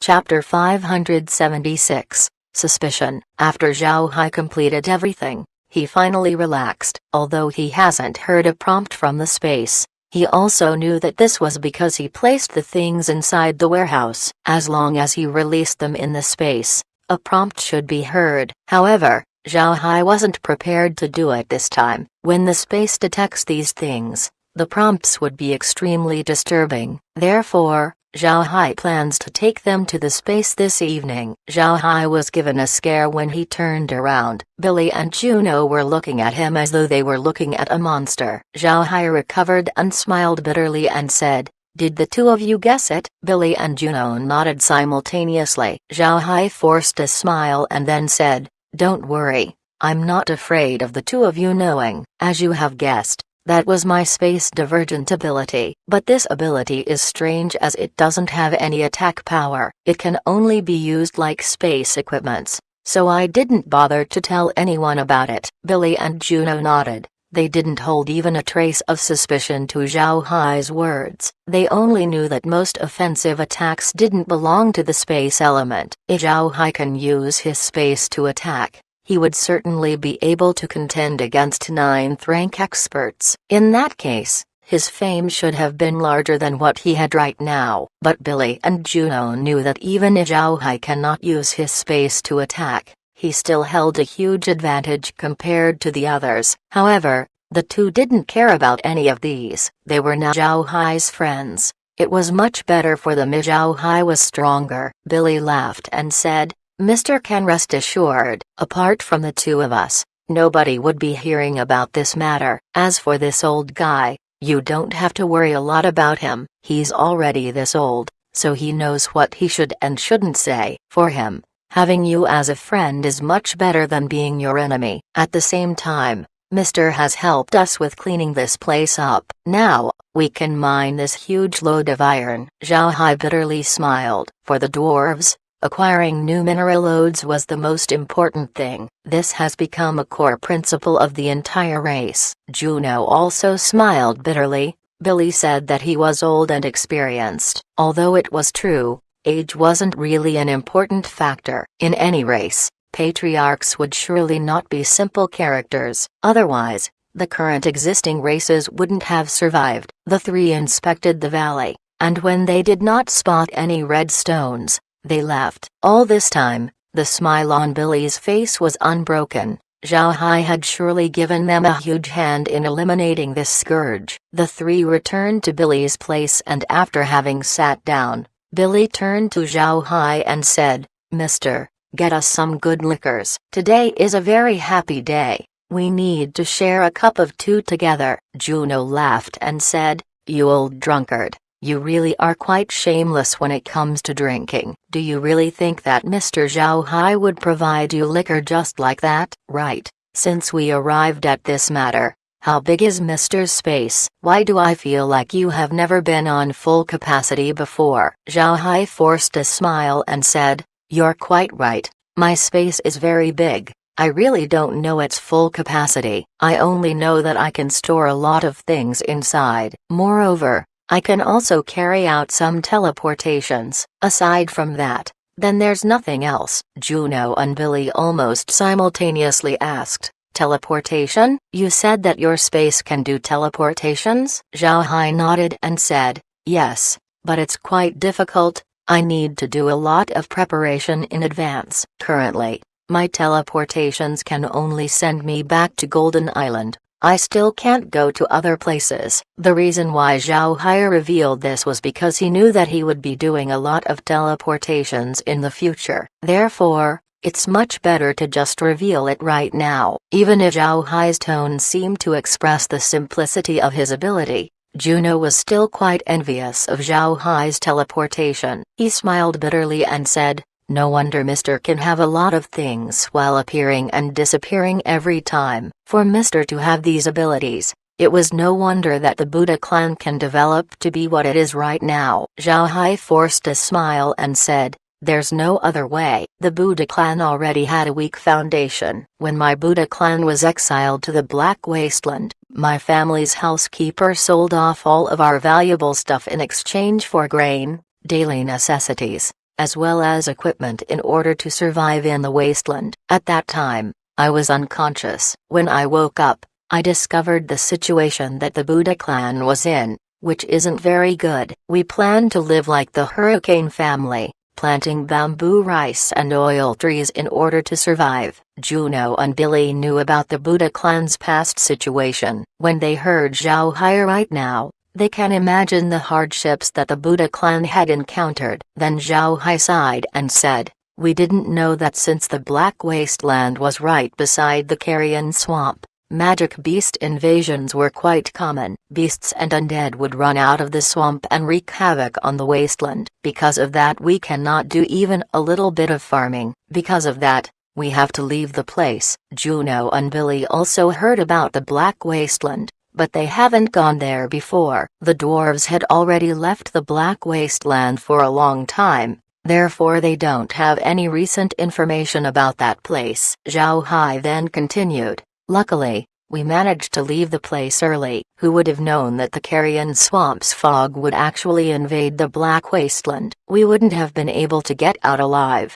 Chapter 576, Suspicion. After Zhao Hai completed everything, he finally relaxed. Although he hasn't heard a prompt from the space, he also knew that this was because he placed the things inside the warehouse. As long as he released them in the space, a prompt should be heard. However, Zhao Hai wasn't prepared to do it this time. When the space detects these things, the prompts would be extremely disturbing. Therefore, Zhao Hai plans to take them to the space this evening. Zhao Hai was given a scare when he turned around. Billy and Juno were looking at him as though they were looking at a monster. Zhao Hai recovered and smiled bitterly and said, "Did the two of you guess it?" Billy and Juno nodded simultaneously. Zhao Hai forced a smile and then said, "Don't worry, I'm not afraid of the two of you knowing. As you have guessed, that was my space divergent ability. But this ability is strange as it doesn't have any attack power. It can only be used like space equipments, so I didn't bother to tell anyone about it." Billy and Juno nodded. They didn't hold even a trace of suspicion to Zhao Hai's words. They only knew that most offensive attacks didn't belong to the space element. If Zhao Hai can use his space to attack, he would certainly be able to contend against 9th-rank experts. In that case, his fame should have been larger than what he had right now. But Billy and Juno knew that even if Zhao Hai cannot use his space to attack, he still held a huge advantage compared to the others. However, the two didn't care about any of these. They were now Zhao Hai's friends. It was much better for them if Zhao Hai was stronger. Billy laughed and said, "Mr. Can rest assured, apart from the two of us, nobody would be hearing about this matter. As for this old guy, you don't have to worry a lot about him. He's already this old, so he knows what he should and shouldn't say. For him, having you as a friend is much better than being your enemy. At the same time, Mr. has helped us with cleaning this place up. Now, we can mine this huge load of iron." Zhao Hai bitterly smiled. For the dwarves, acquiring new mineral lodes was the most important thing. This has become a core principle of the entire race. Juno also smiled bitterly. Billy said that he was old and experienced. Although it was true, age wasn't really an important factor. In any race, patriarchs would surely not be simple characters. Otherwise, the current existing races wouldn't have survived. The three inspected the valley, and when they did not spot any red stones, they left. All this time, the smile on Billy's face was unbroken. Zhao Hai had surely given them a huge hand in eliminating this scourge. The three returned to Billy's place, and after having sat down, Billy turned to Zhao Hai and said, "Mister, get us some good liquors. Today is a very happy day. We need to share a cup of two together." Juno laughed and said, "You old drunkard. You really are quite shameless when it comes to drinking. Do you really think that Mr. Zhao Hai would provide you liquor just like that?" "Right. Since we arrived at this matter, how big is Mr.'s space?" "Why do I feel like you have never been on full capacity before?" Zhao Hai forced a smile and said, "You're quite right. My space is very big. I really don't know its full capacity. I only know that I can store a lot of things inside. Moreover, I can also carry out some teleportations. Aside from that, then there's nothing else." Juno and Billy almost simultaneously asked, "Teleportation? You said that your space can do teleportations?" Zhao Hai nodded and said, "Yes, but it's quite difficult. I need to do a lot of preparation in advance. Currently, my teleportations can only send me back to Golden Island. I still can't go to other places." The reason why Zhao Hai revealed this was because he knew that he would be doing a lot of teleportations in the future. Therefore, it's much better to just reveal it right now. Even if Zhao Hai's tone seemed to express the simplicity of his ability, Juno was still quite envious of Zhao Hai's teleportation. He smiled bitterly and said, "No wonder Mr. can have a lot of things while appearing and disappearing every time. For Mr. to have these abilities, it was no wonder that the Buddha clan can develop to be what it is right now." Zhao Hai forced a smile and said, "There's no other way. The Buddha clan already had a weak foundation. When my Buddha clan was exiled to the Black Wasteland, my family's housekeeper sold off all of our valuable stuff in exchange for grain, daily necessities, as well as equipment in order to survive in the wasteland. At that time, I was unconscious. When I woke up, I discovered the situation that the Buddha clan was in, which isn't very good. We planned to live like the hurricane family, planting bamboo, rice and oil trees in order to survive. Juno and Billy knew about the Buddha clan's past situation. When they heard Zhao Hai right now, they can imagine the hardships that the Buddha clan had encountered. Then Zhao Hai sighed and said, "We didn't know that since the Black Wasteland was right beside the carrion swamp, magic beast invasions were quite common. Beasts and undead would run out of the swamp and wreak havoc on the wasteland. Because of that, we cannot do even a little bit of farming. Because of that, we have to leave the place." Juno and Billy also heard about the Black Wasteland, but they haven't gone there before. The dwarves had already left the Black Wasteland for a long time, therefore they don't have any recent information about that place. Zhao Hai then continued, "Luckily, we managed to leave the place early. Who would have known that the carrion swamp's fog would actually invade the Black Wasteland? We wouldn't have been able to get out alive."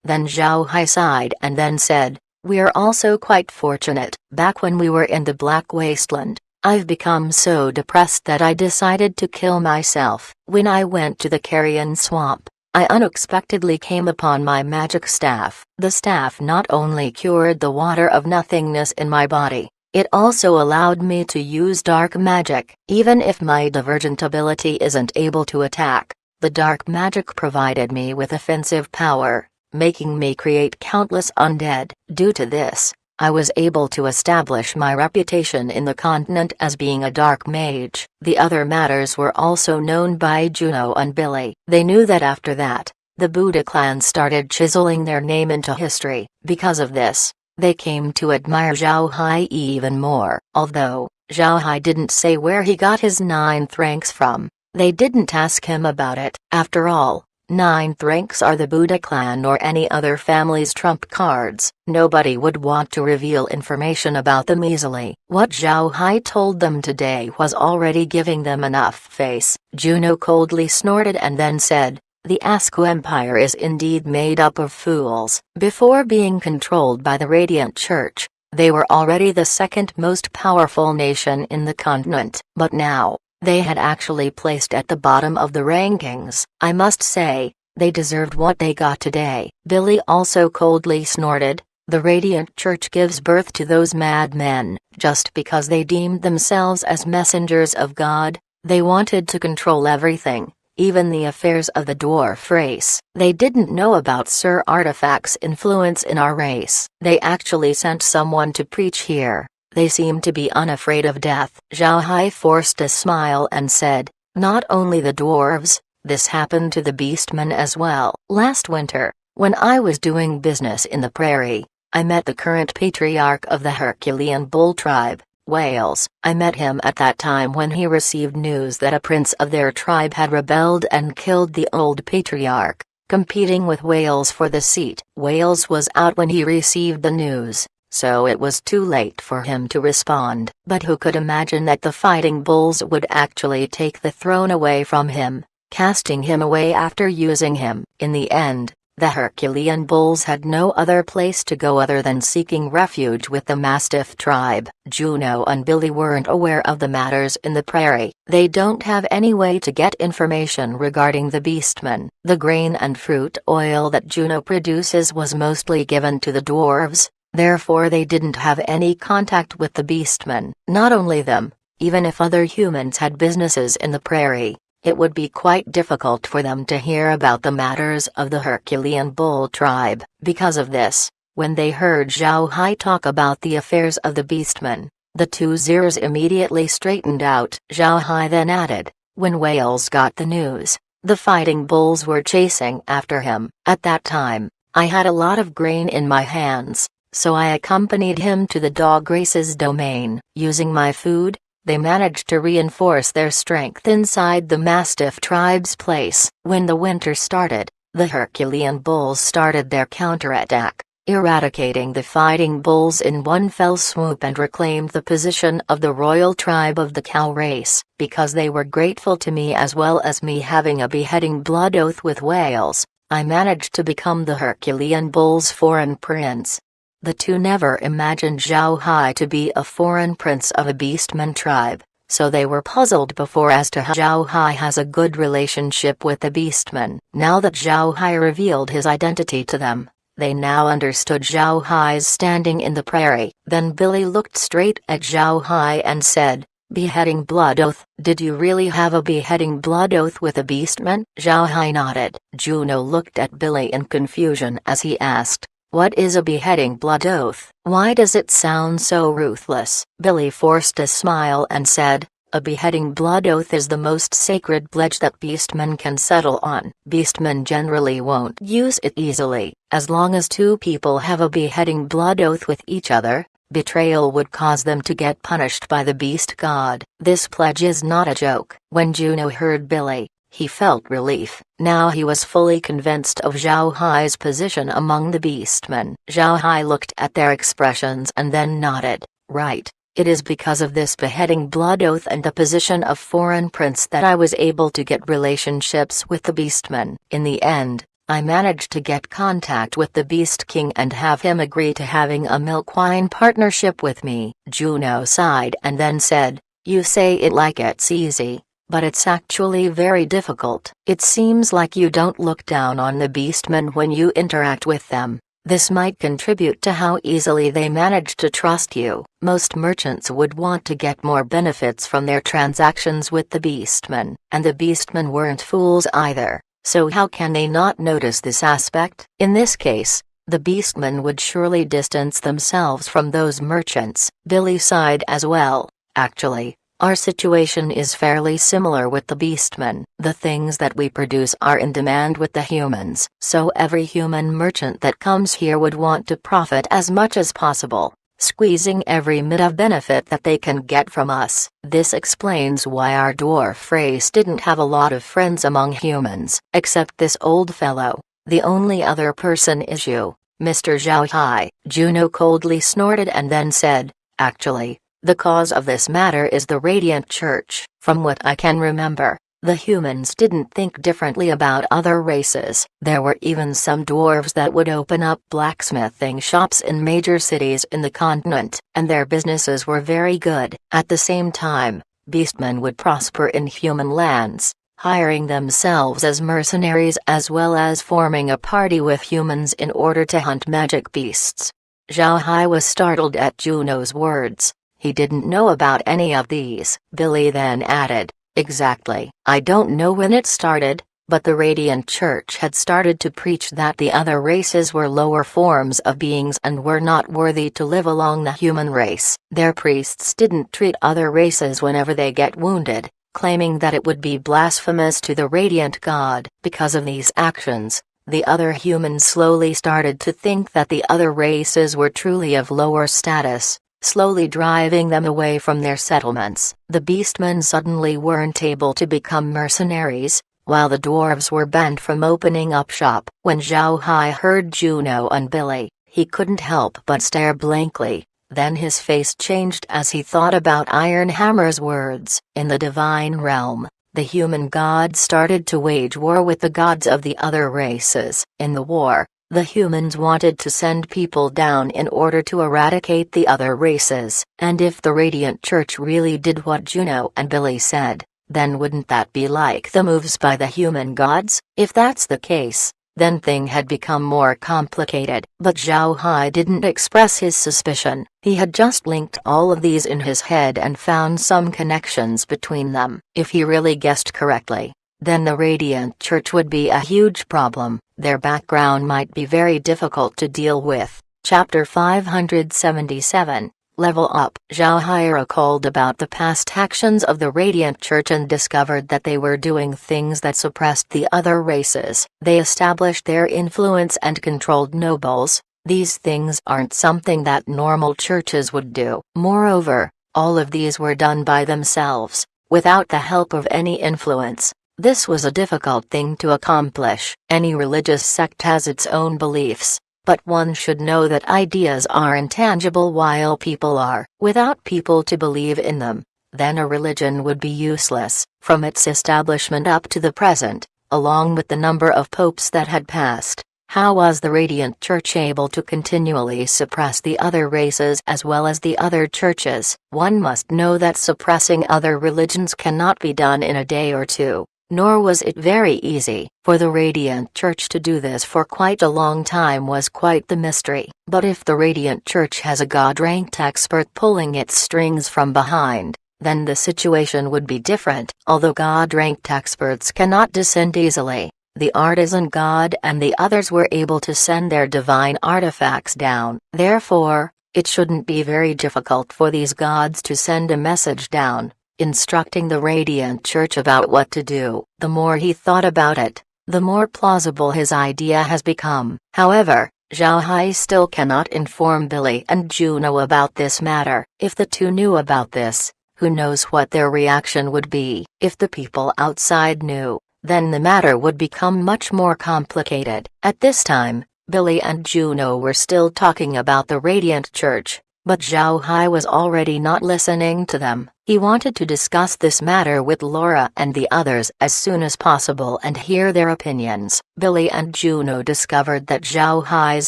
Then Zhao Hai sighed and then said, "We are also quite fortunate. Back when we were in the Black Wasteland, I've become so depressed that I decided to kill myself. When I went to the carrion swamp, I unexpectedly came upon my magic staff. The staff not only cured the water of nothingness in my body, it also allowed me to use dark magic. Even if my divergent ability isn't able to attack, the dark magic provided me with offensive power, making me create countless undead. Due to this, I was able to establish my reputation in the continent as being a dark mage." The other matters were also known by Juno and Billy. They knew that after that, the Buddha clan started chiseling their name into history. Because of this, they came to admire Zhao Hai even more. Although Zhao Hai didn't say where he got his 9th ranks from, they didn't ask him about it. After all, 9th ranks are the Buddha clan or any other family's trump cards. Nobody would want to reveal information about them easily. What Zhao Hai told them today was already giving them enough face. Juno coldly snorted and then said, "The Asku Empire is indeed made up of fools." Before being controlled by the Radiant Church, they were already the second most powerful nation in the continent. But now, they had actually placed at the bottom of the rankings. I must say, they deserved what they got today. Billy also coldly snorted, "The Radiant Church gives birth to those madmen, just because they deemed themselves as messengers of God. They wanted to control everything, even the affairs of the dwarf race. They didn't know about Sir Artifact's influence in our race. They actually sent someone to preach here. They seem to be unafraid of death." Zhao Hai forced a smile and said, "Not only the dwarves, this happened to the beastmen as well. Last winter, when I was doing business in the prairie, I met the current patriarch of the Herculean bull tribe, Wales. I met him at that time when he received news that a prince of their tribe had rebelled and killed the old patriarch, competing with Wales for the seat. Wales was out when he received the news, so it was too late for him to respond. But who could imagine that the fighting bulls would actually take the throne away from him, casting him away after using him? In the end, the Herculean bulls had no other place to go other than seeking refuge with the Mastiff tribe. Juno and Billy weren't aware of the matters in the prairie. They don't have any way to get information regarding the beastmen. The grain and fruit oil that Juno produces was mostly given to the dwarves, therefore they didn't have any contact with the beastmen. Not only them, even if other humans had businesses in the prairie, it would be quite difficult for them to hear about the matters of the Herculean bull tribe. Because of this, when they heard Zhao Hai talk about the affairs of the beastmen, the two ears immediately straightened out. Zhao Hai then added, "When Wales got the news, the fighting bulls were chasing after him. At that time, I had a lot of grain in my hands, so I accompanied him to the dog race's domain. Using my food, they managed to reinforce their strength inside the Mastiff tribe's place. When the winter started, the Herculean bulls started their counterattack, eradicating the fighting bulls in one fell swoop and reclaimed the position of the royal tribe of the cow race. Because they were grateful to me as well as me having a beheading blood oath with Wales, I managed to become the Herculean bull's foreign prince. The two never imagined Zhao Hai to be a foreign prince of a beastman tribe, so they were puzzled before as to how Zhao Hai has a good relationship with the beastman. Now that Zhao Hai revealed his identity to them, they now understood Zhao Hai's standing in the prairie. Then Billy looked straight at Zhao Hai and said, "Beheading blood oath. Did you really have a beheading blood oath with a beastman?" Zhao Hai nodded. Juno looked at Billy in confusion as he asked, "What is a beheading blood oath? Why does it sound so ruthless?" Billy forced a smile and said, "A beheading blood oath is the most sacred pledge that beastmen can settle on. Beastmen generally won't use it easily. As long as two people have a beheading blood oath with each other, betrayal would cause them to get punished by the beast god. This pledge is not a joke." When Juno heard Billy, he felt relief. Now he was fully convinced of Zhao Hai's position among the beastmen. Zhao Hai looked at their expressions and then nodded. "Right. It is because of this beheading blood oath and the position of foreign prince that I was able to get relationships with the beastmen. In the end, I managed to get contact with the Beast King and have him agree to having a milk wine partnership with me." Juno sighed and then said, "You say it like it's easy, but it's actually very difficult. It seems like you don't look down on the beastmen when you interact with them. This might contribute to how easily they manage to trust you. Most merchants would want to get more benefits from their transactions with the beastmen, and the beastmen weren't fools either, so how can they not notice this aspect? In this case, the beastmen would surely distance themselves from those merchants." Billy sighed as well. "Actually, our situation is fairly similar with the beastmen. The things that we produce are in demand with the humans, so every human merchant that comes here would want to profit as much as possible, squeezing every bit of benefit that they can get from us. This explains why our dwarf race didn't have a lot of friends among humans, except this old fellow. The only other person is you, Mr. Zhao Hai." Juno coldly snorted and then said, "Actually, the cause of this matter is the Radiant Church. From what I can remember, the humans didn't think differently about other races. There were even some dwarves that would open up blacksmithing shops in major cities in the continent, and their businesses were very good. At the same time, beastmen would prosper in human lands, hiring themselves as mercenaries as well as forming a party with humans in order to hunt magic beasts." Zhao Hai was startled at Juno's words. He didn't know about any of these. Billy then added, "Exactly. I don't know when it started, but the Radiant Church had started to preach that the other races were lower forms of beings and were not worthy to live along the human race. Their priests didn't treat other races whenever they get wounded, claiming that it would be blasphemous to the Radiant God. Because of these actions, the other humans slowly started to think that the other races were truly of lower status, slowly driving them away from their settlements. The beastmen suddenly weren't able to become mercenaries, while the dwarves were banned from opening up shop." When Zhao Hai heard Juno and Billy, he couldn't help but stare blankly. Then his face changed as he thought about Iron Hammer's words. In the divine realm, the human gods started to wage war with the gods of the other races. In the war, the humans wanted to send people down in order to eradicate the other races. And if the Radiant Church really did what Juno and Billy said, then wouldn't that be like the moves by the human gods? If that's the case, then things had become more complicated. But Zhao Hai didn't express his suspicion. He had just linked all of these in his head and found some connections between them. If he really guessed correctly, then the Radiant Church would be a huge problem. Their background might be very difficult to deal with. Chapter 577, Level Up. Zhao Hai recalled about the past actions of the Radiant Church and discovered that they were doing things that suppressed the other races. They established their influence and controlled nobles. These things aren't something that normal churches would do. Moreover, all of these were done by themselves, without the help of any influence. This was a difficult thing to accomplish. Any religious sect has its own beliefs, but one should know that ideas are intangible while people are. Without people to believe in them, then a religion would be useless. From its establishment up to the present, along with the number of popes that had passed. How was the Radiant Church able to continually suppress the other races as well as the other churches? One must know that suppressing other religions cannot be done in a day or two, nor was it very easy. For the Radiant Church to do this for quite a long time was quite the mystery. But if the Radiant Church has a God-ranked expert pulling its strings from behind, then the situation would be different. Although God-ranked experts cannot descend easily, the artisan god and the others were able to send their divine artifacts down. Therefore, it shouldn't be very difficult for these gods to send a message down, instructing the Radiant Church about what to do. The more he thought about it, the more plausible his idea has become. However, Zhao Hai still cannot inform Billy and Juno about this matter. If the two knew about this, who knows what their reaction would be? If the people outside knew, then the matter would become much more complicated. At this time, Billy and Juno were still talking about the Radiant Church, but Zhao Hai was already not listening to them. He wanted to discuss this matter with Laura and the others as soon as possible and hear their opinions. Billy and Juno discovered that Zhao Hai's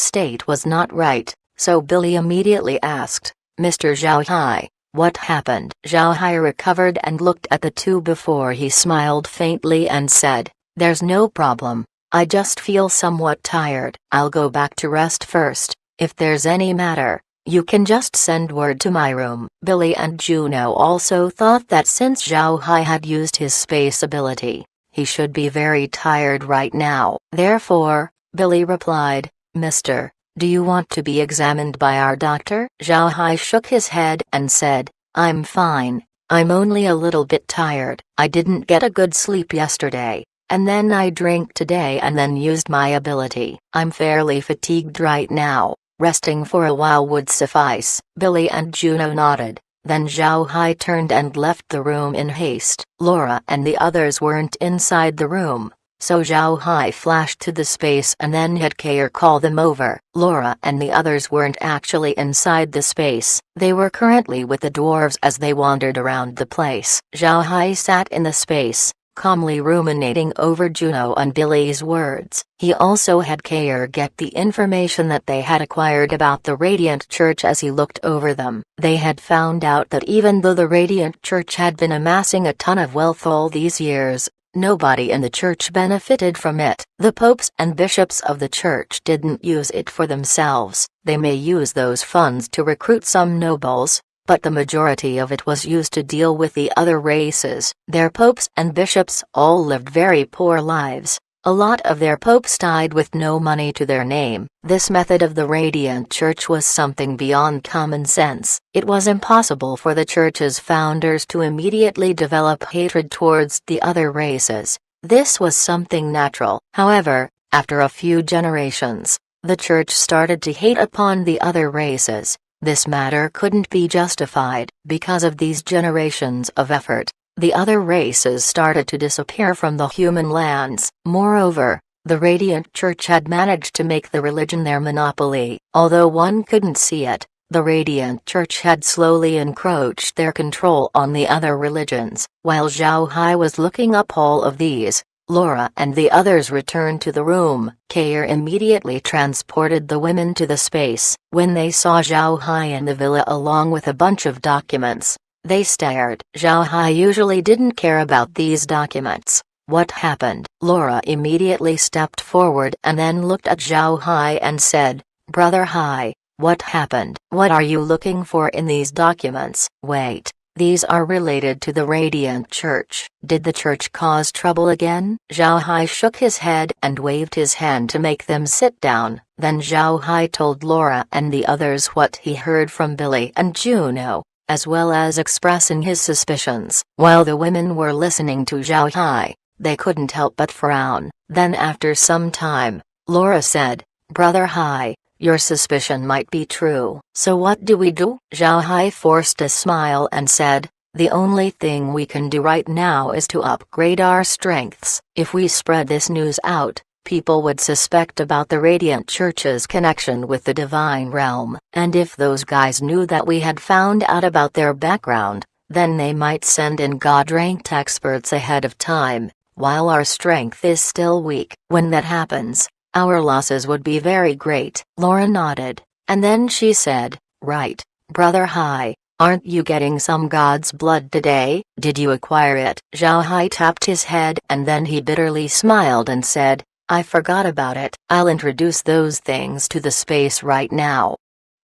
state was not right, so Billy immediately asked, "Mr. Zhao Hai, what happened?" Zhao Hai recovered and looked at the two before he smiled faintly and said, "There's no problem. I just feel somewhat tired. I'll go back to rest first. If there's any matter, you can just send word to my room." Billy and Juno also thought that since Zhao Hai had used his space ability, he should be very tired right now. Therefore, Billy replied, "Mister, do you want to be examined by our doctor?" Zhao Hai shook his head and said, "I'm fine. I'm only a little bit tired. I didn't get a good sleep yesterday, and then I drank today and then used my ability. I'm fairly fatigued right now. Resting for a while would suffice." Billy and Juno nodded. Then Zhao Hai turned and left the room in haste. Laura and the others weren't inside the room, so Zhao Hai flashed to the space and then had Kair call them over. Laura and the others weren't actually inside the space. They were currently with the dwarves as they wandered around the place. Zhao Hai sat in the space, calmly ruminating over Juno and Billy's words. He also had Kair get the information that they had acquired about the Radiant Church as he looked over them. They had found out that even though the Radiant Church had been amassing a ton of wealth all these years, nobody in the church benefited from it. The popes and bishops of the church didn't use it for themselves. They may use those funds to recruit some nobles, but the majority of it was used to deal with the other races. Their popes and bishops all lived very poor lives. A lot of their popes died with no money to their name. This method of the Radiant Church was something beyond common sense. It was impossible for the church's founders to immediately develop hatred towards the other races. This was something natural. However, after a few generations, the church started to hate upon the other races. This matter couldn't be justified. Because of these generations of effort, the other races started to disappear from the human lands. Moreover, the Radiant Church had managed to make the religion their monopoly. Although one couldn't see it, the Radiant Church had slowly encroached their control on the other religions. While Zhao Hai was looking up all of these, Laura and the others returned to the room. Kair immediately transported the women to the space. When they saw Zhao Hai in the villa along with a bunch of documents, they stared. Zhao Hai usually didn't care about these documents. What happened? Laura immediately stepped forward and then looked at Zhao Hai and said, "Brother Hai, what happened? What are you looking for in these documents?" "Wait. These are related to the Radiant Church. Did the church cause trouble again?" Zhao Hai shook his head and waved his hand to make them sit down. Then Zhao Hai told Laura and the others what he heard from Billy and Juno, as well as expressing his suspicions. While the women were listening to Zhao Hai, they couldn't help but frown. Then after some time, Laura said, "Brother Hai, your suspicion might be true. So what do we do?" Zhao Hai forced a smile and said, "The only thing we can do right now is to upgrade our strengths. If we spread this news out, people would suspect about the Radiant Church's connection with the Divine Realm. And if those guys knew that we had found out about their background, then they might send in God-ranked experts ahead of time. while our strength is still weak. When that happens, our losses would be very great. Laura nodded, and then she said, right, Brother Hai, aren't you getting some god's blood today? Did you acquire it? Zhao Hai tapped his head and then he bitterly smiled and said, I forgot about it. I'll introduce those things to the space right now.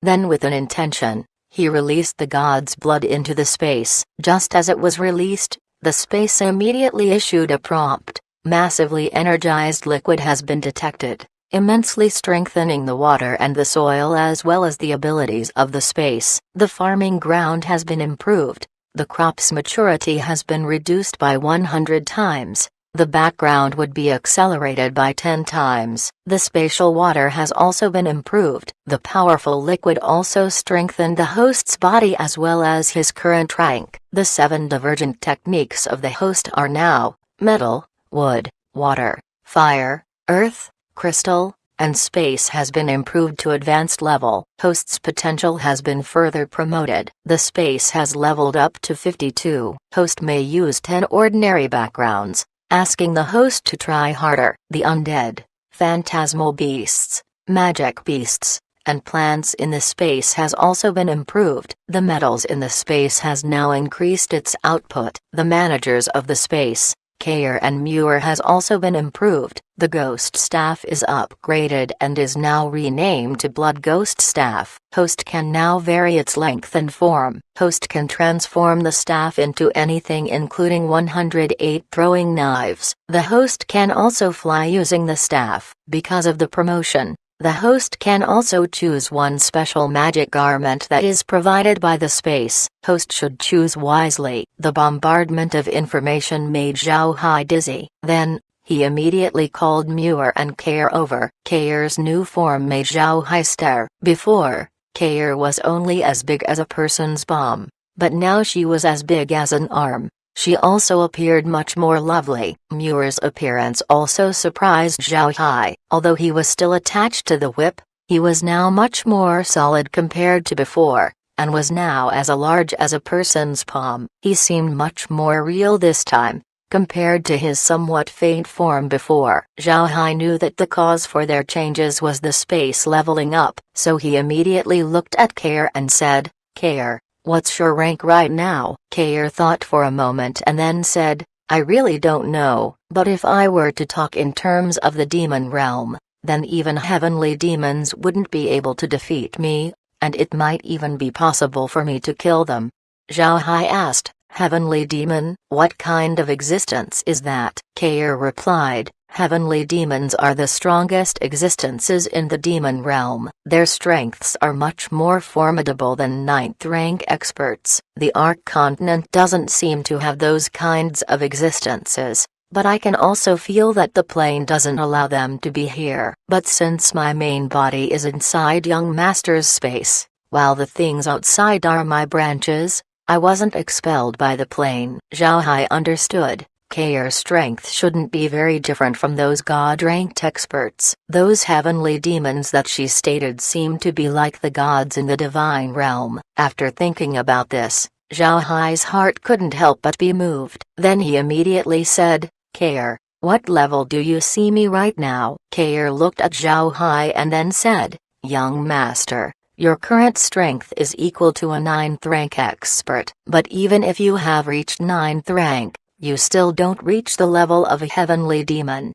Then with an intention, he released the god's blood into the space. Just as it was released, the space immediately issued a prompt. Massively energized liquid has been detected, immensely strengthening the water and the soil as well as the abilities of the space. The farming ground has been improved. The crop's maturity has been reduced by 100 times. The background would be accelerated by 10 times. The spatial water has also been improved. The powerful liquid also strengthened the host's body as well as his current rank. The 7 divergent techniques of the host are now metal, wood, water, fire, earth, crystal, and space has been improved to advanced level. Host's potential has been further promoted. The space has leveled up to 52. Host may use 10 ordinary backgrounds, asking the host to try harder. The undead, phantasmal beasts, magic beasts, and plants in the space has also been improved. The metals in the space has now increased its output. The managers of the space, Kair and Muir, has also been improved. The ghost staff is upgraded and is now renamed to Blood Ghost Staff. Host can now vary its length and form. Host can transform the staff into anything including 108 throwing knives. The host can also fly using the staff. Because of the promotion, the host can also choose one special magic garment that is provided by the space. Host should choose wisely. The bombardment of information made Zhao Hai dizzy. Then, he immediately called Muir and Kair over. Kair's new form made Zhao Hai stare. Before, Kair was only as big as a person's palm, but now she was as big as an arm. She also appeared much more lovely. Muir's appearance also surprised Zhao Hai. Although he was still attached to the whip, he was now much more solid compared to before, and was now as large as a person's palm. He seemed much more real this time, compared to his somewhat faint form before. Zhao Hai knew that the cause for their changes was the space leveling up, so he immediately looked at Kair and said, Kair, what's your rank right now? Kair thought for a moment and then said, I really don't know, but if I were to talk in terms of the demon realm, then even heavenly demons wouldn't be able to defeat me, and it might even be possible for me to kill them. Zhao Hai asked, Heavenly demon? What kind of existence is that? Kair replied, Heavenly demons are the strongest existences in the demon realm. Their strengths are much more formidable than 9th rank experts. The Ark continent doesn't seem to have those kinds of existences, but I can also feel that the plane doesn't allow them to be here. But since my main body is inside young master's space, while the things outside are my branches, I wasn't expelled by the plane. Zhao Hai understood. Kair's strength shouldn't be very different from those god-ranked experts. Those heavenly demons that she stated seemed to be like the gods in the divine realm. After thinking about this, Zhao Hai's heart couldn't help but be moved. Then he immediately said, Kair, what level do you see me right now? Kair looked at Zhao Hai and then said, Young master, your current strength is equal to a 9th rank expert. But even if you have reached 9th rank, you still don't reach the level of a heavenly demon.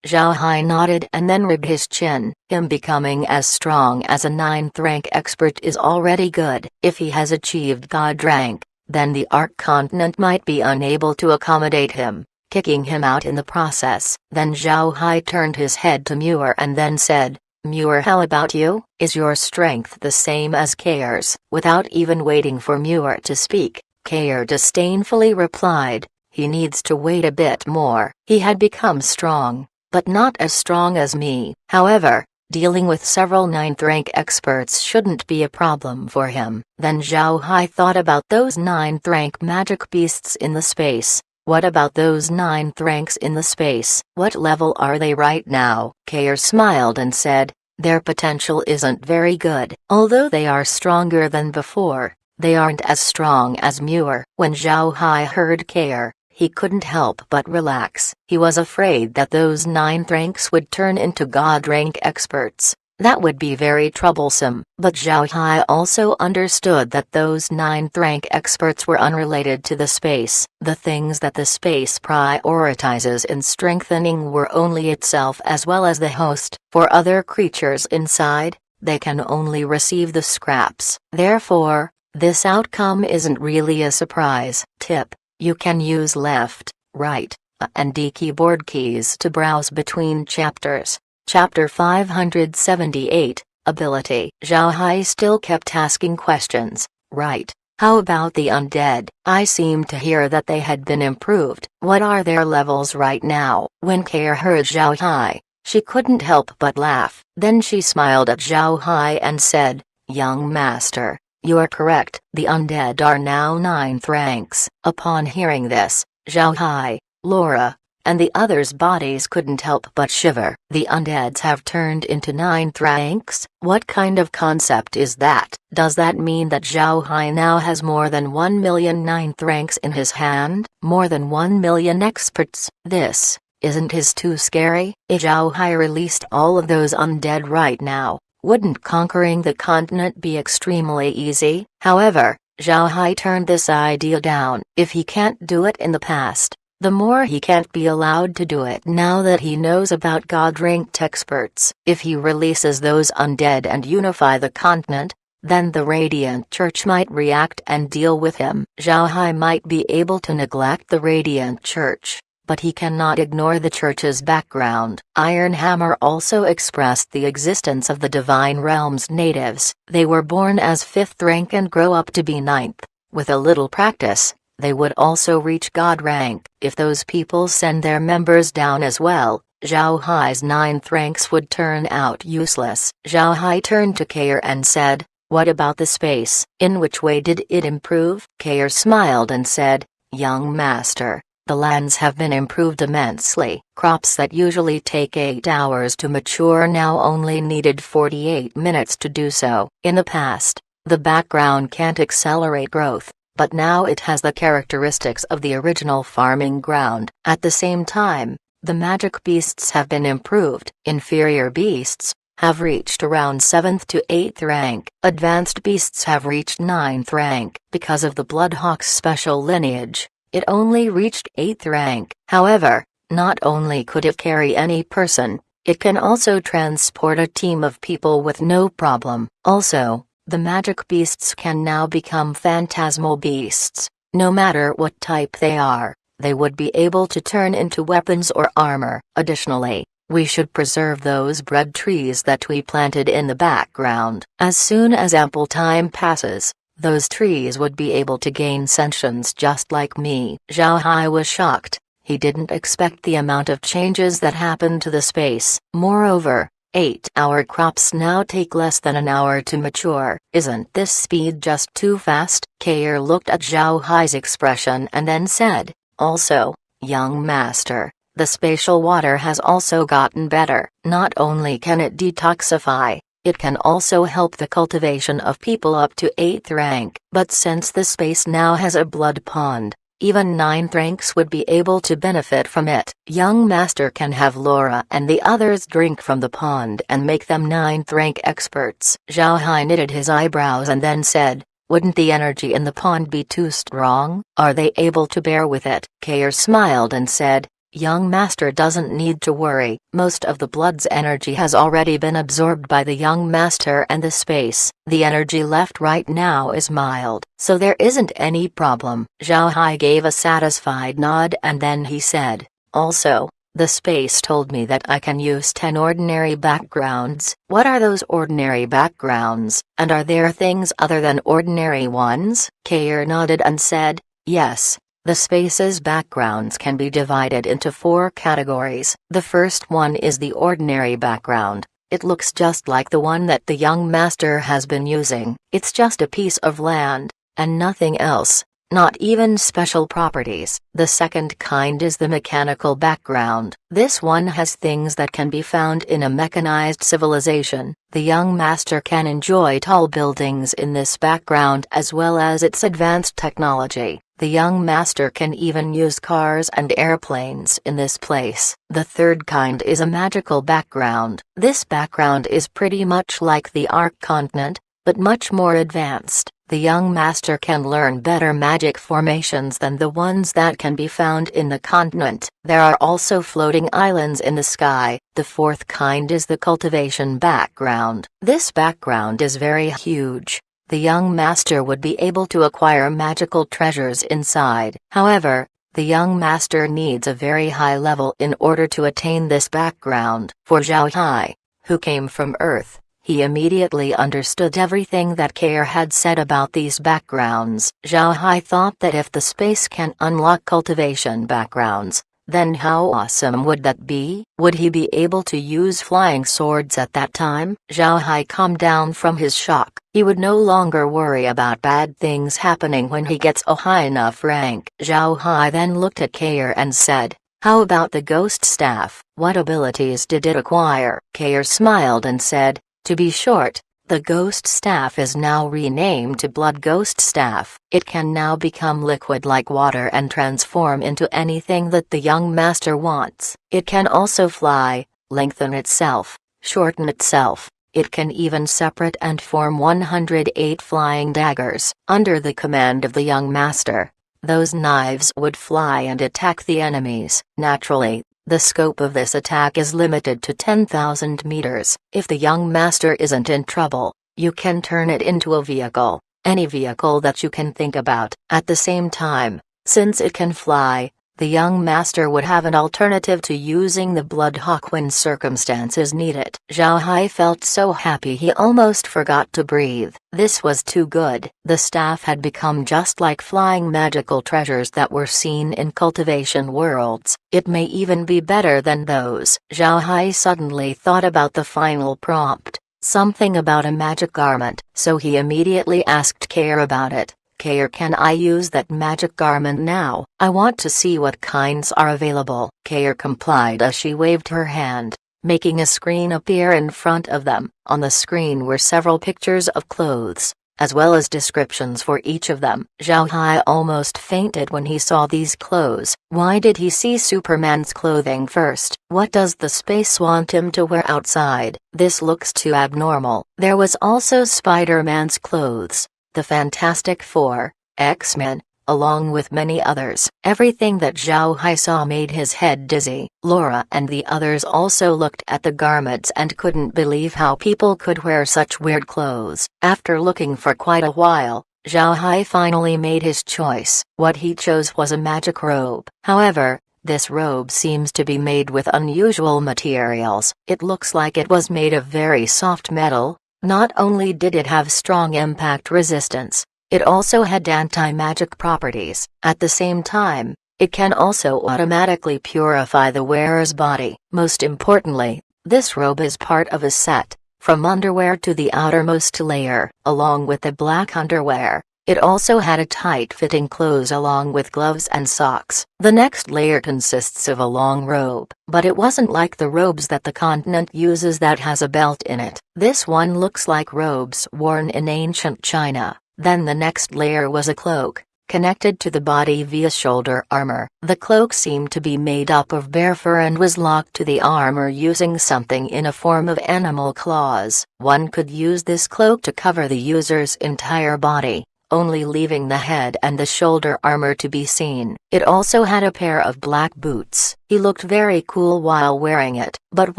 Zhao Hai nodded and then rubbed his chin. Him becoming as strong as a 9th rank expert is already good. If he has achieved god rank, then the Ark continent might be unable to accommodate him, kicking him out in the process. Then Zhao Hai turned his head to Muir and then said, Muir, how about you? Is your strength the same as Kair's? Without even waiting for Muir to speak, Kair disdainfully replied, he needs to wait a bit more. He had become strong, but not as strong as me. However, dealing with several 9th rank experts shouldn't be a problem for him. Then Zhao Hai thought about those 9th rank magic beasts in the space. What about those 9th ranks in the space? What level are they right now? Kair smiled and said, their potential isn't very good. Although they are stronger than before, they aren't as strong as Muir. When Zhao Hai heard Kair, he couldn't help but relax. He was afraid that those ninth ranks would turn into God rank experts. That would be very troublesome. But Zhao Hai also understood that those ninth rank experts were unrelated to the space. The things that the space prioritizes in strengthening were only itself as well as the host. For other creatures inside, they can only receive the scraps. Therefore, this outcome isn't really a surprise. Tip: you can use left, right, and D keyboard keys to browse between chapters. Chapter 578, Ability. Zhao Hai still kept asking questions. Right. How about the undead? I seemed to hear that they had been improved. What are their levels right now? When Kair heard Zhao Hai, she couldn't help but laugh. Then she smiled at Zhao Hai and said, "Young master, you are correct. The undead are now ninth ranks." Upon hearing this, Zhao Hai, Laura, and the others' bodies couldn't help but shiver. The undeads have turned into ninth ranks? What kind of concept is that? Does that mean that Zhao Hai now has more than 1 million ninth ranks in his hand? More than 1 million experts? This, isn't his too scary? If Zhao Hai released all of those undead right now, wouldn't conquering the continent be extremely easy? However, Zhao Hai turned this idea down. If he can't do it in the past, the more he can't be allowed to do it now that he knows about God-ranked experts. If he releases those undead and unify the continent, then the Radiant Church might react and deal with him. Zhao Hai might be able to neglect the Radiant Church, but he cannot ignore the Church's background. Iron Hammer also expressed the existence of the Divine Realm's natives. They were born as 5th rank and grow up to be 9th. With a little practice, they would also reach God rank. If those people send their members down as well, Zhao Hai's 9th ranks would turn out useless. Zhao Hai turned to Kair and said, "What about the space? In which way did it improve?" Kair smiled and said, "Young master, the lands have been improved immensely. Crops that usually take 8 hours to mature now only needed 48 minutes to do so. In the past, the background can't accelerate growth, but now it has the characteristics of the original farming ground. At the same time, the magic beasts have been improved. Inferior beasts have reached around 7th to 8th rank. Advanced beasts have reached 9th rank. Because of the Bloodhawk's special lineage, it only reached 8th rank. However, not only could it carry any person, it can also transport a team of people with no problem. Also, the magic beasts can now become phantasmal beasts. No matter what type they are, they would be able to turn into weapons or armor. Additionally, we should preserve those bread trees that we planted in the background. As soon as ample time passes, those trees would be able to gain sentience just like me." Zhao Hai was shocked. He didn't expect the amount of changes that happened to the space. Moreover, 8-hour crops now take less than an hour to mature. Isn't this speed just too fast? Kair looked at Zhao Hai's expression and then said, "Also, young master, the spatial water has also gotten better. Not only can it detoxify, it can also help the cultivation of people up to 8th rank. But since the space now has a blood pond, even 9th ranks would be able to benefit from it. Young master can have Laura and the others drink from the pond and make them 9th rank experts." Zhao Hai knitted his eyebrows and then said, "Wouldn't the energy in the pond be too strong? Are they able to bear with it?" Kair smiled and said, "Young master doesn't need to worry. Most of the blood's energy has already been absorbed by the young master and the space. The energy left right now is mild, so there isn't any problem." Zhao Hai gave a satisfied nod and then he said, "Also, the space told me that I can use 10 ordinary backgrounds." "What are those ordinary backgrounds, and are there things other than ordinary ones?" Kair nodded and said, "Yes. The space's backgrounds can be divided into 4 categories. The first one is the ordinary background. It looks just like the one that the young master has been using. It's just a piece of land, and nothing else. not even special properties. The second kind is the mechanical background. This one has things that can be found in a mechanized civilization. The young master can enjoy tall buildings in this background as well as its advanced technology. The young master can even use cars and airplanes in this place. The third kind is a magical background. This background is pretty much like the Ark continent, but much more advanced. The young master can learn better magic formations than the ones that can be found in the continent. There are also floating islands in the sky. The fourth kind is the cultivation background. This background is very huge. The young master would be able to acquire magical treasures inside. However, the young master needs a very high level in order to attain this background. For Zhao Hai, who came from Earth, he immediately understood everything that Kair had said about these backgrounds. Zhao Hai thought that if the space can unlock cultivation backgrounds, then how awesome would that be? Would he be able to use flying swords at that time? Zhao Hai calmed down from his shock. He would no longer worry about bad things happening when he gets a high enough rank. Zhao Hai then looked at Kair and said, "How about the ghost staff? What abilities did it acquire?" Kair smiled and said, "To be short, the ghost staff is now renamed to Blood Ghost Staff. It can now become liquid like water and transform into anything that the young master wants. It can also fly, lengthen itself, shorten itself. It can even separate and form 108 flying daggers. Under the command of the young master, those knives would fly and attack the enemies. Naturally, the scope of this attack is limited to 10,000 meters. If the young master isn't in trouble, you can turn it into a vehicle, any vehicle that you can think about. At the same time, since it can fly, the young master would have an alternative to using the Blood Hawk when circumstances need it." Zhao Hai felt so happy he almost forgot to breathe. This was too good. The staff had become just like flying magical treasures that were seen in cultivation worlds. It may even be better than those. Zhao Hai suddenly thought about the final prompt, something about a magic garment. So he immediately asked Kair about it. "Kair, can I use that magic garment now? I want to see what kinds are available." Kair complied as she waved her hand, making a screen appear in front of them. On the screen were several pictures of clothes, as well as descriptions for each of them. Zhao Hai almost fainted when he saw these clothes. Why did he see Superman's clothing first? What does the space want him to wear outside? This looks too abnormal. There was also Spider-Man's clothes, the Fantastic Four, X-Men, along with many others. Everything that Zhao Hai saw made his head dizzy. Laura and the others also looked at the garments and couldn't believe how people could wear such weird clothes. After looking for quite a while, Zhao Hai finally made his choice. What he chose was a magic robe. However, this robe seems to be made with unusual materials. It looks like it was made of very soft metal. Not only did it have strong impact resistance, it also had anti-magic properties. At the same time, it can also automatically purify the wearer's body. Most importantly, this robe is part of a set, from underwear to the outermost layer. Along with the black underwear, it also had a tight-fitting clothes along with gloves and socks. The next layer consists of a long robe, but it wasn't like the robes that the continent uses that has a belt in it. This one looks like robes worn in ancient China. Then the next layer was a cloak, connected to the body via shoulder armor. The cloak seemed to be made up of bear fur and was locked to the armor using something in a form of animal claws. One could use this cloak to cover the user's entire body, only leaving the head and the shoulder armor to be seen. It also had a pair of black boots. He looked very cool while wearing it. But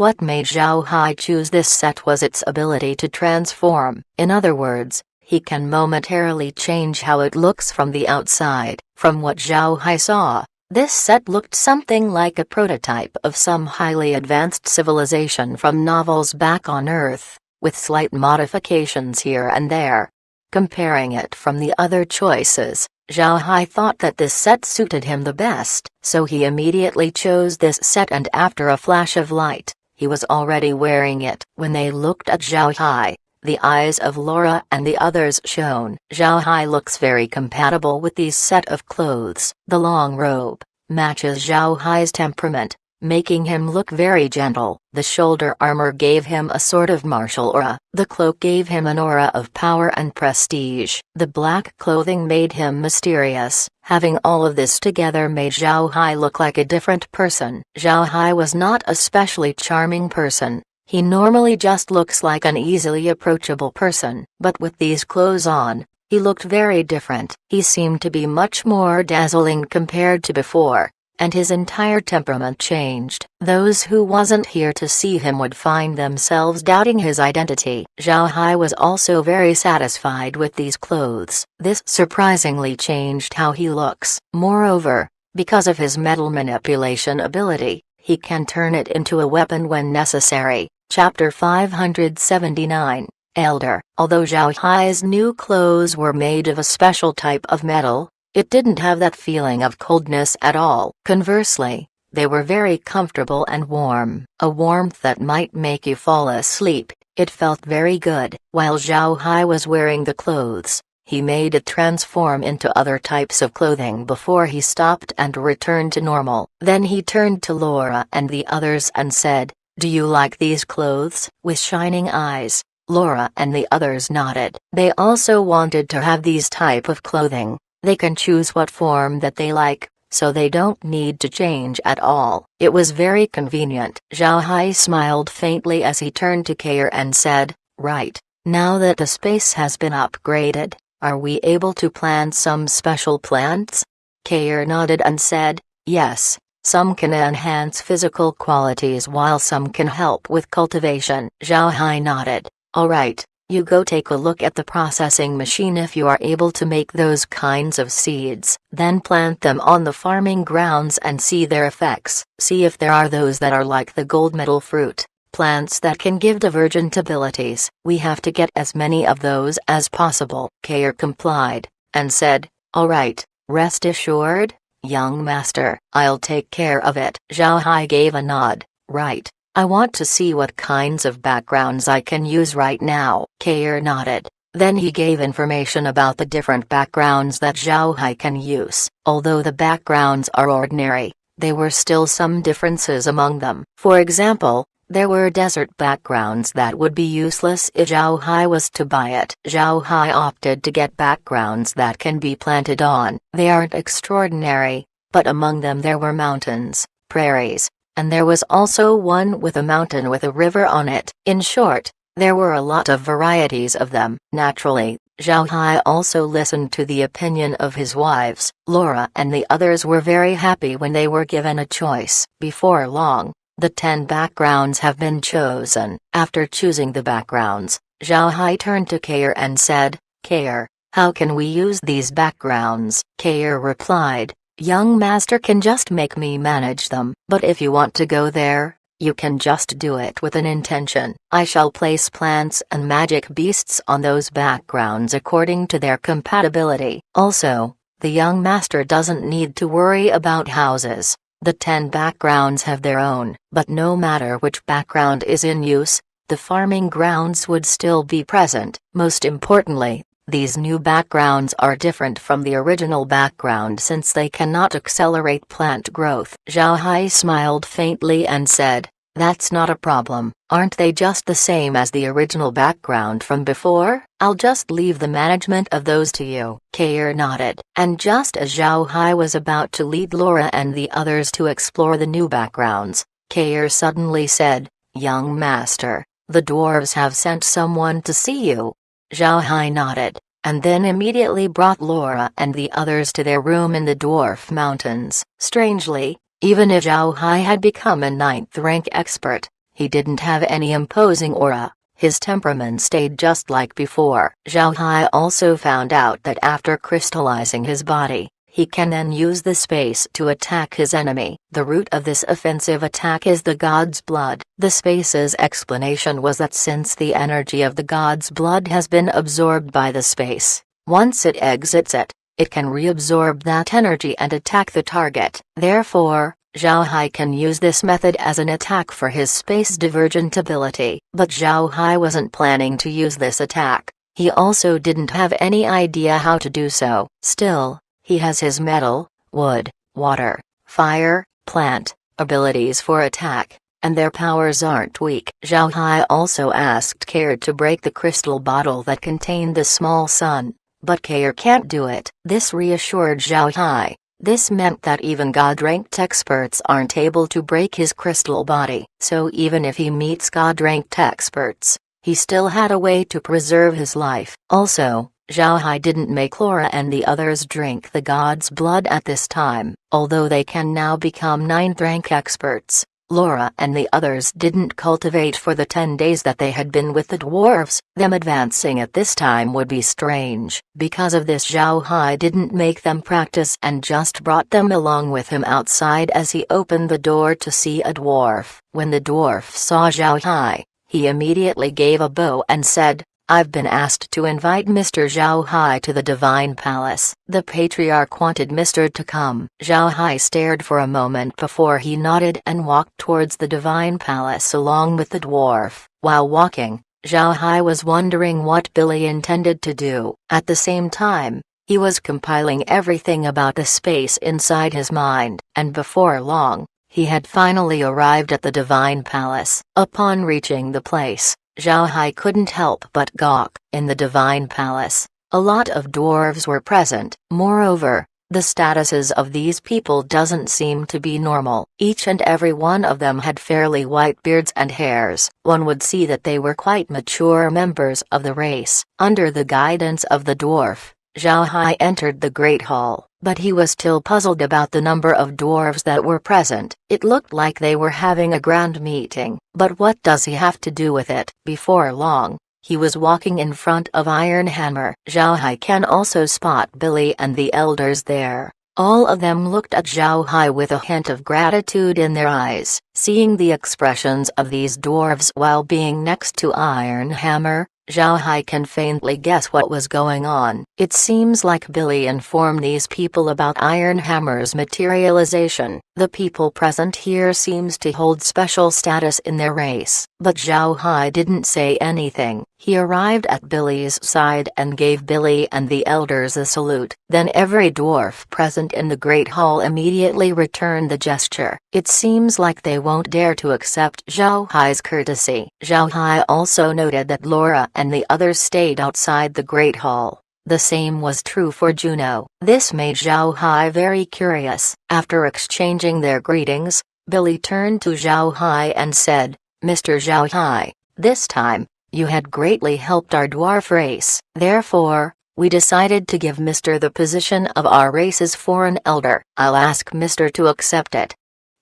what made Zhao Hai choose this set was its ability to transform. In other words, he can momentarily change how it looks from the outside. From what Zhao Hai saw, this set looked something like a prototype of some highly advanced civilization from novels back on Earth, with slight modifications here and there. Comparing it from the other choices, Zhao Hai thought that this set suited him the best, so he immediately chose this set, and after a flash of light, he was already wearing it. When they looked at Zhao Hai, The eyes of Laura and the others shone. Zhao Hai looks very compatible with these set of clothes. The long robe matches Zhao Hai's temperament, making him look very gentle. The shoulder armor gave him a sort of martial aura. The cloak gave him an aura of power and prestige. The black clothing made him mysterious. Having all of this together made Zhao Hai look like a different person. Zhao Hai was not a specially charming person. He normally just looks like an easily approachable person. But with these clothes on, he looked very different. He seemed to be much more dazzling compared to before, and his entire temperament changed. Those who wasn't here to see him would find themselves doubting his identity. Zhao Hai was also very satisfied with these clothes. This surprisingly changed how he looks. Moreover, because of his metal manipulation ability, he can turn it into a weapon when necessary. Chapter 579, Elder. Although Zhao Hai's new clothes were made of a special type of metal, it didn't have that feeling of coldness at all. Conversely, they were very comfortable and warm. A warmth that might make you fall asleep. It felt very good. While Zhao Hai was wearing the clothes, he made it transform into other types of clothing before he stopped and returned to normal. Then he turned to Laura and the others and said, "Do you like these clothes?" With shining eyes, Laura and the others nodded. They also wanted to have these type of clothing. They can choose what form that they like, so they don't need to change at all. It was very convenient. Zhao Hai smiled faintly as he turned to Kair and said, "Right, now that the space has been upgraded, are we able to plant some special plants?" Kair nodded and said, "Yes, some can enhance physical qualities while some can help with cultivation." Zhao Hai nodded. "All right. You go take a look at the processing machine. If you are able to make those kinds of seeds, then plant them on the farming grounds and see their effects. See if there are those that are like the gold medal fruit, plants that can give divergent abilities. We have to get as many of those as possible." Kair complied, and said, "All right, rest assured, young master. I'll take care of it." Zhao Hai gave a nod. "Right. I want to see what kinds of backgrounds I can use right now." Kair nodded. Then he gave information about the different backgrounds that Zhao Hai can use. Although the backgrounds are ordinary, there were still some differences among them. For example, there were desert backgrounds that would be useless if Zhao Hai was to buy it. Zhao Hai opted to get backgrounds that can be planted on. They aren't extraordinary, but among them there were mountains, prairies, and there was also one with a mountain with a river on it. In short, there were a lot of varieties of them. Naturally, Zhao Hai also listened to the opinion of his wives. Laura and the others were very happy when they were given a choice. Before long, the 10 backgrounds have been chosen. After choosing the backgrounds, Zhao Hai turned to Kair and said, "Kair, how can we use these backgrounds?" Kair replied, "Young master can just make me manage them. But if you want to go there, you can just do it with an intention. I shall place plants and magic beasts on those backgrounds according to their compatibility. Also, the young master doesn't need to worry about houses. The 10 backgrounds have their own. But no matter which background is in use, the farming grounds would still be present. Most importantly, these new backgrounds are different from the original background since they cannot accelerate plant growth." Zhao Hai smiled faintly and said, "That's not a problem. Aren't they just the same as the original background from before? I'll just leave the management of those to you." Kair nodded. And just as Zhao Hai was about to lead Laura and the others to explore the new backgrounds, Kair suddenly said, "Young master, the dwarves have sent someone to see you." Zhao Hai nodded, and then immediately brought Laura and the others to their room in the Dwarf Mountains. Strangely, even if Zhao Hai had become a 9th-rank expert, he didn't have any imposing aura. His temperament stayed just like before. Zhao Hai also found out that after crystallizing his body, he can then use the space to attack his enemy. The root of this offensive attack is the god's blood. The space's explanation was that since the energy of the god's blood has been absorbed by the space, once it exits it, it can reabsorb that energy and attack the target. Therefore, Zhao Hai can use this method as an attack for his space divergent ability. But Zhao Hai wasn't planning to use this attack. He also didn't have any idea how to do so. Still, he has his metal, wood, water, fire, plant abilities for attack, and their powers aren't weak. Zhao Hai also asked Care to break the crystal bottle that contained the small sun, but Care can't do it. This reassured Zhao Hai. This meant that even God-ranked experts aren't able to break his crystal body. So even if he meets God-ranked experts, he still had a way to preserve his life. Also, Zhao Hai didn't make Laura and the others drink the god's blood at this time. Although they can now become 9th rank experts, Laura and the others didn't cultivate for the 10 days that they had been with the dwarves. Them advancing at this time would be strange. Because of this, Zhao Hai didn't make them practice and just brought them along with him outside as he opened the door to see a dwarf. When the dwarf saw Zhao Hai, he immediately gave a bow and said, "I've been asked to invite Mr. Zhao Hai to the Divine Palace." The patriarch wanted Mr. to come. Zhao Hai stared for a moment before he nodded and walked towards the Divine Palace along with the dwarf. While walking, Zhao Hai was wondering what Billy intended to do. At the same time, he was compiling everything about the space inside his mind, and before long, he had finally arrived at the Divine Palace. Upon reaching the place, Zhao Hai couldn't help but gawk. In the Divine Palace, a lot of dwarves were present. Moreover, the statuses of these people doesn't seem to be normal. Each and every one of them had fairly white beards and hairs. One would see that they were quite mature members of the race. Under the guidance of the dwarf, Zhao Hai entered the Great Hall, but he was still puzzled about the number of dwarves that were present. It looked like they were having a grand meeting, but what does he have to do with it? Before long, he was walking in front of Iron Hammer. Zhao Hai can also spot Billy and the elders there. All of them looked at Zhao Hai with a hint of gratitude in their eyes. Seeing the expressions of these dwarves while being next to Iron Hammer, Zhao Hai can faintly guess what was going on. It seems like Billy informed these people about Iron Hammer's materialization. The people present here seems to hold special status in their race. But Zhao Hai didn't say anything. He arrived at Billy's side and gave Billy and the elders a salute. Then every dwarf present in the Great Hall immediately returned the gesture. It seems like they won't dare to accept Zhao Hai's courtesy. Zhao Hai also noted that Laura and the others stayed outside the Great Hall. The same was true for Juno. This made Zhao Hai very curious. After exchanging their greetings, Billy turned to Zhao Hai and said, "Mr. Zhao Hai, this time, you had greatly helped our dwarf race. Therefore, we decided to give Mr. the position of our race's foreign elder. I'll ask Mr. to accept it."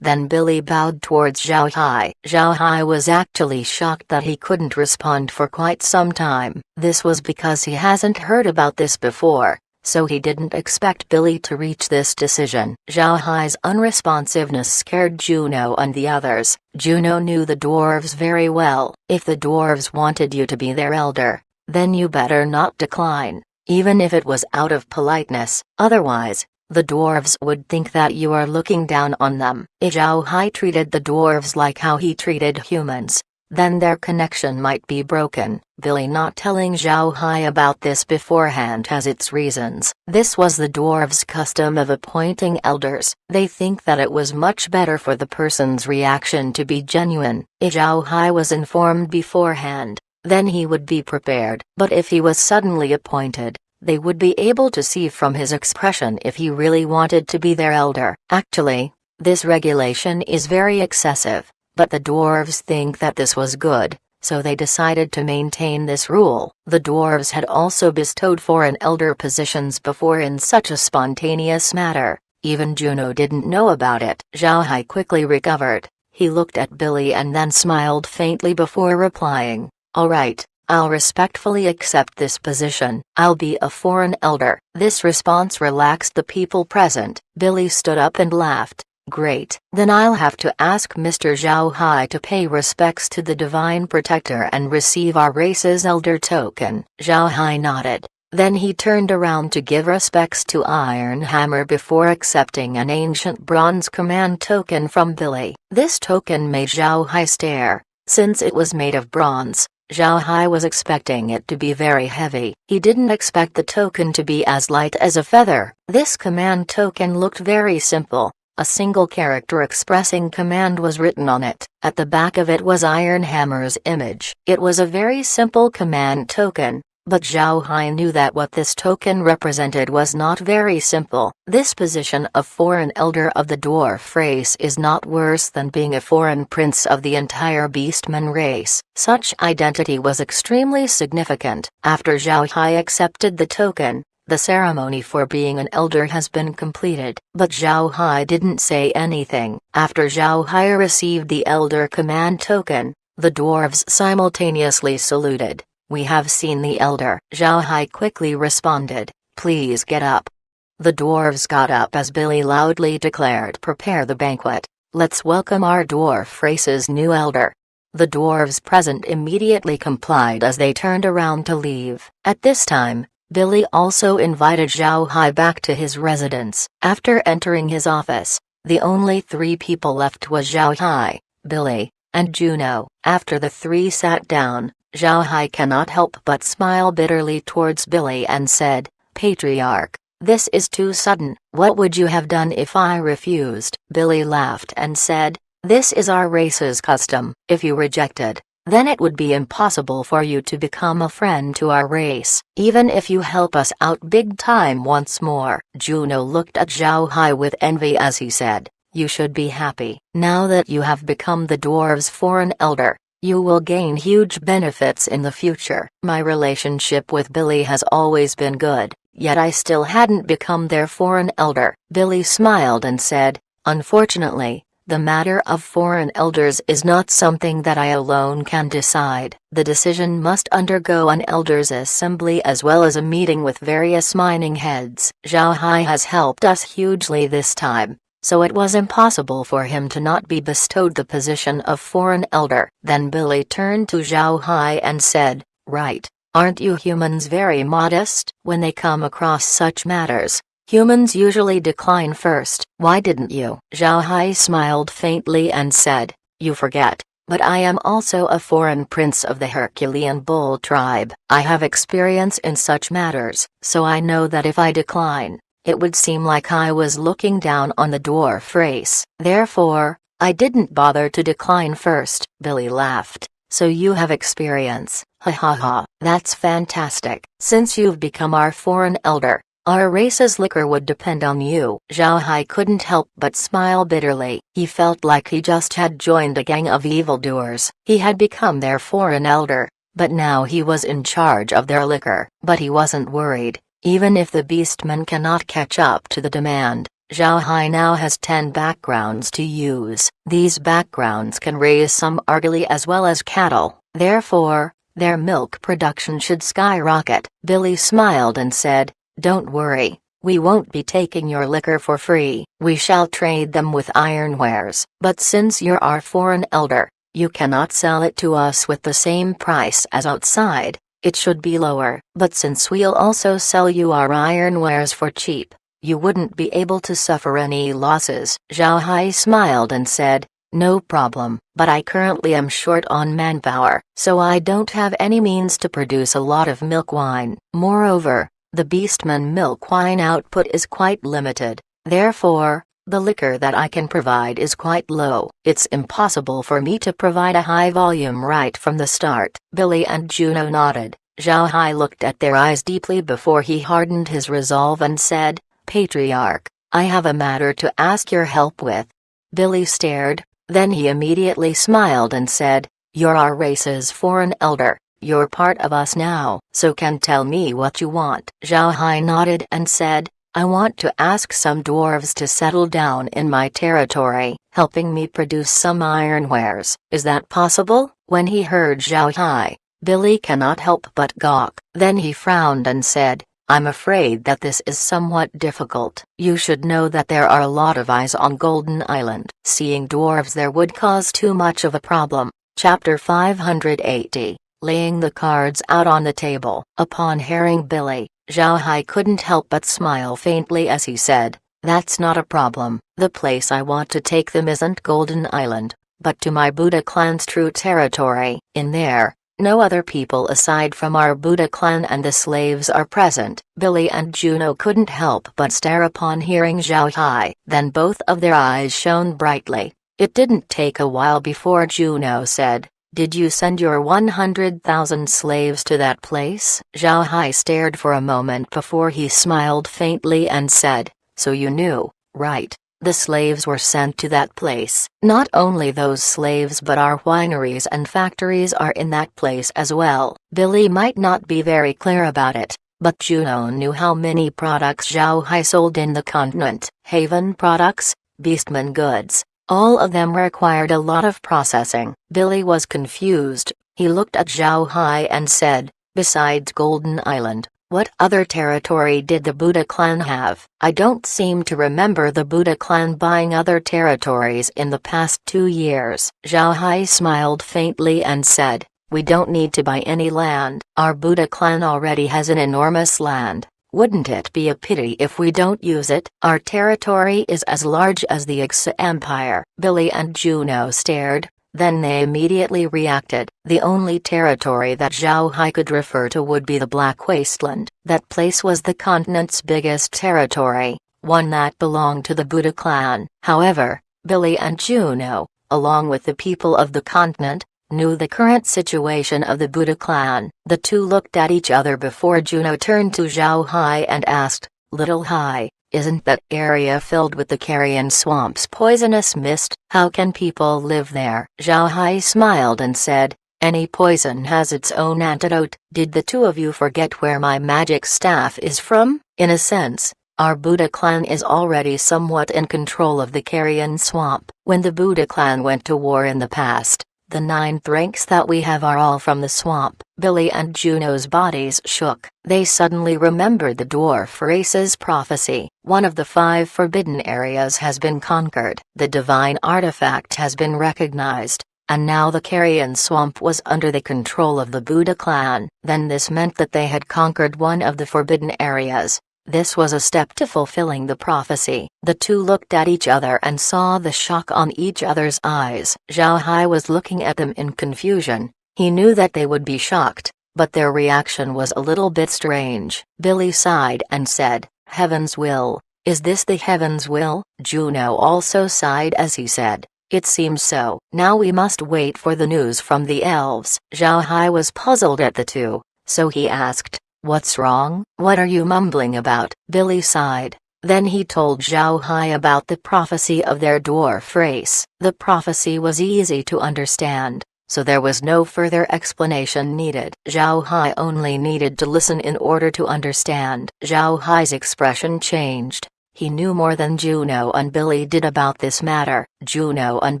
Then Billy bowed towards Zhao Hai. Zhao Hai was actually shocked that he couldn't respond for quite some time. This was because he hasn't heard about this before, so he didn't expect Billy to reach this decision. Zhao Hai's unresponsiveness scared Juno and the others. Juno knew the dwarves very well. If the dwarves wanted you to be their elder, then you better not decline, even if it was out of politeness. Otherwise, the dwarves would think that you are looking down on them. If Zhao Hai treated the dwarves like how he treated humans, then their connection might be broken. Billy not telling Zhao Hai about this beforehand has its reasons. This was the dwarves' custom of appointing elders. They think that it was much better for the person's reaction to be genuine. If Zhao Hai was informed beforehand, then he would be prepared. But if he was suddenly appointed, they would be able to see from his expression if he really wanted to be their elder. Actually, this regulation is very excessive, but the dwarves think that this was good, so they decided to maintain this rule. The dwarves had also bestowed foreign elder positions before in such a spontaneous matter. Even Juno didn't know about it. Zhao Hai quickly recovered. He looked at Billy and then smiled faintly before replying, "All right. I'll respectfully accept this position. I'll be a foreign elder." This response relaxed the people present. Billy stood up and laughed. "Great. Then I'll have to ask Mr. Zhao Hai to pay respects to the Divine Protector and receive our race's elder token." Zhao Hai nodded. Then he turned around to give respects to Iron Hammer before accepting an ancient bronze command token from Billy. This token made Zhao Hai stare. Since it was made of bronze, Zhao Hai was expecting it to be very heavy. He didn't expect the token to be as light as a feather. This command token looked very simple. A single character expressing command was written on it. At the back of it was Iron Hammer's image. It was a very simple command token. But Zhao Hai knew that what this token represented was not very simple. This position of foreign elder of the dwarf race is not worse than being a foreign prince of the entire beastman race. Such identity was extremely significant. After Zhao Hai accepted the token, the ceremony for being an elder has been completed. But Zhao Hai didn't say anything. After Zhao Hai received the elder command token, the dwarves simultaneously saluted. "We have seen the elder." Zhao Hai quickly responded, "Please get up." The dwarves got up as Billy loudly declared, "Prepare the banquet. Let's welcome our dwarf race's new elder." The dwarves present immediately complied as they turned around to leave. At this time, Billy also invited Zhao Hai back to his residence. After entering his office, the only three people left was Zhao Hai, Billy, and Juno. After the three sat down, Zhao Hai cannot help but smile bitterly towards Billy and said, "Patriarch, this is too sudden. What would you have done if I refused?" Billy laughed and said, "This is our race's custom. If you rejected, then it would be impossible for you to become a friend to our race, even if you help us out big time once more." Juno looked at Zhao Hai with envy as he said, "You should be happy. Now that you have become the dwarves' foreign elder, you will gain huge benefits in the future." My relationship with Billy has always been good, yet I still hadn't become their foreign elder. Billy smiled and said, "Unfortunately, the matter of foreign elders is not something that I alone can decide. The decision must undergo an elders' assembly as well as a meeting with various mining heads. Zhao Hai has helped us hugely this time, so it was impossible for him to not be bestowed the position of foreign elder." Then Billy turned to Zhao Hai and said, "Right, aren't you humans very modest? When they come across such matters, humans usually decline first. Why didn't you?" Zhao Hai smiled faintly and said, "You forget, but I am also a foreign prince of the Herculean bull tribe. I have experience in such matters, so I know that if I decline, it would seem like I was looking down on the dwarf race. Therefore, I didn't bother to decline first." Billy laughed. "So you have experience, ha ha ha. That's fantastic. Since you've become our foreign elder, our race's liquor would depend on you." Zhao Hai couldn't help but smile bitterly. He felt like he just had joined a gang of evildoers. He had become their foreign elder, but now he was in charge of their liquor. But he wasn't worried. Even if the beastmen cannot catch up to the demand, Zhao Hai now has 10 backgrounds to use. These backgrounds can raise some argali as well as cattle. Therefore, their milk production should skyrocket. Billy smiled and said, "Don't worry, we won't be taking your liquor for free. We shall trade them with ironwares. But since you're our foreign elder, you cannot sell it to us with the same price as outside. It should be lower. But since we'll also sell you our ironwares for cheap, you wouldn't be able to suffer any losses." Zhao Hai smiled and said, "No problem, but I currently am short on manpower, so I don't have any means to produce a lot of milk wine. Moreover, the beastman milk wine output is quite limited. Therefore, the liquor that I can provide is quite low. It's impossible for me to provide a high volume right from the start." Billy and Juno nodded. Zhao Hai looked at their eyes deeply before he hardened his resolve and said, "Patriarch, I have a matter to ask your help with." Billy stared, then he immediately smiled and said, "You're our race's foreign elder. You're part of us now, so can tell me what you want." Zhao Hai nodded and said, "I want to ask some dwarves to settle down in my territory, helping me produce some ironwares. Is that possible?" When he heard Zhao Hai, Billy cannot help but gawk. Then he frowned and said, "I'm afraid that this is somewhat difficult. You should know that there are a lot of eyes on Golden Island. Seeing dwarves there would cause too much of a problem." Chapter 580, Laying the Cards Out on the Table. Upon hearing Billy, Zhao Hai couldn't help but smile faintly as he said, "That's not a problem. The place I want to take them isn't Golden Island, but to my Buddha clan's true territory. In there, no other people aside from our Buddha clan and the slaves are present." Billy and Juno couldn't help but stare upon hearing Zhao Hai. Then both of their eyes shone brightly. It didn't take a while before Juno said, "Did you send your 100,000 slaves to that place?" Zhao Hai stared for a moment before he smiled faintly and said, "So you knew, right? The slaves were sent to that place. Not only those slaves but our wineries and factories are in that place as well." Billy might not be very clear about it, but Juno knew how many products Zhao Hai sold in the continent. Haven products, beastman goods, all of them required a lot of processing. Billy was confused. He looked at Zhao Hai and said, "Besides Golden Island, what other territory did the Buddha clan have?" "I don't seem to remember the Buddha clan buying other territories in the past 2 years." Zhao Hai smiled faintly and said, "We don't need to buy any land. Our Buddha clan already has an enormous land. Wouldn't it be a pity if we don't use it? Our territory is as large as the Wuxia Empire." Billy and Juno stared. Then they immediately reacted. The only territory that Zhao Hai could refer to would be the Black Wasteland. That place was the continent's biggest territory, one that belonged to the Buddha clan. However, Billy and Juno, along with the people of the continent, knew the current situation of the Buddha clan. The two looked at each other before Juno turned to Zhao Hai and asked, "Little Hai, isn't that area filled with the carrion swamp's poisonous mist? How can people live there?" Zhao Hai smiled and said, "Any poison has its own antidote." "Did the two of you forget where my magic staff is from?" "In a sense, our Buddha clan is already somewhat in control of the carrion swamp. When the Buddha clan went to war in the past, the 9 drinks that we have are all from the swamp." Billy and Juno's bodies shook. They suddenly remembered the dwarf race's prophecy. One of the 5 forbidden areas has been conquered. The divine artifact has been recognized, and now the carrion swamp was under the control of the Buddha clan. Then this meant that they had conquered one of the forbidden areas. This was a step to fulfilling the prophecy. The two looked at each other and saw the shock on each other's eyes. Zhao Hai was looking at them in confusion. He knew that they would be shocked, but their reaction was a little bit strange. Billy sighed and said, "Heaven's will. Is this the heaven's will?" Juno also sighed as he said, "It seems so." "Now we must wait for the news from the elves." Zhao Hai was puzzled at the two, so he asked, "What's wrong? What are you mumbling about?" Billy sighed. Then he told Zhao Hai about the prophecy of their dwarf race. The prophecy was easy to understand, so there was no further explanation needed. Zhao Hai only needed to listen in order to understand. Zhao Hai's expression changed. He knew more than Juno and Billy did about this matter. Juno and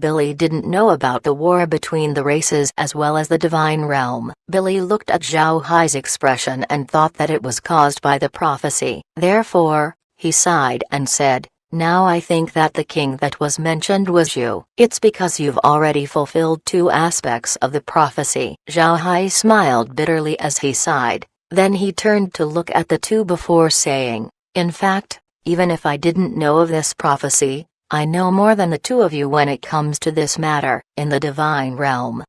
Billy didn't know about the war between the races as well as the divine realm. Billy looked at Zhao Hai's expression and thought that it was caused by the prophecy. Therefore, he sighed and said, "Now I think that the king that was mentioned was you. It's because you've already fulfilled 2 aspects of the prophecy." Zhao Hai smiled bitterly as he sighed. Then he turned to look at the two before saying, "In fact, even if I didn't know of this prophecy, I know more than the 2 of you when it comes to this matter." In the divine realm.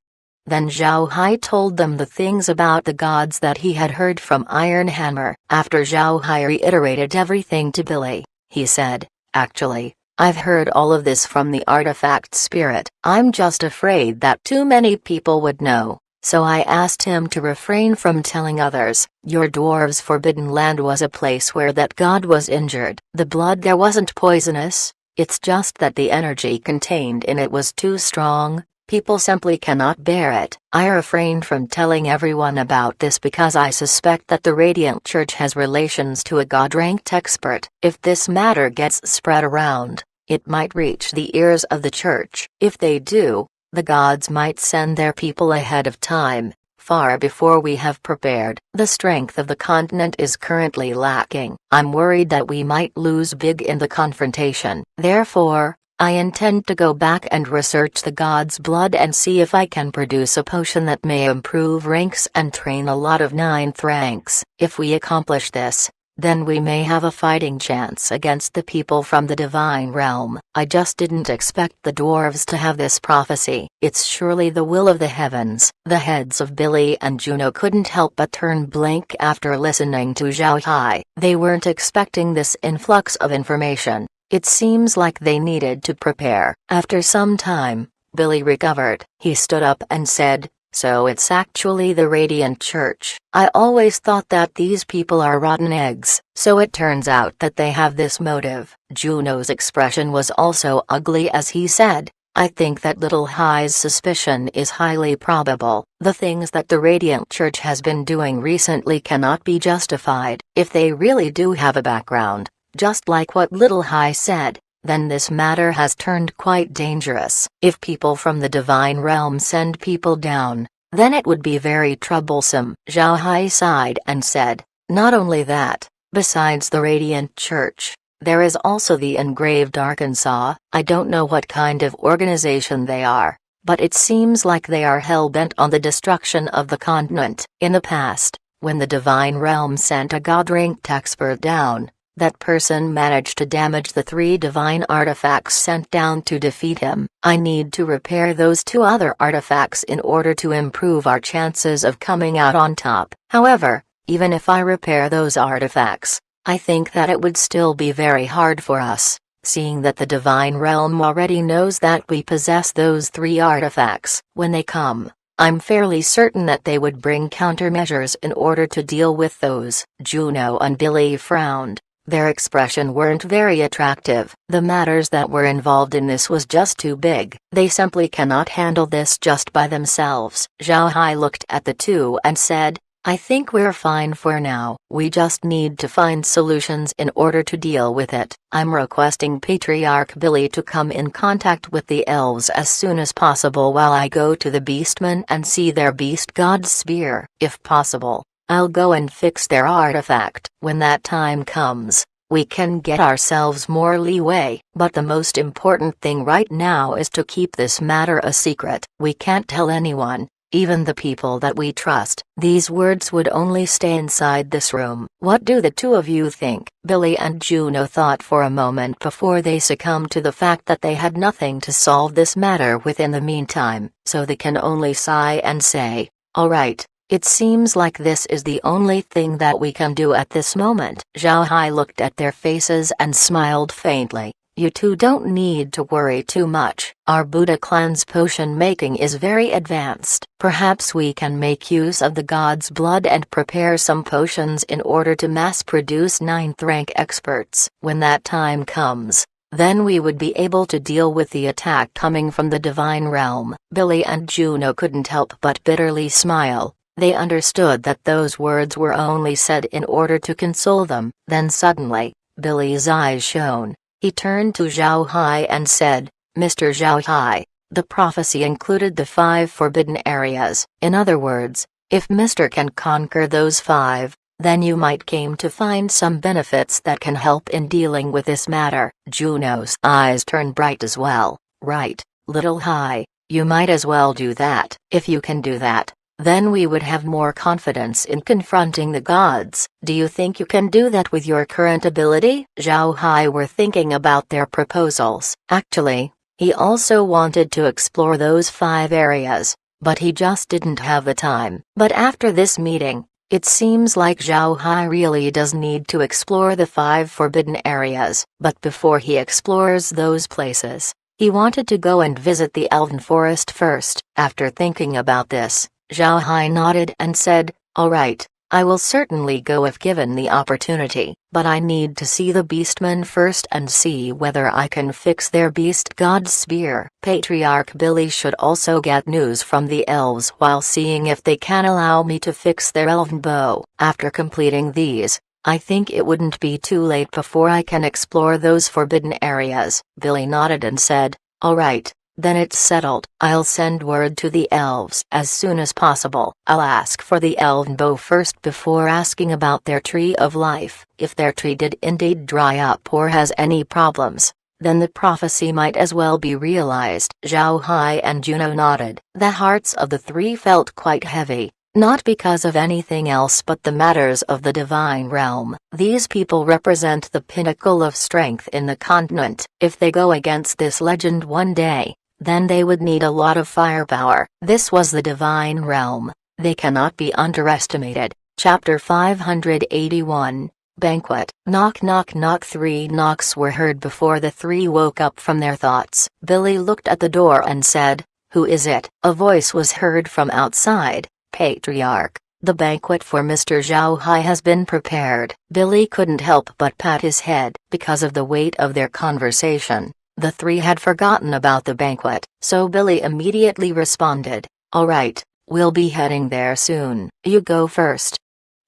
Then Zhao Hai told them the things about the gods that he had heard from Iron Hammer. After Zhao Hai reiterated everything to Billy, he said, "Actually, I've heard all of this from the artifact spirit. I'm just afraid that too many people would know. So I asked him to refrain from telling others." "Your dwarves' forbidden land was a place where that god was injured. The blood there wasn't poisonous, it's just that the energy contained in it was too strong. People simply cannot bear it. I refrained from telling everyone about this because I suspect that the Radiant Church has relations to a god-ranked expert. If this matter gets spread around, it might reach the ears of the church. If they do, the gods might send their people ahead of time, far before we have prepared. The strength of the continent is currently lacking. I'm worried that we might lose big in the confrontation. Therefore, I intend to go back and research the god's blood and see if I can produce a potion that may improve ranks and train a lot of 9th ranks. If we accomplish this, then we may have a fighting chance against the people from the divine realm. I just didn't expect the dwarves to have this prophecy. It's surely the will of the heavens. The heads of Billy and Juno couldn't help but turn blank after listening to Zhao Hai. They weren't expecting this influx of information. It seems like they needed to prepare. After some time, Billy recovered. He stood up and said, "So it's actually the Radiant Church. I always thought that these people are rotten eggs, so it turns out that they have this motive." Juno's expression was also ugly as he said, "I think that Little Hai's suspicion is highly probable. The things that the Radiant Church has been doing recently cannot be justified. If they really do have a background, just like what Little Hai said, then this matter has turned quite dangerous. If people from the divine realm send people down, then it would be very troublesome." Zhao Hai sighed and said, "Not only that, besides the Radiant Church, there is also the Engraved Arkansas. I don't know what kind of organization they are, but it seems like they are hell-bent on the destruction of the continent. In the past, when the divine realm sent a god-ranked expert down, that person managed to damage the 3 divine artifacts sent down to defeat him. I need to repair those 2 other artifacts in order to improve our chances of coming out on top. However, even if I repair those artifacts, I think that it would still be very hard for us, seeing that the divine realm already knows that we possess those 3 artifacts. When they come, I'm fairly certain that they would bring countermeasures in order to deal with those." Juno and Billy frowned. Their expression weren't very attractive. The matters that were involved in this was just too big. They simply cannot handle this just by themselves. Zhao Hai looked at the 2 and said, "I think we're fine for now. We just need to find solutions in order to deal with it. I'm requesting Patriarch Billy to come in contact with the elves as soon as possible while I go to the Beastmen and see their beast god's spear. If possible, I'll go and fix their artifact. When that time comes, we can get ourselves more leeway. But the most important thing right now is to keep this matter a secret. We can't tell anyone, even the people that we trust." These words would only stay inside this room. "What do the 2 of you think?" Billy and Juno thought for a moment before they succumbed to the fact that they had nothing to solve this matter with in the meantime, so they can only sigh and say, "All right. It seems like this is the only thing that we can do at this moment." Zhao Hai looked at their faces and smiled faintly. "You 2 don't need to worry too much. Our Buddha clan's potion making is very advanced. Perhaps we can make use of the god's blood and prepare some potions in order to mass-produce 9th rank experts. When that time comes, then we would be able to deal with the attack coming from the divine realm." Billy and Juno couldn't help but bitterly smile. They understood that those words were only said in order to console them. Then suddenly, Billy's eyes shone. He turned to Zhao Hai and said, "Mr. Zhao Hai, the prophecy included the 5 forbidden areas. In other words, if Mr. can conquer those 5, then you might came to find some benefits that can help in dealing with this matter." Juno's eyes turned bright as well. "Right, Little Hai, you might as well do that. If you can do that, then we would have more confidence in confronting the gods. Do you think you can do that with your current ability?" Zhao Hai were thinking about their proposals. Actually, he also wanted to explore those 5 areas, but he just didn't have the time. But after this meeting, it seems like Zhao Hai really does need to explore the 5 forbidden areas. But before he explores those places, he wanted to go and visit the Elven Forest first. After thinking about this, Zhao Hai nodded and said, "All right, I will certainly go if given the opportunity, but I need to see the Beastmen first and see whether I can fix their beast god's spear." Patriarch Billy should also get news from the elves while seeing if they can allow me to fix their elven bow. After completing these, I think it wouldn't be too late before I can explore those forbidden areas. Billy nodded and said, "All right. Then it's settled. I'll send word to the elves as soon as possible. I'll ask for the elven bow first before asking about their tree of life. If their tree did indeed dry up or has any problems, then the prophecy might as well be realized. Zhao Hai and Juno nodded. The hearts of the three felt quite heavy, not because of anything else but the matters of the divine realm. These people represent the pinnacle of strength in the continent. If they go against this legend one day, then they would need a lot of firepower. This was the divine realm. They cannot be underestimated. Chapter 581. Banquet. Knock knock knock. 3 knocks were heard before the three woke up from their thoughts. Billy looked at the door and said, "Who is it?" A voice was heard from outside. "Patriarch, the banquet for Mr. Zhao Hai has been prepared." Billy couldn't help but pat his head. Because of the weight of their conversation, the three had forgotten about the banquet, so Billy immediately responded, "All right, we'll be heading there soon. You go first."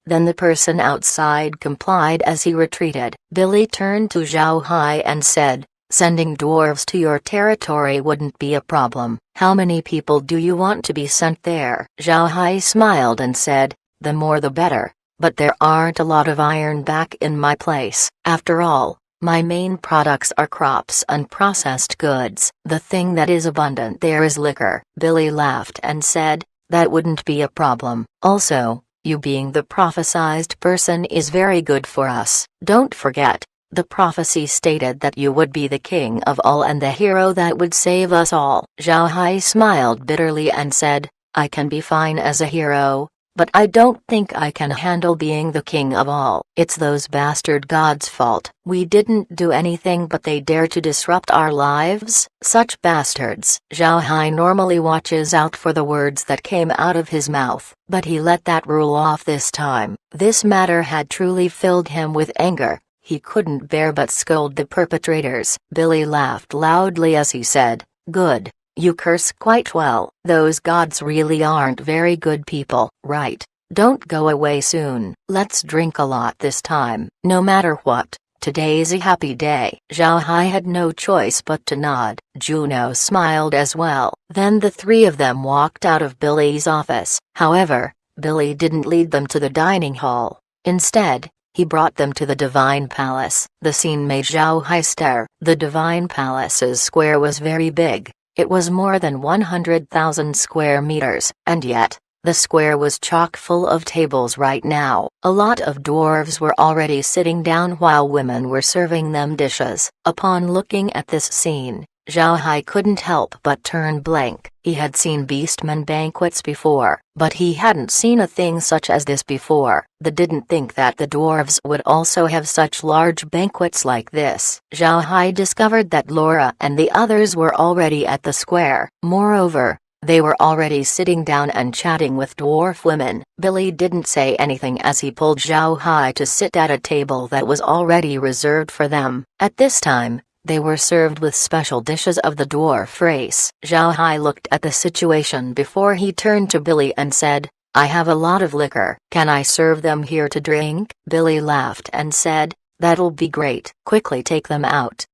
Then the person outside complied as he retreated. Billy turned to Zhao Hai and said, "Sending dwarves to your territory wouldn't be a problem. How many people do you want to be sent there?" Zhao Hai smiled and said, "The more the better, but there aren't a lot of iron back in my place. After all, my main products are crops and processed goods. The thing that is abundant there is liquor." Billy laughed and said, "That wouldn't be a problem. Also, you being the prophesized person is very good for us. Don't forget, the prophecy stated that you would be the king of all and the hero that would save us all." Zhao Hai smiled bitterly and said, "I can be fine as a hero, but I don't think I can handle being the king of all. It's those bastard gods' fault. We didn't do anything but they dare to disrupt our lives. Such bastards." Zhao Hai normally watches out for the words that came out of his mouth, but he let that rule off this time. This matter had truly filled him with anger. He couldn't bear but scold the perpetrators. Billy laughed loudly as he said, "Good. You curse quite well. Those gods really aren't very good people, right? Don't go away soon. Let's drink a lot this time. No matter what, today's a happy day." Zhao Hai had no choice but to nod. Juno smiled as well. Then the three of them walked out of Billy's office. However, Billy didn't lead them to the dining hall. Instead, he brought them to the Divine Palace. The scene made Zhao Hai stare. The Divine Palace's square was very big. It was more than 100,000 square meters, and yet, the square was chock full of tables right now. A lot of dwarves were already sitting down while women were serving them dishes. Upon looking at this scene, Zhao Hai couldn't help but turn blank. He had seen beastmen banquets before, but he hadn't seen a thing such as this before. They didn't think that the dwarves would also have such large banquets like this. Zhao Hai discovered that Laura and the others were already at the square. Moreover, they were already sitting down and chatting with dwarf women. Billy didn't say anything as he pulled Zhao Hai to sit at a table that was already reserved for them. At this time, they were served with special dishes of the dwarf race. Zhao Hai looked at the situation before he turned to Billy and said, "I have a lot of liquor. Can I serve them here to drink?" Billy laughed and said, "That'll be great. Quickly take them out."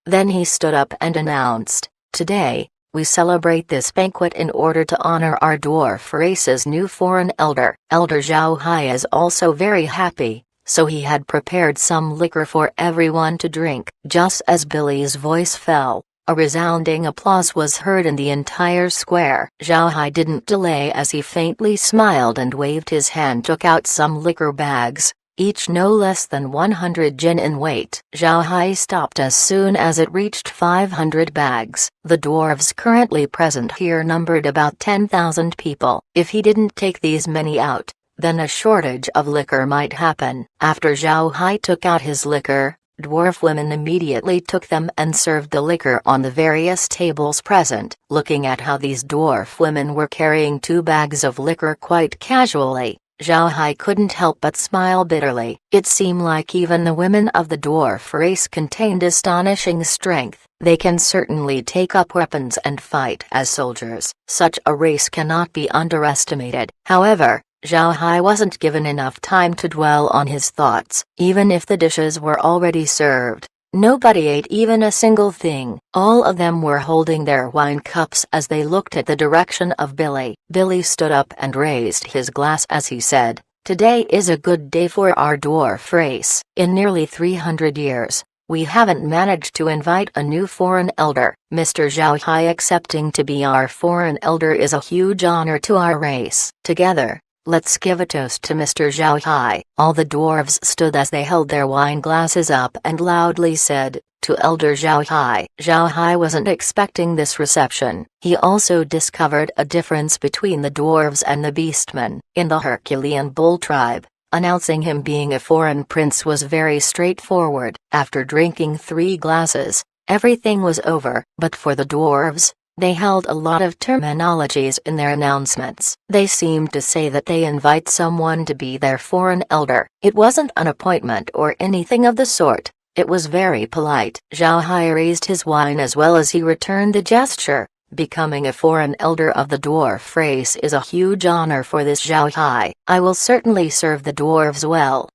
Then he stood up and announced, "Today, we celebrate this banquet in order to honor our dwarf race's new foreign elder." Elder Zhao Hai is also very happy, so he had prepared some liquor for everyone to drink. Just as Billy's voice fell, a resounding applause was heard in the entire square. Zhao Hai didn't delay as he faintly smiled and waved his hand, took out some liquor bags, each no less than 100 jin in weight. Zhao Hai stopped as soon as it reached 500 bags. The dwarves currently present here numbered about 10,000 people. If he didn't take these many out, then a shortage of liquor might happen. After Zhao Hai took out his liquor, dwarf women immediately took them and served the liquor on the various tables present. Looking at how these dwarf women were carrying 2 bags of liquor quite casually, Zhao Hai couldn't help but smile bitterly. It seemed like even the women of the dwarf race contained astonishing strength. They can certainly take up weapons and fight as soldiers. Such a race cannot be underestimated. However, Zhao Hai wasn't given enough time to dwell on his thoughts. Even if the dishes were already served, nobody ate even a single thing. All of them were holding their wine cups as they looked at the direction of Billy. Billy stood up and raised his glass as he said, "Today is a good day for our dwarf race. In nearly 300 years, We haven't managed to invite a new foreign elder. Mr. Zhao Hai accepting to be our foreign elder is a huge honor to our race. Together, let's give a toast to Mr. Zhao Hai." All the dwarves stood as they held their wine glasses up and loudly said, "To Elder Zhao Hai." Zhao Hai wasn't expecting this reception. He also discovered a difference between the dwarves and the beastmen. In the Herculean bull tribe, announcing him being a foreign prince was very straightforward. After drinking 3 glasses, everything was over. But for the dwarves, they held a lot of terminologies in their announcements. They seemed to say that they invite someone to be their foreign elder. It wasn't an appointment or anything of the sort. It was very polite. Zhao Hai raised his wine as well as he returned the gesture. Becoming a foreign elder of the dwarf race is a huge honor for this Zhao Hai. I will certainly serve the dwarves well.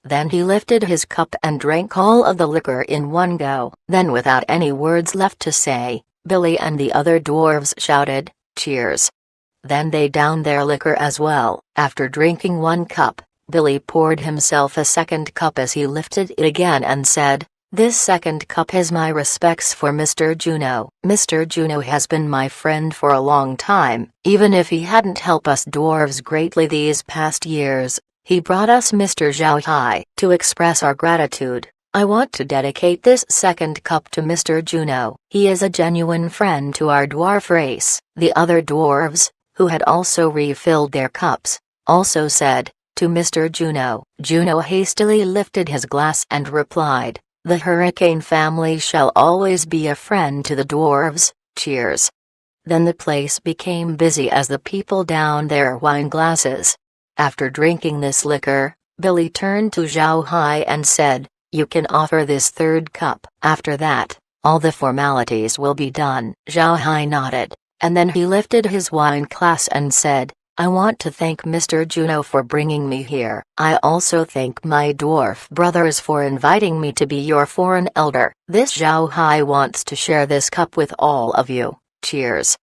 Then he lifted his cup and drank all of the liquor in one go. Then without any words left to say, Billy and the other dwarves shouted, "Cheers!" Then they downed their liquor as well. After drinking 1 cup, Billy poured himself a 2nd cup as he lifted it again and said, "This 2nd cup is my respects for Mr. Juno. Mr. Juno has been my friend for a long time. Even if he hadn't helped us dwarves greatly these past years, he brought us Mr. Zhao Hai. To express our gratitude, I want to dedicate this 2nd cup to Mr. Juno. He is a genuine friend to our dwarf race." The other dwarves, who had also refilled their cups, also said, "To Mr. Juno." Juno hastily lifted his glass and replied, "The Hurricane family shall always be a friend to the dwarves. Cheers." Then the place became busy as the people downed their wine glasses. After drinking this liquor, Billy turned to Zhao Hai and said, "You can offer this 3rd cup. After that, all the formalities will be done." Zhao Hai nodded, and then he lifted his wine glass and said, "I want to thank Mr. Juno for bringing me here. I also thank my dwarf brothers for inviting me to be your foreign elder. This Zhao Hai wants to share this cup with all of you. Cheers."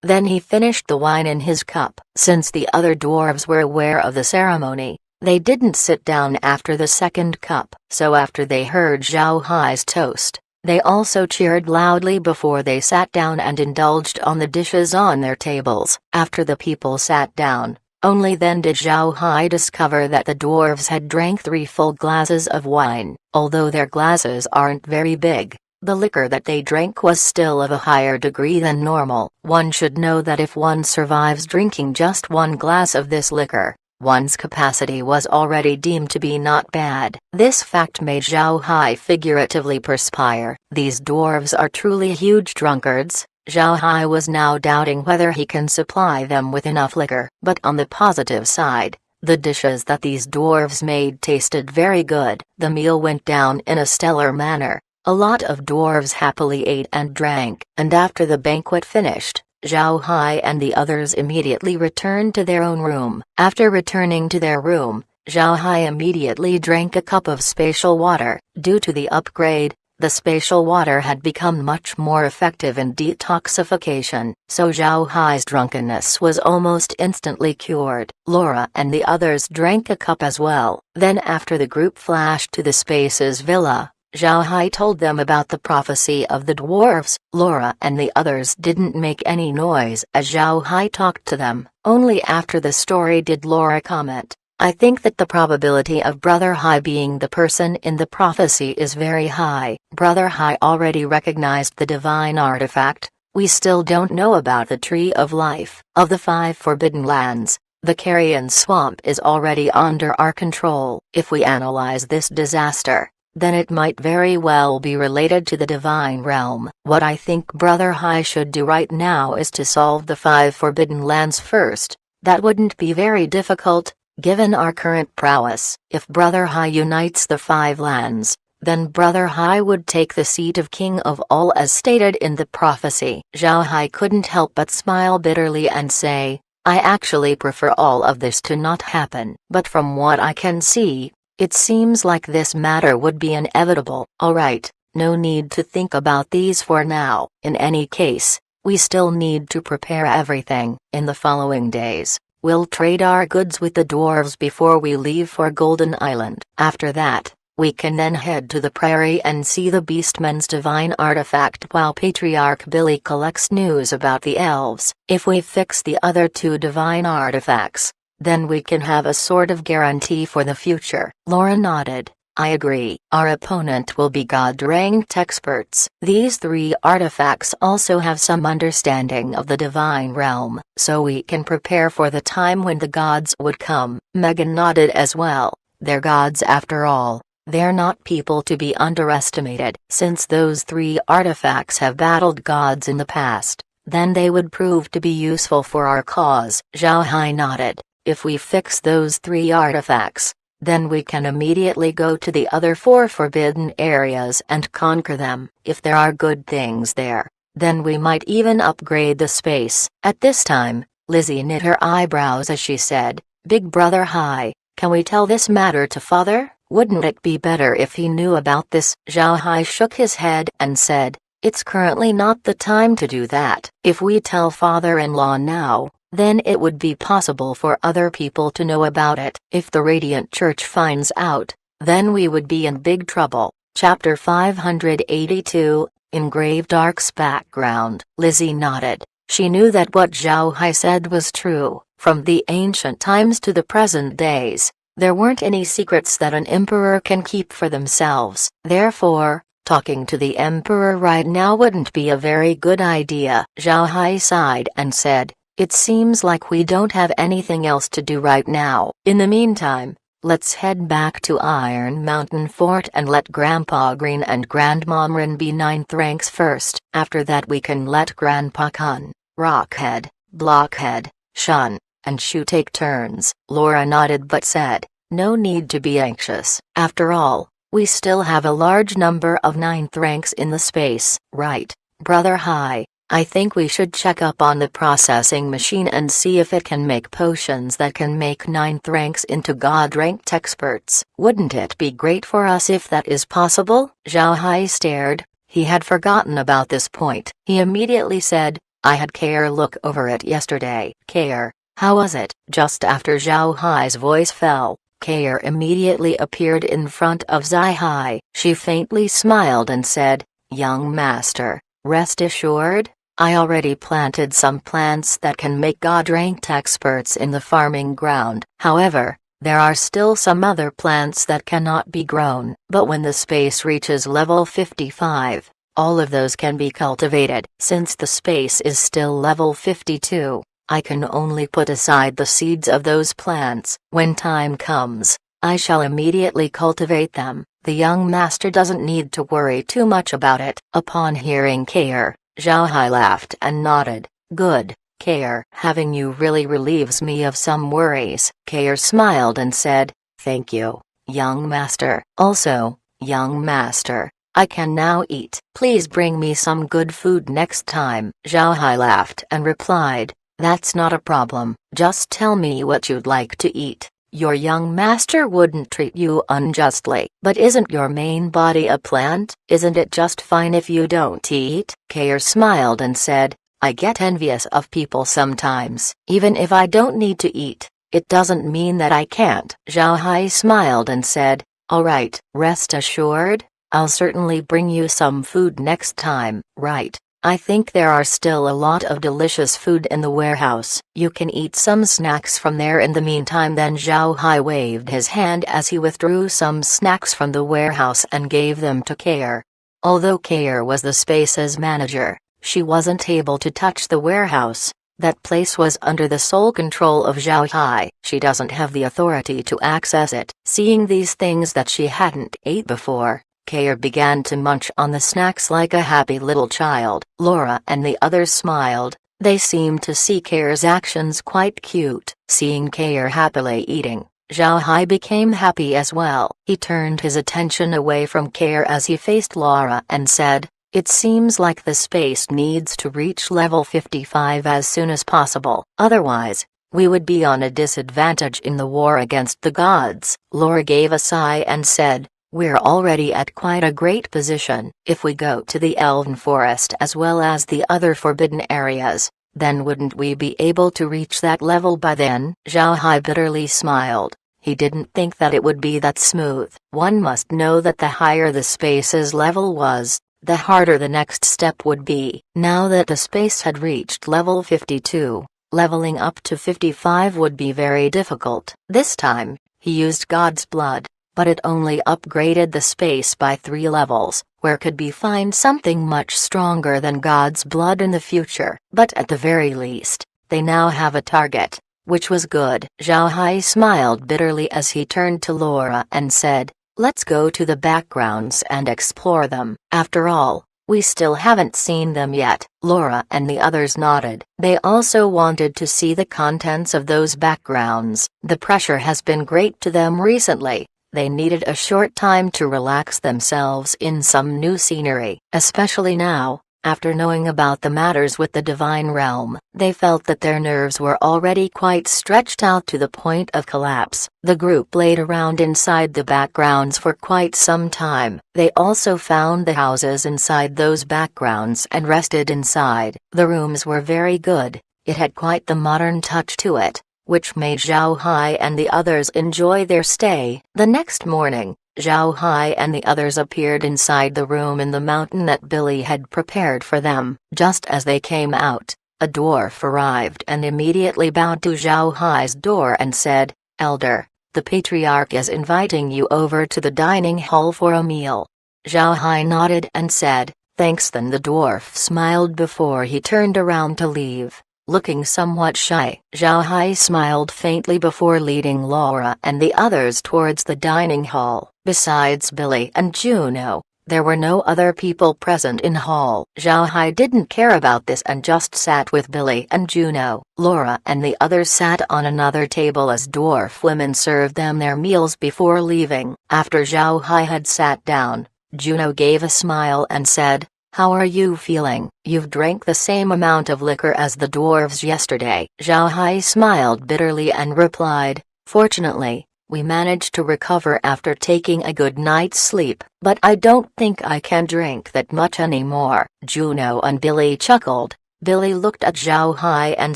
Then he finished the wine in his cup. Since the other dwarves were aware of the ceremony, they didn't sit down after the 2nd cup. So after they heard Zhao Hai's toast, they also cheered loudly before they sat down and indulged on the dishes on their tables. After the people sat down, only then did Zhao Hai discover that the dwarves had drank 3 full glasses of wine. Although their glasses aren't very big, the liquor that they drank was still of a higher degree than normal. One should know that if one survives drinking just 1 glass of this liquor, one's capacity was already deemed to be not bad. This fact made Zhao Hai figuratively perspire. These dwarves are truly huge drunkards. Zhao Hai was now doubting whether he can supply them with enough liquor. But on the positive side, the dishes that these dwarves made tasted very good. The meal went down in a stellar manner. A lot of dwarves happily ate and drank. And after the banquet finished, Zhao Hai and the others immediately returned to their own room. After returning to their room, Zhao Hai immediately drank a cup of spatial water. Due to the upgrade, the spatial water had become much more effective in detoxification, so Zhao Hai's drunkenness was almost instantly cured. Laura and the others drank a cup as well. Then after the group flashed to the Space's villa, Zhao Hai told them about the prophecy of the dwarves. Laura and the others didn't make any noise as Zhao Hai talked to them. Only after the story did Laura comment, "I think that the probability of Brother Hai being the person in the prophecy is very high. Brother Hai already recognized the divine artifact. We still don't know about the Tree of Life. Of the 5 forbidden lands, the Carrion Swamp is already under our control. If we analyze this disaster, then it might very well be related to the divine realm. What I think Brother Hai should do right now is to solve the 5 forbidden lands first. That wouldn't be very difficult, given our current prowess. If Brother Hai unites the 5 lands, then Brother Hai would take the seat of King of all as stated in the prophecy." Zhao Hai couldn't help but smile bitterly and say, "I actually prefer all of this to not happen. But from what I can see, it seems like this matter would be inevitable. Alright, no need to think about these for now. In any case, we still need to prepare everything. In the following days, we'll trade our goods with the dwarves before we leave for Golden Island. After that, We can then head to the prairie and see the Beastman's divine artifact while Patriarch Billy collects news about the elves. If we fix the other two divine artifacts, then we can have a sort of guarantee for the future." Laura nodded. "I agree. Our opponent will be God-ranked experts. These three artifacts also have some understanding of the divine realm, so we can prepare for the time when the gods would come." Megan nodded as well. "They're gods after all. They're not people to be underestimated. Since those three artifacts have battled gods in the past, then they would prove to be useful for our cause." Zhao Hai nodded. "If we fix those three artifacts, then we can immediately go to the other four forbidden areas and conquer them. If there are good things there, then we might even upgrade the space." At this time, Lizzie knit her eyebrows as she said, "Big Brother Hai, can we tell this matter to Father? Wouldn't it be better if he knew about this?" Zhao Hai shook his head and said, "It's currently not the time to do that. If we tell father-in-law now, then it would be possible for other people to know about it. If the Radiant Church finds out, then we would be in big trouble." Chapter 582, Engraved Ark's background. Lizzie nodded. She knew that what Zhao Hai said was true. From the ancient times to the present days, there weren't any secrets that an emperor can keep for themselves. Therefore, talking to the emperor right now wouldn't be a very good idea. Zhao Hai sighed and said, "It seems like we don't have anything else to do right now. In the meantime, let's head back to Iron Mountain Fort and let Grandpa Green and Grandma Mrin be 9th ranks first. After that we can let Grandpa Kun, Rockhead, Blockhead, Shun, and Shu take turns." Laura nodded but said, "No need to be anxious. After all, we still have a large number of 9th ranks in the space." "Right, Brother Hai. I think we should check up on the processing machine and see if it can make potions that can make 9th ranks into God-ranked experts. Wouldn't it be great for us if that is possible?" Zhao Hai stared. He had forgotten about this point. He immediately said, "I had Care look over it yesterday." "Care, how was it?" Just after Zhao Hai's voice fell, Care immediately appeared in front of Zai Hai. She faintly smiled and said, "Young master, rest assured, I already planted some plants that can make God-ranked experts in the farming ground. However, there are still some other plants that cannot be grown. But when the space reaches level 55, all of those can be cultivated. Since the space is still level 52, I can only put aside the seeds of those plants. When time comes, I shall immediately cultivate them. The young master doesn't need to worry too much about it." Upon hearing Care, Zhao Hai laughed and nodded. "Good, Care. Having you really relieves me of some worries." Care smiled and said, "Thank you, young master. Also, young master, I can now eat. Please bring me some good food next time." Zhao Hai laughed and replied, "That's not a problem. Just tell me what you'd like to eat. Your young master wouldn't treat you unjustly." "But isn't your main body a plant? Isn't it just fine if you don't eat?" Kair smiled and said, "I get envious of people sometimes. Even if I don't need to eat, it doesn't mean that I can't." Zhao Hai smiled and said, "All right, rest assured, I'll certainly bring you some food next time." "Right. I think there are still a lot of delicious food in the warehouse. You can eat some snacks from there in the meantime." Then Zhao Hai waved his hand as he withdrew some snacks from the warehouse and gave them to Kair. Although Kair was the space's manager, she wasn't able to touch the warehouse. That place was under the sole control of Zhao Hai. She doesn't have the authority to access it. Seeing these things that she hadn't ate before, Kair began to munch on the snacks like a happy little child. Laura and the others smiled. They seemed to see Kair's actions quite cute. Seeing Kair happily eating, Zhao Hai became happy as well. He turned his attention away from Kair as he faced Laura and said, "It seems like the space needs to reach level 55 as soon as possible. Otherwise, we would be on a disadvantage in the war against the gods." Laura gave a sigh and said, "We're already at quite a great position. If we go to the Elven Forest as well as the other forbidden areas, then wouldn't we be able to reach that level by then?" Zhao Hai bitterly smiled. He didn't think that it would be that smooth. One must know that the higher the space's level was, the harder the next step would be. Now that the space had reached level 52, leveling up to 55 would be very difficult. This time, he used God's blood, but it only upgraded the space by 3 levels. Where could we find something much stronger than God's blood in the future? But at the very least, they now have a target, which was good. Zhao Hai smiled bitterly as he turned to Laura and said, "Let's go to the backgrounds and explore them. After all, we still haven't seen them yet." Laura and the others nodded. They also wanted to see the contents of those backgrounds. The pressure has been great to them recently. They needed a short time to relax themselves in some new scenery. Especially now, after knowing about the matters with the Divine Realm, they felt that their nerves were already quite stretched out to the point of collapse. The group played around inside the backgrounds for quite some time. They also found the houses inside those backgrounds and rested inside. The rooms were very good. It had quite the modern touch to it, which made Zhao Hai and the others enjoy their stay. The next morning, Zhao Hai and the others appeared inside the room in the mountain that Billy had prepared for them. Just as they came out, a dwarf arrived and immediately bowed to Zhao Hai's door and said, "Elder, the patriarch is inviting you over to the dining hall for a meal." Zhao Hai nodded and said, "Thanks." Then the dwarf smiled before he turned around to leave, looking somewhat shy. Zhao Hai smiled faintly before leading Laura and the others towards the dining hall. Besides Billy and Juno, there were no other people present in hall. Zhao Hai didn't care about this and just sat with Billy and Juno. Laura and the others sat on another table as dwarf women served them their meals before leaving. After Zhao Hai had sat down, Juno gave a smile and said, "How are you feeling?" "You've drank the same amount of liquor as the dwarves yesterday." Zhao Hai smiled bitterly and replied, "Fortunately, we managed to recover after taking a good night's sleep, but I don't think I can drink that much anymore." Juno and Billy chuckled. Billy looked at Zhao Hai and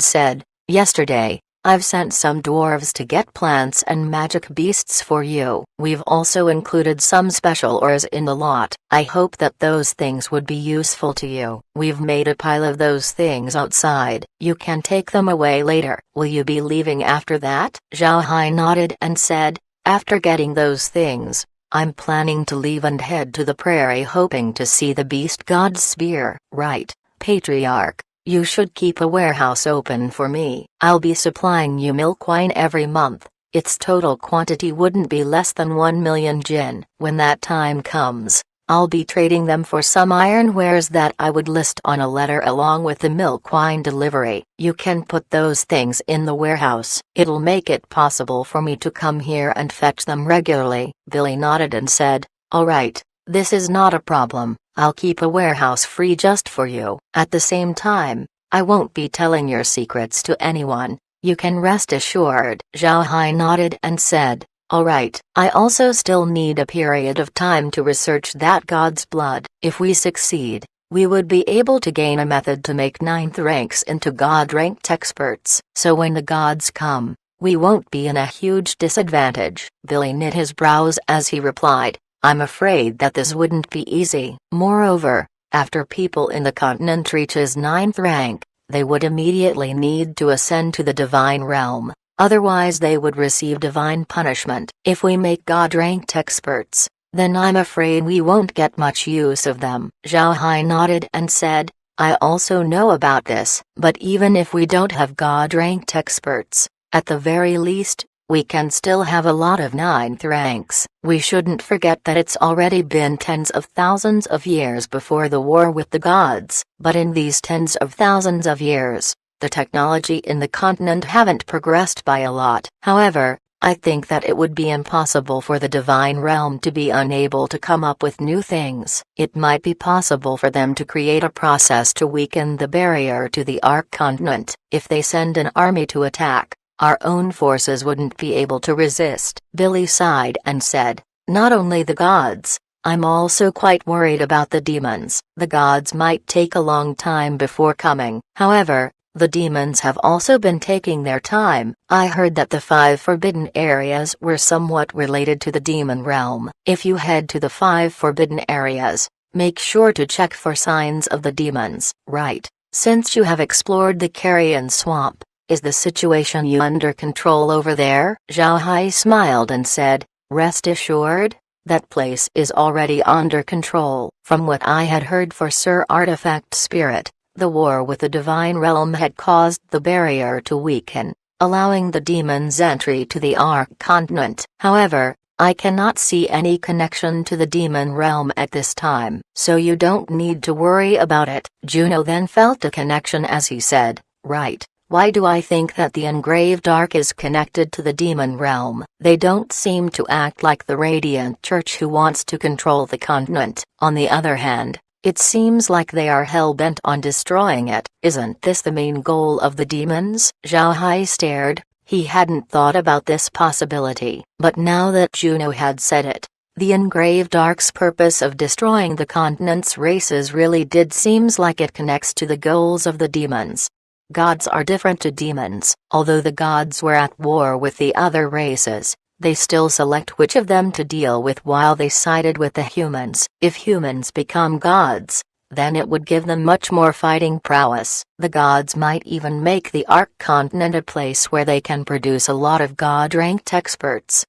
said, "Yesterday, I've sent some dwarves to get plants and magic beasts for you. We've also included some special ores in the lot. I hope that those things would be useful to you. We've made a pile of those things outside. You can take them away later." "Will you be leaving after that?" Zhao Hai nodded and said, "After getting those things, I'm planning to leave and head to the prairie hoping to see the beast god's spear." "Right, Patriarch. You should keep a warehouse open for me. I'll be supplying you milk wine every month. Its total quantity wouldn't be less than 1 million jin. When that time comes, I'll be trading them for some iron wares that I would list on a letter along with the milk wine delivery. You can put those things in the warehouse. It'll make it possible for me to come here and fetch them regularly." Billy nodded and said, "All right, this is not a problem. I'll keep a warehouse free just for you. At the same time, I won't be telling your secrets to anyone. You can rest assured." Zhao Hai nodded and said, "All right. I also still need a period of time to research that god's blood. If we succeed, we would be able to gain a method to make 9th ranks into god-ranked experts. So when the gods come, we won't be in a huge disadvantage." Billy knit his brows as he replied, "I'm afraid that this wouldn't be easy. Moreover, after people in the continent reaches 9th rank, they would immediately need to ascend to the divine realm, otherwise they would receive divine punishment. If we make god-ranked experts, then I'm afraid we won't get much use of them." Zhao Hai nodded and said, "I also know about this, but even if we don't have god-ranked experts, at the very least, we can still have a lot of 9th ranks. We shouldn't forget that it's already been tens of thousands of years before the war with the gods. But in these tens of thousands of years, the technology in the continent haven't progressed by a lot. However, I think that it would be impossible for the divine realm to be unable to come up with new things. It might be possible for them to create a process to weaken the barrier to the Ark continent. If they send an army to attack, our own forces wouldn't be able to resist." Billy sighed and said, "Not only the gods, I'm also quite worried about the demons. The gods might take a long time before coming. However, The demons have also been taking their time. I heard that the 5 forbidden areas were somewhat related to the demon realm. If you head to the 5 forbidden areas, make sure to check for signs of the demons. Right. Since you have explored the carrion swamp, is the situation you under control over there? Zhao Hai smiled and said, rest assured, that place is already under control. From what I had heard for Sir Artifact Spirit, the war with the Divine Realm had caused the barrier to weaken, allowing the demons entry to the Ark Continent. However, I cannot see any connection to the demon realm at this time, so you don't need to worry about it. Juno then felt a connection as he said, right. Why do I think that the engraved ark is connected to the demon realm? They don't seem to act like the Radiant Church who wants to control the continent. On the other hand, it seems like they are hell-bent on destroying it. Isn't this the main goal of the demons? Zhao Hai stared. He hadn't thought about this possibility. But now that Juno had said it, the engraved ark's purpose of destroying the continent's races really did seems like it connects to the goals of the demons. Gods are different to demons. Although the gods were at war with the other races, they still select which of them to deal with while they sided with the humans. If humans become gods, then it would give them much more fighting prowess. The gods might even make the Ark Continent a place where they can produce a lot of god-ranked experts.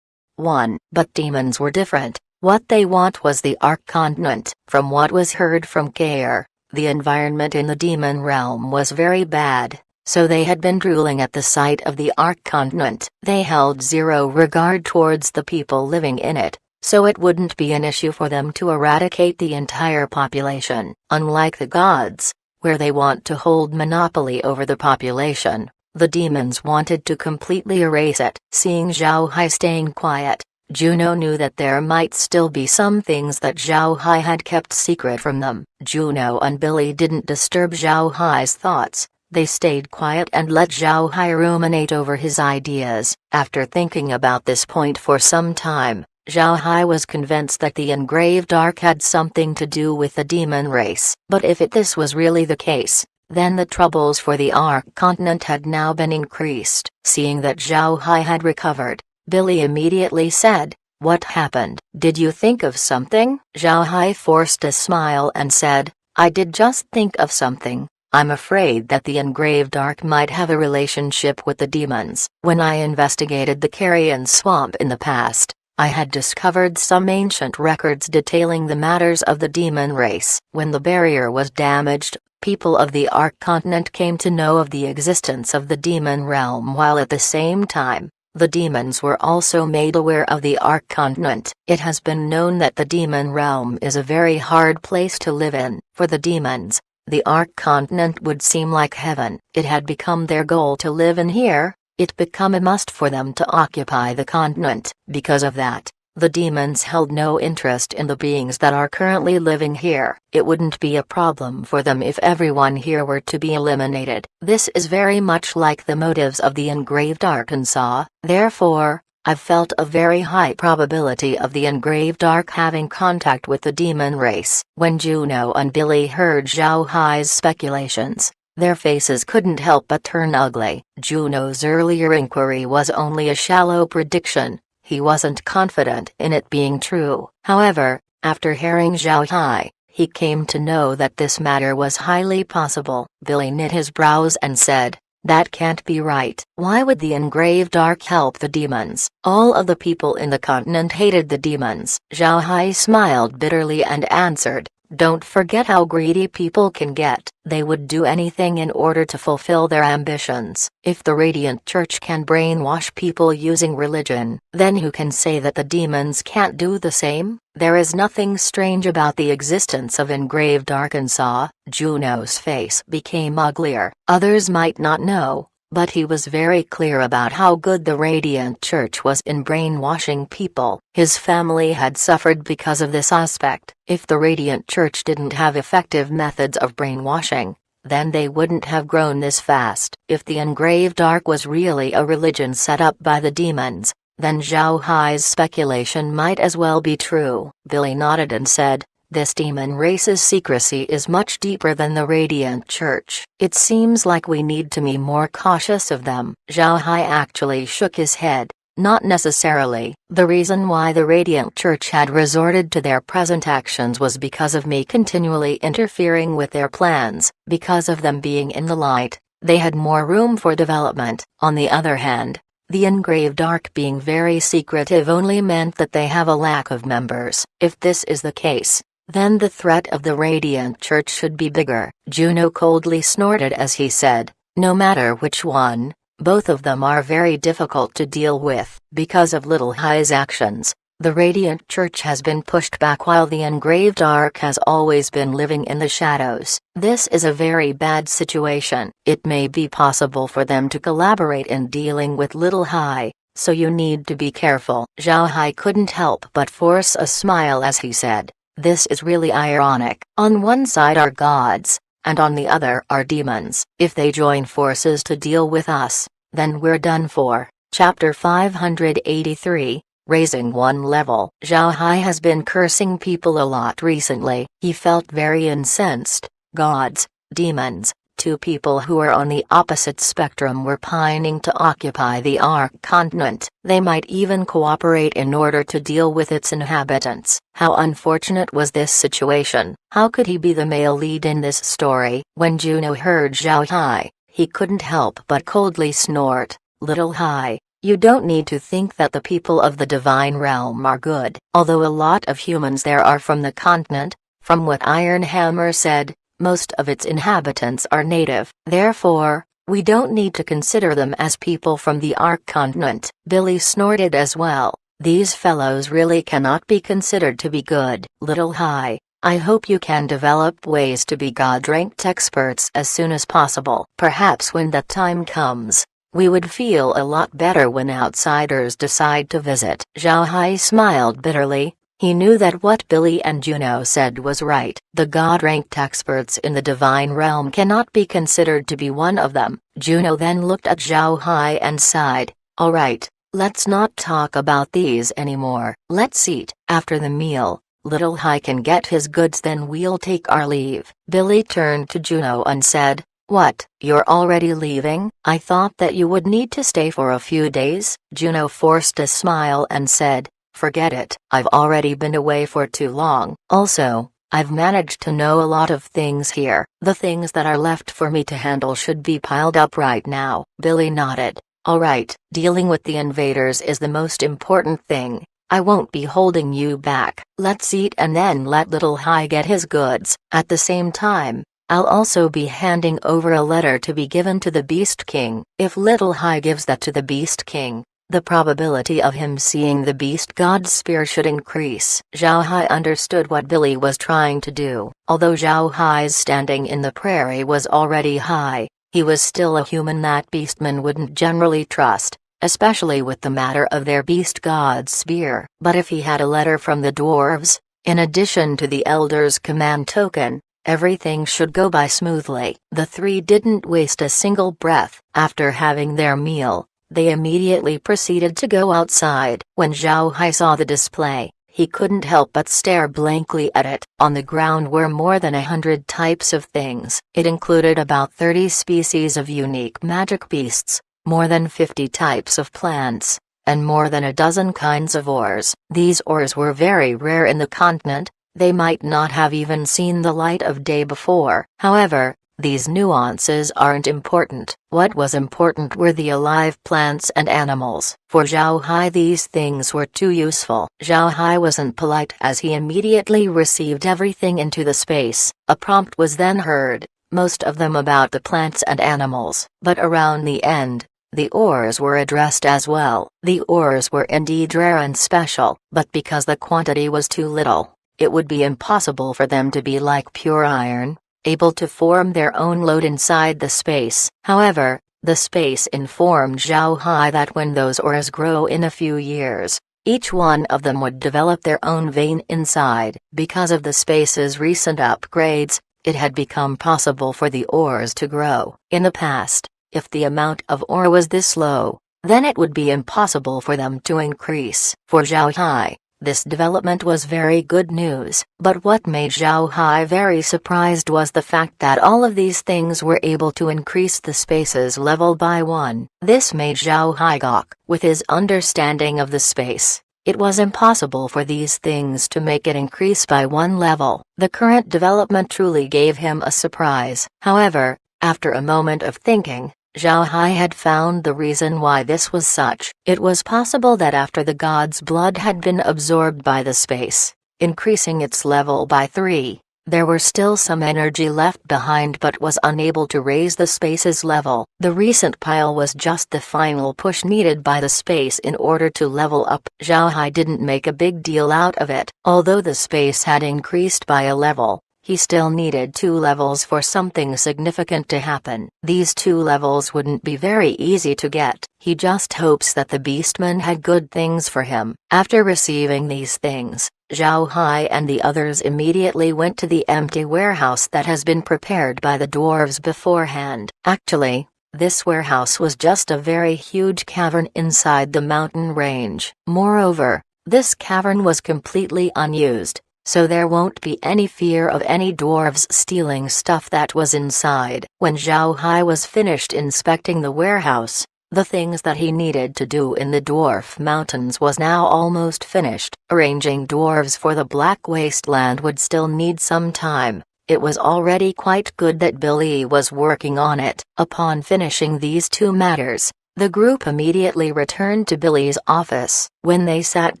But demons were different. What they want was the Ark Continent. From what was heard from Kair, the environment in the demon realm was very bad, so they had been drooling at the sight of the Ark Continent. They held zero regard towards the people living in it, so it wouldn't be an issue for them to eradicate the entire population. Unlike the gods, where they want to hold monopoly over the population, the demons wanted to completely erase it. Seeing Zhao Hai staying quiet, Juno knew that there might still be some things that Zhao Hai had kept secret from them. Juno and Billy didn't disturb Zhao Hai's thoughts. They stayed quiet and let Zhao Hai ruminate over his ideas. After thinking about this point for some time, Zhao Hai was convinced that the engraved ark had something to do with the demon race. But if this was really the case, then the troubles for the Ark Continent had now been increased. Seeing that Zhao Hai had recovered, Billy immediately said, what happened? Did you think of something? Zhao Hai forced a smile and said, I did just think of something. I'm afraid that the engraved ark might have a relationship with the demons. When I investigated the carrion swamp in the past, I had discovered some ancient records detailing the matters of the demon race. When the barrier was damaged, people of the Ark Continent came to know of the existence of the demon realm, while at the same time, the demons were also made aware of the Ark Continent. It has been known that the demon realm is a very hard place to live in. For the demons, the Ark Continent would seem like heaven. It had become their goal to live in here. It become a must for them to occupy the continent. Because of that, the demons held no interest in the beings that are currently living here. It wouldn't be a problem for them if everyone here were to be eliminated. This is very much like the motives of the engraved Arkansas. Therefore, I've felt a very high probability of the engraved ark having contact with the demon race. When Juno and Billy heard Zhao Hai's speculations, their faces couldn't help but turn ugly. Juno's earlier inquiry was only a shallow prediction. He wasn't confident in it being true. However, after hearing Zhao Hai, he came to know that this matter was highly possible. Billy knit his brows and said, that can't be right. Why would the engraved ark help the demons? All of the people in the continent hated the demons. Zhao Hai smiled bitterly and answered, don't forget how greedy people can get. They would do anything in order to fulfill their ambitions. If the Radiant Church can brainwash people using religion, then who can say that the demons can't do the same? There is nothing strange about the existence of engraved Arkansas. Juno's face became uglier. Others might not know, but he was very clear about how good the Radiant Church was in brainwashing people. His family had suffered because of this aspect. If the Radiant Church didn't have effective methods of brainwashing, then they wouldn't have grown this fast. If the engraved ark was really a religion set up by the demons, then Zhao Hai's speculation might as well be true. Billy nodded and said, This demon race's secrecy is much deeper than the Radiant Church. It seems like we need to be more cautious of them. Zhao Hai actually shook his head. Not necessarily. The reason why the Radiant Church had resorted to their present actions was because of me continually interfering with their plans. Because of them being in the light, they had more room for development. On the other hand, the engraved arc being very secretive only meant that they have a lack of members. If this is the case, then the threat of the Radiant Church should be bigger. Juno coldly snorted as he said, no matter which one, both of them are very difficult to deal with. Because of Little Hai's actions, the Radiant Church has been pushed back while the engraved arc has always been living in the shadows. This is a very bad situation. It may be possible for them to collaborate in dealing with Little Hai, so you need to be careful. Zhao Hai couldn't help but force a smile as he said, this is really ironic. On one side are gods, and on the other are demons. If they join forces to deal with us, then we're done for. Chapter 583, Raising One Level. Zhao Hai has been cursing people a lot recently. He felt very incensed. Gods, demons, two people who are on the opposite spectrum were pining to occupy the Ark continent. They might even cooperate in order to deal with its inhabitants. How unfortunate was this situation? How could he be the male lead in this story? When Juno heard Zhao Hai, he couldn't help but coldly snort, Little Hai, you don't need to think that the people of the divine realm are good. Although a lot of humans there are from the continent, from what Iron Hammer said, most of its inhabitants are native. Therefore, we don't need to consider them as people from the Ark continent. Billy snorted as well. These fellows really cannot be considered to be good. Little Hai, I hope you can develop ways to be God-ranked experts as soon as possible. Perhaps when that time comes, we would feel a lot better when outsiders decide to visit. Zhao Hai smiled bitterly. He knew that what Billy and Juno said was right. The God-ranked experts in the divine realm cannot be considered to be one of them. Juno then looked at Zhao Hai and sighed, all right, let's not talk about these anymore. Let's eat. After the meal, Little Hai can get his goods, then we'll take our leave. Billy turned to Juno and said, what, you're already leaving? I thought that you would need to stay for a few days. Juno forced a smile and said, forget it. I've already been away for too long. Also, I've managed to know a lot of things here. The things that are left for me to handle should be piled up right now. Billy nodded. All right, dealing with the invaders is the most important thing. I won't be holding you back. Let's eat and then let Little Hai get his goods. At the same time, I'll also be handing over a letter to be given to the Beast King. If Little Hai gives that to the Beast King, the probability of him seeing the Beast God's spear should increase. Zhao Hai understood what Billy was trying to do. Although Zhao Hai's standing in the prairie was already high, he was still a human that beastmen wouldn't generally trust, especially with the matter of their Beast God's spear. But if he had a letter from the dwarves, in addition to the Elder's command token, everything should go by smoothly. The three didn't waste a single breath. After having their meal, they immediately proceeded to go outside. When Zhao Hai saw the display, he couldn't help but stare blankly at it. On the ground were more than 100 types of things. It included about 30 species of unique magic beasts, more than 50 types of plants, and more than a dozen kinds of ores. These ores were very rare in the continent. They might not have even seen the light of day before. However, these nuances aren't important. What was important were the alive plants and animals. For Zhao Hai, these things were too useful. Zhao Hai wasn't polite as he immediately received everything into the space. A prompt was then heard, most of them about the plants and animals. But around the end, the ores were addressed as well. The ores were indeed rare and special, but because the quantity was too little, it would be impossible for them to be like pure iron, able to form their own load inside the space. However, the space informed Zhao Hai that when those ores grow in a few years, each one of them would develop their own vein inside. Because of the space's recent upgrades, it had become possible for the ores to grow. In the past, if the amount of ore was this low, then it would be impossible for them to increase. For Zhao Hai, This development was very good news, but what made Zhao Hai very surprised was the fact that all of these things were able to increase the space's level by 1. This made Zhao Hai gawk. With his understanding of the space, it was impossible for these things to make it increase by 1 level. The current development truly gave him a surprise. However, after a moment of thinking, Zhao Hai had found the reason why this was such. It was possible that after the god's blood had been absorbed by the space, increasing its level by 3, there were still some energy left behind but was unable to raise the space's level. The recent pile was just the final push needed by the space in order to level up. Zhao Hai didn't make a big deal out of it. Although the space had increased by a level, he still needed 2 levels for something significant to happen. These 2 levels wouldn't be very easy to get. He just hopes that the beastman had good things for him. After receiving these things, Zhao Hai and the others immediately went to the empty warehouse that has been prepared by the dwarves beforehand. Actually, this warehouse was just a very huge cavern inside the mountain range. Moreover, this cavern was completely unused, so there won't be any fear of any dwarves stealing stuff that was inside. When Zhao Hai was finished inspecting the warehouse, the things that he needed to do in the dwarf mountains was now almost finished. Arranging dwarves for the Black Wasteland would still need some time. It was already quite good that Billy was working on it. Upon finishing these 2 matters, the group immediately returned to Billy's office. When they sat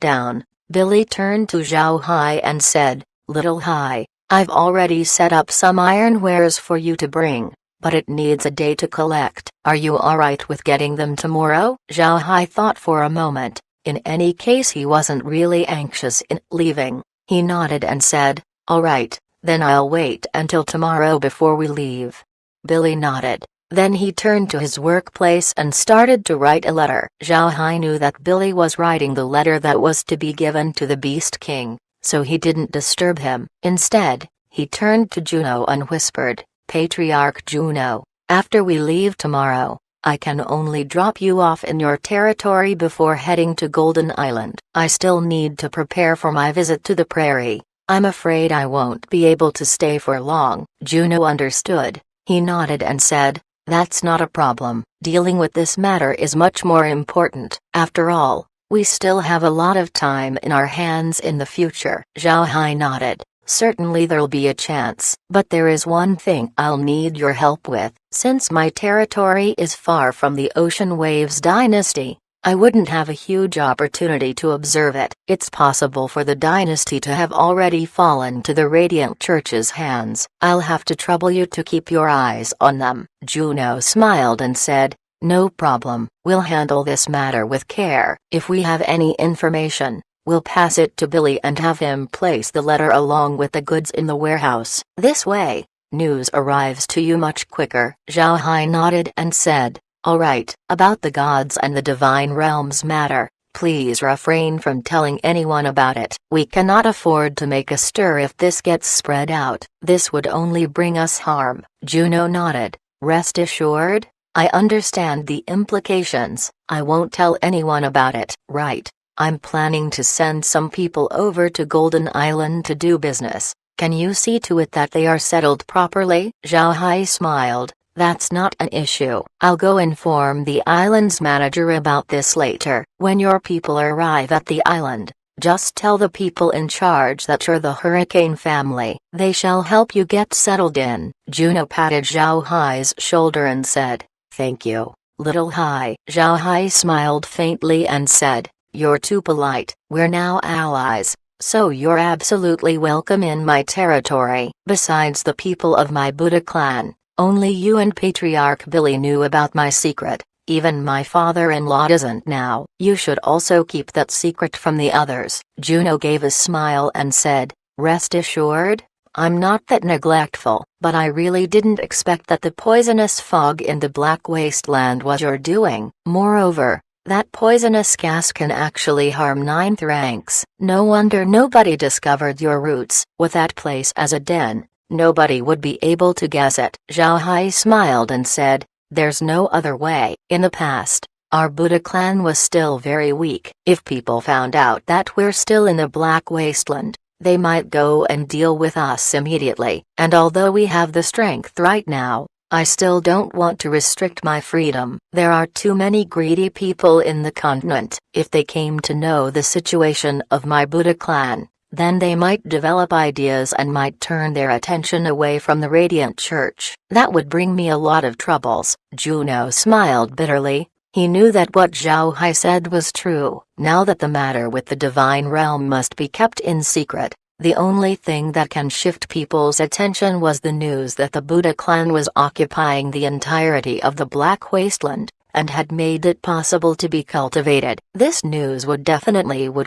down, Billy turned to Zhao Hai and said, "Little Hai, I've already set up some ironwares for you to bring, but it needs a day to collect. Are you alright with getting them tomorrow?" Zhao Hai thought for a moment. In any case, he wasn't really anxious in leaving. He nodded and said, "Alright, then I'll wait until tomorrow before we leave." Billy nodded. Then he turned to his workplace and started to write a letter. Zhao Hai knew that Billy was writing the letter that was to be given to the Beast King, so he didn't disturb him. Instead, he turned to Juno and whispered, "Patriarch Juno, after we leave tomorrow, I can only drop you off in your territory before heading to Golden Island. I still need to prepare for my visit to the prairie. I'm afraid I won't be able to stay for long." Juno understood. He nodded and said, "That's not a problem. Dealing with this matter is much more important. After all, we still have a lot of time in our hands in the future." Zhao Hai nodded. "Certainly there'll be a chance. But there is one thing I'll need your help with. Since my territory is far from the Ocean Waves dynasty, I wouldn't have a huge opportunity to observe it. It's possible for the dynasty to have already fallen to the Radiant Church's hands. I'll have to trouble you to keep your eyes on them." Juno smiled and said, "No problem. We'll handle this matter with care. If we have any information, we'll pass it to Billy and have him place the letter along with the goods in the warehouse. This way, news arrives to you much quicker." Zhao Hai nodded and said, "Alright, about the gods and the divine realms matter, please refrain from telling anyone about it. We cannot afford to make a stir if this gets spread out. This would only bring us harm." Juno nodded. "Rest assured, I understand the implications. I won't tell anyone about it." "Right. I'm planning to send some people over to Golden Island to do business. Can you see to it that they are settled properly?" Zhao Hai smiled. "That's not an issue. I'll go inform the island's manager about this later. When your people arrive at the island, just tell the people in charge that you're the Hurricane family. They shall help you get settled in." Juno patted Zhao Hai's shoulder and said, "Thank you, Little Hai." Zhao Hai smiled faintly and said, "You're too polite. We're now allies, so you're absolutely welcome in my territory. Besides the people of my Buddha clan, only you and Patriarch Billy knew about my secret. Even my father-in-law doesn't now. You should also keep that secret from the others." Juno gave a smile and said, "Rest assured, I'm not that neglectful. But I really didn't expect that the poisonous fog in the Black Wasteland was your doing. Moreover, that poisonous gas can actually harm 9th ranks. No wonder nobody discovered your roots. With that place as a den, nobody would be able to guess it." Zhao Hai smiled and said, "There's no other way. In the past, Our Buddha clan was still very weak. If people found out that we're still in the Black Wasteland, they might go and deal with us immediately. And although we have the strength right now, I still don't want to restrict my freedom. There are too many greedy people in the continent. If they came to know the situation of my Buddha clan, then they might develop ideas and might turn their attention away from the Radiant Church. That would bring me a lot of troubles. Juno smiled bitterly. He knew that what Zhao Hai said was true. Now that the matter with the Divine Realm must be kept in secret, the only thing that can shift people's attention was the news that the Buddha clan was occupying the entirety of the Black Wasteland, and had made it possible to be cultivated. This news would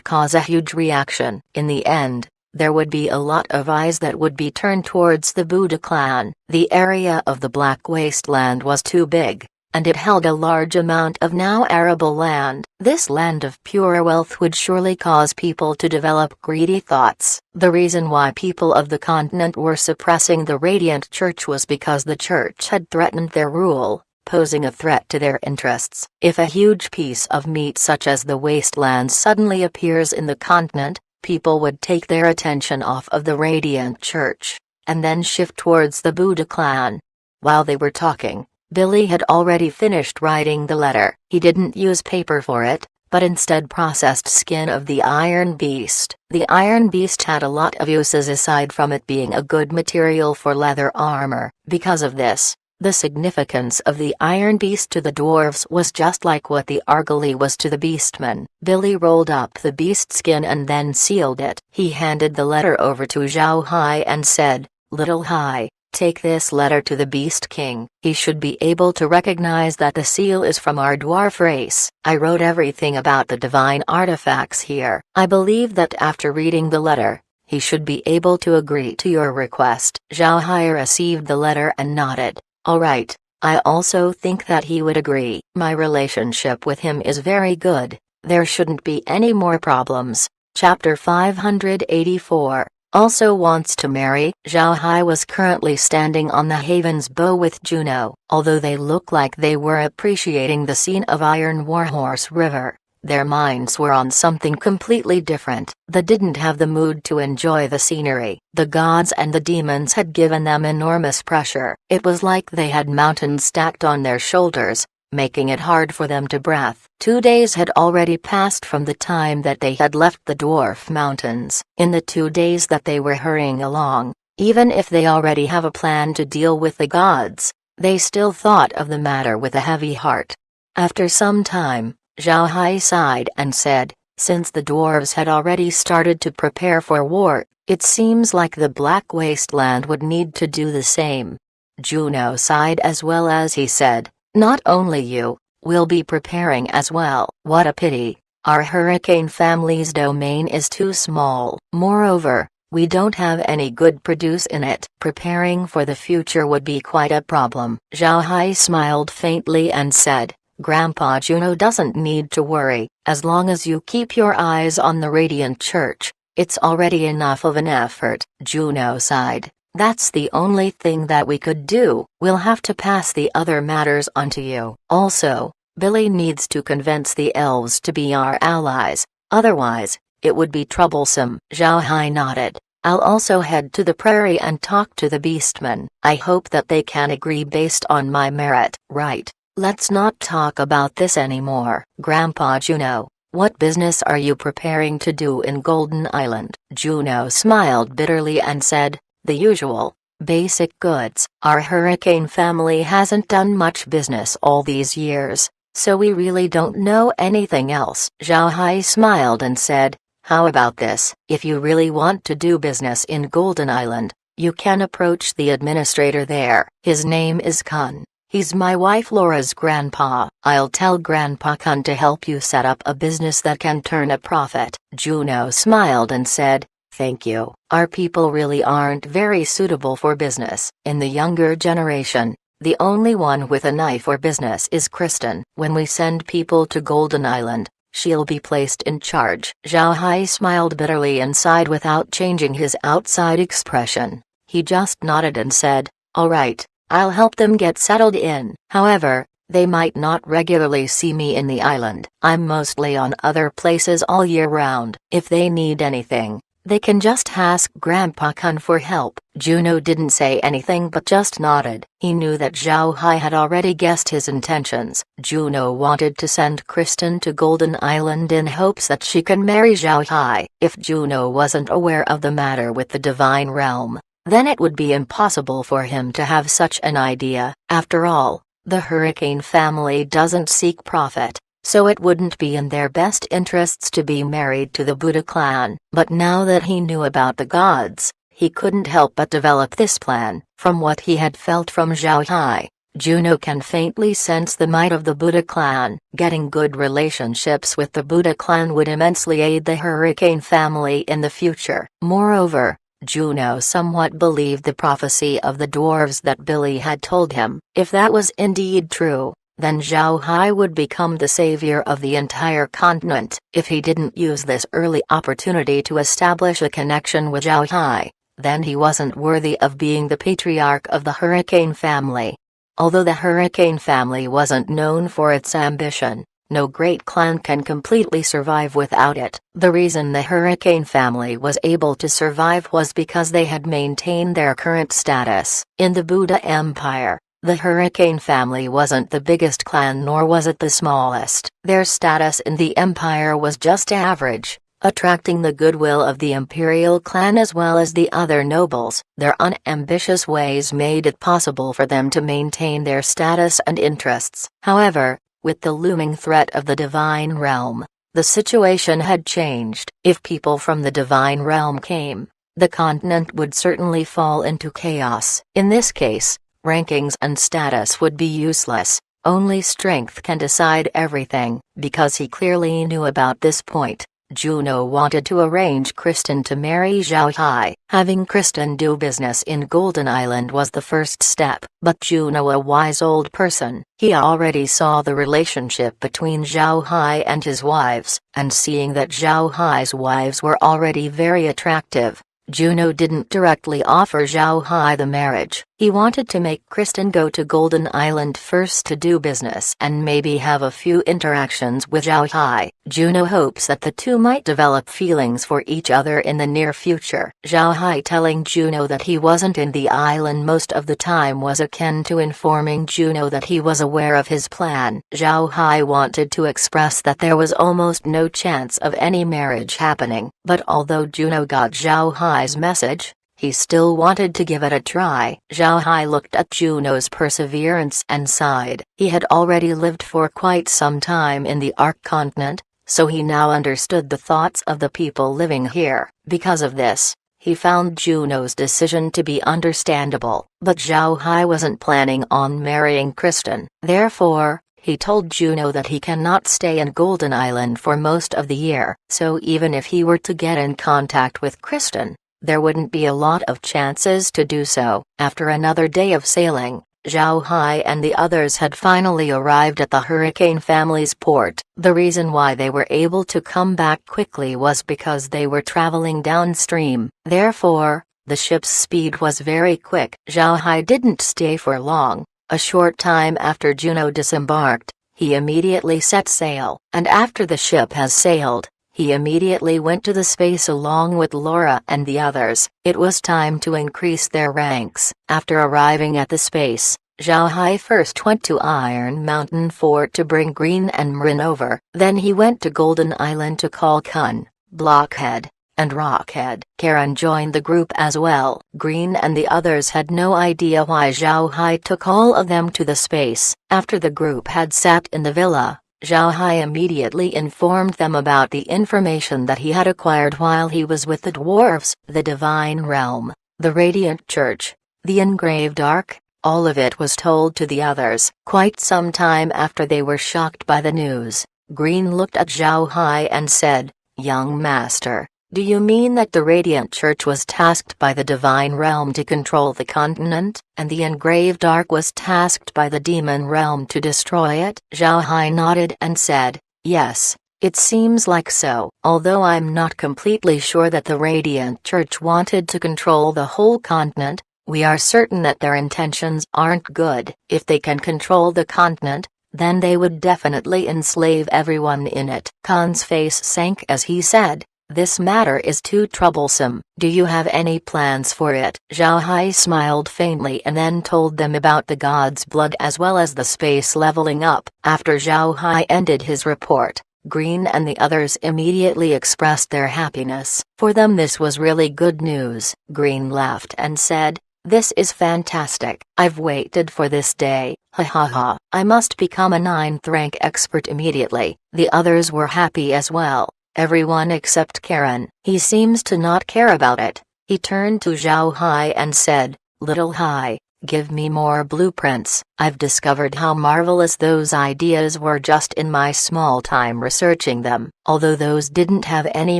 cause a huge reaction. In the end, there would be a lot of eyes that would be turned towards the Buddha clan. The area of the Black Wasteland was too big, and it held a large amount of now arable land. This land of pure wealth would surely cause people to develop greedy thoughts. The reason why people of the continent were suppressing the Radiant Church was because the church had threatened their rule, posing a threat to their interests. If a huge piece of meat such as the wasteland suddenly appears in the continent, people would take their attention off of the Radiant Church, and then shift towards the Buddha clan. While they were talking, Billy had already finished writing the letter. He didn't use paper for it, but instead processed skin of the Iron Beast. The Iron Beast had a lot of uses aside from it being a good material for leather armor. Because of this, the significance of the Iron Beast to the dwarves was just like what the Argali was to the beastmen. Billy rolled up the beast skin and then sealed it. He handed the letter over to Zhao Hai and said, "Little Hai, take this letter to the Beast King. He should be able to recognize that the seal is from our dwarf race. I wrote everything about the divine artifacts here. I believe that after reading the letter, he should be able to agree to your request." Zhao Hai received the letter and nodded. "All right, I also think that he would agree. My relationship with him is very good. There shouldn't be any more problems." Chapter 584. Also wants to marry. Zhao Hai was currently standing on the Haven's bow with Juno. Although they looked like they were appreciating the scene of Iron Warhorse River, their minds were on something completely different. They didn't have the mood to enjoy the scenery. The gods and the demons had given them enormous pressure. It was like they had mountains stacked on their shoulders, making it hard for them to breathe. 2 days had already passed from the time that they had left the Dwarf Mountains. In the 2 days that they were hurrying along, even if they already have a plan to deal with the gods, they still thought of the matter with a heavy heart. After some time, Zhao Hai sighed and said, "Since the dwarves had already started to prepare for war, it seems like the Black Wasteland would need to do the same." Juno sighed as well as he said, "Not only you, we'll be preparing as well." "What a pity, our hurricane family's domain is too small. Moreover, we don't have any good produce in it. Preparing for the future would be quite a problem." Zhao Hai smiled faintly and said, "Grandpa Juno doesn't need to worry. As long as you keep your eyes on the Radiant Church, it's already enough of an effort." Juno sighed. "That's the only thing that we could do. We'll have to pass the other matters on to you. Also, Billy needs to convince the elves to be our allies, otherwise, it would be troublesome." Zhao Hai nodded. "I'll also head to the prairie and talk to the beastmen. I hope that they can agree based on my merit." "Right. Let's not talk about this anymore." "Grandpa Juno, what business are you preparing to do in Golden Island?" Juno smiled bitterly and said, "The usual, basic goods. Our hurricane family hasn't done much business all these years, so we really don't know anything else." Zhao Hai smiled and said, "How about this? If you really want to do business in Golden Island, you can approach the administrator there. His name is Kun. He's my wife Laura's grandpa. I'll tell Grandpa Kun to help you set up a business that can turn a profit." Juno smiled and said, "Thank you. Our people really aren't very suitable for business. In the younger generation, the only one with a knife for business is Kristen. When we send people to Golden Island, she'll be placed in charge." Zhao Hai smiled bitterly inside without changing his outside expression. He just nodded and said, "All right, I'll help them get settled in." However, They might not regularly see me in the island. I'm mostly on other places all year round. If they need anything, they can just ask Grandpa Kun for help." Juno didn't say anything but just nodded. He knew that Zhao Hai had already guessed his intentions. Juno wanted to send Kristen to Golden Island in hopes that she can marry Zhao Hai. If Juno wasn't aware of the matter with the Divine Realm, then it would be impossible for him to have such an idea. After all, the Hurricane family doesn't seek profit, so it wouldn't be in their best interests to be married to the Buddha clan. But now that he knew about the gods, he couldn't help but develop this plan. From what he had felt from Zhao Hai, Juno can faintly sense the might of the Buddha clan. Getting good relationships with the Buddha clan would immensely aid the Hurricane family in the future. Moreover, Juno somewhat believed the prophecy of the dwarves that Billy had told him. If that was indeed true, then Zhao Hai would become the savior of the entire continent. If he didn't use this early opportunity to establish a connection with Zhao Hai, then he wasn't worthy of being the patriarch of the Hurricane family. Although the Hurricane family wasn't known for its ambition, no great clan can completely survive without it. The reason the Hurricane family was able to survive was because they had maintained their current status. In the Buddha Empire, the Hurricane family wasn't the biggest clan nor was it the smallest. Their status in the empire was just average, attracting the goodwill of the imperial clan as well as the other nobles. Their unambitious ways made it possible for them to maintain their status and interests. However, with the looming threat of the Divine Realm, the situation had changed. If people from the Divine Realm came, the continent would certainly fall into chaos. In this case, rankings and status would be useless. Only strength can decide everything. Because he clearly knew about this point, Juno wanted to arrange Kristen to marry Zhao Hai. Having Kristen do business in Golden Island was the first step. But Juno, a wise old person, he already saw the relationship between Zhao Hai and his wives, and seeing that Zhao Hai's wives were already very attractive, Juno didn't directly offer Zhao Hai the marriage. He wanted to make Kristen go to Golden Island first to do business and maybe have a few interactions with Zhao Hai. Juno hopes that the two might develop feelings for each other in the near future. Zhao Hai telling Juno that he wasn't in the island most of the time was akin to informing Juno that he was aware of his plan. Zhao Hai wanted to express that there was almost no chance of any marriage happening, but although Juno got Zhao Hai's message, he still wanted to give it a try. Zhao Hai looked at Juno's perseverance and sighed. He had already lived for quite some time in the Ark continent, so he now understood the thoughts of the people living here. Because of this, he found Juno's decision to be understandable. But Zhao Hai wasn't planning on marrying Kristen. Therefore, he told Juno that he cannot stay in Golden Island for most of the year. So even if he were to get in contact with Kristen, there wouldn't be a lot of chances to do so. After another day of sailing, Zhao Hai and the others had finally arrived at the Hurricane family's port. The reason why they were able to come back quickly was because they were traveling downstream. Therefore, the ship's speed was very quick. Zhao Hai didn't stay for long. A short time after Juno disembarked, he immediately set sail. And after the ship has sailed, he immediately went to the space along with Laura and the others. It was time to increase their ranks. After arriving at the space, Zhao Hai first went to Iron Mountain Fort to bring Green and Marin over. Then he went to Golden Island to call Kun, Blockhead, and Rockhead. Karen joined the group as well. Green and the others had no idea why Zhao Hai took all of them to the space. After the group had sat in the villa, Zhao Hai immediately informed them about the information that he had acquired while he was with the dwarves. The Divine Realm, the Radiant Church, the Engraved Ark, all of it was told to the others. Quite some time after they were shocked by the news, Green looked at Zhao Hai and said, "Young master, do you mean that the Radiant Church was tasked by the Divine Realm to control the continent, and the Engraved Ark was tasked by the Demon Realm to destroy it?" Zhao Hai nodded and said, "Yes, it seems like so. Although I'm not completely sure that the Radiant Church wanted to control the whole continent, we are certain that their intentions aren't good. If they can control the continent, then they would definitely enslave everyone in it. Khan's face sank as he said, "This matter is too troublesome. Do you have any plans for it?" Zhao Hai smiled faintly and then told them about the god's blood as well as the space leveling up. After Zhao Hai ended his report, Green and the others immediately expressed their happiness. For them this was really good news. Green laughed and said, "This is fantastic. I've waited for this day. Ha ha ha. I must become a 9th rank expert immediately." The others were happy as well. Everyone except Karen. He seems to not care about it. He turned to Zhao Hai and said, "Little Hai, give me more blueprints. I've discovered how marvelous those ideas were just in my small time researching them. Although those didn't have any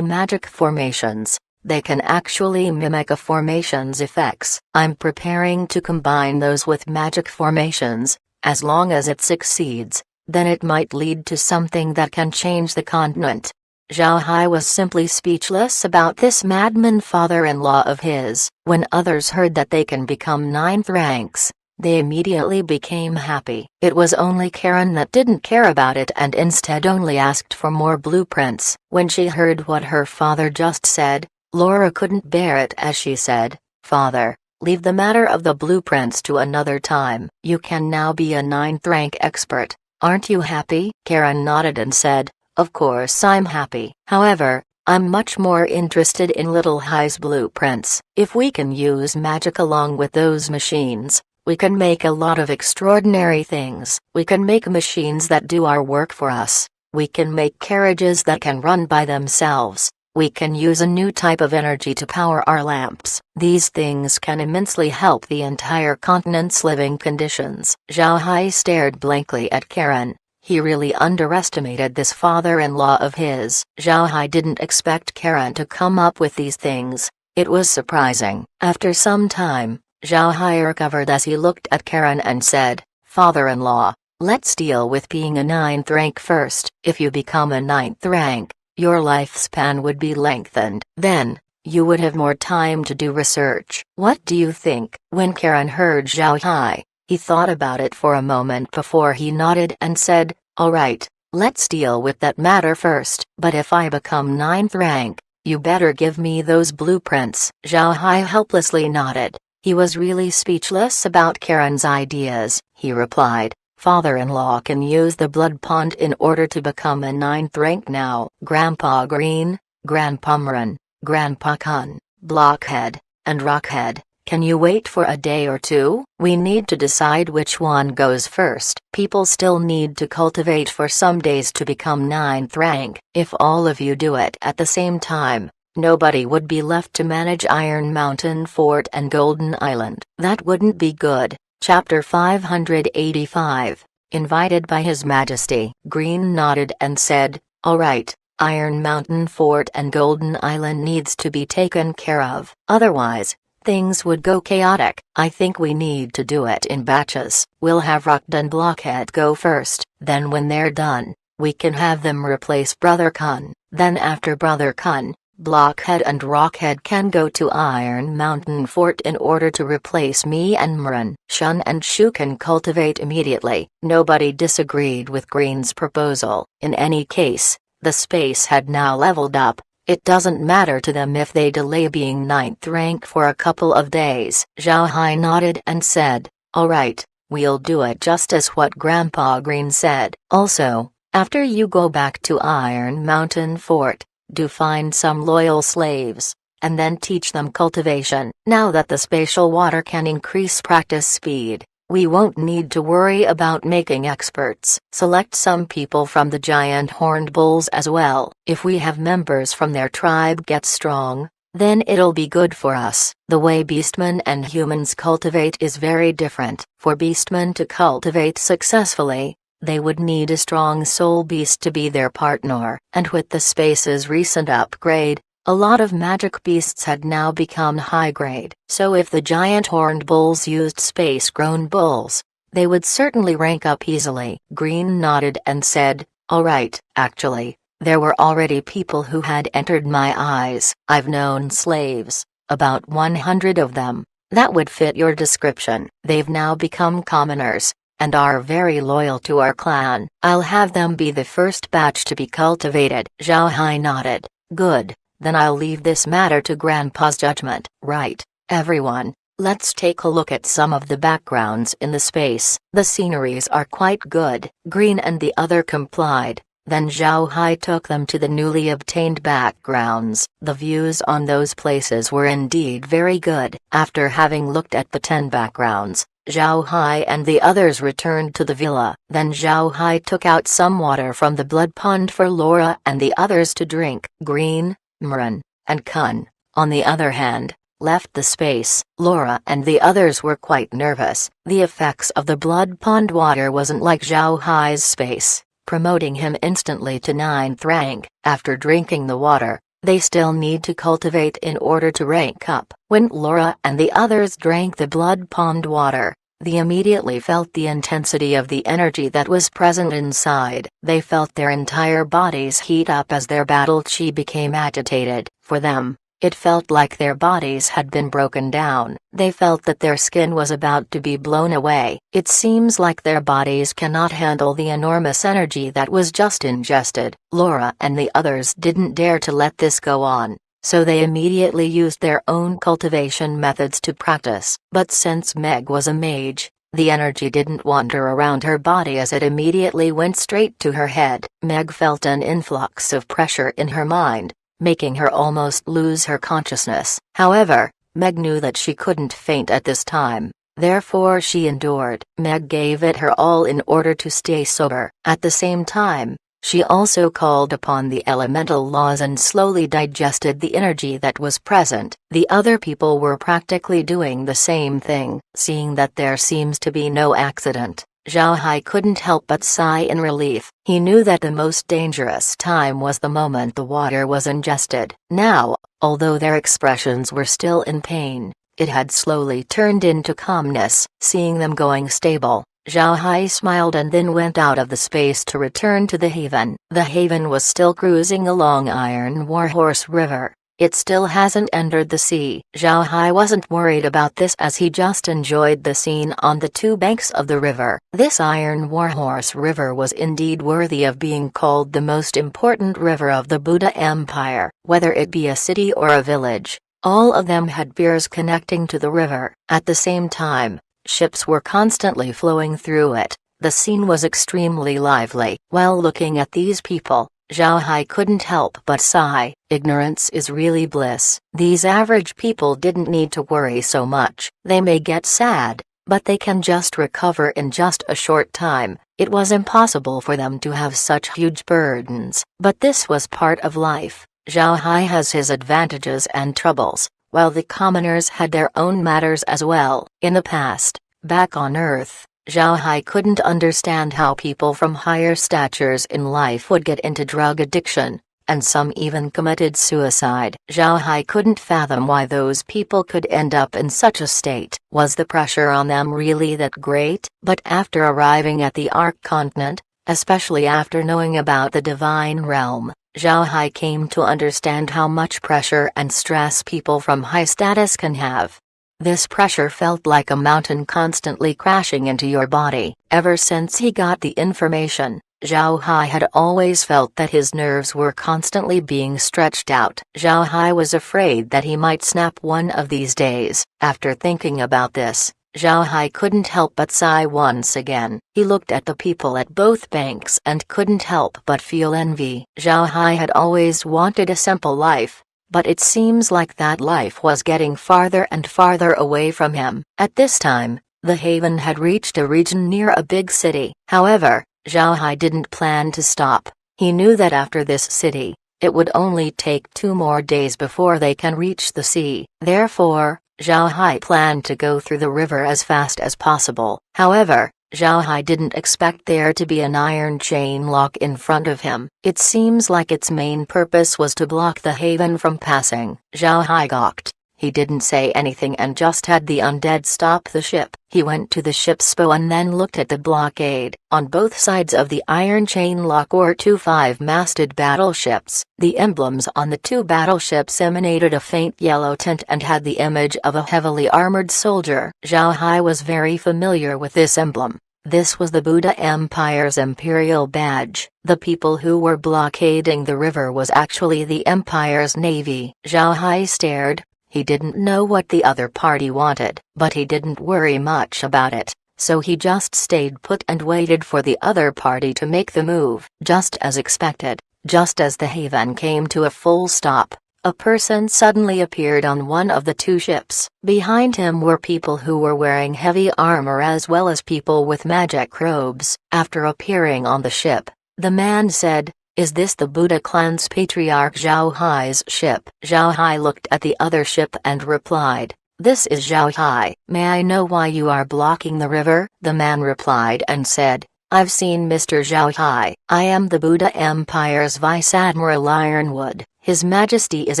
magic formations, they can actually mimic a formation's effects. I'm preparing to combine those with magic formations. As long as it succeeds, then it might lead to something that can change the continent." Zhao Hai was simply speechless about this madman father-in-law of his. When others heard that they can become 9th ranks, they immediately became happy. It was only Karen that didn't care about it and instead only asked for more blueprints. When she heard what her father just said, Laura couldn't bear it as she said, "Father, leave the matter of the blueprints to another time. You can now be a 9th rank expert. Aren't you happy?" Karen nodded and said, "Of course I'm happy. However, I'm much more interested in Little Hai's blueprints. If we can use magic along with those machines, we can make a lot of extraordinary things. We can make machines that do our work for us. We can make carriages that can run by themselves. We can use a new type of energy to power our lamps. These things can immensely help the entire continent's living conditions." Zhao Hai stared blankly at Karen. He really underestimated this father-in-law of his. Zhao Hai didn't expect Karen to come up with these things. It was surprising. After some time, Zhao Hai recovered as he looked at Karen and said, "Father-in-law, let's deal with being a 9th rank first. If you become a 9th rank, your lifespan would be lengthened. Then, you would have more time to do research. What do you think?" When Karen heard Zhao Hai, he thought about it for a moment before he nodded and said, "All right, let's deal with that matter first. But if I become 9th rank, you better give me those blueprints." Zhao Hai helplessly nodded. He was really speechless about Karen's ideas. He replied, "Father-in-law can use the blood pond in order to become a 9th rank now." Grandpa Green, Grandpa Marin, Grandpa Kun, Blockhead, and Rockhead, can you wait for a day or two? We need to decide which one goes first. People still need to cultivate for some days to become 9th rank. If all of you do it at the same time, nobody would be left to manage Iron Mountain Fort and Golden Island. That wouldn't be good. Chapter 585, Invited by His Majesty. Green nodded and said, "All right, Iron Mountain Fort and Golden Island needs to be taken care of. Otherwise, things would go chaotic. I think we need to do it in batches. We'll have Rocked and Blockhead go first, then when they're done, we can have them replace Brother Kun. Then after Brother Kun, Blockhead and Rockhead can go to Iron Mountain Fort in order to replace me and Marin. Shun and Shu can cultivate immediately." Nobody disagreed with Green's proposal. In any case, the space had now leveled up. It doesn't matter to them if they delay being 9th rank for a couple of days. Zhao Hai nodded and said, "All right, we'll do it just as what Grandpa Green said. Also, after you go back to Iron Mountain Fort, do find some loyal slaves, and then teach them cultivation. Now that the spatial water can increase practice speed, we won't need to worry about making experts. Select some people from the giant horned bulls as well. If we have members from their tribe get strong, then it'll be good for us." The way beastmen and humans cultivate is very different. For beastmen to cultivate successfully, they would need a strong soul beast to be their partner. And with the space's recent upgrade, a lot of magic beasts had now become high grade. So if the giant horned bulls used space-grown bulls, they would certainly rank up easily. Green nodded and said, "All right." Actually, there were already people who had entered my eyes. I've known slaves, about 100 of them, that would fit your description. They've now become commoners. and are very loyal to our clan. I'll have them be the first batch to be cultivated." Zhao Hai nodded. "Good, then I'll leave this matter to Grandpa's judgment." "Right, everyone. Let's take a look at some of the backgrounds in the space. The sceneries are quite good." Green and the other complied. Then Zhao Hai took them to the newly obtained backgrounds. The views on those places were indeed very good. After having looked at the 10 backgrounds, Zhao Hai and the others returned to the villa. Then Zhao Hai took out some water from the blood pond for Laura and the others to drink. Green, Marin, and Kun, on the other hand, left the space. Laura and the others were quite nervous. The effects of the blood pond water wasn't like Zhao Hai's space, promoting him instantly to 9th rank. After drinking the water, they still need to cultivate in order to rank up. When Laura and the others drank the blood pond water, they immediately felt the intensity of the energy that was present inside. They felt their entire bodies heat up as their battle chi became agitated. For them, it felt like their bodies had been broken down. They felt that their skin was about to be blown away. It seems like their bodies cannot handle the enormous energy that was just ingested. Laura and the others didn't dare to let this go on, so they immediately used their own cultivation methods to practice. But since Meg was a mage, the energy didn't wander around her body as it immediately went straight to her head. Meg felt an influx of pressure in her mind, making her almost lose her consciousness. However, Meg knew that she couldn't faint at this time, therefore she endured. Meg gave it her all in order to stay sober. At the same time, she also called upon the elemental laws and slowly digested the energy that was present. The other people were practically doing the same thing. Seeing that there seems to be no accident, Zhao Hai couldn't help but sigh in relief. He knew that the most dangerous time was the moment the water was ingested. Now, although their expressions were still in pain, it had slowly turned into calmness. Seeing them going stable, Zhao Hai smiled and then went out of the space to return to the haven. The haven was still cruising along Iron Warhorse River. It still hasn't entered the sea. Zhao Hai wasn't worried about this as he just enjoyed the scene on the 2 banks of the river. This Iron Warhorse River was indeed worthy of being called the most important river of the Buddha Empire. Whether it be a city or a village, all of them had piers connecting to the river. At the same time, ships were constantly flowing through it. The scene was extremely lively. While looking at these people, Zhao Hai couldn't help but sigh. Ignorance is really bliss. These average people didn't need to worry so much. They may get sad, but they can just recover in just a short time. It was impossible for them to have such huge burdens. But this was part of life. Zhao Hai has his advantages and troubles, while the commoners had their own matters as well. In the past, back on Earth, Zhao Hai couldn't understand how people from higher statures in life would get into drug addiction, and some even committed suicide. Zhao Hai couldn't fathom why those people could end up in such a state. Was the pressure on them really that great? But after arriving at the Ark continent, especially after knowing about the Divine Realm, Zhao Hai came to understand how much pressure and stress people from high status can have. This pressure felt like a mountain constantly crashing into your body. Ever since he got the information, Zhao Hai had always felt that his nerves were constantly being stretched out. Zhao Hai was afraid that he might snap one of these days. After thinking about this, Zhao Hai couldn't help but sigh once again. He looked at the people at both banks and couldn't help but feel envy. Zhao Hai had always wanted a simple life, but it seems like that life was getting farther and farther away from him. At this time, the haven had reached a region near a big city. However, Zhao Hai didn't plan to stop. He knew that after this city, it would only take 2 more days before they can reach the sea. Therefore, Zhao Hai planned to go through the river as fast as possible. However, Zhao Hai didn't expect there to be an iron chain lock in front of him. It seems like its main purpose was to block the haven from passing. Zhao Hai gawked. He didn't say anything and just had the undead stop the ship. He went to the ship's bow and then looked at the blockade. On both sides of the iron chain lock were 2 5-masted battleships. The emblems on the 2 battleships emanated a faint yellow tint and had the image of a heavily armored soldier. Zhao Hai was very familiar with this emblem. This was the Buddha Empire's imperial badge. The people who were blockading the river was actually the Empire's navy. Zhao Hai stared. He didn't know what the other party wanted, but he didn't worry much about it, so he just stayed put and waited for the other party to make the move. Just as expected, just as the haven came to a full stop, a person suddenly appeared on one of the two ships. Behind him were people who were wearing heavy armor as well as people with magic robes. After appearing on the ship, the man said, "Is this the Buddha clan's patriarch Zhao Hai's ship?" Zhao Hai looked at the other ship and replied, "This is Zhao Hai. May I know why you are blocking the river?" The man replied and said, "I've seen Mr. Zhao Hai. I am the Buddha Empire's Vice Admiral Ironwood. His Majesty is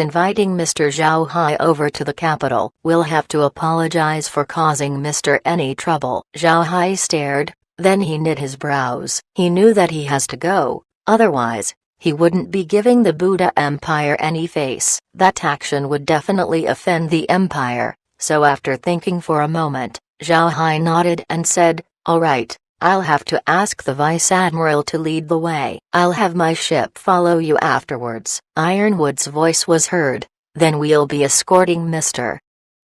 inviting Mr. Zhao Hai over to the capital. We'll have to apologize for causing Mr. any trouble." Zhao Hai stared, then he knit his brows. He knew that he has to go, otherwise, he wouldn't be giving the Buddha Empire any face. That action would definitely offend the Empire, so after thinking for a moment, Zhao Hai nodded and said, "All right. I'll have to ask the Vice Admiral to lead the way. I'll have my ship follow you afterwards." Ironwood's voice was heard, "Then we'll be escorting Mr."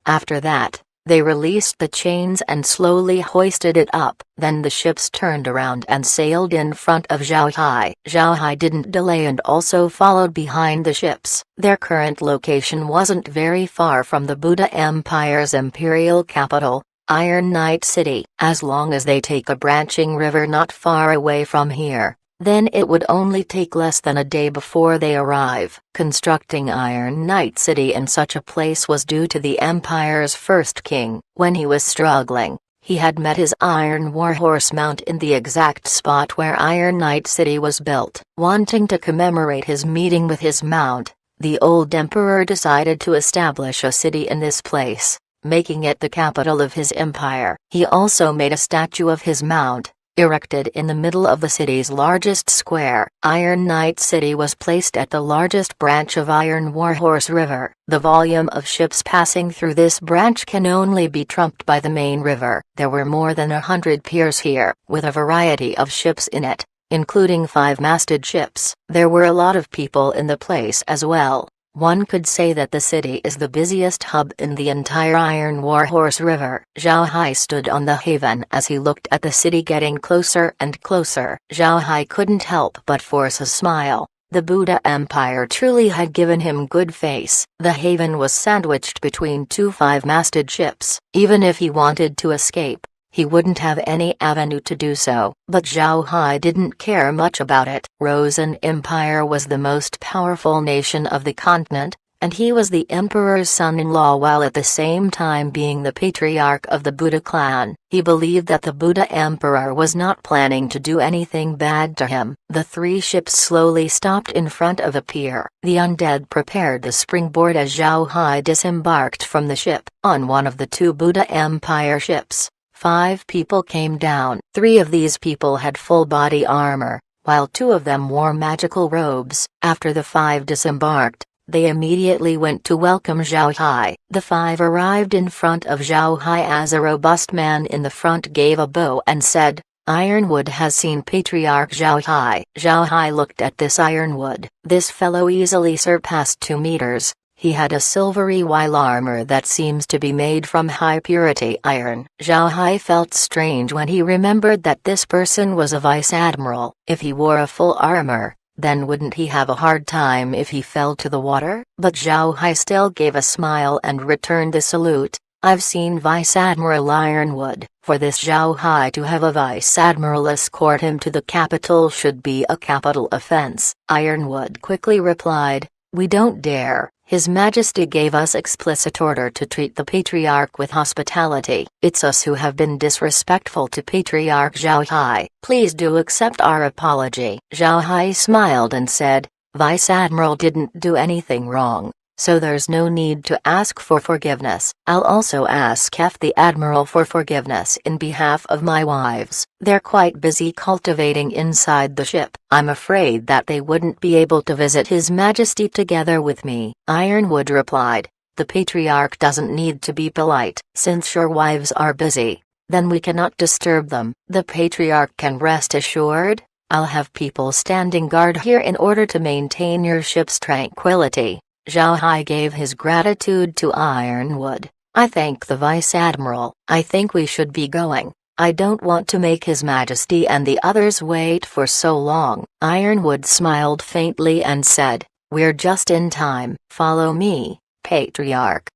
After that, they released the chains and slowly hoisted it up. Then the ships turned around and sailed in front of Zhao Hai. Zhao Hai didn't delay and also followed behind the ships. Their current location wasn't very far from the Buddha Empire's imperial capital, Iron Knight City. As long as they take a branching river not far away from here, then it would only take less than a day before they arrive. Constructing Iron Knight City in such a place was due to the Empire's first king. When he was struggling, he had met his iron warhorse mount in the exact spot where Iron Knight City was built. Wanting to commemorate his meeting with his mount, the old emperor decided to establish a city in this place, making it the capital of his empire. He also made a statue of his mount, erected in the middle of the city's largest square. Iron Knight City was placed at the largest branch of Iron Warhorse River. The volume of ships passing through this branch can only be trumped by the main river. There were more than 100 piers here, with a variety of ships in it, including 5-masted ships. There were a lot of people in the place as well. One could say that the city is the busiest hub in the entire Iron Warhorse River. Zhao Hai stood on the haven as he looked at the city getting closer and closer. Zhao Hai couldn't help but force a smile. The Buddha Empire truly had given him good face. The haven was sandwiched between two 5-masted ships. Even if he wanted to escape, he wouldn't have any avenue to do so. But Zhao Hai didn't care much about it. Rosen Empire was the most powerful nation of the continent, and he was the emperor's son-in-law while at the same time being the patriarch of the Buddha clan. He believed that the Buddha emperor was not planning to do anything bad to him. The 3 ships slowly stopped in front of a pier. The undead prepared the springboard as Zhao Hai disembarked from the ship. On one of the 2 Buddha Empire ships, 5 people came down. 3 of these people had full body armor, while 2 of them wore magical robes. After the 5 disembarked, they immediately went to welcome Zhao Hai. The 5 arrived in front of Zhao Hai as a robust man in the front gave a bow and said, "Ironwood has seen Patriarch Zhao Hai." Zhao Hai looked at this Ironwood. This fellow easily surpassed 2 meters. He had a silvery white armor that seems to be made from high-purity iron. Zhao Hai felt strange when he remembered that this person was a vice admiral. If he wore a full armor, then wouldn't he have a hard time if he fell to the water? But Zhao Hai still gave a smile and returned the salute. "I've seen Vice Admiral Ironwood. For this Zhao Hai to have a vice admiral escort him to the capital should be a capital offense." Ironwood quickly replied, "We don't dare. His Majesty gave us explicit order to treat the Patriarch with hospitality. It's us who have been disrespectful to Patriarch Zhao Hai. Please do accept our apology." Zhao Hai smiled and said, "Vice Admiral didn't do anything wrong, so there's no need to ask for forgiveness. I'll also ask the Admiral for forgiveness in behalf of my wives. They're quite busy cultivating inside the ship. I'm afraid that they wouldn't be able to visit His Majesty together with me." Ironwood replied, "The Patriarch doesn't need to be polite. Since your wives are busy, then we cannot disturb them. The Patriarch can rest assured. I'll have people standing guard here in order to maintain your ship's tranquility." Zhao Hai gave his gratitude to Ironwood. "I thank the Vice Admiral. I think we should be going. I don't want to make His Majesty and the others wait for so long." Ironwood smiled faintly and said, "We're just in time. Follow me, Patriarch."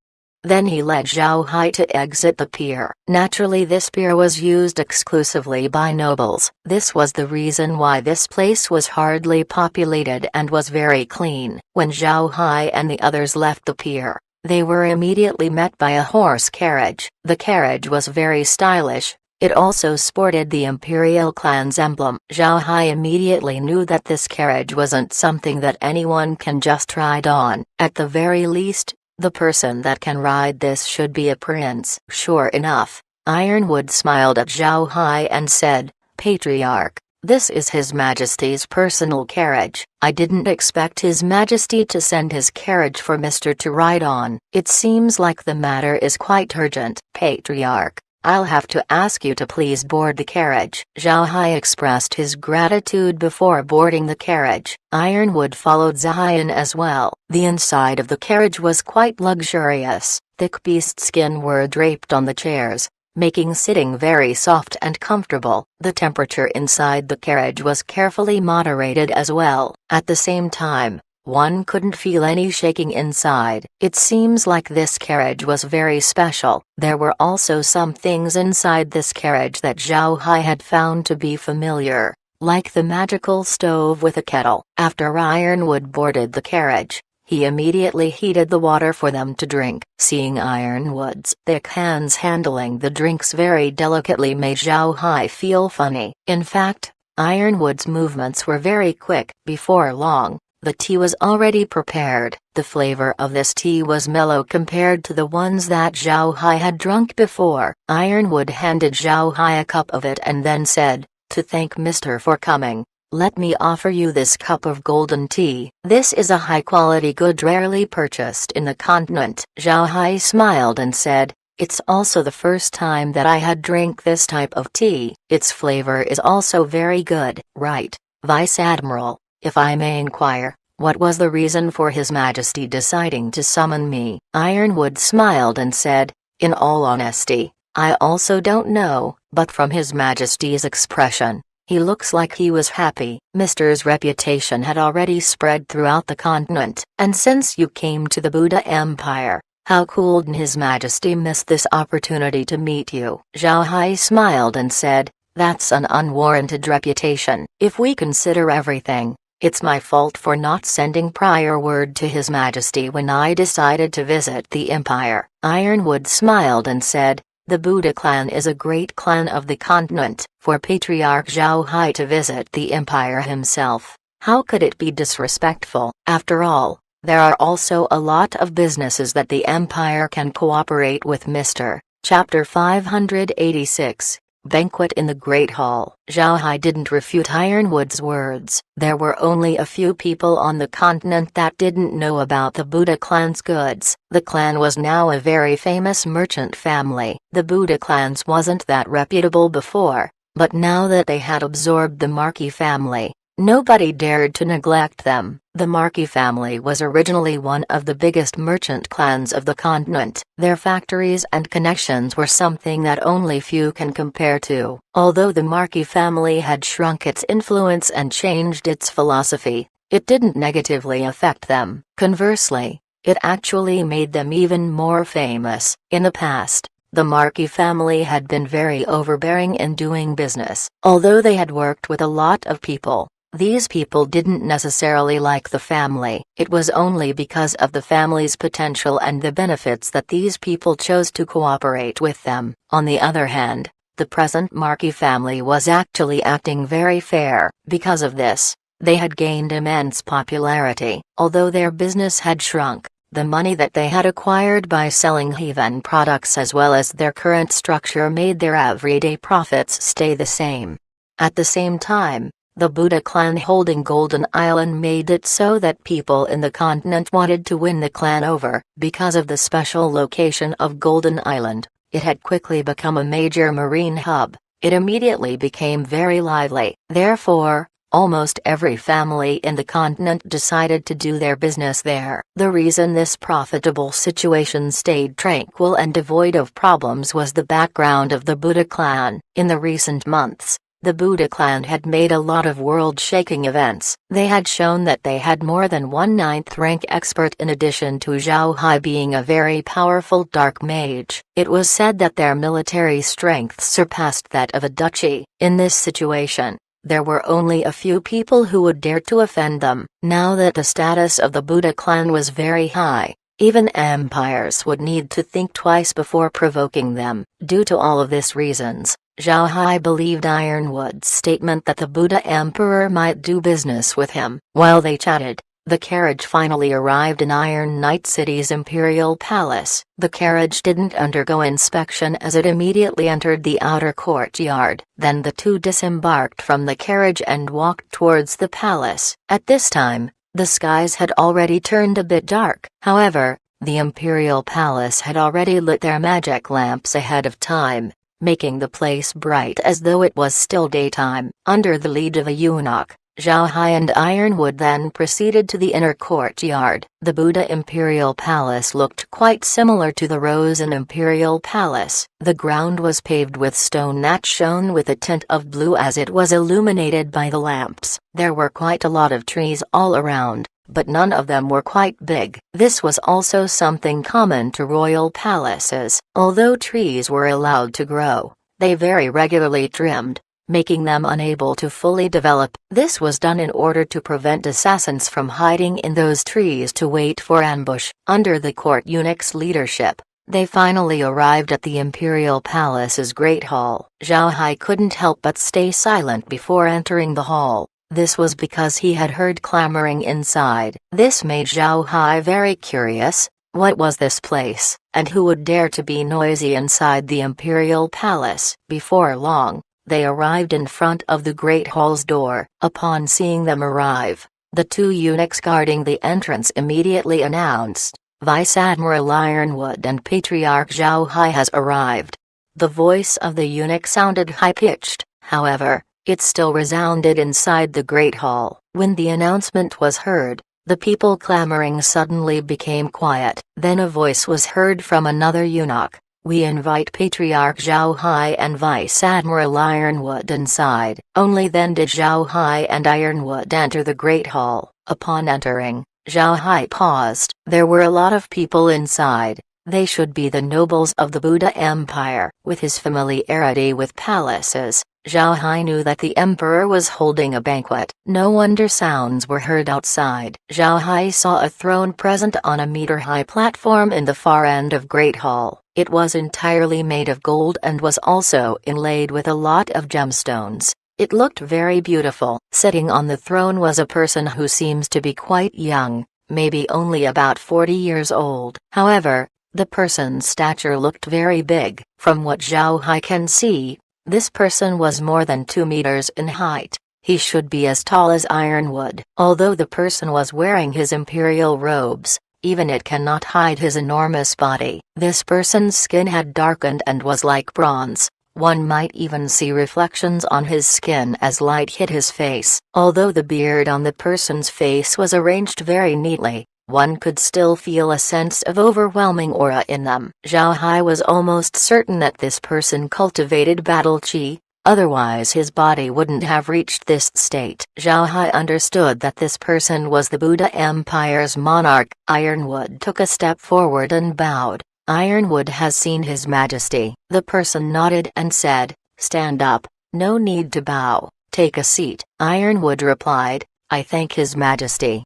Then he led Zhao Hai to exit the pier. Naturally, this pier was used exclusively by nobles. This was the reason why this place was hardly populated and was very clean. When Zhao Hai and the others left the pier, they were immediately met by a horse carriage. The carriage was very stylish. It also sported the Imperial clan's emblem. Zhao Hai immediately knew that this carriage wasn't something that anyone can just ride on. At the very least, the person that can ride this should be a prince. Sure enough, Ironwood smiled at Zhao Hai and said, "Patriarch, this is His Majesty's personal carriage. I didn't expect His Majesty to send his carriage for Mr. to ride on. It seems like the matter is quite urgent. Patriarch, I'll have to ask you to please board the carriage." Zhao Hai expressed his gratitude before boarding the carriage. Ironwood followed Zhao as well. The inside of the carriage was quite luxurious. Thick beast skin were draped on the chairs, making sitting very soft and comfortable. The temperature inside the carriage was carefully moderated as well. At the same time, one couldn't feel any shaking inside. It seems like this carriage was very special. There were also some things inside this carriage that Zhao Hai had found to be familiar, like the magical stove with a kettle. After Ironwood boarded the carriage, he immediately heated the water for them to drink. Seeing Ironwood's thick hands handling the drinks very delicately made Zhao Hai feel funny. In fact, Ironwood's movements were very quick. Before long, the tea was already prepared. The flavor of this tea was mellow compared to the ones that Zhao Hai had drunk before. Ironwood handed Zhao Hai a cup of it and then said, "To thank Mr. for coming, let me offer you this cup of golden tea. This is a high-quality good rarely purchased in the continent." Zhao Hai smiled and said, "It's also the first time that I had drink this type of tea. Its flavor is also very good." "Right, Vice Admiral. If I may inquire, what was the reason for His Majesty deciding to summon me?" Ironwood smiled and said, "In all honesty, I also don't know, but from His Majesty's expression, he looks like he was happy." Mr.'s reputation had already spread throughout the continent, and since you came to the Buddha Empire, how could His Majesty miss this opportunity to meet you?" Zhao Hai smiled and said, "That's an unwarranted reputation. If we consider everything, it's my fault for not sending prior word to His Majesty when I decided to visit the Empire." Ironwood smiled and said, "The Buddha clan is a great clan of the continent. For Patriarch Zhao Hai to visit the Empire himself, how could it be disrespectful? After all, there are also a lot of businesses that the Empire can cooperate with." Mr. Chapter 586. Banquet in the Great Hall. Zhao Hai didn't refute Ironwood's words. There were only a few people on the continent that didn't know about the Buddha clan's goods. The clan was now a very famous merchant family. The Buddha clans wasn't that reputable before, but now that they had absorbed the Marquis family, nobody dared to neglect them. The Marquis family was originally one of the biggest merchant clans of the continent. Their factories and connections were something that only few can compare to. Although the Marquis family had shrunk its influence and changed its philosophy, it didn't negatively affect them. Conversely, it actually made them even more famous. In the past, the Marquis family had been very overbearing in doing business. Although they had worked with a lot of people, these people didn't necessarily like the family. It was only because of the family's potential and the benefits that these people chose to cooperate with them. On the other hand, the present Marquis family was actually acting very fair. Because of this, they had gained immense popularity. Although their business had shrunk, the money that they had acquired by selling heathen products as well as their current structure made their everyday profits stay the same. At the same time, the Buddha clan holding Golden Island made it so that people in the continent wanted to win the clan over. Because of the special location of Golden Island, It had quickly become a major marine hub. It immediately became very lively. Therefore, almost every family in the continent decided to do their business there. The reason this profitable situation stayed tranquil and devoid of problems was the background of the Buddha clan. In the recent months, the Buddha clan had made a lot of world-shaking events. They had shown that they had more than one ninth-rank expert in addition to Zhao Hai being a very powerful dark mage. It was said that their military strength surpassed that of a duchy. In this situation, there were only a few people who would dare to offend them. Now that the status of the Buddha clan was very high, even empires would need to think twice before provoking them. Due to all of these reasons, Zhao Hai believed Ironwood's statement that the Buddha Emperor might do business with him. While they chatted, the carriage finally arrived in Iron Knight City's imperial palace. The carriage didn't undergo inspection as it immediately entered the outer courtyard. Then the two disembarked from the carriage and walked towards the palace. At this time, the skies had already turned a bit dark. However, the imperial palace had already lit their magic lamps ahead of time, making the place bright as though it was still daytime. Under the lead of a eunuch, Zhao Hai and Ironwood then proceeded to the inner courtyard. The Buddha Imperial Palace looked quite similar to the Rosen Imperial Palace. The ground was paved with stone that shone with a tint of blue as it was illuminated by the lamps. There were quite a lot of trees all around, but none of them were quite big. This was also something common to royal palaces. Although trees were allowed to grow, they very regularly trimmed, making them unable to fully develop. This was done in order to prevent assassins from hiding in those trees to wait for ambush. Under the court eunuch's leadership, they finally arrived at the Imperial Palace's Great Hall. Zhao Hai couldn't help but stay silent before entering the hall. This was because he had heard clamoring inside. This made Zhao Hai very curious. What was this place, and who would dare to be noisy inside the Imperial Palace? Before long, they arrived in front of the Great Hall's door. Upon seeing them arrive, the two eunuchs guarding the entrance immediately announced, "Vice Admiral Ironwood and Patriarch Zhao Hai has arrived." The voice of the eunuch sounded high-pitched, however, it still resounded inside the Great Hall. When the announcement was heard, the people clamoring suddenly became quiet. Then a voice was heard from another eunuch, "We invite Patriarch Zhao Hai and Vice Admiral Ironwood inside." Only then did Zhao Hai and Ironwood enter the Great Hall. Upon entering, Zhao Hai paused. There were a lot of people inside. They should be the nobles of the Buddha Empire. With his familiarity with palaces, Zhao Hai knew that the emperor was holding a banquet. No wonder sounds were heard outside. Zhao Hai saw a throne present on a meter-high platform in the far end of Great Hall. It was entirely made of gold and was also inlaid with a lot of gemstones. It looked very beautiful. Sitting on the throne was a person who seems to be quite young, maybe only about 40 years old. However, the person's stature looked very big. From what Zhao Hai can see, this person was more than 2 meters in height. He should be as tall as Ironwood. Although the person was wearing his imperial robes, even it cannot hide his enormous body. This person's skin had darkened and was like bronze. One might even see reflections on his skin as light hit his face. Although the beard on the person's face was arranged very neatly, one could still feel a sense of overwhelming aura in them. Zhao Hai was almost certain that this person cultivated battle chi, otherwise his body wouldn't have reached this state. Zhao Hai understood that this person was the Buddha Empire's monarch. Ironwood took a step forward and bowed. "Ironwood has seen His Majesty." The person nodded and said, "Stand up, no need to bow, take a seat." Ironwood replied, "I thank His Majesty."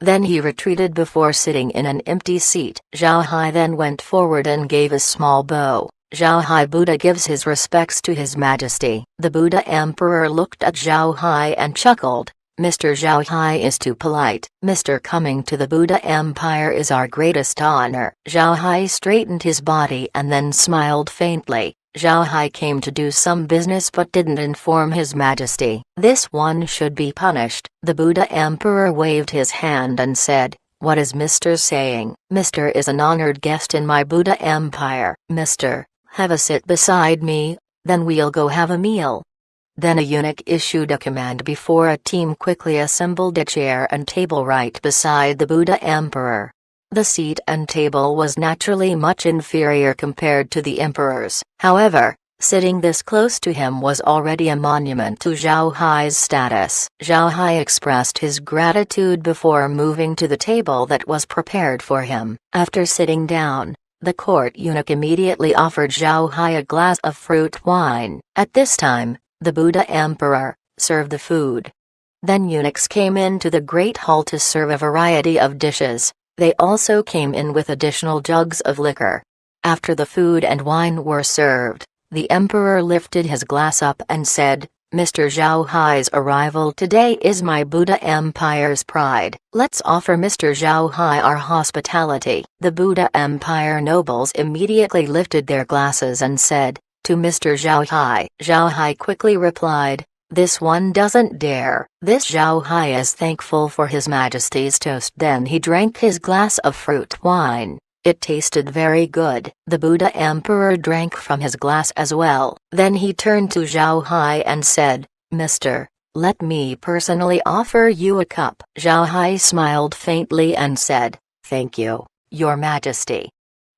Then he retreated before sitting in an empty seat. Zhao Hai then went forward and gave a small bow. Zhao Hai Buddha gives his respects to His Majesty. The Buddha Emperor looked at Zhao Hai and chuckled. "Mr. Zhao Hai is too polite. Mr. Coming to the Buddha Empire is our greatest honor." Zhao Hai straightened his body and then smiled faintly. Zhao Hai came to do some business but didn't inform His Majesty. This one should be punished. The Buddha Emperor waved his hand and said, "What is Mr. saying?" "Mr. is an honored guest in my Buddha Empire." "Mr. Have a seat beside me, then we'll go have a meal." Then a eunuch issued a command before a team quickly assembled a chair and table right beside the Buddha Emperor. The seat and table was naturally much inferior compared to the emperor's. However, sitting this close to him was already a monument to Zhao Hai's status. Zhao Hai expressed his gratitude before moving to the table that was prepared for him. After sitting down, the court eunuch immediately offered Zhao Hai a glass of fruit wine. At this time, the Buddha Emperor served the food. Then eunuchs came into the great hall to serve a variety of dishes. They also came in with additional jugs of liquor. After the food and wine were served, the emperor lifted his glass up and said, "Mr. Zhao Hai's arrival today is my Buddha Empire's pride. Let's offer Mr. Zhao Hai our hospitality." The Buddha Empire nobles immediately lifted their glasses and said, "To Mr. Zhao Hai." Zhao Hai quickly replied, "This one doesn't dare." This Zhao Hai is thankful for His Majesty's toast. Then he drank his glass of fruit wine. It tasted very good. The Buddha Emperor drank from his glass as well. Then he turned to Zhao Hai and said, "Mister, let me personally offer you a cup." Zhao Hai smiled faintly and said, "Thank you, Your Majesty."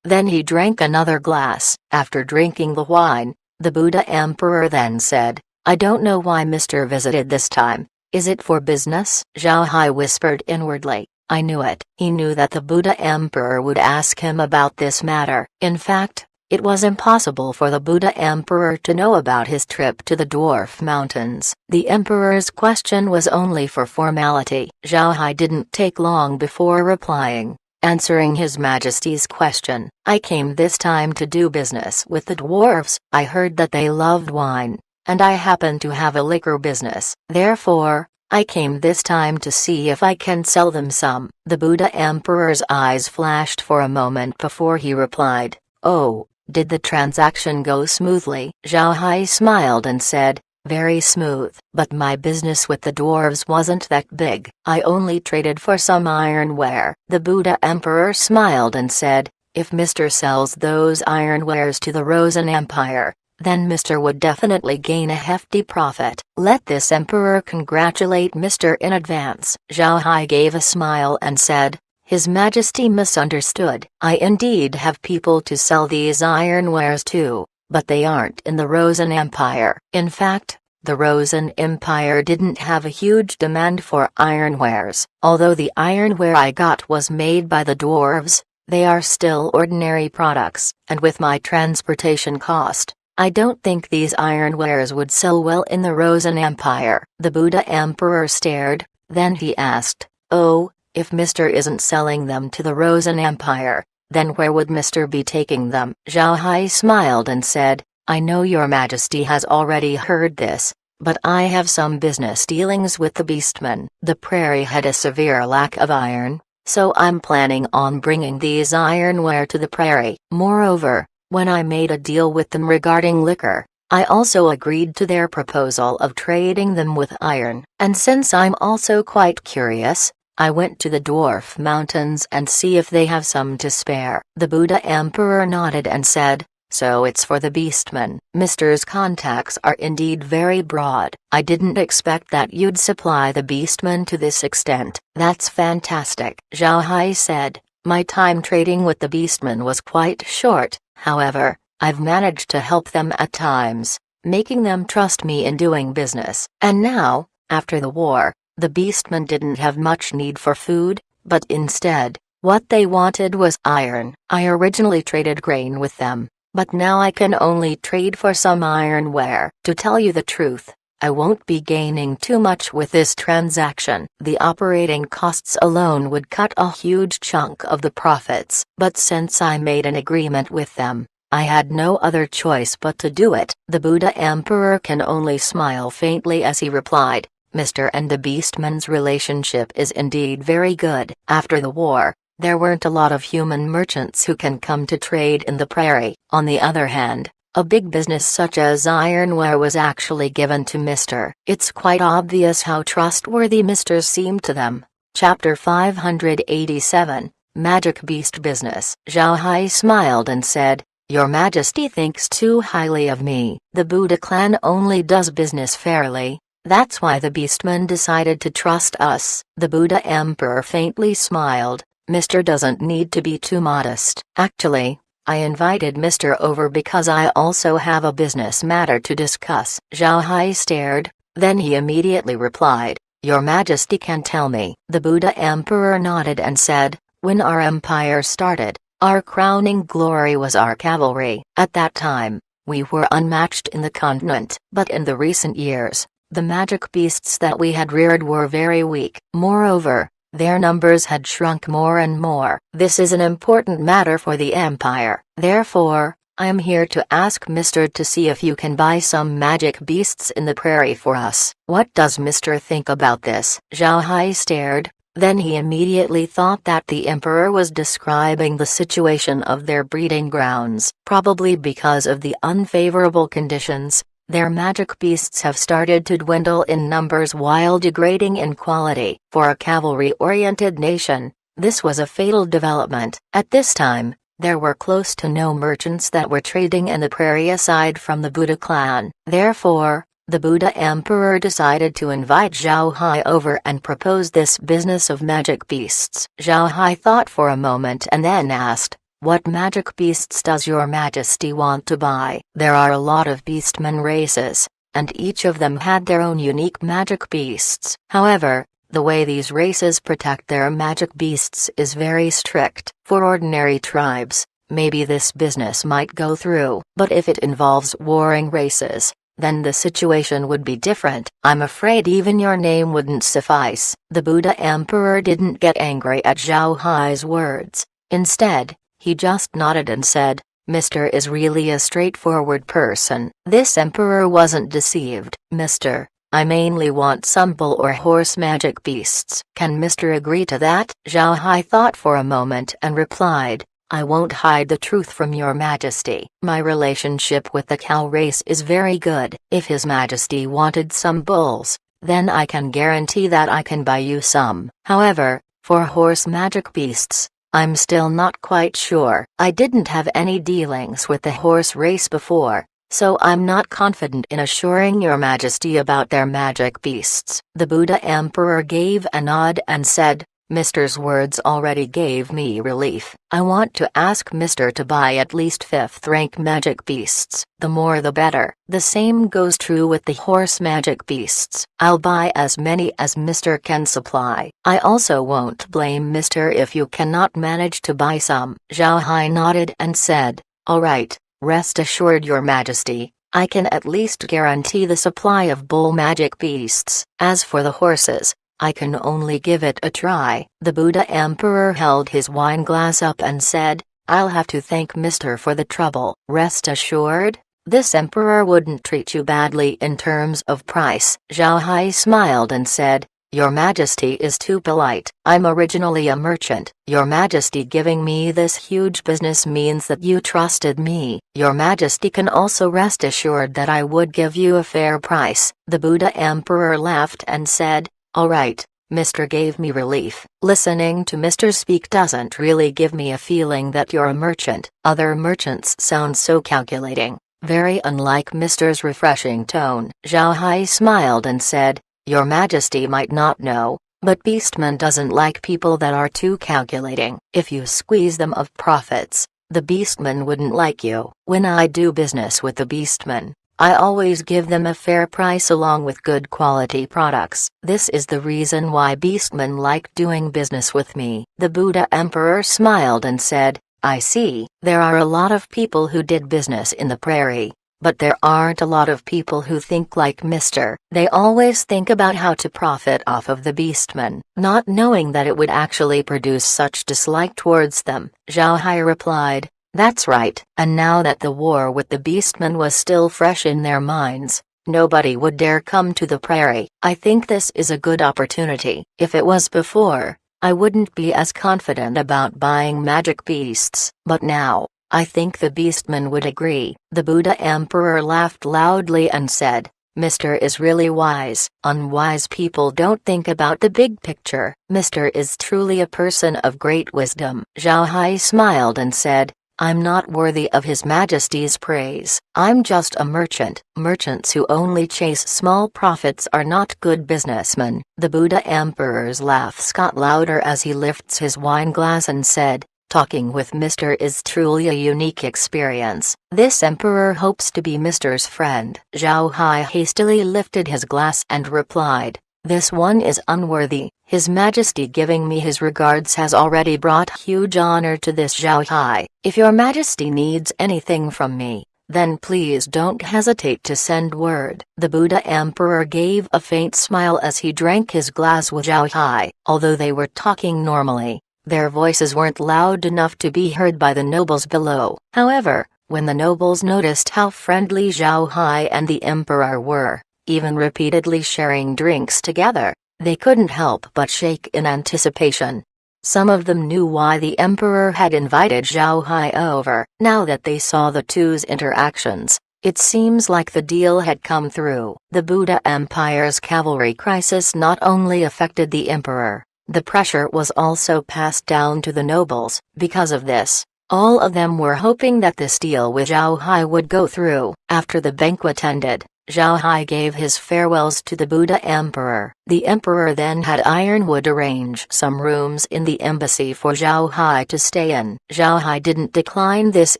Then he drank another glass. After drinking the wine, the Buddha Emperor then said, "I don't know why Mr. visited this time. Is it for business?" Zhao Hai whispered inwardly, "I knew it." He knew that the Buddha Emperor would ask him about this matter. In fact, it was impossible for the Buddha Emperor to know about his trip to the Dwarf Mountains. The Emperor's question was only for formality. Zhao Hai didn't take long before replying. Answering His Majesty's question, "I came this time to do business with the dwarves. I heard that they loved wine, and I happen to have a liquor business. Therefore, I came this time to see if I can sell them some." The Buddha Emperor's eyes flashed for a moment before he replied, "Oh, did the transaction go smoothly?" Zhao Hai smiled and said, "Very smooth. But my business with the dwarves wasn't that big. I only traded for some ironware." The Buddha Emperor smiled and said, "If Mr. sells those ironwares to the Rosen Empire, then Mr. would definitely gain a hefty profit. Let this Emperor congratulate Mr. in advance." Zhao Hai gave a smile and said, "His Majesty misunderstood. I indeed have people to sell these ironwares to, but they aren't in the Rosen Empire." In fact, the Rosen Empire didn't have a huge demand for ironwares. Although the ironware I got was made by the dwarves, they are still ordinary products, and with my transportation cost, I don't think these ironwares would sell well in the Rosen Empire. The Buddha Emperor stared, then he asked, "Oh, if Mr. isn't selling them to the Rosen Empire, then where would Mr. be taking them?" Zhao Hai smiled and said, "I know Your Majesty has already heard this, but I have some business dealings with the beastmen. The prairie had a severe lack of iron, so I'm planning on bringing these ironware to the prairie. Moreover, when I made a deal with them regarding liquor, I also agreed to their proposal of trading them with iron. And since I'm also quite curious, I went to the Dwarf Mountains and see if they have some to spare." The Buddha Emperor nodded and said, "So it's for the beastmen." Mister's contacts are indeed very broad. I didn't expect that you'd supply the beastmen to this extent. That's fantastic." Zhao Hai said, "My time trading with the beastmen was quite short, however, I've managed to help them at times, making them trust me in doing business. And now, after the war, the beastmen didn't have much need for food, but instead, what they wanted was iron. I originally traded grain with them, but now I can only trade for some ironware. To tell you the truth, I won't be gaining too much with this transaction. The operating costs alone would cut a huge chunk of the profits. But since I made an agreement with them, I had no other choice but to do it." The Buddha Emperor can only smile faintly as he replied, "Mr. and the beastman's relationship is indeed very good." After the war, there weren't a lot of human merchants who can come to trade in the prairie. On the other hand, a big business such as ironware was actually given to Mr. It's quite obvious how trustworthy Mr. seemed to them. Chapter 587, Magic Beast Business. Zhao Hai smiled and said, "Your Majesty thinks too highly of me. The Buddha clan only does business fairly. That's why the beastmen decided to trust us." The Buddha Emperor faintly smiled. "Mr. doesn't need to be too modest. Actually, I invited Mr. over because I also have a business matter to discuss." Zhao Hai stared, then he immediately replied, "Your Majesty can tell me." The Buddha Emperor nodded and said, "When our empire started, our crowning glory was our cavalry. At that time, we were unmatched in the continent. But in the recent years, the magic beasts that we had reared were very weak. Moreover, their numbers had shrunk more and more. This is an important matter for the empire. Therefore, I am here to ask Mr. to see if you can buy some magic beasts in the prairie for us. What does Mr. think about this?" Zhao Hai stared, then he immediately thought that the emperor was describing the situation of their breeding grounds. Probably because of the unfavorable conditions, their magic beasts have started to dwindle in numbers while degrading in quality. For a cavalry-oriented nation, this was a fatal development. At this time, there were close to no merchants that were trading in the prairie aside from the Buddha clan. Therefore, the Buddha Emperor decided to invite Zhao Hai over and propose this business of magic beasts. Zhao Hai thought for a moment and then asked, "What magic beasts does your Majesty want to buy?" There are a lot of beastmen races, and each of them had their own unique magic beasts. However, the way these races protect their magic beasts is very strict. For ordinary tribes, maybe this business might go through. But if it involves warring races, then the situation would be different. "I'm afraid even your name wouldn't suffice." The Buddha Emperor didn't get angry at Zhao Hai's words. Instead, he just nodded and said, "Mr. is really a straightforward person." This emperor wasn't deceived. "Mr. I mainly want some bull or horse magic beasts. Can Mr. agree to that?" Zhao Hai thought for a moment and replied, "I won't hide the truth from your Majesty. My relationship with the cow race is very good. If His Majesty wanted some bulls, then I can guarantee that I can buy you some. However, for horse magic beasts, I'm still not quite sure. I didn't have any dealings with the horse race before, so I'm not confident in assuring your Majesty about their magic beasts." The Buddha Emperor gave a nod and said, "Mr.'s words already gave me relief. I want to ask Mr. to buy at least 5th rank magic beasts. The more the better. The same goes true with the horse magic beasts. I'll buy as many as Mr. can supply. I also won't blame Mr. if you cannot manage to buy some." Zhao Hai nodded and said, "All right. Rest assured your Majesty, I can at least guarantee the supply of bull magic beasts. As for the horses, I can only give it a try." The Buddha Emperor held his wine glass up and said, "I'll have to thank Mr. for the trouble. Rest assured, this emperor wouldn't treat you badly in terms of price." Zhao Hai smiled and said, "Your Majesty is too polite. I'm originally a merchant. Your Majesty giving me this huge business means that you trusted me. Your Majesty can also rest assured that I would give you a fair price." The Buddha Emperor laughed and said, "All right, Mr. gave me relief. Listening to Mr. speak doesn't really give me a feeling that you're a merchant. Other merchants sound so calculating, very unlike Mr.'s refreshing tone." Zhao Hai smiled and said, "Your Majesty might not know, but Beastman doesn't like people that are too calculating. If you squeeze them of profits, the Beastman wouldn't like you. When I do business with the Beastman, I always give them a fair price along with good quality products. This is the reason why beastmen like doing business with me." The Buddha Emperor smiled and said, "I see. There are a lot of people who did business in the prairie, but there aren't a lot of people who think like Mr. They always think about how to profit off of the beastmen, not knowing that it would actually produce such dislike towards them." Zhao Hai replied, "That's right." And now that the war with the beastmen was still fresh in their minds, nobody would dare come to the prairie. "I think this is a good opportunity. If it was before, I wouldn't be as confident about buying magic beasts, but now, I think the beastmen would agree." The Buddha Emperor laughed loudly and said, "Mr. is really wise. Unwise people don't think about the big picture. Mr. is truly a person of great wisdom." Zhao Hai smiled and said, I'm not worthy of His Majesty's praise. I'm just a merchant. Merchants who only chase small profits are not good businessmen." The Buddha Emperor's laughs got louder as he lifts his wine glass and said, "Talking with Mr. is truly a unique experience. This emperor hopes to be Mr.'s friend." Zhao Hai hastily lifted his glass and replied, "This one is unworthy. His Majesty giving me his regards has already brought huge honor to this Zhao Hai. If your Majesty needs anything from me, then please don't hesitate to send word." The Buddha Emperor gave a faint smile as he drank his glass with Zhao Hai. Although they were talking normally, their voices weren't loud enough to be heard by the nobles below. However, when the nobles noticed how friendly Zhao Hai and the Emperor were, even repeatedly sharing drinks together, they couldn't help but shake in anticipation. Some of them knew why the Emperor had invited Zhao Hai over. Now that they saw the two's interactions, it seems like the deal had come through. The Buddha Empire's cavalry crisis not only affected the Emperor, the pressure was also passed down to the nobles. Because of this, all of them were hoping that this deal with Zhao Hai would go through. After the banquet ended, Zhao Hai gave his farewells to the Buddha Emperor. The Emperor then had Ironwood arrange some rooms in the embassy for Zhao Hai to stay in. Zhao Hai didn't decline this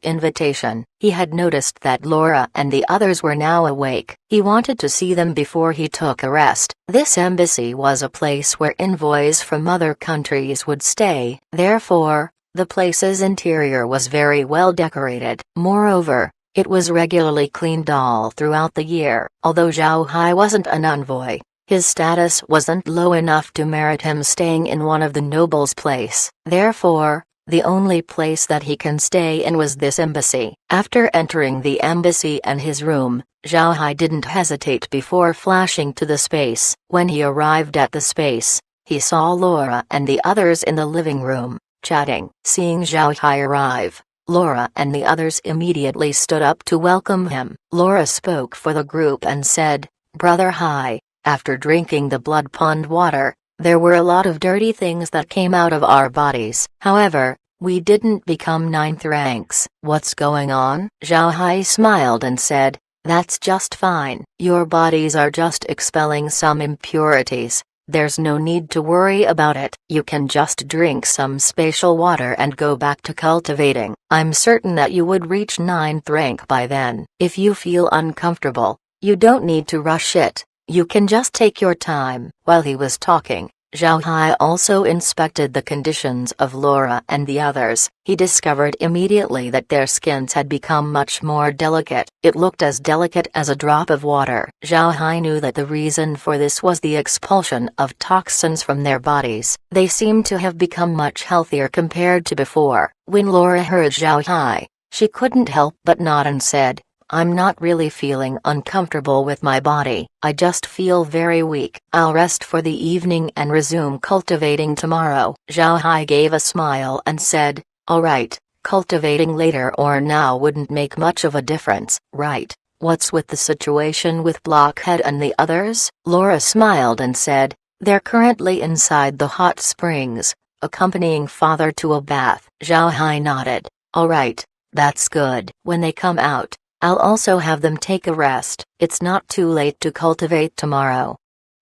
invitation. He had noticed that Laura and the others were now awake. He wanted to see them before he took a rest. This embassy was a place where envoys from other countries would stay. Therefore, the place's interior was very well decorated. Moreover, it was regularly cleaned all throughout the year. Although Zhao Hai wasn't an envoy, his status wasn't low enough to merit him staying in one of the nobles' place. Therefore, the only place that he can stay in was this embassy. After entering the embassy and his room, Zhao Hai didn't hesitate before flashing to the space. When he arrived at the space, he saw Laura and the others in the living room, chatting. Seeing Zhao Hai arrive, Laura and the others immediately stood up to welcome him. Laura spoke for the group and said, "Brother Hai, after drinking the blood pond water, there were a lot of dirty things that came out of our bodies. However, we didn't become ninth ranks. What's going on?" Zhao Hai smiled and said, "That's just fine. Your bodies are just expelling some impurities. There's no need to worry about it. You can just drink some special water and go back to cultivating. I'm certain that you would reach 9th rank by then. If you feel uncomfortable, you don't need to rush it. You can just take your time." While he was talking, Zhao Hai also inspected the conditions of Laura and the others. He discovered immediately that their skins had become much more delicate. It looked as delicate as a drop of water. Zhao Hai knew that the reason for this was the expulsion of toxins from their bodies. They seemed to have become much healthier compared to before. When Laura heard Zhao Hai, she couldn't help but nod and said, "I'm not really feeling uncomfortable with my body. I just feel very weak. I'll rest for the evening and resume cultivating tomorrow." Zhao Hai gave a smile and said, "All right, cultivating later or now wouldn't make much of a difference, right?" "What's with the situation with Blockhead and the others?" Laura smiled and said, "They're currently inside the hot springs, accompanying father to a bath." Zhao Hai nodded. "All right, that's good. When they come out, I'll also have them take a rest. It's not too late to cultivate tomorrow."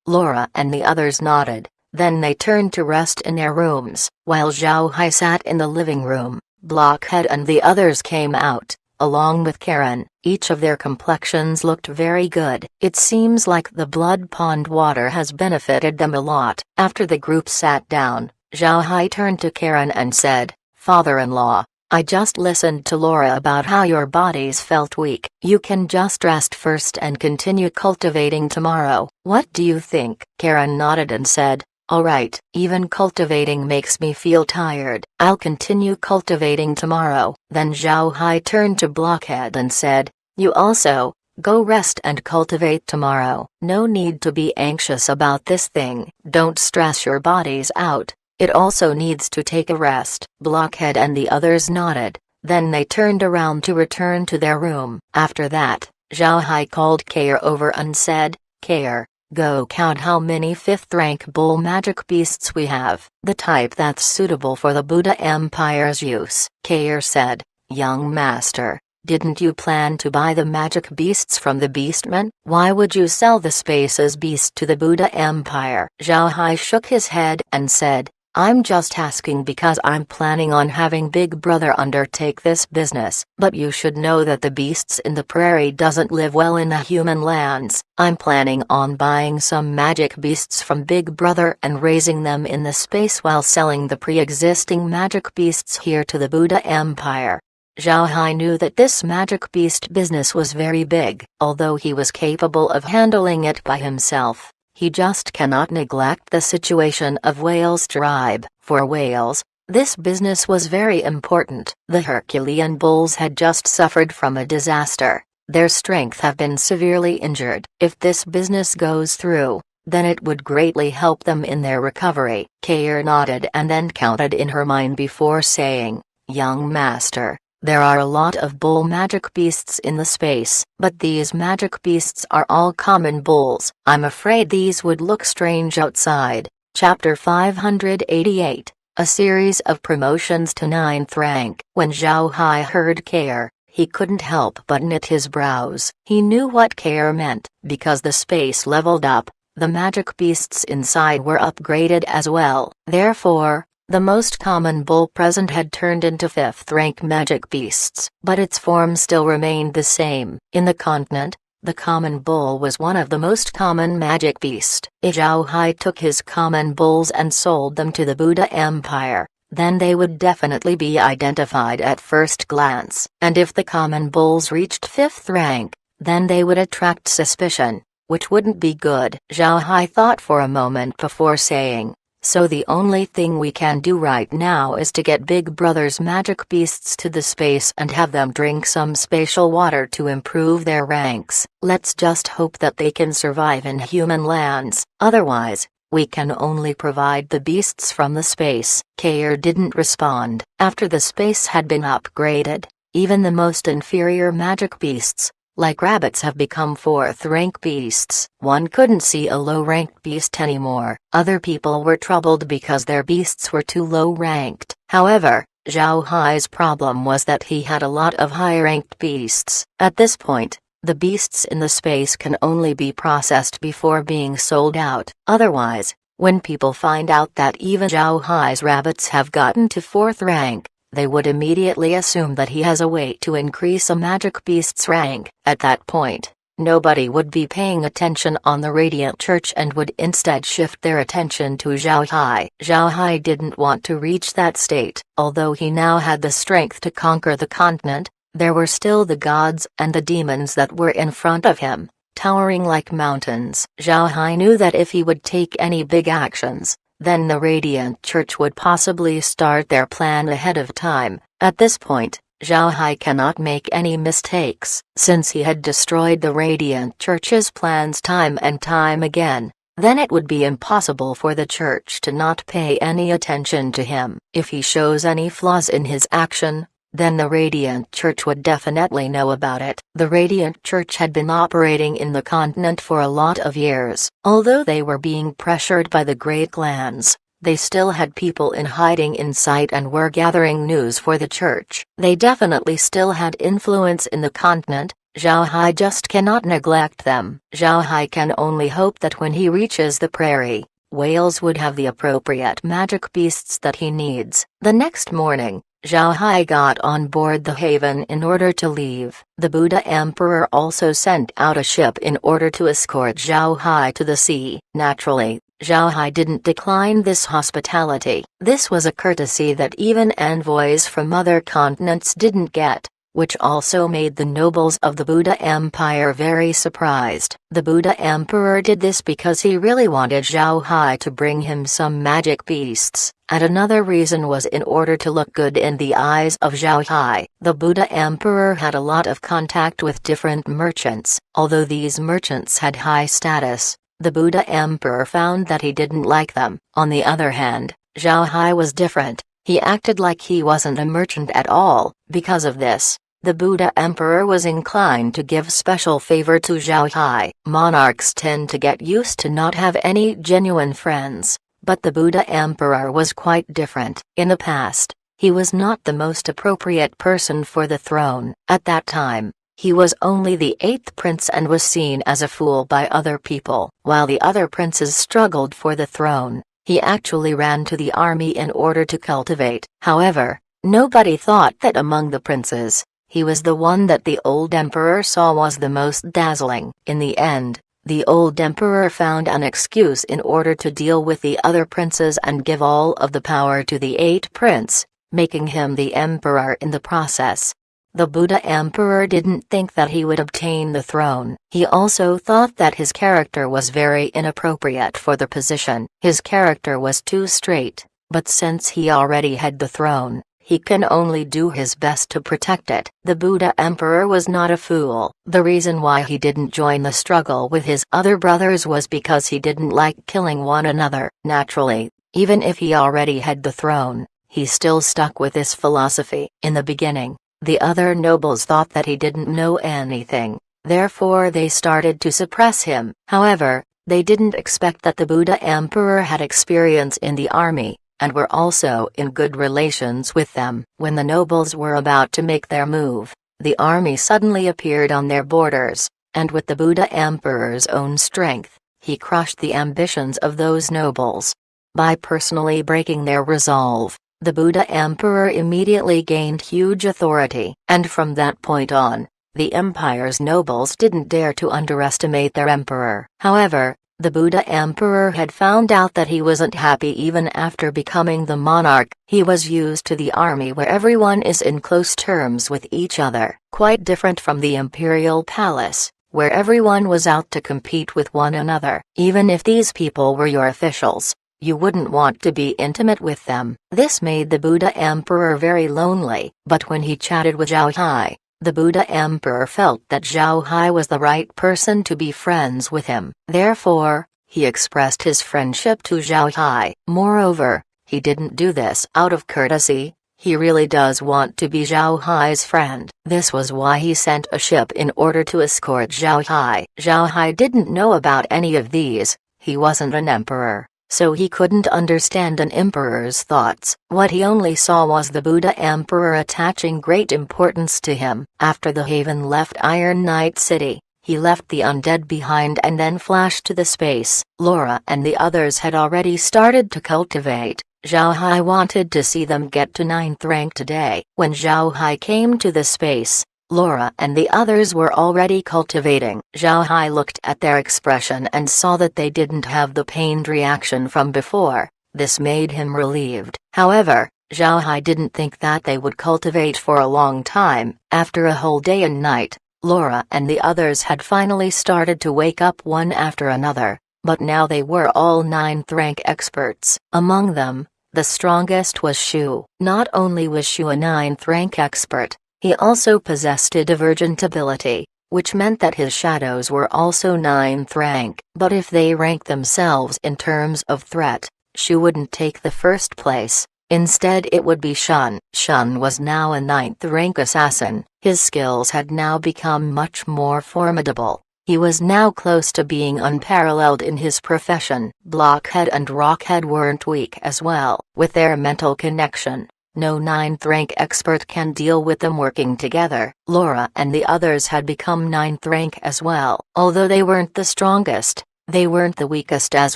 Laura and the others nodded, then they turned to rest in their rooms. While Zhao Hai sat in the living room, Blockhead and the others came out, along with Karen. Each of their complexions looked very good. It seems like the blood pond water has benefited them a lot. After the group sat down, Zhao Hai turned to Karen and said, "Father-in-law, I just listened to Laura about how your bodies felt weak. You can just rest first and continue cultivating tomorrow. What do you think?" Karen nodded and said, "All right. Even cultivating makes me feel tired. I'll continue cultivating tomorrow." Then Zhao Hai turned to Blockhead and said, "You also, go rest and cultivate tomorrow. No need to be anxious about this thing. Don't stress your bodies out. It also needs to take a rest." Blockhead and the others nodded, then they turned around to return to their room. After that, Zhao Hai called Kair over and said, "Kair, go count how many 5th rank bull magic beasts we have, the type that's suitable for the Buddha Empire's use." Kair said, "Young master, didn't you plan to buy the magic beasts from the beastmen? Why would you sell the space's beast to the Buddha Empire?" Zhao Hai shook his head and said, "I'm just asking because I'm planning on having Big Brother undertake this business. But you should know that the beasts in the prairie doesn't live well in the human lands. I'm planning on buying some magic beasts from Big Brother and raising them in the space while selling the pre-existing magic beasts here to the Buddha Empire." Zhao Hai knew that this magic beast business was very big. Although he was capable of handling it by himself, he just cannot neglect the situation of Whale's tribe. For Whales, this business was very important. The Herculean bulls had just suffered from a disaster. Their strength have been severely injured. If this business goes through, then it would greatly help them in their recovery. Kair nodded and then counted in her mind before saying, "Young master, there are a lot of bull magic beasts in the space, but these magic beasts are all common bulls. I'm afraid these would look strange outside." Chapter 588, a series of promotions to 9th rank. When Zhao Hai heard Kair, he couldn't help but knit his brows. He knew what Kair meant. Because the space leveled up, the magic beasts inside were upgraded as well. Therefore, the most common bull present had turned into 5th rank magic beasts. But its form still remained the same. In the continent, the common bull was one of the most common magic beasts. If Zhao Hai took his common bulls and sold them to the Buddha Empire, then they would definitely be identified at first glance. And if the common bulls reached 5th rank, then they would attract suspicion, which wouldn't be good. Zhao Hai thought for a moment before saying, "So the only thing we can do right now is to get Big Brother's magic beasts to the space and have them drink some spatial water to improve their ranks. Let's just hope that they can survive in human lands, otherwise, we can only provide the beasts from the space." Kair didn't respond. After the space had been upgraded, even the most inferior magic beasts, like rabbits, have become 4th rank beasts. One couldn't see a low-ranked beast anymore. Other people were troubled because their beasts were too low-ranked. However, Zhao Hai's problem was that he had a lot of high-ranked beasts. At this point, the beasts in the space can only be processed before being sold out. Otherwise, when people find out that even Zhao Hai's rabbits have gotten to 4th rank, they would immediately assume that he has a way to increase a magic beast's rank. At that point, nobody would be paying attention on the Radiant Church and would instead shift their attention to Zhao Hai. Zhao Hai didn't want to reach that state. Although he now had the strength to conquer the continent, there were still the gods and the demons that were in front of him, towering like mountains. Zhao Hai knew that if he would take any big actions, then the Radiant Church would possibly start their plan ahead of time. At this point, Zhao Hai cannot make any mistakes. Since he had destroyed the Radiant Church's plans time and time again, then it would be impossible for the church to not pay any attention to him. If he shows any flaws in his action, then the Radiant Church would definitely know about it. The Radiant Church had been operating in the continent for a lot of years. Although they were being pressured by the great clans, they still had people in hiding in sight and were gathering news for the church. They definitely still had influence in the continent. Zhao Hai just cannot neglect them. Zhao Hai can only hope that when he reaches the prairie, Whales would have the appropriate magic beasts that he needs. The next morning, Zhao Hai got on board the Haven in order to leave. The Buddha Emperor also sent out a ship in order to escort Zhao Hai to the sea. Naturally, Zhao Hai didn't decline this hospitality. This was a courtesy that even envoys from other continents didn't get, which also made the nobles of the Buddha Empire very surprised. The Buddha Emperor did this because he really wanted Zhao Hai to bring him some magic beasts, and another reason was in order to look good in the eyes of Zhao Hai. The Buddha Emperor had a lot of contact with different merchants. Although these merchants had high status, the Buddha Emperor found that he didn't like them. On the other hand, Zhao Hai was different. He acted like he wasn't a merchant at all. Because of this, the Buddha Emperor was inclined to give special favor to Zhao Hai. Monarchs tend to get used to not have any genuine friends, but the Buddha Emperor was quite different. In the past, He was not the most appropriate person for the throne. At that time, he was only the 8th prince and was seen as a fool by other people. While the other princes struggled for the throne, he actually ran to the army in order to cultivate. However, nobody thought that among the princes, he was the one that the old emperor saw was the most dazzling. In the end, the old emperor found an excuse in order to deal with the other princes and give all of the power to the 8th prince, making him the emperor in the process. The Buddha emperor didn't think that he would obtain the throne. He also thought that his character was very inappropriate for the position. His character was too straight, but since he already had the throne, he can only do his best to protect it. The Buddha emperor was not a fool. The reason why he didn't join the struggle with his other brothers was because he didn't like killing one another. Naturally, even if he already had the throne, he still stuck with this philosophy. In the beginning, the other nobles thought that he didn't know anything, therefore they started to suppress him. However, they didn't expect that the Buddha emperor had experience in the army, and were also in good relations with them. When the nobles were about to make their move, the army suddenly appeared on their borders, and with the Buddha emperor's own strength, he crushed the ambitions of those nobles. By personally breaking their resolve, the Buddha emperor immediately gained huge authority, and from that point on, the empire's nobles didn't dare to underestimate their emperor. However, the Buddha emperor had found out that he wasn't happy even after becoming the monarch. He was used to the army where everyone is in close terms with each other, quite different from the imperial palace, where everyone was out to compete with one another. Even if these people were your officials, you wouldn't want to be intimate with them. This made the Buddha emperor very lonely, but when he chatted with Zhao Hai, the Buddha emperor felt that Zhao Hai was the right person to be friends with him. Therefore, he expressed his friendship to Zhao Hai. Moreover, he didn't do this out of courtesy. He really does want to be Zhao Hai's friend. This was why he sent a ship in order to escort Zhao Hai. Zhao Hai didn't know about any of these. He wasn't an emperor, so he couldn't understand an emperor's thoughts. What he only saw was the Buddha emperor attaching great importance to him. After the Haven left Iron Knight City, he left the undead behind and then flashed to the space. Laura and the others had already started to cultivate. Zhao Hai wanted to see them get to 9th rank today. When Zhao Hai came to the space, Laura and the others were already cultivating. Zhao Hai looked at their expression and saw that they didn't have the pained reaction from before. This made him relieved. However, Zhao Hai didn't think that they would cultivate for a long time. After a whole day and night, Laura and the others had finally started to wake up one after another, but now they were all 9th rank experts. Among them, the strongest was Shu. Not only was Shu a 9th rank expert, he also possessed a divergent ability, which meant that his shadows were also 9th rank. But if they ranked themselves in terms of threat, Shu wouldn't take the first place. Instead it would be Shun. Shun was now a 9th rank assassin. His skills had now become much more formidable. He was now close to being unparalleled in his profession. Blockhead and Rockhead weren't weak as well. With their mental connection, no 9th rank expert can deal with them working together. Laura and the others had become 9th rank as well. Although they weren't the strongest, they weren't the weakest as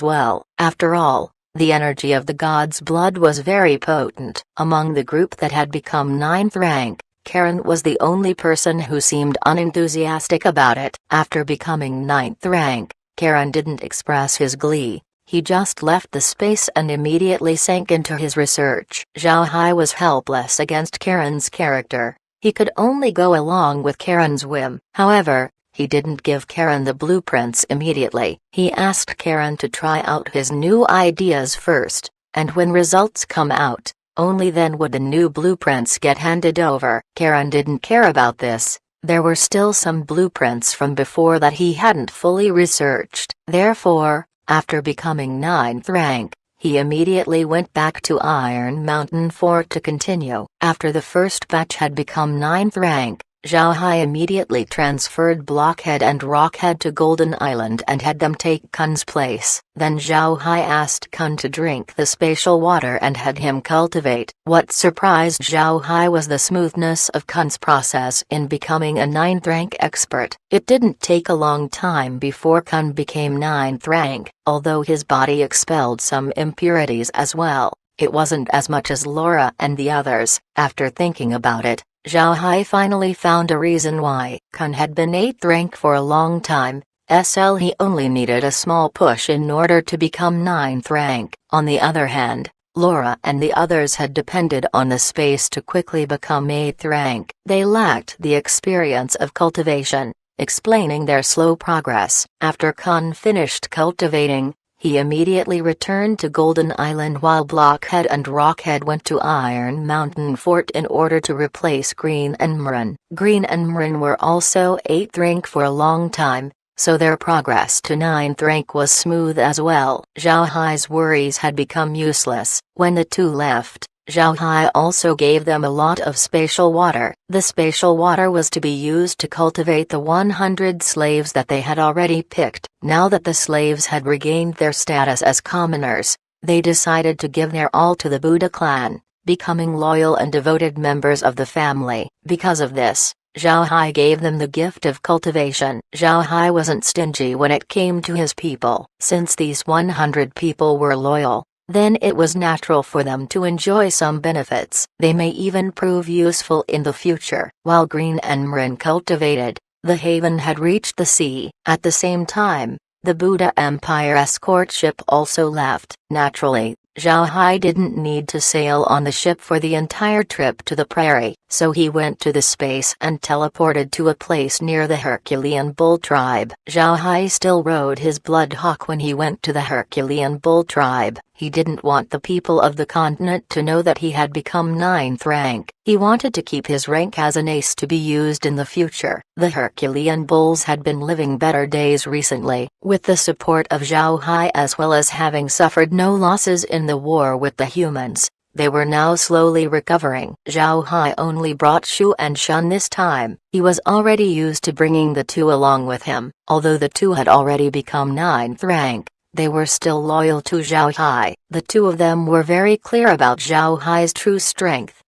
well. After all, the energy of the god's blood was very potent. Among the group that had become 9th rank, Karen was the only person who seemed unenthusiastic about it. After becoming 9th rank, Karen didn't express his glee. He just left the space and immediately sank into his research. Zhao Hai was helpless against Karen's character. He could only go along with Karen's whim. However, he didn't give Karen the blueprints immediately. He asked Karen to try out his new ideas first, and when results come out, only then would the new blueprints get handed over. Karen didn't care about this. There were still some blueprints from before that he hadn't fully researched. Therefore, after becoming 9th rank, he immediately went back to Iron Mountain Fort to continue. After the first batch had become 9th rank, Zhao Hai immediately transferred Blockhead and Rockhead to Golden Island and had them take Kun's place. Then Zhao Hai asked Kun to drink the spatial water and had him cultivate. What surprised Zhao Hai was the smoothness of Kun's process in becoming a 9th rank expert. It didn't take a long time before Kun became 9th rank, although his body expelled some impurities as well. It wasn't as much as Laura and the others. After thinking about it, Zhao Hai finally found a reason why. Kun had been 8th rank for a long time. He only needed a small push in order to become 9th rank. On the other hand, Laura and the others had depended on the space to quickly become 8th rank. They lacked the experience of cultivation, explaining their slow progress. After Kun finished cultivating, he immediately returned to Golden Island while Blockhead and Rockhead went to Iron Mountain Fort in order to replace Green and Mrin. Green and Mrin were also 8th rank for a long time, so their progress to 9th rank was smooth as well. Zhao Hai's worries had become useless. When the two left, Zhao Hai also gave them a lot of spatial water. The spatial water was to be used to cultivate the 100 slaves that they had already picked. Now that the slaves had regained their status as commoners, they decided to give their all to the Buddha clan, becoming loyal and devoted members of the family. Because of this, Zhao Hai gave them the gift of cultivation. Zhao Hai wasn't stingy when it came to his people. Since these 100 people were loyal, then it was natural for them to enjoy some benefits. They may even prove useful in the future. While Green and Mrin cultivated, the haven had reached the sea. At the same time, the Buddha Empire escort ship also left. Naturally, Zhao Hai didn't need to sail on the ship for the entire trip to the prairie, so he went to the space and teleported to a place near the Herculean Bull tribe. Zhao Hai still rode his blood hawk when he went to the Herculean Bull tribe. He didn't want the people of the continent to know that he had become 9th rank. He wanted to keep his rank as an ace to be used in the future. The Herculean bulls had been living better days recently, with the support of Zhao Hai as well as having suffered no losses in the war with the humans. They were now slowly recovering. Zhao Hai only brought Shu and Shun this time. He was already used to bringing the two along with him. Although the two had already become 9th rank, they were still loyal to Zhao Hai. The two of them were very clear about Zhao Hai's true strength.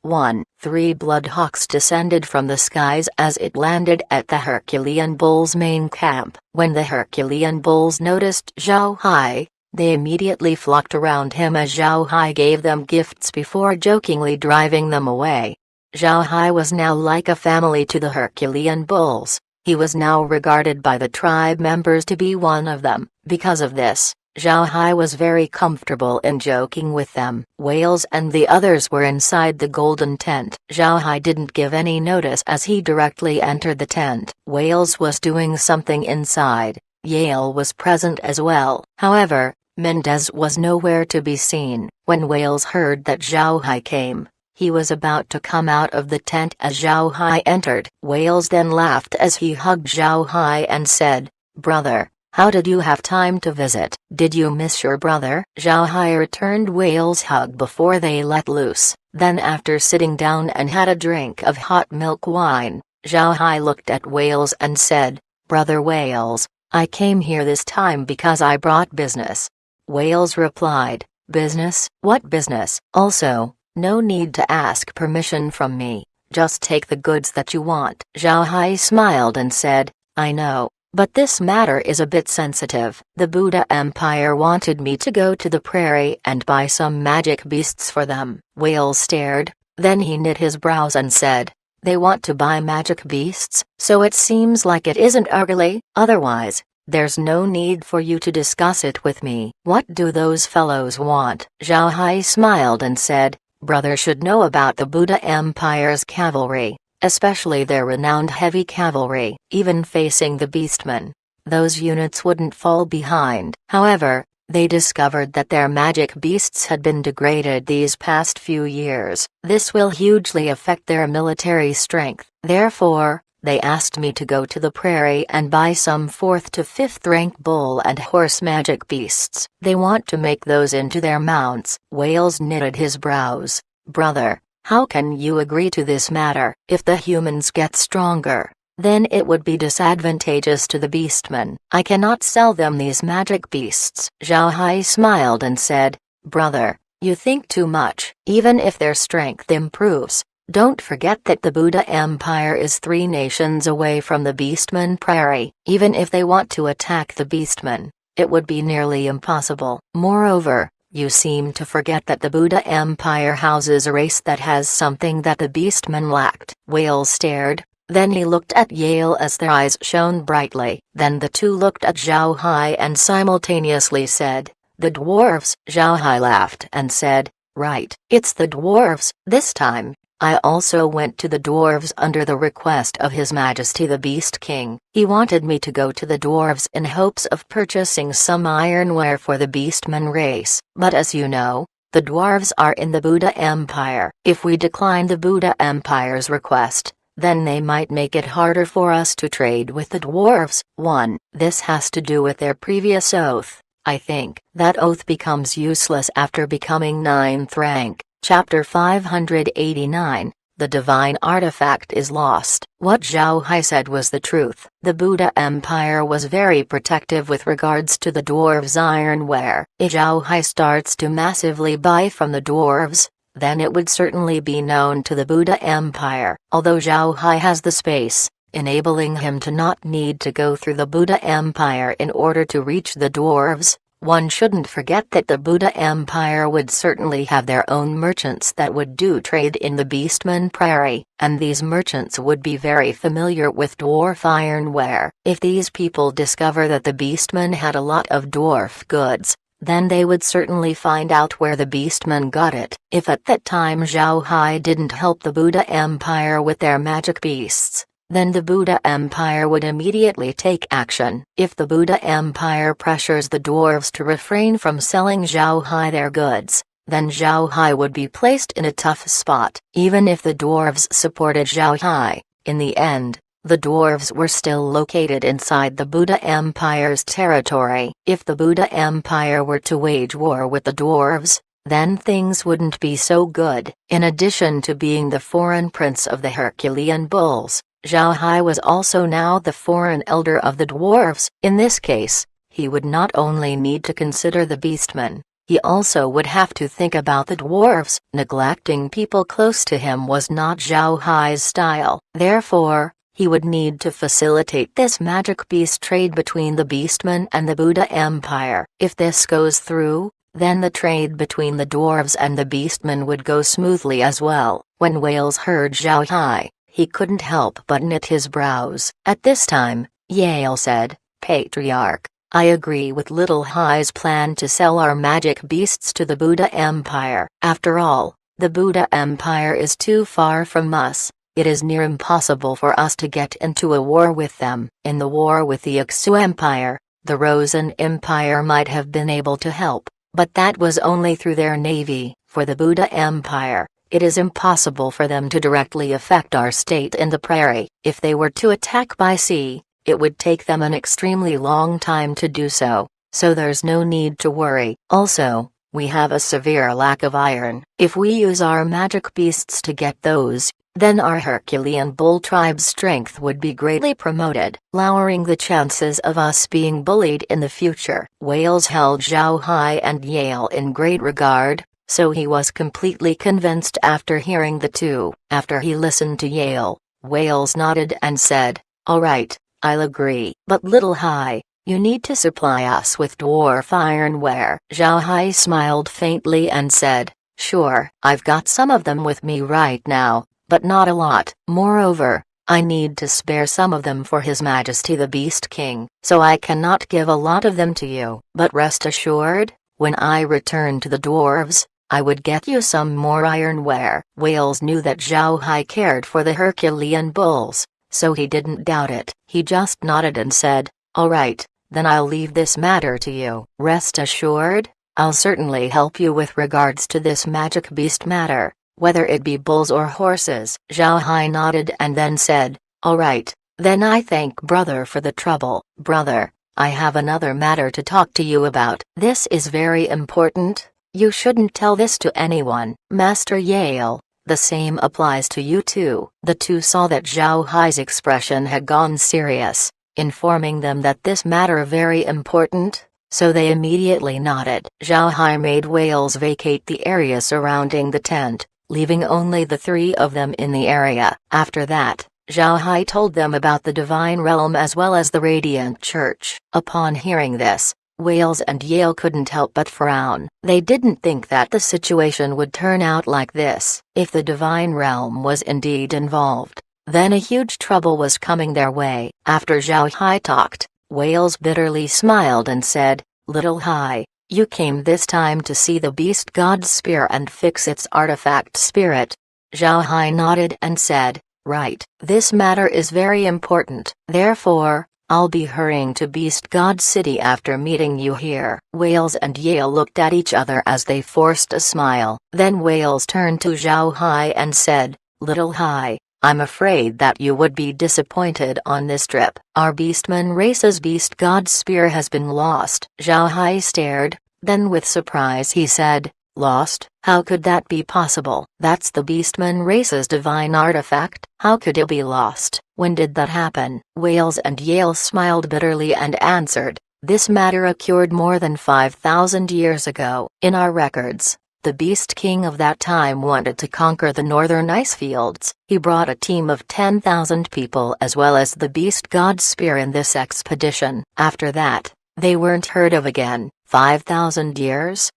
3 Bloodhawks descended from the skies as it landed at the Herculean Bulls' main camp. When the Herculean Bulls noticed Zhao Hai, they immediately flocked around him as Zhao Hai gave them gifts before jokingly driving them away. Zhao Hai was now like a family to the Herculean Bulls. He was now regarded by the tribe members to be one of them. Because of this, Zhao Hai was very comfortable in joking with them. Whales and the others were inside the golden tent. Zhao Hai didn't give any notice as he directly entered the tent. Whales was doing something inside. Yale was present as well. However, Mendez was nowhere to be seen. When Wales heard that Zhao Hai came, he was about to come out of the tent as Zhao Hai entered. Wales then laughed as he hugged Zhao Hai and said, "Brother, how did you have time to visit? Did you miss your brother?" Zhao Hai returned Wales' hug before they let loose. Then after sitting down and had a drink of hot milk wine, Zhao Hai looked at Wales and said, "Brother Wales, I came here this time because I brought business." Wales replied, "Business? What business? Also, no need to ask permission from me, just take the goods that you want." Zhao Hai smiled and said, "I know, but this matter is a bit sensitive. The Buddha Empire wanted me to go to the prairie and buy some magic beasts for them." Wales stared, then he knit his brows and said, "They want to buy magic beasts, so it seems like it isn't ugly. Otherwise, there's no need for you to discuss it with me. What do those fellows want?" Zhao Hai smiled and said, "Brother should know about the Buddha Empire's cavalry, especially their renowned heavy cavalry. Even facing the beastmen, those units wouldn't fall behind." However, they discovered that their magic beasts had been degraded these past few years. This will hugely affect their military strength. Therefore, they asked me to go to the prairie and buy some 4th to 5th rank bull and horse magic beasts. They want to make those into their mounts. Wales knitted his brows. "Brother, How can you agree to this matter? If the humans get stronger, then it would be disadvantageous to the beastmen. I cannot sell them these magic beasts." Zhao Hai smiled and said, "Brother, you think too much. Even if their strength improves, don't forget that the Buddha Empire is 3 nations away from the Beastmen Prairie. Even if they want to attack the Beastmen, it would be nearly impossible. Moreover, you seem to forget that the Buddha Empire houses a race that has something that the Beastmen lacked." Whale stared, then he looked at Yale as their eyes shone brightly. Then the two looked at Zhao Hai and simultaneously said, "The dwarves." Zhao Hai laughed and said, "Right, it's the dwarves. This time, I also went to the dwarves under the request of His Majesty the Beast King. He wanted me to go to the dwarves in hopes of purchasing some ironware for the Beastman race. But as you know, the dwarves are in the Buddha Empire. If we decline the Buddha Empire's request, then they might make it harder for us to trade with the dwarves." 1. This has to do with their previous oath. I think that oath becomes useless after becoming 9th rank. Chapter 589, The Divine Artifact is Lost. What Zhao Hai said was the truth. The Buddha Empire was very protective with regards to the dwarves' ironware. If Zhao Hai starts to massively buy from the dwarves, then it would certainly be known to the Buddha Empire. Although Zhao Hai has the space, enabling him to not need to go through the Buddha Empire in order to reach the dwarves, one shouldn't forget that the Buddha Empire would certainly have their own merchants that would do trade in the Beastman Prairie, and these merchants would be very familiar with dwarf ironware. If these people discover that the Beastmen had a lot of dwarf goods, then they would certainly find out where the Beastmen got it. If at that time Zhao Hai didn't help the Buddha Empire with their magic beasts, then the Buddha Empire would immediately take action. If the Buddha Empire pressures the dwarves to refrain from selling Zhao Hai their goods, then Zhao Hai would be placed in a tough spot. Even if the dwarves supported Zhao Hai, in the end, the dwarves were still located inside the Buddha Empire's territory. If the Buddha Empire were to wage war with the dwarves, then things wouldn't be so good. In addition to being the foreign prince of the Herculean bulls, Zhao Hai was also now the foreign elder of the dwarves. In this case, he would not only need to consider the beastmen, he also would have to think about the dwarves. Neglecting people close to him was not Zhao Hai's style. Therefore, he would need to facilitate this magic beast trade between the beastmen and the Buddha Empire. If this goes through, then the trade between the dwarves and the beastmen would go smoothly as well. When Wales heard Zhao Hai, he couldn't help but knit his brows. At this time, Yale said, "Patriarch, I agree with Little Hai's plan to sell our magic beasts to the Buddha Empire. After all, the Buddha Empire is too far from us. It is near impossible for us to get into a war with them." In the war with the Ixu Empire, the Rosen Empire might have been able to help, but that was only through their navy. For the Buddha Empire, it is impossible for them to directly affect our state in the prairie. If they were to attack by sea, it would take them an extremely long time to do so, so there's no need to worry. Also, we have a severe lack of iron. If we use our magic beasts to get those, then our Herculean bull tribe's strength would be greatly promoted, lowering the chances of us being bullied in the future. Wales held Zhao Hai and Yale in great regard, so he was completely convinced after hearing the two. After he listened to Yale, Wales nodded and said, "All right, I'll agree. But Little Hai, you need to supply us with dwarf ironware." Zhao Hai smiled faintly and said, "Sure, I've got some of them with me right now, but not a lot. Moreover, I need to spare some of them for His Majesty the Beast King, so I cannot give a lot of them to you. But rest assured, when I return to the dwarves, I would get you some more ironware." Wales knew that Zhao Hai cared for the Herculean bulls, so he didn't doubt it. He just nodded and said, "All right, then I'll leave this matter to you. Rest assured, I'll certainly help you with regards to this magic beast matter, whether it be bulls or horses." Zhao Hai nodded and then said, "All right, then I thank brother for the trouble." "Brother, I have another matter to talk to you about. This is very important. You shouldn't tell this to anyone." "Master Yale, The same applies to you too. The two saw that Zhao Hai's expression had gone serious, informing them that this matter very important, so they immediately nodded. Zhao Hai made whales vacate the area surrounding the tent, leaving only the three of them in the area. After that, Zhao Hai told them about the Divine Realm as well as the Radiant Church. Upon hearing this, Wales and Yale couldn't help but frown. They didn't think that the situation would turn out like this. If the Divine Realm was indeed involved, then a huge trouble was coming their way. After Zhao Hai talked, Wales bitterly smiled and said, "Little Hai, you came this time to see the beast god's spear and fix its artifact spirit." Zhao Hai nodded and said, "Right. This matter is very important. Therefore, I'll be hurrying to Beast God City after meeting you here." Wales and Yale looked at each other as they forced a smile. Then Wales turned to Zhao Hai and said, "Little Hai, I'm afraid that you would be disappointed on this trip. Our Beastman race's Beast God's spear has been lost." Zhao Hai stared, then with surprise he said, "Lost? How could that be possible? That's the Beastman race's divine artifact. How could it be lost? When did that happen?" Wales and Yale smiled bitterly and answered, "This matter occurred more than 5,000 years ago. In our records, the Beast King of that time wanted to conquer the northern ice fields. He brought a team of 10,000 people as well as the Beast God's spear in this expedition. After that, they weren't heard of again. 5,000 years?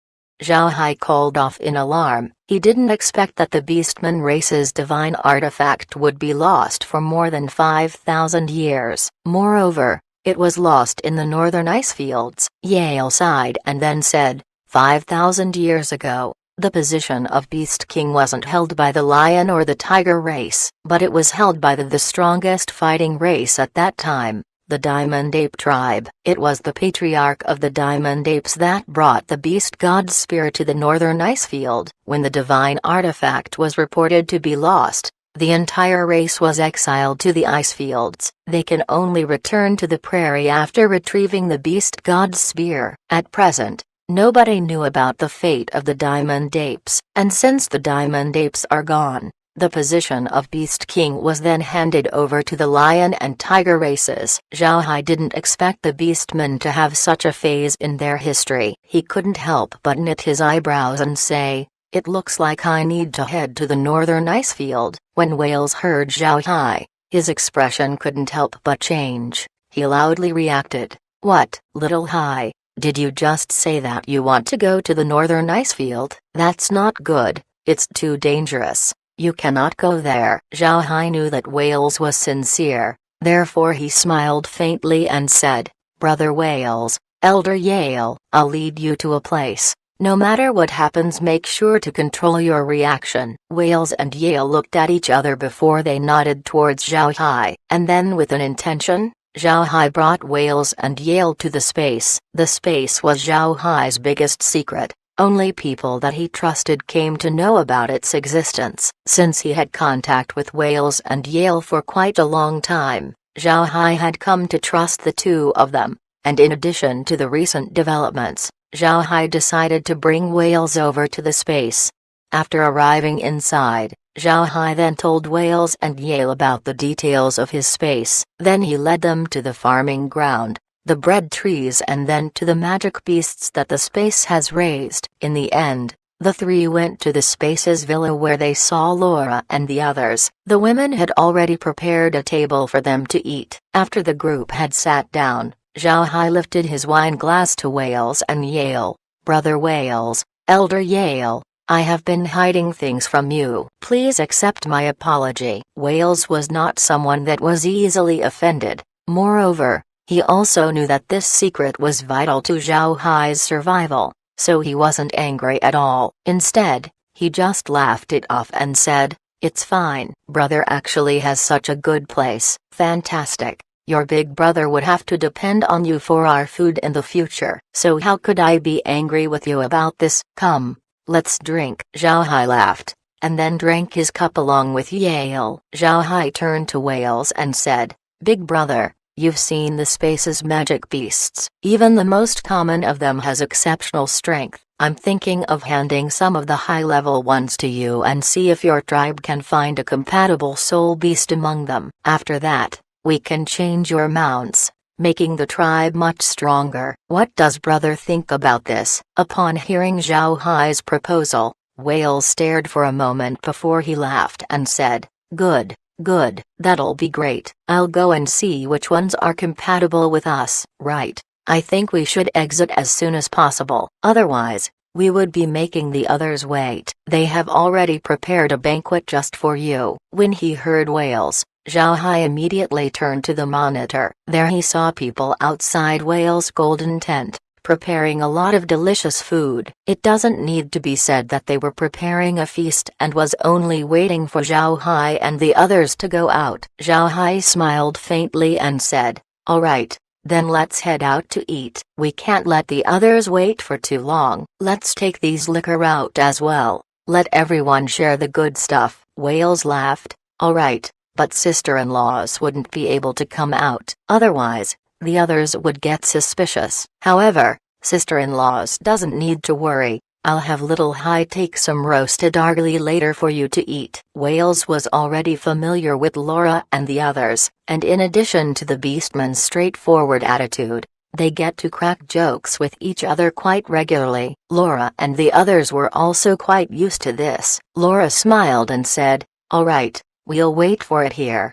Zhao Hai called off in alarm. He didn't expect that the Beastman race's divine artifact would be lost for more than 5,000 years. Moreover, it was lost in the northern ice fields. Yale sighed and then said, 5,000 years ago, the position of Beast King wasn't held by the lion or the tiger race, but it was held by the strongest fighting race at that time, the Diamond Ape tribe. It was the patriarch of the Diamond Apes that brought the Beast God's spear to the northern ice field. When the divine artifact was reported to be lost, the entire race was exiled to the ice fields. They can only return to the prairie after retrieving the Beast God's spear. At present, nobody knew about the fate of the Diamond Apes, and since the Diamond Apes are gone, the position of Beast King was then handed over to the lion and tiger races. Zhao Hai didn't expect the Beastmen to have such a phase in their history. He couldn't help but knit his eyebrows and say, "It looks like I need to head to the northern ice field." When Wales heard Zhao Hai, his expression couldn't help but change. He loudly reacted, "What, Little Hai? Did you just say that you want to go to the northern ice field? That's not good, it's too dangerous. You cannot go there." Zhao Hai knew that Wales was sincere, therefore he smiled faintly and said, "Brother Wales, Elder Yale, I'll lead you to a place. No matter what happens, make sure to control your reaction." Wales and Yale looked at each other before they nodded towards Zhao Hai, and then with an intention, Zhao Hai brought Wales and Yale to the space. The space was Zhao Hai's biggest secret. Only people that he trusted came to know about its existence. Since he had contact with Wales and Yale for quite a long time, Zhao Hai had come to trust the two of them, and in addition to the recent developments, Zhao Hai decided to bring Wales over to the space. After arriving inside, Zhao Hai then told Wales and Yale about the details of his space. Then he led them to the farming ground, the bread trees, and then to the magic beasts that the space has raised. In the end, the three went to the space's villa where they saw Laura and the others. The women had already prepared a table for them to eat. After the group had sat down, Zhao Hai lifted his wine glass to Wales and Yale. "Brother Wales, Elder Yale, I have been hiding things from you. Please accept my apology." Wales was not someone that was easily offended. Moreover, he also knew that this secret was vital to Zhao Hai's survival, so he wasn't angry at all. Instead, he just laughed it off and said, "It's fine. Brother actually has such a good place. Fantastic. Your big brother would have to depend on you for our food in the future. So how could I be angry with you about this? Come, let's drink." Zhao Hai laughed, and then drank his cup along with Yale. Zhao Hai turned to Wales and said, "Big brother, you've seen the space's magic beasts. Even the most common of them has exceptional strength. I'm thinking of handing some of the high-level ones to you and see if your tribe can find a compatible soul beast among them. After that, we can change your mounts, making the tribe much stronger. What does brother think about this? Upon hearing Zhao Hai's proposal, Whale stared for a moment before he laughed and said, "Good, good, that'll be great. I'll go and see which ones are compatible with us." Right, I think we should exit as soon as possible. Otherwise, we would be making the others wait. They have already prepared a banquet just for you. When he heard Whales, Zhao Hai immediately turned to the monitor. There he saw people outside Whale's golden tent, preparing a lot of delicious food. It doesn't need to be said that they were preparing a feast and was only waiting for Zhao Hai and the others to go out. Zhao Hai smiled faintly and said, "All right, then let's head out to eat. We can't let the others wait for too long. Let's take these liquor out as well. Let everyone share the good stuff." Whales laughed. "All right, but sister-in-laws wouldn't be able to come out. Otherwise, the others would get suspicious. However, sister-in-laws doesn't need to worry. I'll have little Hai take some roasted argali later for you to eat." Whales was already familiar with Laura and the others, and in addition to the beastman's straightforward attitude, they get to crack jokes with each other quite regularly. Laura and the others were also quite used to this. Laura smiled and said, "All right, we'll wait for it here."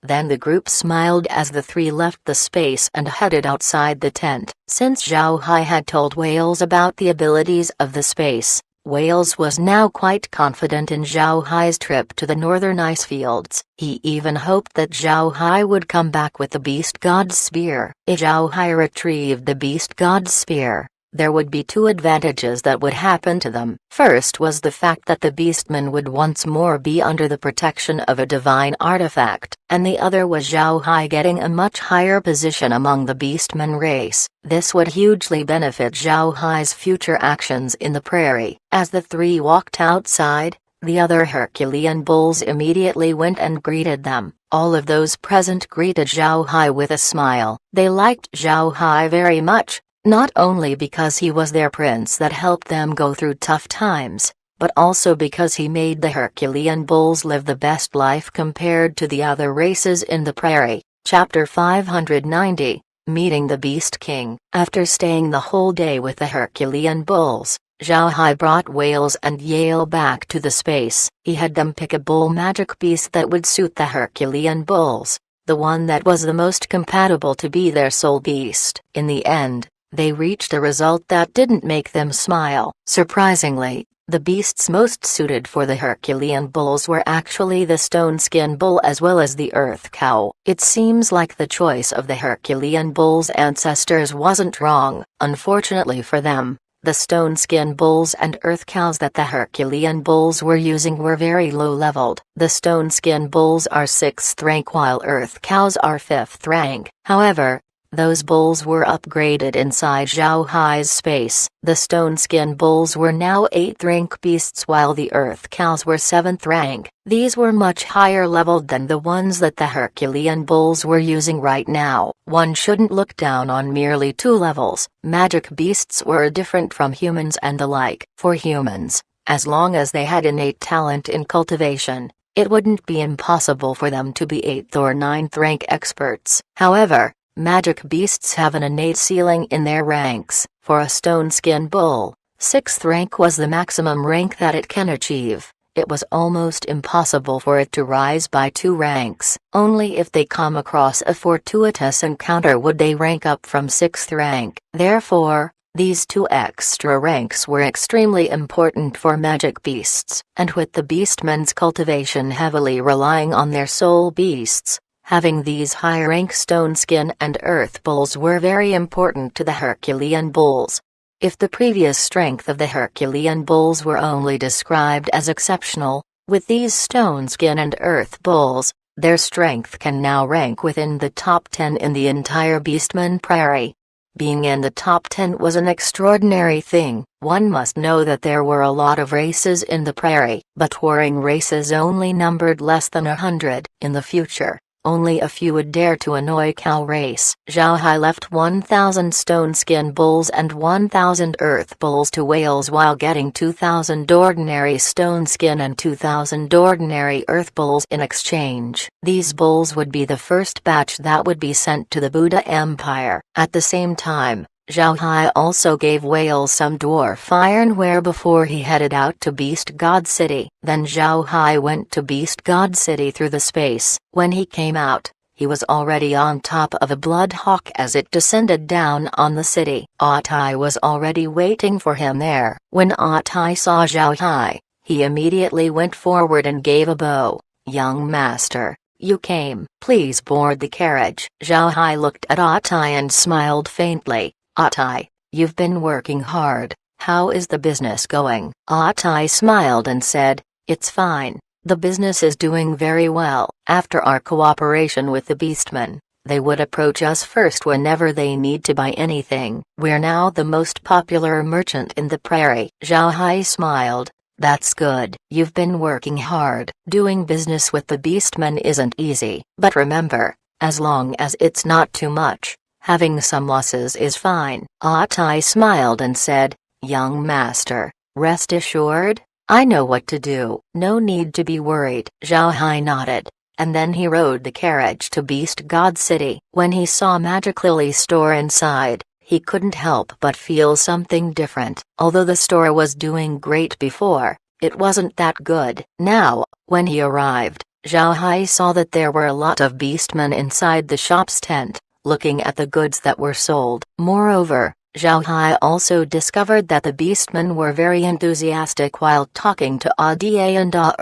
Then the group smiled as the three left the space and headed outside the tent. Since Zhao Hai had told Whales about the abilities of the space, Whales was now quite confident in Zhao Hai's trip to the northern ice fields. He even hoped that Zhao Hai would come back with the Beast God's Spear. If Zhao Hai retrieved the Beast God's Spear, there would be two advantages that would happen to them. First was the fact that the beastman would once more be under the protection of a divine artifact, and the other was Zhao Hai getting a much higher position among the beastman race. This would hugely benefit Zhao Hai's future actions in the prairie. As the three walked outside, the other Herculean bulls immediately went and greeted them. All of those present greeted Zhao Hai with a smile. They liked Zhao Hai very much, not only because he was their prince that helped them go through tough times, but also because he made the Herculean bulls live the best life compared to the other races in the prairie. Chapter 590, Meeting the Beast King. After staying the whole day with the Herculean bulls, Zhao Hai brought Whales and Yale back to the space. He had them pick a bull magic beast that would suit the Herculean bulls, the one that was the most compatible to be their soul beast. In the end, they reached a result that didn't make them smile. Surprisingly, the beasts most suited for the Herculean bulls were actually the stone skin bull as well as the earth cow. It seems like the choice of the Herculean bull's ancestors wasn't wrong. Unfortunately for them, the stone skin bulls and earth cows that the Herculean bulls were using were very low-leveled. The stone skin bulls are 6th rank while earth cows are 5th rank. However, those bulls were upgraded inside Zhao Hai's space. The stone skin bulls were now 8th rank beasts while the earth cows were 7th rank. These were much higher leveled than the ones that the Herculean bulls were using right now. One shouldn't look down on merely two levels. Magic beasts were different from humans and the like. For humans, as long as they had innate talent in cultivation, it wouldn't be impossible for them to be 8th or 9th rank experts. However, magic beasts have an innate ceiling in their ranks. For a stone skin bull, 6th rank was the maximum rank that it can achieve. It was almost impossible for it to rise by 2 ranks. Only if they come across a fortuitous encounter would they rank up from 6th rank. Therefore, these 2 extra ranks were extremely important for magic beasts. And with the beastmen's cultivation heavily relying on their soul beasts, having these high-rank stone skin and earth bulls were very important to the Herculean bulls. If the previous strength of the Herculean bulls were only described as exceptional, with these stone skin and earth bulls, their strength can now rank within the top 10 in the entire Beastman Prairie. Being in the top 10 was an extraordinary thing. One must know that there were a lot of races in the prairie, but warring races only numbered less than 100. In the future, Only a few would dare to annoy cow race. Zhao Hai left 1,000 stone skin bulls and 1,000 earth bulls to whales while getting 2,000 ordinary stone skin and 2,000 ordinary earth bulls in exchange. These bulls would be the first batch that would be sent to the Buddha Empire. At the same time, Zhao Hai also gave whales some dwarf ironware before he headed out to Beast God City. Then Zhao Hai went to Beast God City through the space. When he came out, he was already on top of a blood hawk as it descended down on the city. Atai was already waiting for him there. When Atai saw Zhao Hai, he immediately went forward and gave a bow. "Young master, you came. Please board the carriage." Zhao Hai looked at Atai and smiled faintly. "Atai, you've been working hard. How is the business going?" Atai smiled and said, "It's fine. The business is doing very well. After our cooperation with the Beastmen, they would approach us first whenever they need to buy anything. We're now the most popular merchant in the prairie." Zhao Hai smiled. "That's good. You've been working hard. Doing business with the Beastmen isn't easy. But remember, as long as it's not too much, having some losses is fine." Atai smiled and said, "Young master, rest assured, I know what to do. No need to be worried." Zhao Hai nodded, and then he rode the carriage to Beast God City. When he saw Magic Lily's store inside, he couldn't help but feel something different. Although the store was doing great before, it wasn't that good. Now, when he arrived, Zhao Hai saw that there were a lot of beastmen inside the shop's tent, looking at the goods that were sold. Moreover, Zhao Hai also discovered that the beastmen were very enthusiastic while talking to Adia and Da.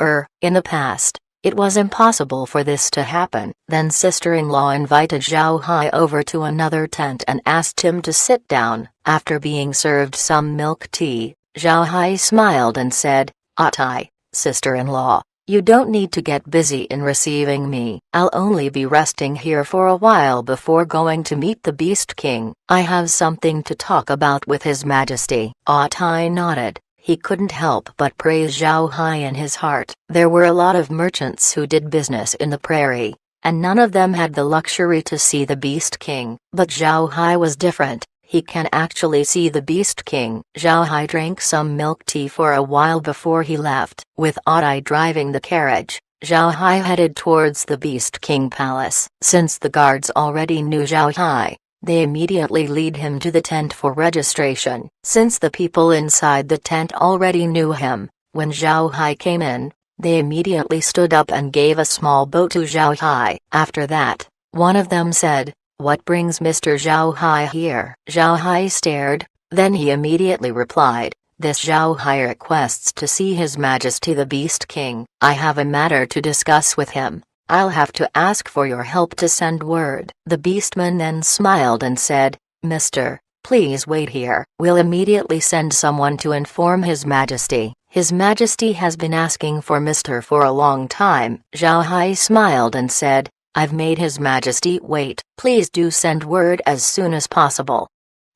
In the past, it was impossible for this to happen. Then sister-in-law invited Zhao Hai over to another tent and asked him to sit down. After being served some milk tea, Zhao Hai smiled and said, "Atai, sister-in-law, you don't need to get busy in receiving me. I'll only be resting here for a while before going to meet the Beast King. I have something to talk about with His Majesty." Atai nodded. He couldn't help but praise Zhao Hai in his heart. There were a lot of merchants who did business in the prairie, and none of them had the luxury to see the Beast King. But Zhao Hai was different. He can actually see the Beast King. Zhao Hai drank some milk tea for a while before he left. With Atai driving the carriage, Zhao Hai headed towards the Beast King Palace. Since the guards already knew Zhao Hai, they immediately lead him to the tent for registration. Since the people inside the tent already knew him, when Zhao Hai came in, they immediately stood up and gave a small bow to Zhao Hai. After that, one of them said, "What brings Mr. Zhao Hai here?" Zhao Hai stared, then he immediately replied, "This Zhao Hai requests to see His Majesty the Beast King. I have a matter to discuss with him. I'll have to ask for your help to send word." The beastman then smiled and said, "Mister, please wait here. We'll immediately send someone to inform His Majesty. His Majesty has been asking for Mister for a long time." Zhao Hai smiled and said, "I've made His Majesty wait. Please do send word as soon as possible."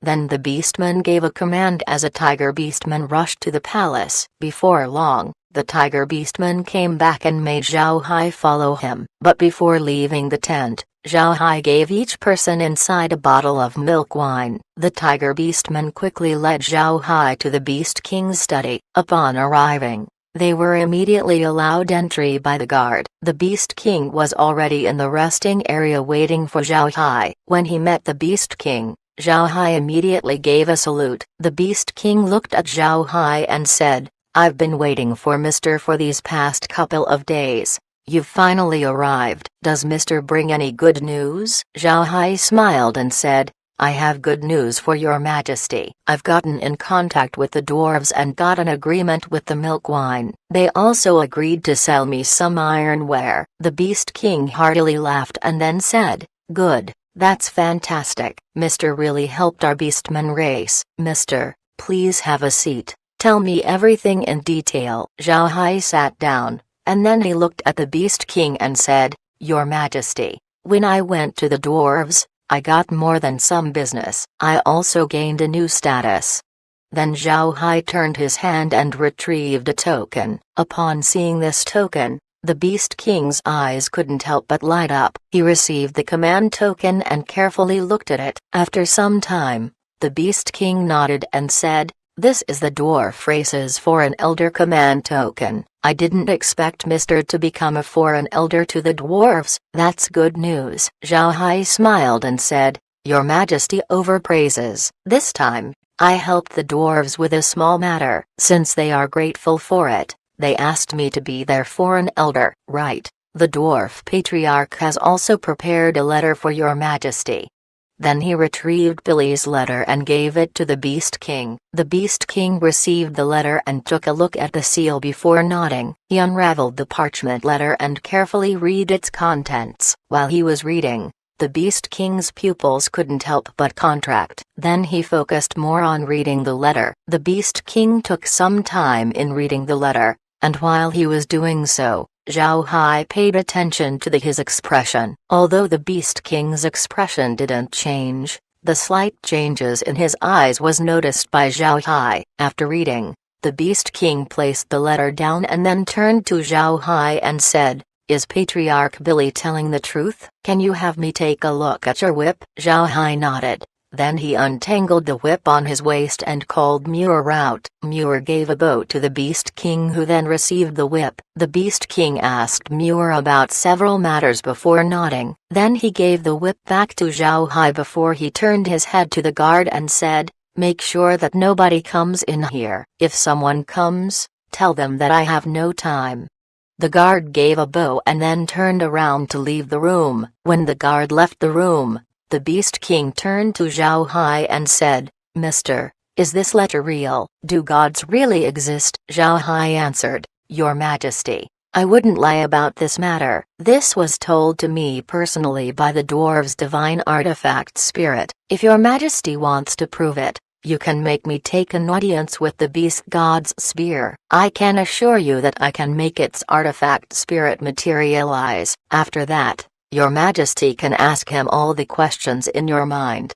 Then the beastman gave a command as a tiger beastman rushed to the palace. Before long, the tiger beastman came back and made Zhao Hai follow him. But before leaving the tent, Zhao Hai gave each person inside a bottle of milk wine. The tiger beastman quickly led Zhao Hai to the Beast King's study. Upon arriving, they were immediately allowed entry by the guard. The Beast King was already in the resting area waiting for Zhao Hai. When he met the Beast King, Zhao Hai immediately gave a salute. The Beast King looked at Zhao Hai and said, "I've been waiting for Mister for these past couple of days. You've finally arrived. Does Mister bring any good news?" Zhao Hai smiled and said, "I have good news for your Majesty. I've gotten in contact with the dwarves and got an agreement with the milk wine. They also agreed to sell me some ironware." The Beast King heartily laughed and then said, "Good, that's fantastic. Mister really helped our beastman race." "Mister, please have a seat. Tell me everything in detail." Zhao Hai sat down, and then he looked at the Beast King and said, "Your Majesty, when I went to the dwarves, I got more than some business. I also gained a new status." Then Zhao Hai turned his hand and retrieved a token. Upon seeing this token, The Beast King's eyes couldn't help but light up. He received the command token and carefully looked at it. After some time, the Beast King nodded and said, "This is the dwarf race's foreign elder command token. I didn't expect Mr. to become a foreign elder to the dwarves." "That's good news." Zhao Hai smiled and said, "Your Majesty overpraises. This time, I helped the dwarves with a small matter. Since they are grateful for it, they asked me to be their foreign elder." "Right. The dwarf patriarch has also prepared a letter for your Majesty." Then he retrieved Billy's letter and gave it to the Beast King. The Beast King received the letter and took a look at the seal before nodding. He unraveled the parchment letter and carefully read its contents. While he was reading, the Beast King's pupils couldn't help but contract. Then he focused more on reading the letter. The Beast King took some time in reading the letter, and while he was doing so, Zhao Hai paid attention to his expression. Although the Beast King's expression didn't change, the slight changes in his eyes was noticed by Zhao Hai. After reading, the Beast King placed the letter down and then turned to Zhao Hai and said, "Is Patriarch Billy telling the truth? Can you have me take a look at your whip?" Zhao Hai nodded. Then he untangled the whip on his waist and called Muir out. Muir gave a bow to the Beast King, who then received the whip. The Beast King asked Muir about several matters before nodding. Then he gave the whip back to Zhao Hai before he turned his head to the guard and said, "Make sure that nobody comes in here. If someone comes, tell them that I have no time." The guard gave a bow and then turned around to leave the room. When the guard left the room, the Beast King turned to Zhao Hai and said, "Mister, is this letter real? Do gods really exist?" Zhao Hai answered, "Your Majesty, I wouldn't lie about this matter. This was told to me personally by the dwarves' divine artifact spirit. If your Majesty wants to prove it, you can make me take an audience with the beast god's spear. I can assure you that I can make its artifact spirit materialize. After that, your Majesty can ask him all the questions in your mind."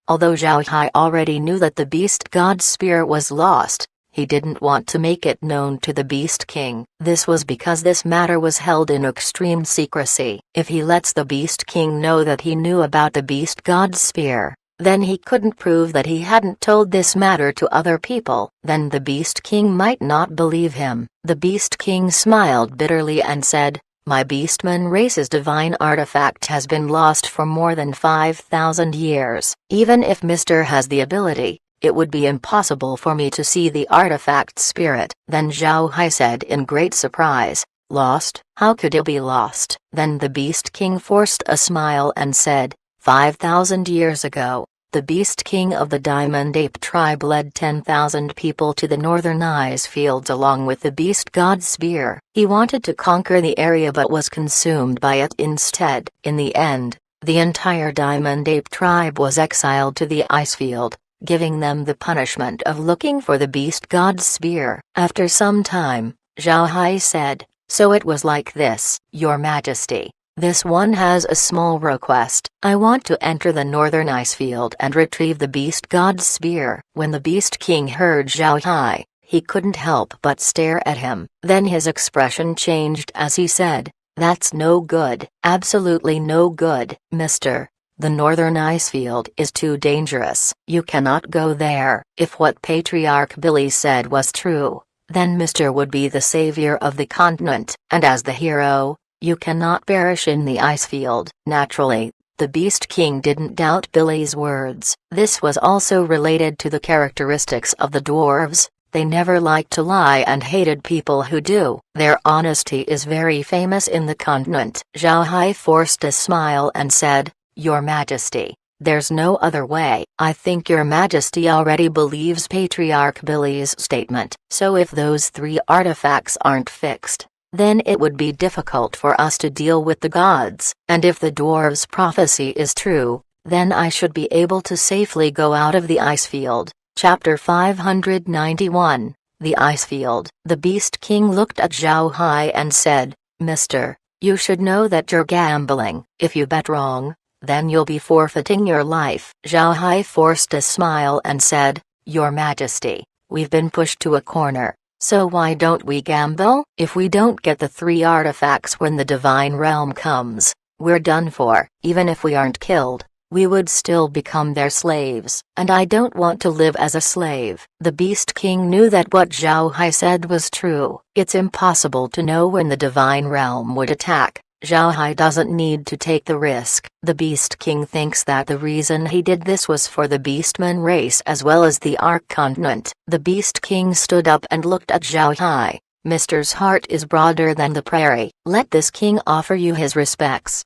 Although Zhao Hai already knew that the beast god's spear was lost, he didn't want to make it known to the Beast King. This was because this matter was held in extreme secrecy. If he lets the Beast King know that he knew about the beast god's spear, then he couldn't prove that he hadn't told this matter to other people. Then the Beast King might not believe him. The Beast King smiled bitterly and said, "My beastman race's divine artifact has been lost for more than 5,000 years. Even if Mr. has the ability, it would be impossible for me to see the artifact spirit." Then Zhao Hai said in great surprise, "Lost? How could it be lost?" Then the Beast King forced a smile and said, 5,000 years ago, the Beast King of the Diamond Ape tribe led 10,000 people to the northern ice fields along with the beast god spear. He wanted to conquer the area but was consumed by it instead. In the end, the entire Diamond Ape tribe was exiled to the ice field, giving them the punishment of looking for the beast god's spear. After some time, Zhao Hai said, "So it was like this. Your Majesty, this one has a small request. I want to enter the northern ice field and retrieve the beast god's spear." When the Beast King heard Zhao Hai, he couldn't help but stare at him. Then his expression changed as he said, "That's no good. Absolutely no good. Mister, the northern ice field is too dangerous. You cannot go there." If what Patriarch Billy said was true, then Mr. would be the savior of the continent. And as the hero, you cannot perish in the ice field. Naturally, the Beast King didn't doubt Billy's words. This was also related to the characteristics of the dwarves. They never liked to lie and hated people who do. Their honesty is very famous in the continent. Zhao Hai forced a smile and said, "Your Majesty, there's no other way." "I think your Majesty already believes Patriarch Billy's statement. So if those 3 artifacts aren't fixed, then it would be difficult for us to deal with the gods. And if the dwarves' prophecy is true, then I should be able to safely go out of the ice field." Chapter 591, The Ice Field. The Beast King looked at Zhao Hai and said, "Mister, you should know that you're gambling. If you bet wrong, then you'll be forfeiting your life." Zhao Hai forced a smile and said, "Your Majesty, we've been pushed to a corner, So why don't we gamble? If we don't get the 3 artifacts when the divine realm comes, we're done for. Even if we aren't killed, we would still become their slaves, and I don't want to live as a slave." The Beast King knew that what Zhao Hai said was true. It's impossible to know when the divine realm would attack. Zhao Hai doesn't need to take the risk. The Beast King thinks that the reason he did this was for the Beastman race as well as the Ark continent. The Beast King stood up and looked at Zhao Hai. "Mister's heart is broader than the prairie. Let this king offer you his respects."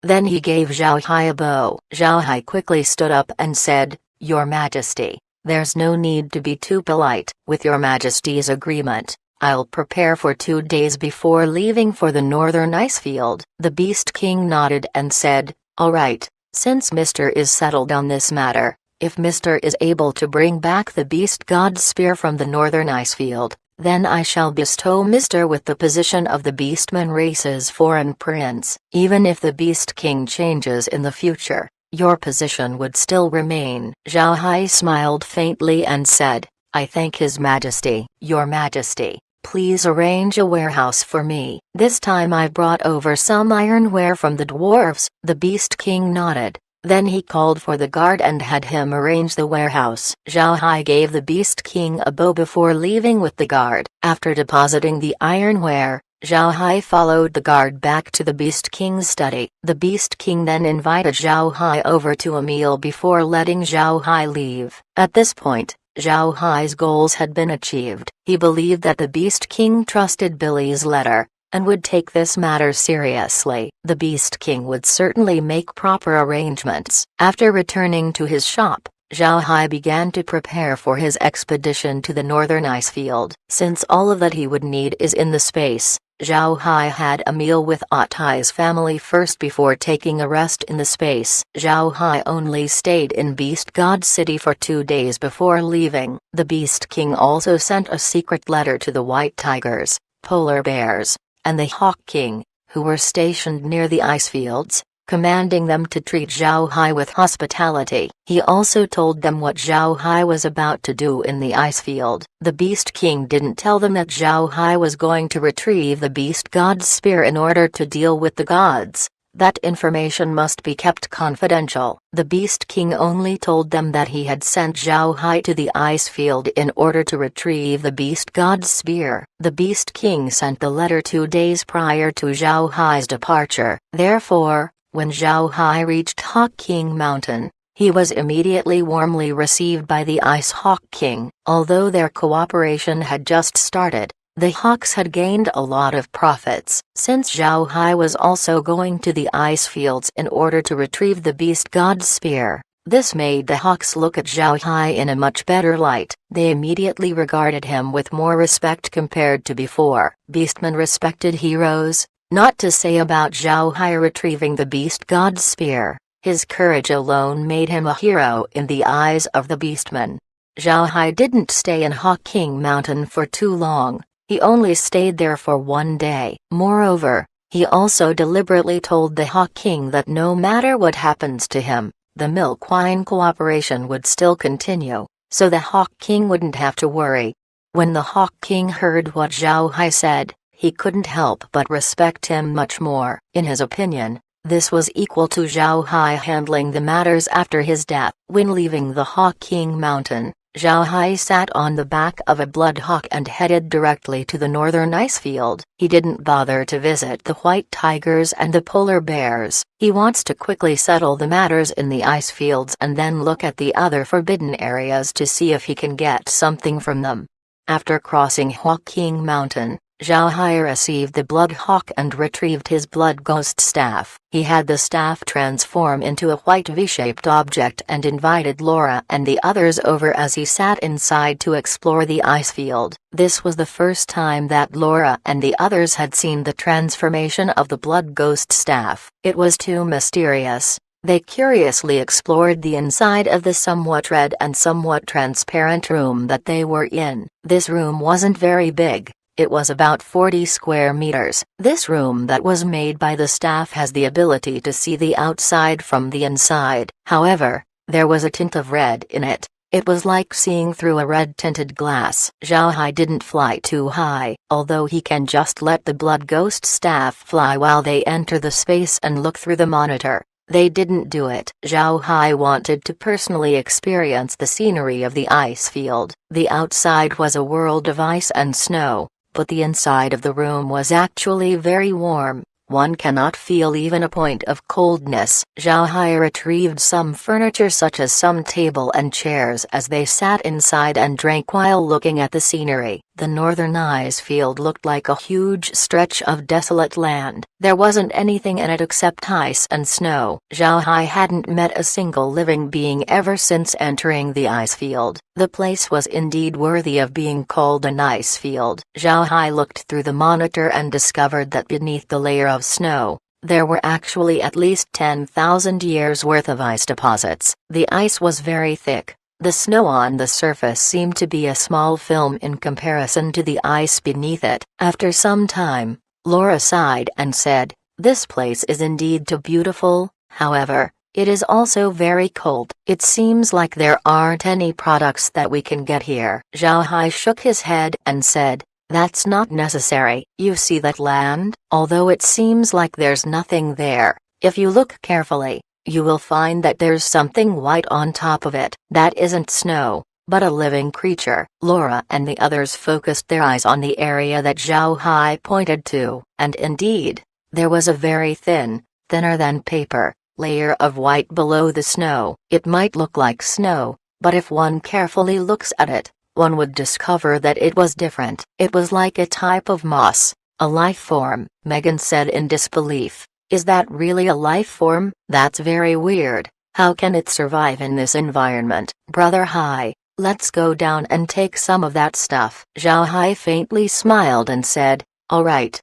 Then he gave Zhao Hai a bow. Zhao Hai quickly stood up and said, "Your Majesty, there's no need to be too polite. With your Majesty's agreement, I'll prepare for 2 days before leaving for the northern ice field." The Beast King nodded and said, "All right, since Mister is settled on this matter, if Mister is able to bring back the Beast God Spear from the northern ice field, then I shall bestow Mister with the position of the Beastman race's foreign prince. Even if the Beast King changes in the future, your position would still remain." Zhao Hai smiled faintly and said, "I thank His Majesty." "Your Majesty, please arrange a warehouse for me. This time I brought over some ironware from the dwarves." The Beast King nodded. Then he called for the guard and had him arrange the warehouse. Zhao Hai gave the Beast King a bow before leaving with the guard. After depositing the ironware, Zhao Hai followed the guard back to the Beast King's study. The Beast King then invited Zhao Hai over to a meal before letting Zhao Hai leave. At this point, Zhao Hai's goals had been achieved. He believed that the Beast King trusted Billy's letter, and would take this matter seriously. The Beast King would certainly make proper arrangements. After returning to his shop, Zhao Hai began to prepare for his expedition to the northern ice field. Since all of that he would need is in the space, Zhao Hai had a meal with Otai's family first before taking a rest in the space. Zhao Hai only stayed in Beast God City for 2 days before leaving. The Beast King also sent a secret letter to the white tigers, polar bears, and the Hawk King, who were stationed near the ice fields, commanding them to treat Zhao Hai with hospitality. He also told them what Zhao Hai was about to do in the ice field. The Beast King didn't tell them that Zhao Hai was going to retrieve the Beast God's spear in order to deal with the gods. That information must be kept confidential. The Beast King only told them that he had sent Zhao Hai to the ice field in order to retrieve the Beast God's spear. The Beast King sent the letter 2 days prior to Zhao Hai's departure. Therefore, when Zhao Hai reached Hawk King Mountain, he was immediately warmly received by the Ice Hawk King. Although their cooperation had just started, the Hawks had gained a lot of profits. Since Zhao Hai was also going to the ice fields in order to retrieve the Beast God's spear, this made the Hawks look at Zhao Hai in a much better light. They immediately regarded him with more respect compared to before. Beastmen respected heroes, not to say about Zhao Hai retrieving the Beast God's spear. His courage alone made him a hero in the eyes of the Beastmen. Zhao Hai didn't stay in Hawk King Mountain for too long. He only stayed there for 1 day. Moreover, he also deliberately told the Hawk King that no matter what happens to him, the Milkwine cooperation would still continue, so the Hawk King wouldn't have to worry. When the Hawk King heard what Zhao Hai said, he couldn't help but respect him much more. In his opinion, this was equal to Zhao Hai handling the matters after his death. When leaving the Hawk King Mountain, Zhao Hai sat on the back of a blood hawk and headed directly to the northern ice field. He didn't bother to visit the white tigers and the polar bears. He wants to quickly settle the matters in the ice fields and then look at the other forbidden areas to see if he can get something from them. After crossing Hawk King Mountain, Zhao Hai received the blood hawk and retrieved his blood ghost staff. He had the staff transform into a white V-shaped object and invited Laura and the others over as he sat inside to explore the ice field. This was the first time that Laura and the others had seen the transformation of the blood ghost staff. It was too mysterious. They curiously explored the inside of the somewhat red and somewhat transparent room that they were in. This room wasn't very big. It was about 40 square meters. This room that was made by the staff has the ability to see the outside from the inside. However, there was a tint of red in it. It was like seeing through a red-tinted glass. Zhao Hai didn't fly too high, although he can just let the blood ghost staff fly while they enter the space and look through the monitor. They didn't do it. Zhao Hai wanted to personally experience the scenery of the ice field. The outside was a world of ice and snow, but the inside of the room was actually very warm. One cannot feel even a point of coldness. Zhao Hai retrieved some furniture such as some table and chairs as they sat inside and drank while looking at the scenery. The northern ice field looked like a huge stretch of desolate land. There wasn't anything in it except ice and snow. Zhao Hai hadn't met a single living being ever since entering the ice field. The place was indeed worthy of being called an ice field. Zhao Hai looked through the monitor and discovered that beneath the layer of snow, there were actually at least 10,000 years worth of ice deposits. The ice was very thick. The snow on the surface seemed to be a small film in comparison to the ice beneath it. After some time, Laura sighed and said, "This place is indeed too beautiful, however, it is also very cold. It seems like there aren't any products that we can get here." Zhao Hai shook his head and said, "That's not necessary. You see that land? Although it seems like there's nothing there, if you look carefully, you will find that there's something white on top of it. That isn't snow, but a living creature." Laura and the others focused their eyes on the area that Zhao Hai pointed to, and indeed, there was a very thin, thinner than paper, layer of white below the snow. It might look like snow, but if one carefully looks at it, one would discover that it was different. It was like a type of moss, a life form. Megan said in disbelief, "Is that really a life form? That's very weird. How can it survive in this environment?" "Brother Hai, let's go down and take some of that stuff." Zhao Hai faintly smiled and said, "All right."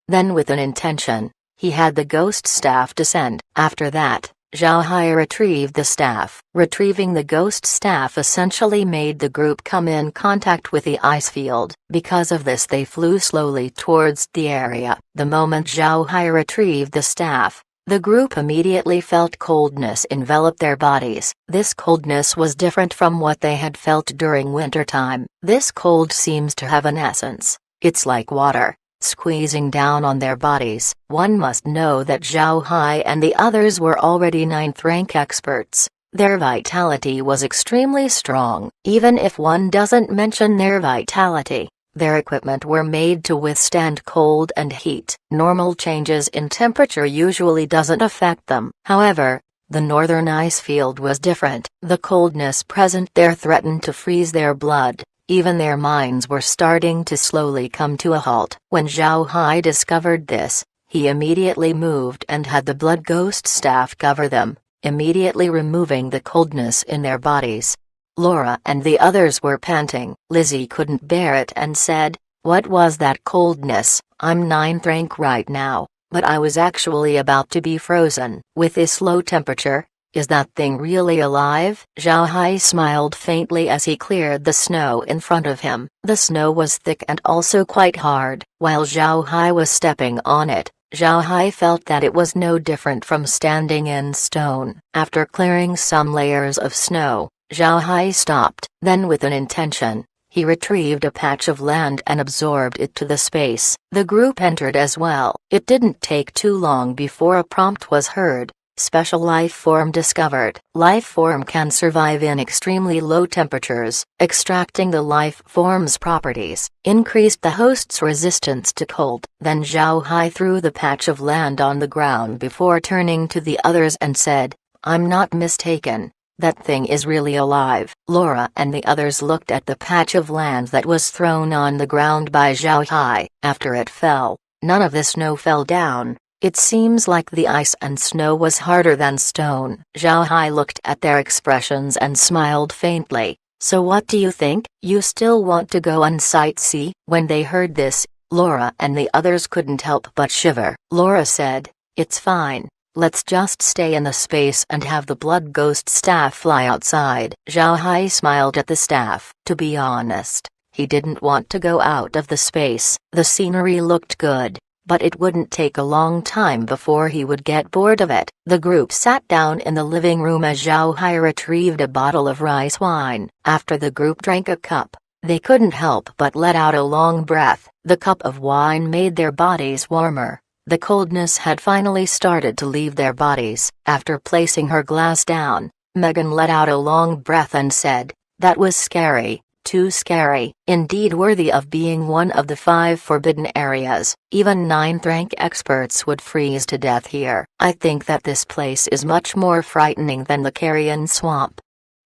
Then with an intention, he had the ghost staff descend. After that, Zhao Hai retrieved the staff. Retrieving the ghost staff essentially made the group come in contact with the ice field. Because of this they flew slowly towards the area. The moment Zhao Hai retrieved the staff, the group immediately felt coldness envelop their bodies. This coldness was different from what they had felt during wintertime. This cold seems to have an essence. It's like water, squeezing down on their bodies. One must know that Zhao Hai and the others were already 9th rank experts. Their vitality was extremely strong. Even if one doesn't mention their vitality, their equipment were made to withstand cold and heat. Normal changes in temperature usually doesn't affect them. However, the northern ice field was different. The coldness present there threatened to freeze their blood. Even their minds were starting to slowly come to a halt. When Zhao Hai discovered this, he immediately moved and had the blood ghost staff cover them, immediately removing the coldness in their bodies. Laura and the others were panting. Lizzie couldn't bear it and said, "What was that coldness? I'm 9th rank right now, but I was actually about to be frozen. With this low temperature, is that thing really alive?" Zhao Hai smiled faintly as he cleared the snow in front of him. The snow was thick and also quite hard. While Zhao Hai was stepping on it, Zhao Hai felt that it was no different from standing in stone. After clearing some layers of snow, Zhao Hai stopped. Then with an intention, he retrieved a patch of land and absorbed it to the space. The group entered as well. It didn't take too long before a prompt was heard. Special life form discovered. Life form can survive in extremely low temperatures. Extracting the life form's properties increased the host's resistance to cold. Then Zhao Hai threw the patch of land on the ground before turning to the others and said, "I'm not mistaken. That thing is really alive." Laura and the others looked at the patch of land that was thrown on the ground by Zhao Hai. After it fell, none of the snow fell down. It seems like the ice and snow was harder than stone. Zhao Hai looked at their expressions and smiled faintly. "So what do you think? You still want to go and sightsee?" When they heard this, Laura and the others couldn't help but shiver. Laura said, "It's fine. Let's just stay in the space and have the blood ghost staff fly outside." Zhao Hai smiled at the staff. To be honest, he didn't want to go out of the space. The scenery looked good, but it wouldn't take a long time before he would get bored of it. The group sat down in the living room as Zhao Hai retrieved a bottle of rice wine. After the group drank a cup, they couldn't help but let out a long breath. The cup of wine made their bodies warmer. The coldness had finally started to leave their bodies. After placing her glass down, Megan let out a long breath and said, "That was scary. Too scary. Indeed worthy of being one of the 5 forbidden areas. Even 9th rank experts would freeze to death here. I think that this place is much more frightening than the carrion swamp."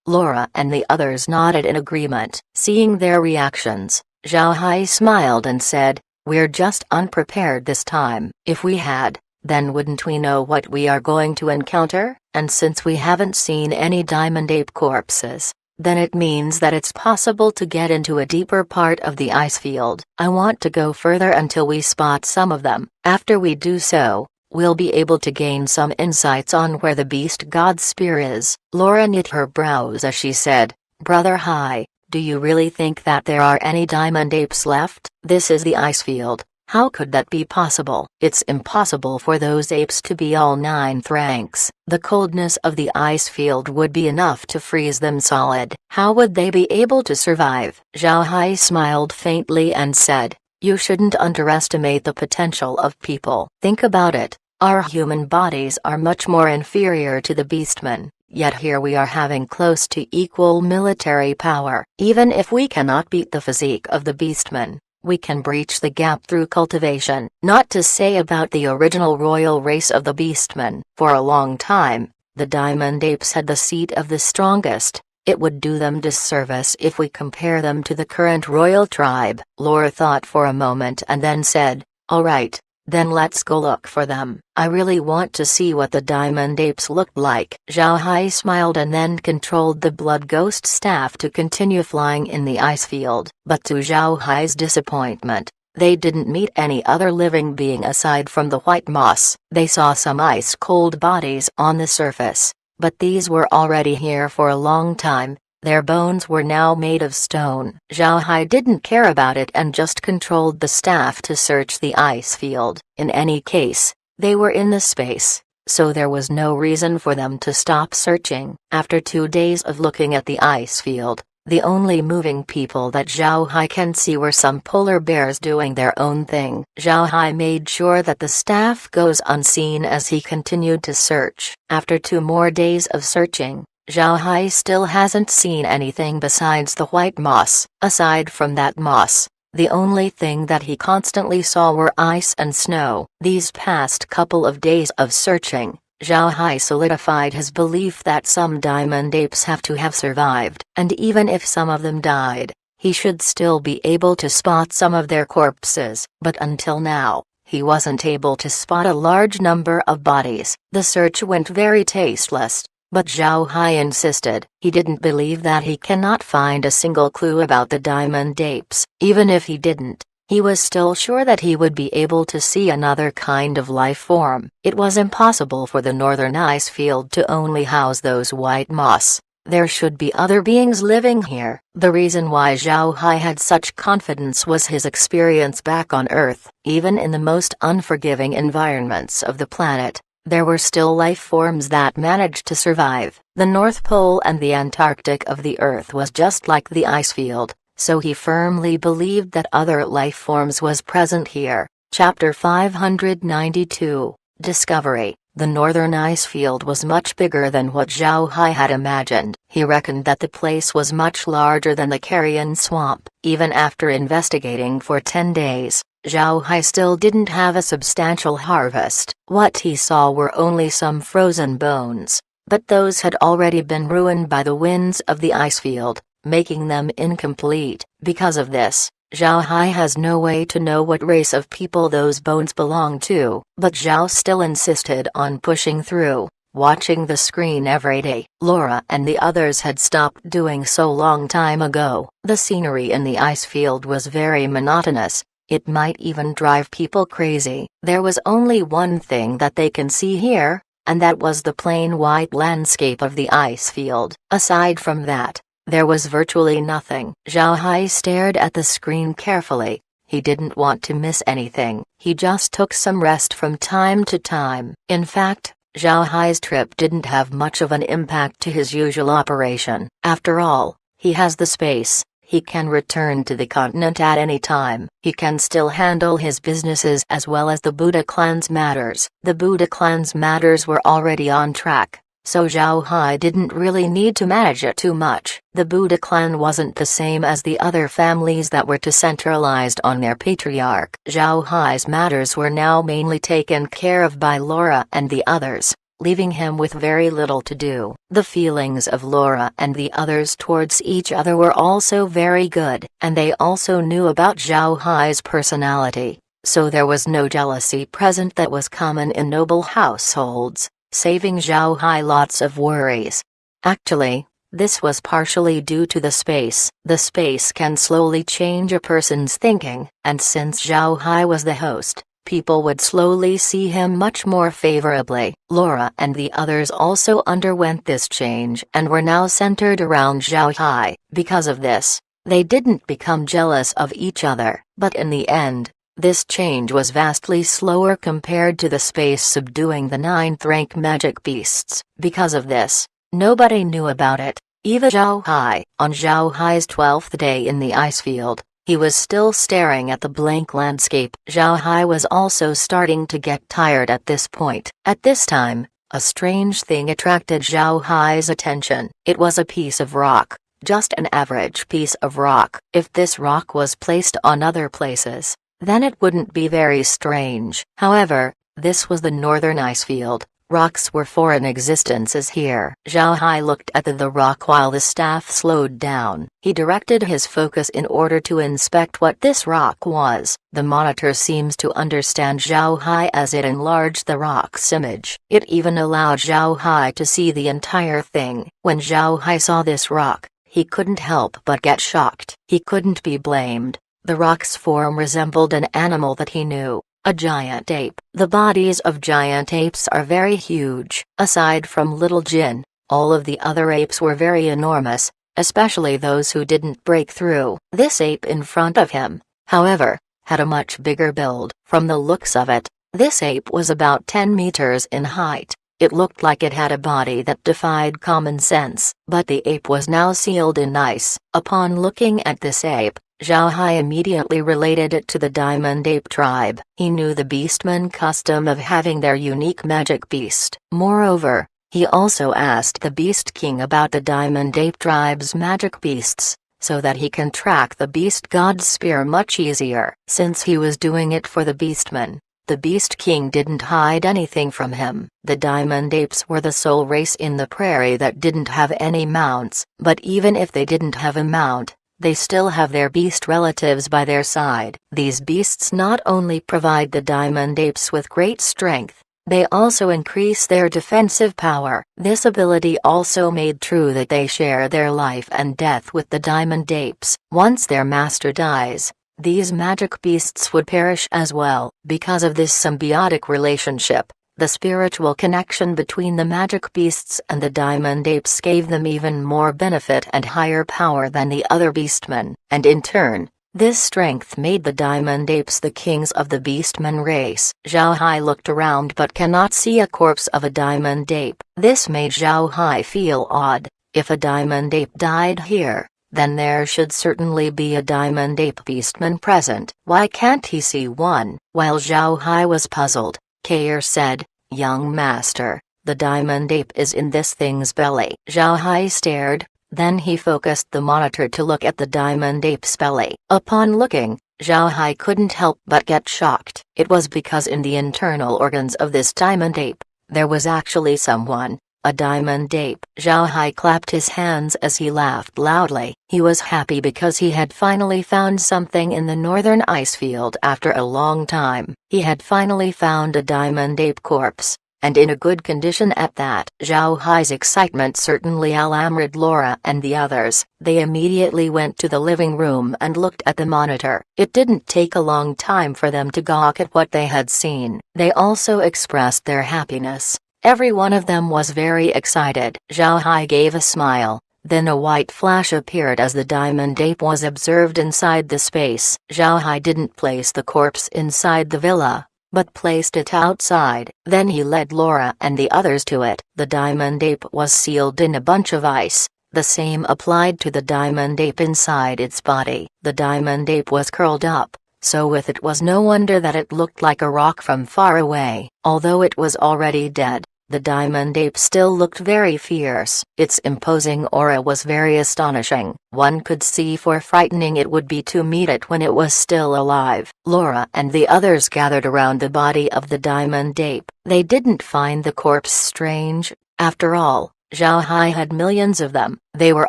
Laura and the others nodded in agreement. Seeing their reactions, Zhao Hai smiled and said, "We're just unprepared this time. If we had, then wouldn't we know what we are going to encounter? And since we haven't seen any diamond ape corpses, then it means that it's possible to get into a deeper part of the ice field. I want to go further until we spot some of them. After we do so, we'll be able to gain some insights on where the beast god's spear is." Laura knit her brows as she said, "Brother Hai, do you really think that there are any diamond apes left? This is the ice field. How could that be possible? It's impossible for those apes to be all 9th ranks. The coldness of the ice field would be enough to freeze them solid. How would they be able to survive?" Zhao Hai smiled faintly and said, "You shouldn't underestimate the potential of people. Think about it. Our human bodies are much more inferior to the beastmen, yet here we are having close to equal military power. Even if we cannot beat the physique of the beastmen, we can breach the gap through cultivation. Not to say about the original royal race of the beastmen. For a long time, the diamond apes had the seat of the strongest. It would do them disservice if we compare them to the current royal tribe." Laura thought for a moment and then said, "All right, then let's go look for them. I really want to see what the diamond apes looked like." Zhao Hai smiled and then controlled the blood ghost staff to continue flying in the ice field. But to Zhao Hai's disappointment, they didn't meet any other living being aside from the white moss. They saw some ice-cold bodies on the surface, but these were already here for a long time. Their bones were now made of stone. Zhao Hai didn't care about it and just controlled the staff to search the ice field. In any case, they were in the space, so there was no reason for them to stop searching. After 2 days of looking at the ice field, the only moving people that Zhao Hai can see were some polar bears doing their own thing. Zhao Hai made sure that the staff goes unseen as he continued to search. After 2 more days of searching, Zhao Hai still hasn't seen anything besides the white moss. Aside from that moss, the only thing that he constantly saw were ice and snow. These past couple of days of searching, Zhao Hai solidified his belief that some diamond apes have to have survived, and even if some of them died, he should still be able to spot some of their corpses. But until now, he wasn't able to spot a large number of bodies. The search went very tasteless. But Zhao Hai insisted. He didn't believe that he cannot find a single clue about the diamond apes. Even if he didn't, he was still sure that he would be able to see another kind of life form. It was impossible for the northern ice field to only house those white moss. There should be other beings living here. The reason why Zhao Hai had such confidence was his experience back on Earth. Even in the most unforgiving environments of the planet, there were still life forms that managed to survive. The North Pole and the Antarctic of the Earth was just like the ice field, so he firmly believed that other life forms was present here. Chapter 592, Discovery. The northern ice field was much bigger than what Zhao Hai had imagined. He reckoned that the place was much larger than the carrion swamp. Even after investigating for 10 days, Zhao Hai still didn't have a substantial harvest. What he saw were only some frozen bones, but those had already been ruined by the winds of the ice field, making them incomplete. Because of this, Zhao Hai has no way to know what race of people those bones belong to. But Zhao still insisted on pushing through, watching the screen every day. Laura and the others had stopped doing so long time ago. The scenery in the ice field was very monotonous. It might even drive people crazy. There was only one thing that they can see here, and that was the plain white landscape of the ice field. Aside from that, there was virtually nothing. Zhao Hai stared at the screen carefully. He didn't want to miss anything. He just took some rest from time to time. In fact, Zhao Hai's trip didn't have much of an impact to his usual operation. After all, he has the space. He can return to the continent at any time. He can still handle his businesses as well as the Buddha clan's matters. The Buddha clan's matters were already on track, so Zhao Hai didn't really need to manage it too much. The Buddha clan wasn't the same as the other families that were decentralized on their patriarch. Zhao Hai's matters were now mainly taken care of by Laura and the others, leaving him with very little to do. The feelings of Laura and the others towards each other were also very good, and they also knew about Zhao Hai's personality, so there was no jealousy present that was common in noble households, saving Zhao Hai lots of worries. Actually, this was partially due to the space. The space can slowly change a person's thinking, and since Zhao Hai was the host, people would slowly see him much more favorably. Laura and the others also underwent this change and were now centered around Zhao Hai. Because of this, they didn't become jealous of each other. But in the end, this change was vastly slower compared to the space subduing the 9th-rank magic beasts. Because of this, nobody knew about it, even Zhao Hai. On Zhao Hai's 12th day in the ice field, he was still staring at the blank landscape. Zhao Hai was also starting to get tired at this point. At this time, a strange thing attracted Zhao Hai's attention. It was a piece of rock, just an average piece of rock. If this rock was placed on other places, then it wouldn't be very strange. However, this was the northern ice field. Rocks were foreign existences here. Zhao Hai looked at the rock while the staff slowed down. He directed his focus in order to inspect what this rock was. The monitor seems to understand Zhao Hai as it enlarged the rock's image. It even allowed Zhao Hai to see the entire thing. When Zhao Hai saw this rock, he couldn't help but get shocked. He couldn't be blamed. The rock's form resembled an animal that he knew. A giant ape. The bodies of giant apes are very huge. Aside from Little Jin, all of the other apes were very enormous, especially those who didn't break through. This ape in front of him, however, had a much bigger build. From the looks of it, this ape was about 10 meters in height. It looked like it had a body that defied common sense. But the ape was now sealed in ice. Upon looking at this ape, Zhao Hai immediately related it to the Diamond Ape tribe. He knew the beastmen custom of having their unique magic beast. Moreover, he also asked the Beast King about the Diamond Ape tribe's magic beasts, so that he can track the Beast God's spear much easier. Since he was doing it for the beastmen, the Beast King didn't hide anything from him. The Diamond Apes were the sole race in the prairie that didn't have any mounts, but even if they didn't have a mount, they still have their beast relatives by their side. These beasts not only provide the Diamond Apes with great strength, they also increase their defensive power. This ability also made true that they share their life and death with the Diamond Apes. Once their master dies, these magic beasts would perish as well. Because of this symbiotic relationship, the spiritual connection between the magic beasts and the Diamond Apes gave them even more benefit and higher power than the other beastmen. And in turn, this strength made the Diamond Apes the kings of the beastmen race. Zhao Hai looked around but cannot see a corpse of a Diamond Ape. This made Zhao Hai feel odd. If a Diamond Ape died here, then there should certainly be a Diamond Ape beastman present. Why can't he see one? While Zhao Hai was puzzled, Kair said, "Young master, the Diamond Ape is in this thing's belly." Zhao Hai stared, then he focused the monitor to look at the Diamond Ape's belly. Upon looking, Zhao Hai couldn't help but get shocked. It was because in the internal organs of this Diamond Ape, there was actually someone, a Diamond Ape. Zhao Hai clapped his hands as he laughed loudly. He was happy because he had finally found something in the northern ice field after a long time. He had finally found a Diamond Ape corpse, and in a good condition at that. Zhao Hai's excitement certainly alarmed Laura and the others. They immediately went to the living room and looked at the monitor. It didn't take a long time for them to gawk at what they had seen. They also expressed their happiness. Every one of them was very excited. Zhao Hai gave a smile, Then a white flash appeared as the diamond ape was observed inside the space. Zhao Hai didn't place the corpse inside the villa, but placed it outside. Then he led Laura and the others to it. The diamond ape was sealed in a bunch of ice. The same applied to the diamond ape inside its body. The diamond ape was curled up, so with it was no wonder that it looked like a rock from far away. Although it was already dead, the diamond ape still looked very fierce. Its imposing aura was very astonishing. One could see how frightening it would be to meet it when it was still alive. Laura and the others gathered around the body of the diamond ape. They didn't find the corpse strange. After all, Zhao Hai had millions of them. They were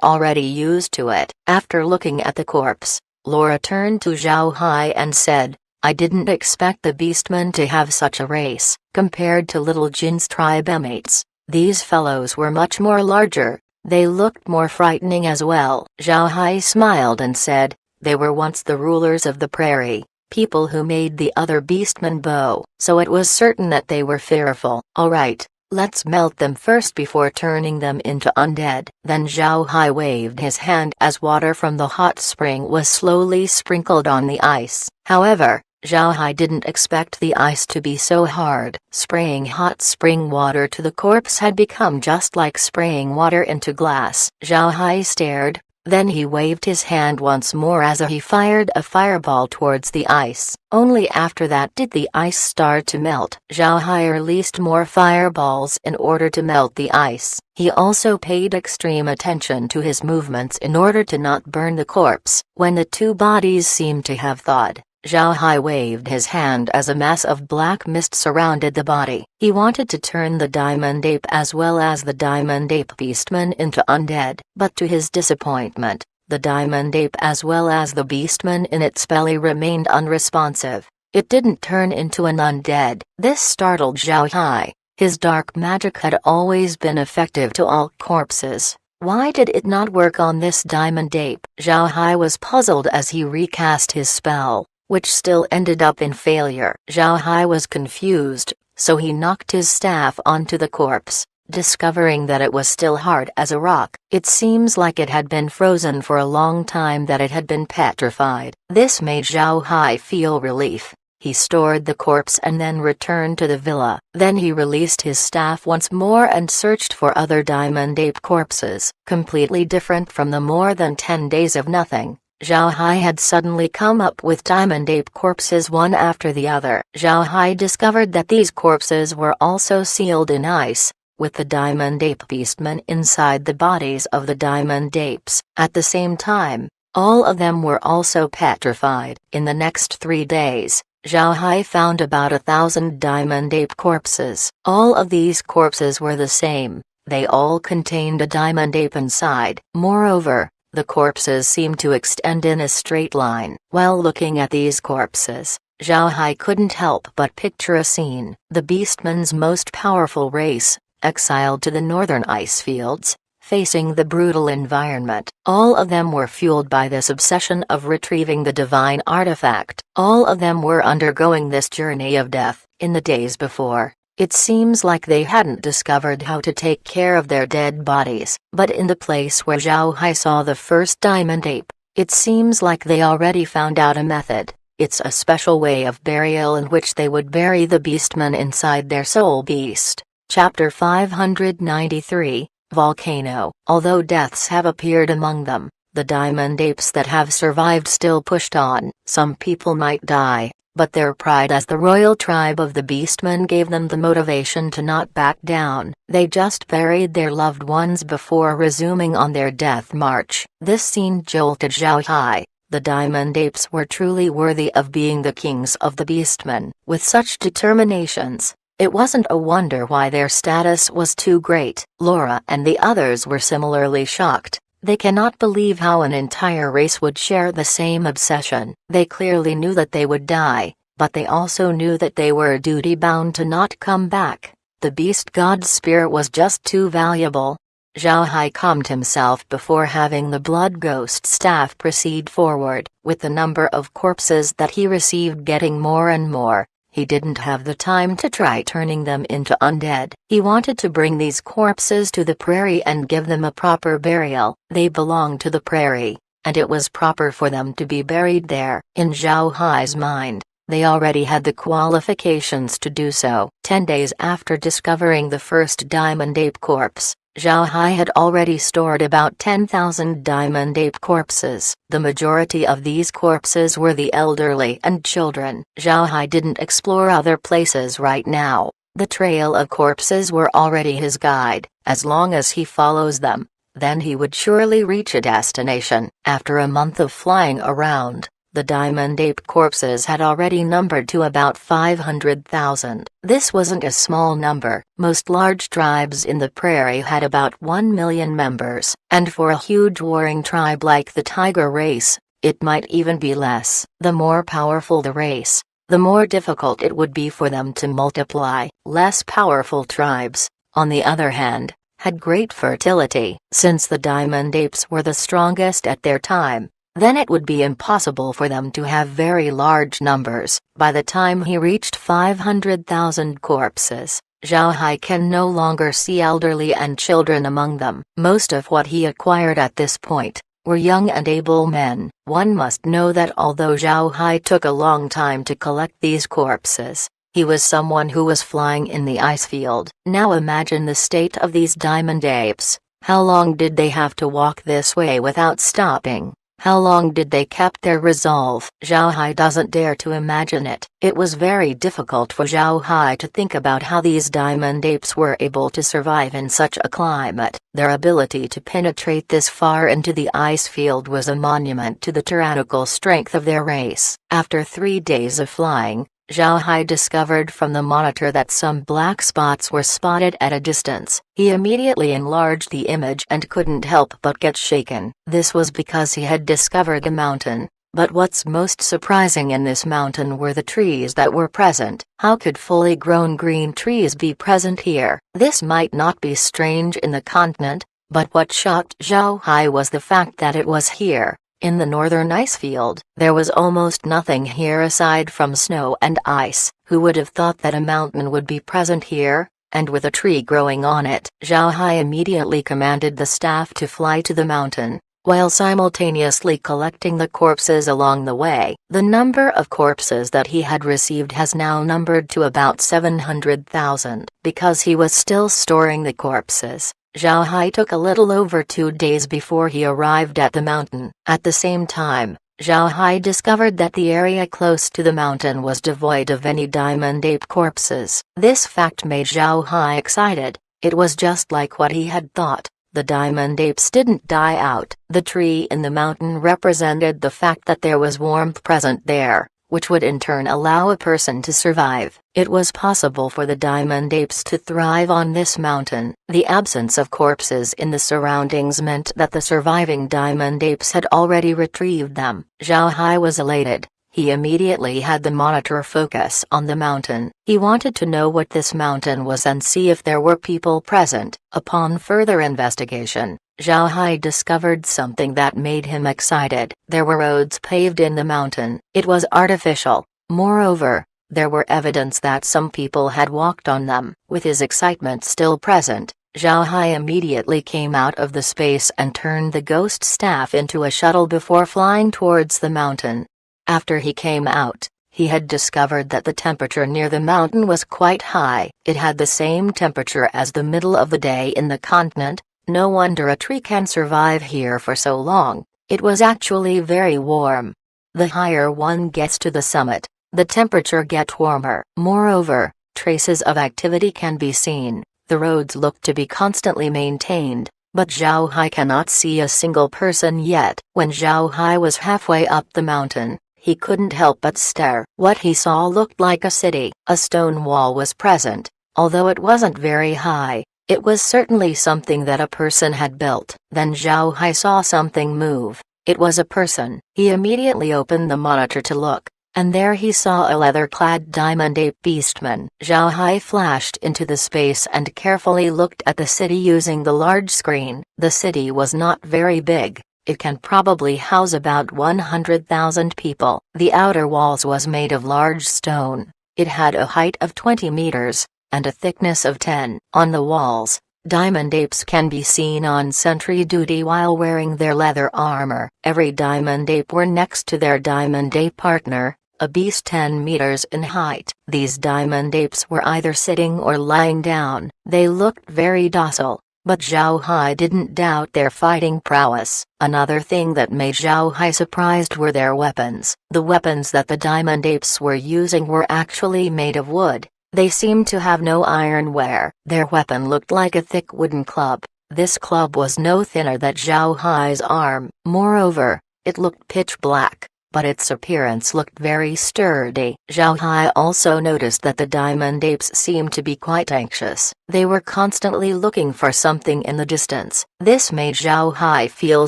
already used to it. After looking at the corpse, Laura turned to Zhao Hai and said, "I didn't expect the beastmen to have such a race. Compared to Little Jin's tribe mates, these fellows were much more larger. They looked more frightening as well." Zhao Hai smiled and said, "They were once the rulers of the prairie, people who made the other beastmen bow, so it was certain that they were fearful. All right. Let's melt them first before turning them into undead." Then Zhao Hai waved his hand as water from the hot spring was slowly sprinkled on the ice. However, Zhao Hai didn't expect the ice to be so hard. Spraying hot spring water to the corpse had become just like spraying water into glass. Zhao Hai stared. Then he waved his hand once more as he fired a fireball towards the ice. Only after that did the ice start to melt. Zhao Hai released more fireballs in order to melt the ice. He also paid extreme attention to his movements in order to not burn the corpse. When the two bodies seemed to have thawed, Zhao Hai waved his hand as a mass of black mist surrounded the body. He wanted to turn the diamond ape as well as the diamond ape beastman into undead, but to his disappointment, the diamond ape as well as the beastman in its belly remained unresponsive. It didn't turn into an undead. This startled Zhao Hai. His dark magic had always been effective to all corpses. Why did it not work on this diamond ape? Zhao Hai was puzzled as he recast his spell, which still ended up in failure. Zhao Hai was confused, so he knocked his staff onto the corpse, discovering that it was still hard as a rock. It seems like it had been frozen for a long time, that it had been petrified. This made Zhao Hai feel relief. He stored the corpse and then returned to the villa. Then he released his staff once more and searched for other diamond ape corpses. Completely different from the more than 10 days of nothing, Zhao Hai had suddenly come up with diamond ape corpses one after the other. Zhao Hai discovered that these corpses were also sealed in ice, with the diamond ape beastmen inside the bodies of the diamond apes. At the same time, all of them were also petrified. In the next 3 days, Zhao Hai found about 1,000 diamond ape corpses. All of these corpses were the same. They all contained a diamond ape inside. Moreover, the corpses seemed to extend in a straight line. While looking at these corpses, Zhao Hai couldn't help but picture a scene. The beastmen's most powerful race, exiled to the northern ice fields, facing the brutal environment. All of them were fueled by this obsession of retrieving the divine artifact. All of them were undergoing this journey of death. In the days before, it seems like they hadn't discovered how to take care of their dead bodies. But in the place where Zhao Hai saw the first diamond ape, it seems like they already found out a method. It's a special way of burial in which they would bury the beastmen inside their soul beast. Chapter 593, Volcano. Although deaths have appeared among them, the diamond apes that have survived still pushed on. Some people might die, but their pride as the royal tribe of the beastmen gave them the motivation to not back down. They just buried their loved ones before resuming on their death march. This scene jolted Zhao Hai. The diamond apes were truly worthy of being the kings of the beastmen. With such determinations, it wasn't a wonder why their status was too great. Laura and the others were similarly shocked. They cannot believe how an entire race would share the same obsession. They clearly knew that they would die, but they also knew that they were duty-bound to not come back. The beast god's spirit was just too valuable. Zhao Hai calmed himself before having the blood ghost staff proceed forward. With the number of corpses that he received getting more and more, He didn't have the time to try turning them into undead. He wanted to bring these corpses to the prairie and give them a proper burial. They belonged to the prairie, and it was proper for them to be buried there. In Zhao Hai's mind, they already had the qualifications to do so. 10 days after discovering the first diamond ape corpse, Zhao Hai had already stored about 10,000 diamond ape corpses. The majority of these corpses were the elderly and children. Zhao Hai didn't explore other places right now. The trail of corpses were already his guide. As long as he follows them, then he would surely reach a destination. After a month of flying around, the diamond ape corpses had already numbered to about 500,000. This wasn't a small number. Most large tribes in the prairie had about 1 million members, and for a huge warring tribe like the tiger race, it might even be less. The more powerful the race, the more difficult it would be for them to multiply. Less powerful tribes, on the other hand, had great fertility. Since the diamond apes were the strongest at their time, then it would be impossible for them to have very large numbers. By the time he reached 500,000 corpses, Zhao Hai can no longer see elderly and children among them. Most of what he acquired at this point were young and able men. One must know that although Zhao Hai took a long time to collect these corpses, he was someone who was flying in the ice field. Now imagine the state of these diamond apes. How long did they have to walk this way without stopping? How long did they keep their resolve? Zhao Hai doesn't dare to imagine it. It was very difficult for Zhao Hai to think about how these diamond apes were able to survive in such a climate. Their ability to penetrate this far into the ice field was a monument to the tyrannical strength of their race. After 3 days of flying, Zhao Hai discovered from the monitor that some black spots were spotted at a distance. He immediately enlarged the image and couldn't help but get shaken. This was because he had discovered a mountain, but what's most surprising in this mountain were the trees that were present. How could fully grown green trees be present here? This might not be strange in the continent, but what shocked Zhao Hai was the fact that it was here. In the northern ice field, there was almost nothing here aside from snow and ice. Who would have thought that a mountain would be present here, and with a tree growing on it? Zhao Hai immediately commanded the staff to fly to the mountain, while simultaneously collecting the corpses along the way. The number of corpses that he had received has now numbered to about 700,000. Because he was still storing the corpses, Zhao Hai took a little over 2 days before he arrived at the mountain. At the same time, Zhao Hai discovered that the area close to the mountain was devoid of any diamond ape corpses. This fact made Zhao Hai excited. It was just like what he had thought. The diamond apes didn't die out. The tree in the mountain represented the fact that there was warmth present there, which would in turn allow a person to survive. It was possible for the diamond apes to thrive on this mountain. The absence of corpses in the surroundings meant that the surviving diamond apes had already retrieved them. Zhao Hai was elated. He immediately had the monitor focus on the mountain. He wanted to know what this mountain was and see if there were people present. Upon further investigation, Zhao Hai discovered something that made him excited. There were roads paved in the mountain. It was artificial. Moreover, there were evidence that some people had walked on them. With his excitement still present, Zhao Hai immediately came out of the space and turned the ghost staff into a shuttle before flying towards the mountain. After he came out, he had discovered that the temperature near the mountain was quite high. It had the same temperature as the middle of the day in the continent. No wonder a tree can survive here for so long. It was actually very warm. The higher one gets to the summit, the temperature gets warmer. Moreover, traces of activity can be seen. The roads look to be constantly maintained, but Zhao Hai cannot see a single person yet. When Zhao Hai was halfway up the mountain, he couldn't help but stare. What he saw looked like a city. A stone wall was present. Although it wasn't very high, it was certainly something that a person had built. Then Zhao Hai saw something move. It was a person. He immediately opened the monitor to look, and there he saw a leather-clad diamond ape beastman. Zhao Hai flashed into the space and carefully looked at the city using the large screen. The city was not very big. It can probably house about 100,000 people. The outer walls was made of large stone, It had a height of 20 meters, and a thickness of 10. On the walls, diamond apes can be seen on sentry duty while wearing their leather armor. Every diamond ape were next to their diamond ape partner, a beast 10 meters in height. These diamond apes were either sitting or lying down. They looked very docile, but Zhao Hai didn't doubt their fighting prowess. Another thing that made Zhao Hai surprised were their weapons. The weapons that the diamond apes were using were actually made of wood. They seemed to have no ironware. Their weapon looked like a thick wooden club. This club was no thinner than Zhao Hai's arm. Moreover, it looked pitch black, but its appearance looked very sturdy. Zhao Hai also noticed that the diamond apes seemed to be quite anxious. They were constantly looking for something in the distance. This made Zhao Hai feel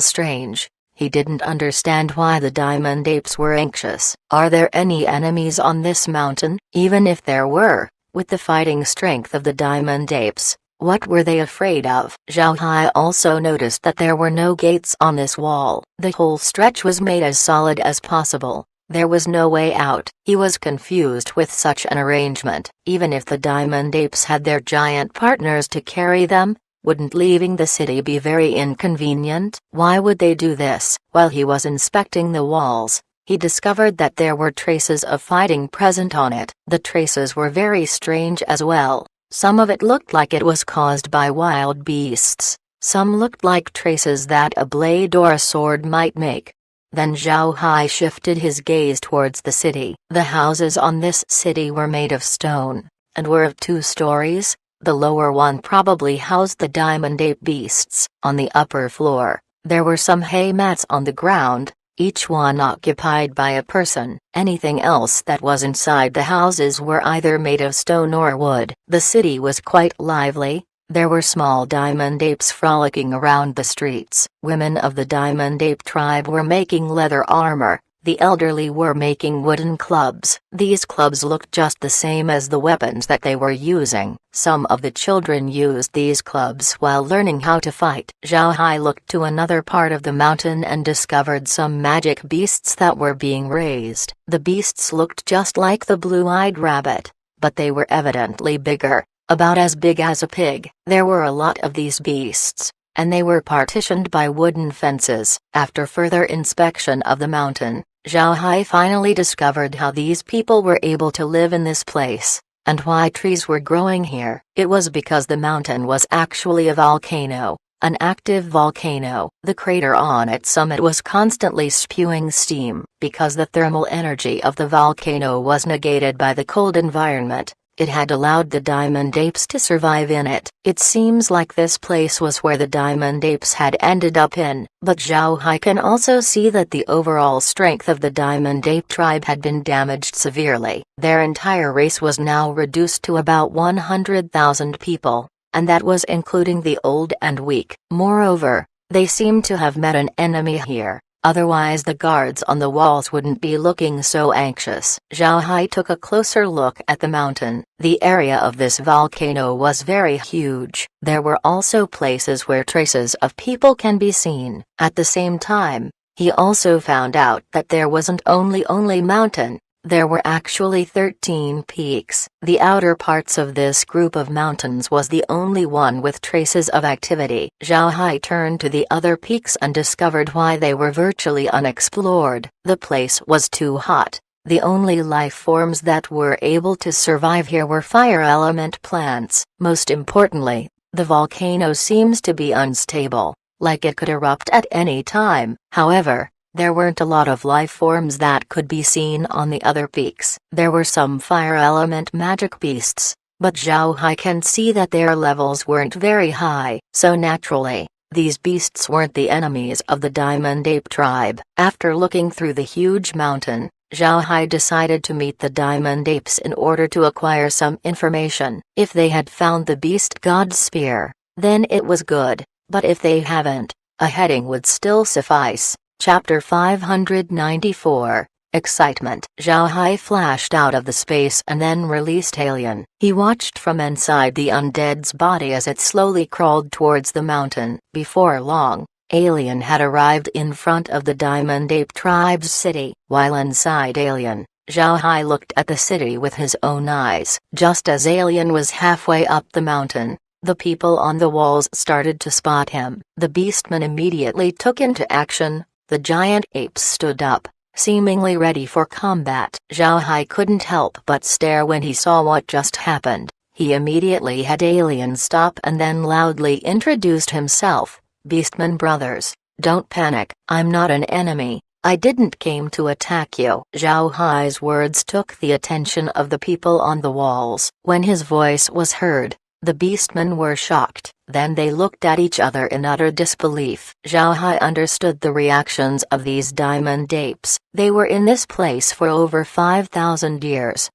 strange. He didn't understand why the diamond apes were anxious. Are there any enemies on this mountain? Even if there were, with the fighting strength of the diamond apes, what were they afraid of? Zhao Hai also noticed that there were no gates on this wall. The whole stretch was made as solid as possible. There was no way out. He was confused with such an arrangement. Even if the diamond apes had their giant partners to carry them, wouldn't leaving the city be very inconvenient? Why would they do this? While he was inspecting the walls, he discovered that there were traces of fighting present on it. The traces were very strange as well. Some of it looked like it was caused by wild beasts. Some looked like traces that a blade or a sword might make. Then Zhao Hai shifted his gaze towards the city. The houses on this city were made of stone, and were of 2 stories. The lower one probably housed the diamond ape beasts. On the upper floor, there were some hay mats on the ground, each one occupied by a person. Anything else that was inside the houses were either made of stone or wood. The city was quite lively. There were small diamond apes frolicking around the streets. Women of the diamond ape tribe were making leather armor. The elderly were making wooden clubs. These clubs looked just the same as the weapons that they were using. Some of the children used these clubs while learning how to fight. Zhao Hai looked to another part of the mountain and discovered some magic beasts that were being raised. The beasts looked just like the blue-eyed rabbit, but they were evidently bigger, about as big as a pig. There were a lot of these beasts, and they were partitioned by wooden fences. After further inspection of the mountain, Zhao Hai finally discovered how these people were able to live in this place, and why trees were growing here. It was because the mountain was actually a volcano, an active volcano. The crater on its summit was constantly spewing steam. Because the thermal energy of the volcano was negated by the cold environment, it had allowed the diamond apes to survive in it. It seems like this place was where the diamond apes had ended up in. But Zhao Hai can also see that the overall strength of the diamond ape tribe had been damaged severely. Their entire race was now reduced to about 100,000 people, and that was including the old and weak. Moreover, they seemed to have met an enemy here. Otherwise the guards on the walls wouldn't be looking so anxious. Zhao Hai took a closer look at the mountain. The area of this volcano was very huge. There were also places where traces of people can be seen. At the same time, he also found out that there wasn't only mountain. There were actually 13 peaks. The outer parts of this group of mountains was the only one with traces of activity. Zhao Hai turned to the other peaks and discovered why they were virtually unexplored. The place was too hot. The only life forms that were able to survive here were fire element plants. Most importantly, the volcano seems to be unstable, like it could erupt at any time. However, there weren't a lot of life forms that could be seen on the other peaks. There were some fire element magic beasts, but Zhao Hai can see that their levels weren't very high. So naturally, these beasts weren't the enemies of the diamond ape tribe. After looking through the huge mountain, Zhao Hai decided to meet the diamond apes in order to acquire some information. If they had found the beast god spear, then it was good, but if they haven't, a heading would still suffice. Chapter 594, Excitement. Zhao Hai flashed out of the space and then released Alien. He watched from inside the undead's body as it slowly crawled towards the mountain. Before long, Alien had arrived in front of the Diamond Ape tribe's city. While inside Alien, Zhao Hai looked at the city with his own eyes. Just as Alien was halfway up the mountain, the people on the walls started to spot him. The beastmen immediately took into action. The giant apes stood up, seemingly ready for combat. Zhao Hai couldn't help but stare when he saw what just happened. He immediately had Alien stop and then loudly introduced himself. "Beastman brothers, don't panic, I'm not an enemy. I didn't came to attack you." Zhao Hai's words took the attention of the people on the walls. When his voice was heard, the beastmen were shocked. Then they looked at each other in utter disbelief. Zhao Hai understood the reactions of these diamond apes. They were in this place for over 5,000 years.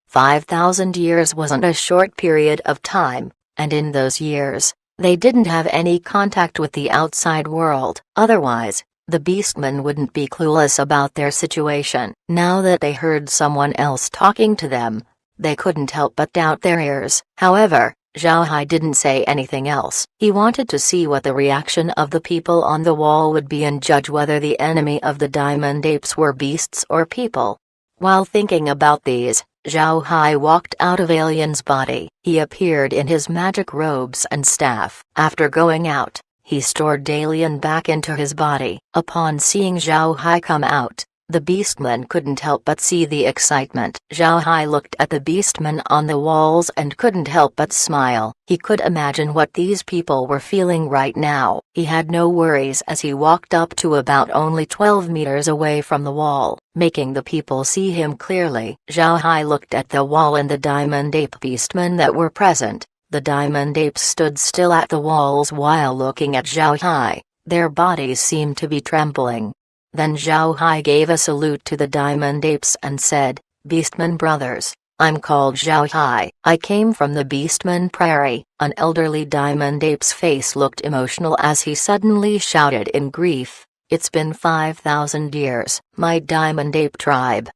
5,000 years wasn't a short period of time, and in those years, they didn't have any contact with the outside world. Otherwise, the beastmen wouldn't be clueless about their situation. Now that they heard someone else talking to them, they couldn't help but doubt their ears. However, Zhao Hai didn't say anything else. He wanted to see what the reaction of the people on the wall would be and judge whether the enemy of the diamond apes were beasts or people. While thinking about these, Zhao Hai walked out of Alien's body. He appeared in his magic robes and staff. After going out, he stored Alien back into his body. Upon seeing Zhao Hai come out, the beastmen couldn't help but see the excitement. Zhao Hai looked at the beastmen on the walls and couldn't help but smile. He could imagine what these people were feeling right now. He had no worries as he walked up to about only 12 meters away from the wall, making the people see him clearly. Zhao Hai looked at the wall and the diamond ape beastmen that were present. The diamond apes stood still at the walls while looking at Zhao Hai. Their bodies seemed to be trembling. Then Zhao Hai gave a salute to the diamond apes and said, "Beastman brothers, I'm called Zhao Hai. I came from the Beastman Prairie." An elderly diamond ape's face looked emotional as he suddenly shouted in grief, "It's been 5,000 years, my diamond ape tribe."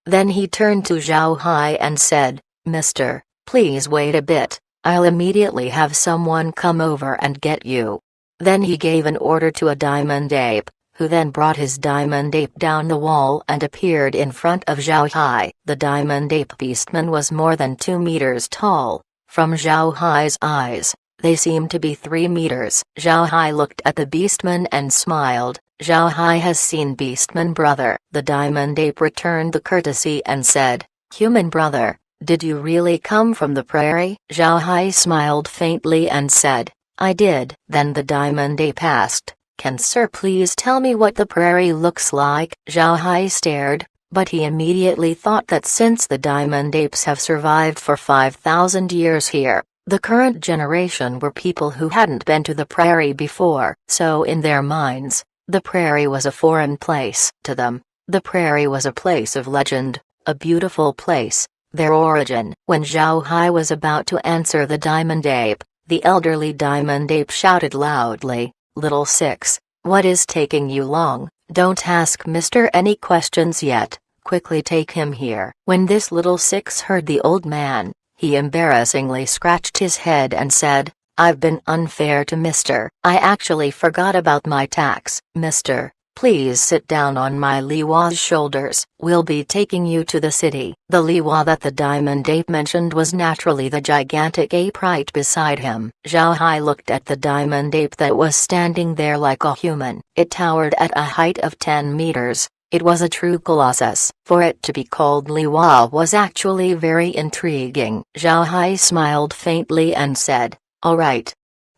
Then he turned to Zhao Hai and said, "Mister, please wait a bit, I'll immediately have someone come over and get you." Then he gave an order to a diamond ape, who then brought his diamond ape down the wall and appeared in front of Zhao Hai. The diamond ape beastman was more than 2 meters tall. From Zhao Hai's eyes, they seemed to be 3 meters. Zhao Hai looked at the beastman and smiled. "Zhao Hai has seen beastman brother." The diamond ape returned the courtesy and said, "Human brother, did you really come from the prairie?" Zhao Hai smiled faintly and said, "I did." Then the diamond ape asked, "Can sir please tell me what the prairie looks like?" Zhao Hai stared, but he immediately thought that since the diamond apes have survived for 5,000 years here, the current generation were people who hadn't been to the prairie before. So in their minds, the prairie was a foreign place to them. The prairie was a place of legend, a beautiful place, their origin. When Zhao Hai was about to answer the diamond ape, the elderly diamond ape shouted loudly, "Little Six, what is taking you long? Don't ask Mister any questions yet, quickly take him here." When this Little Six heard the old man, he embarrassingly scratched his head and said, "I've been unfair to Mister. I actually forgot about my tax. Mister, please sit down on my Liwa's shoulders. We'll be taking you to the city." The Liwa that the diamond ape mentioned was naturally the gigantic ape right beside him. Zhao Hai looked at the diamond ape that was standing there like a human. It towered at a height of 10 meters. It was a true colossus. For it to be called Liwa was actually very intriguing. Zhao Hai smiled faintly and said, "All right."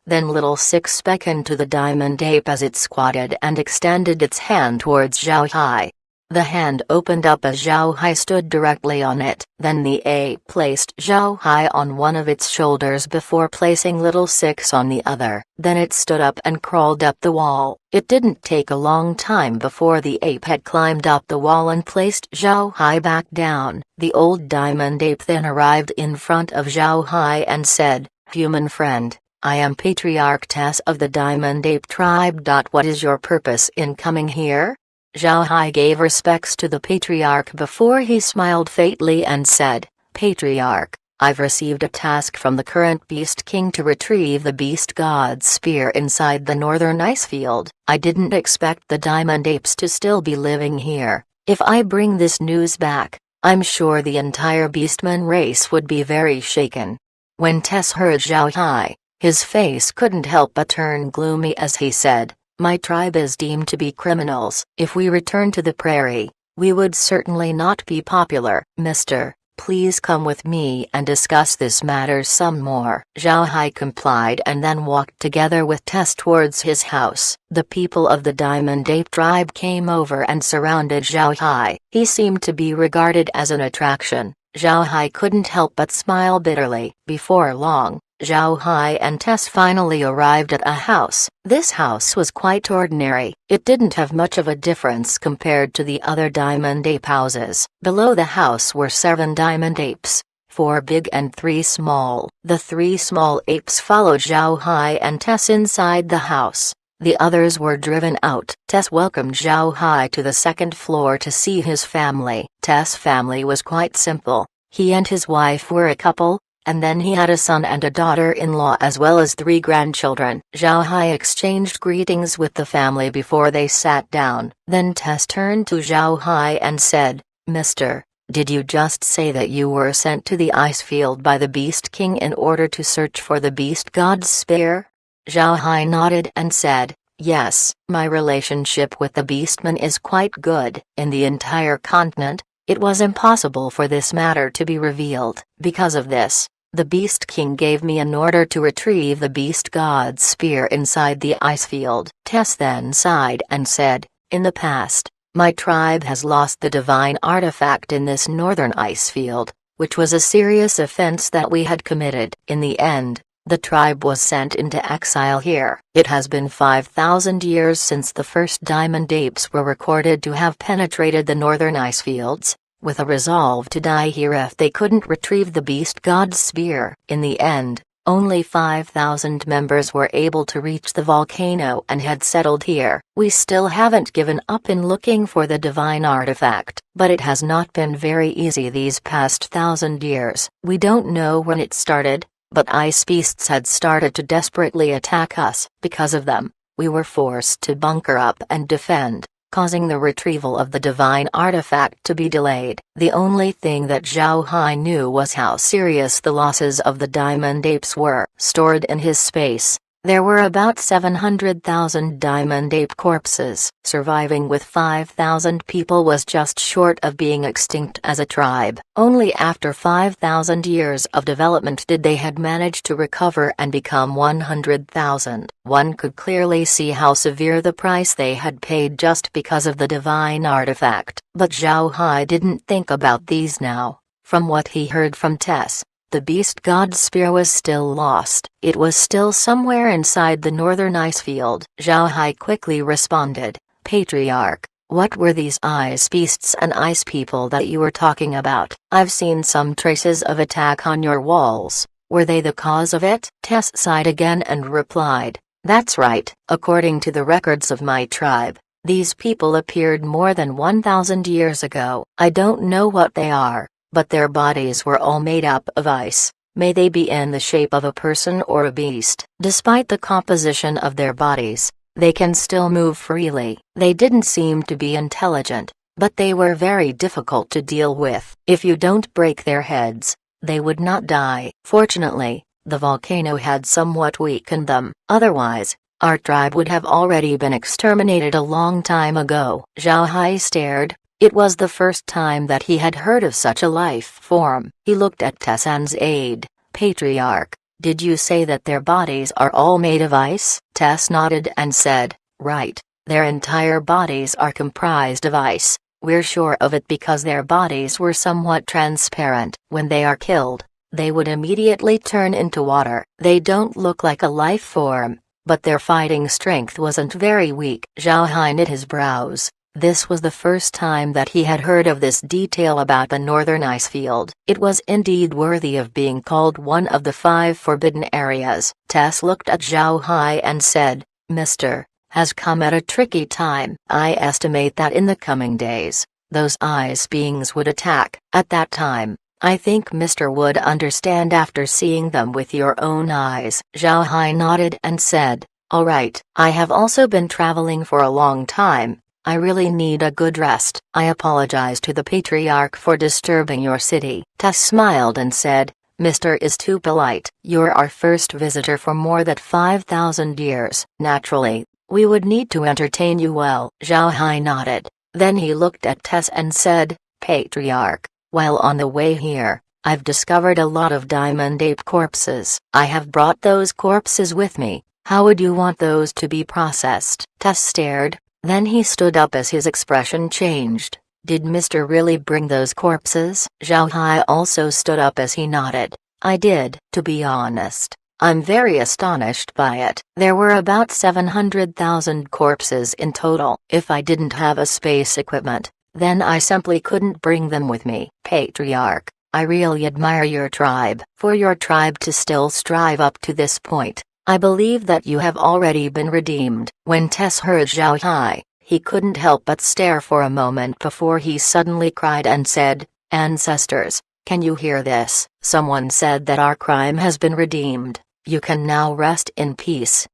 Then Little Six beckoned to the diamond ape as it squatted and extended its hand towards Zhao Hai. The hand opened up as Zhao Hai stood directly on it. Then the ape placed Zhao Hai on one of its shoulders before placing Little Six on the other. Then it stood up and crawled up the wall. It didn't take a long time before the ape had climbed up the wall and placed Zhao Hai back down. The old diamond ape then arrived in front of Zhao Hai and said, "Human friend, I am Patriarch Tess of the Diamond Ape Tribe. What is your purpose in coming here?" Zhao Hai gave respects to the Patriarch before he smiled faintly and said, "Patriarch, I've received a task from the current Beast King to retrieve the Beast God's spear inside the northern ice field. I didn't expect the Diamond Apes to still be living here. If I bring this news back, I'm sure the entire beastman race would be very shaken. When Tess heard Zhao Hai, his face couldn't help but turn gloomy as he said, "My tribe is deemed to be criminals. If we return to the prairie, we would certainly not be popular." "Mister, please come with me and discuss this matter some more." Zhao Hai complied and then walked together with Tess towards his house. The people of the Diamond Ape tribe came over and surrounded Zhao Hai. He seemed to be regarded as an attraction. Zhao Hai couldn't help but smile bitterly. Before long, Zhao Hai and Tess finally arrived at a house. This house was quite ordinary. It didn't have much of a difference compared to the other Diamond Ape houses. Below the house were 7 Diamond Apes, 4 big and 3 small. The 3 small apes followed Zhao Hai and Tess inside the house. The others were driven out. Tess welcomed Zhao Hai to the second floor to see his family. Tess' family was quite simple. He and his wife were a couple, and then he had a son and a daughter-in-law as well as 3 grandchildren. Zhao Hai exchanged greetings with the family before they sat down. Then Tess turned to Zhao Hai and said, "Mister, did you just say that you were sent to the ice field by the Beast King in order to search for the Beast God's spear?" Zhao Hai nodded and said, "Yes, my relationship with the Beastman is quite good. In the entire continent, it was impossible for this matter to be revealed. Because of this, the Beast King gave me an order to retrieve the Beast God's spear inside the ice field." Tess then sighed and said, "In the past, my tribe has lost the divine artifact in this northern ice field, which was a serious offense that we had committed. In the end, the tribe was sent into exile here. It has been 5,000 years since the first Diamond Apes were recorded to have penetrated the northern ice fields, with a resolve to die here if they couldn't retrieve the Beast God's spear. In the end, only 5,000 members were able to reach the volcano and had settled here. We still haven't given up in looking for the divine artifact, but it has not been very easy these past 1,000 years. We don't know when it started, but ice beasts had started to desperately attack us. Because of them, we were forced to bunker up and defend, causing the retrieval of the divine artifact to be delayed." The only thing that Zhao Hai knew was how serious the losses of the Diamond Apes were. Stored in his space, there were about 700,000 Diamond Ape corpses. Surviving with 5,000 people was just short of being extinct as a tribe. Only after 5,000 years of development did they had managed to recover and become 100,000. One could clearly see how severe the price they had paid just because of the divine artifact. But Zhao Hai didn't think about these now. From what he heard from Tess, the Beast God's spear was still lost. It was still somewhere inside the northern ice field. Zhao Hai quickly responded, "Patriarch, what were these ice beasts and ice people that you were talking about? I've seen some traces of attack on your walls. Were they the cause of it?" Tess sighed again and replied, "That's right. According to the records of my tribe, these people appeared more than 1,000 years ago. I don't know what they are, but their bodies were all made up of ice. May they be in the shape of a person or a beast. Despite the composition of their bodies, they can still move freely. They didn't seem to be intelligent, but they were very difficult to deal with. If you don't break their heads, they would not die." Fortunately, the volcano had somewhat weakened them. Otherwise, our tribe would have already been exterminated a long time ago. Zhao Hai stared. It was the first time that he had heard of such a life form. He looked at Tessan's aide. "Patriarch, did you say that their bodies are all made of ice?" Tess nodded and said, "Right, their entire bodies are comprised of ice. We're sure of it because their bodies were somewhat transparent. When they are killed, they would immediately turn into water. They don't look like a life form, but their fighting strength wasn't very weak." Zhao Hai knit his brows. This was the first time that he had heard of this detail about the northern ice field. It was indeed worthy of being called one of the 5 forbidden areas. Tess looked at Zhao Hai and said, "Mister, has come at a tricky time. I estimate that in the coming days, those ice beings would attack. At that time, I think Mister would understand after seeing them with your own eyes." Zhao Hai nodded and said, "All right. I have also been traveling for a long time. I really need a good rest. I apologize to the patriarch for disturbing your city." Tess smiled and said, "Mr. is too polite. You're our first visitor for more than 5,000 years. Naturally, we would need to entertain you well." Zhao Hai nodded. Then he looked at Tess and said, "Patriarch, while on the way here, I've discovered a lot of diamond ape corpses. I have brought those corpses with me. How would you want those to be processed?" Tess stared, then he stood up as his expression changed. "Did Mr. really bring those corpses?" Zhao Hai also stood up as he nodded. "I did. To be honest, I'm very astonished by it. There were about 700,000 corpses in total. If I didn't have a space equipment, then I simply couldn't bring them with me." "Patriarch, I really admire your tribe. For your tribe to still strive up to this point, I believe that you have already been redeemed." When Tess heard Zhao Hai, he couldn't help but stare for a moment before he suddenly cried and said, "Ancestors, can you hear this? Someone said that our crime has been redeemed. You can now rest in peace."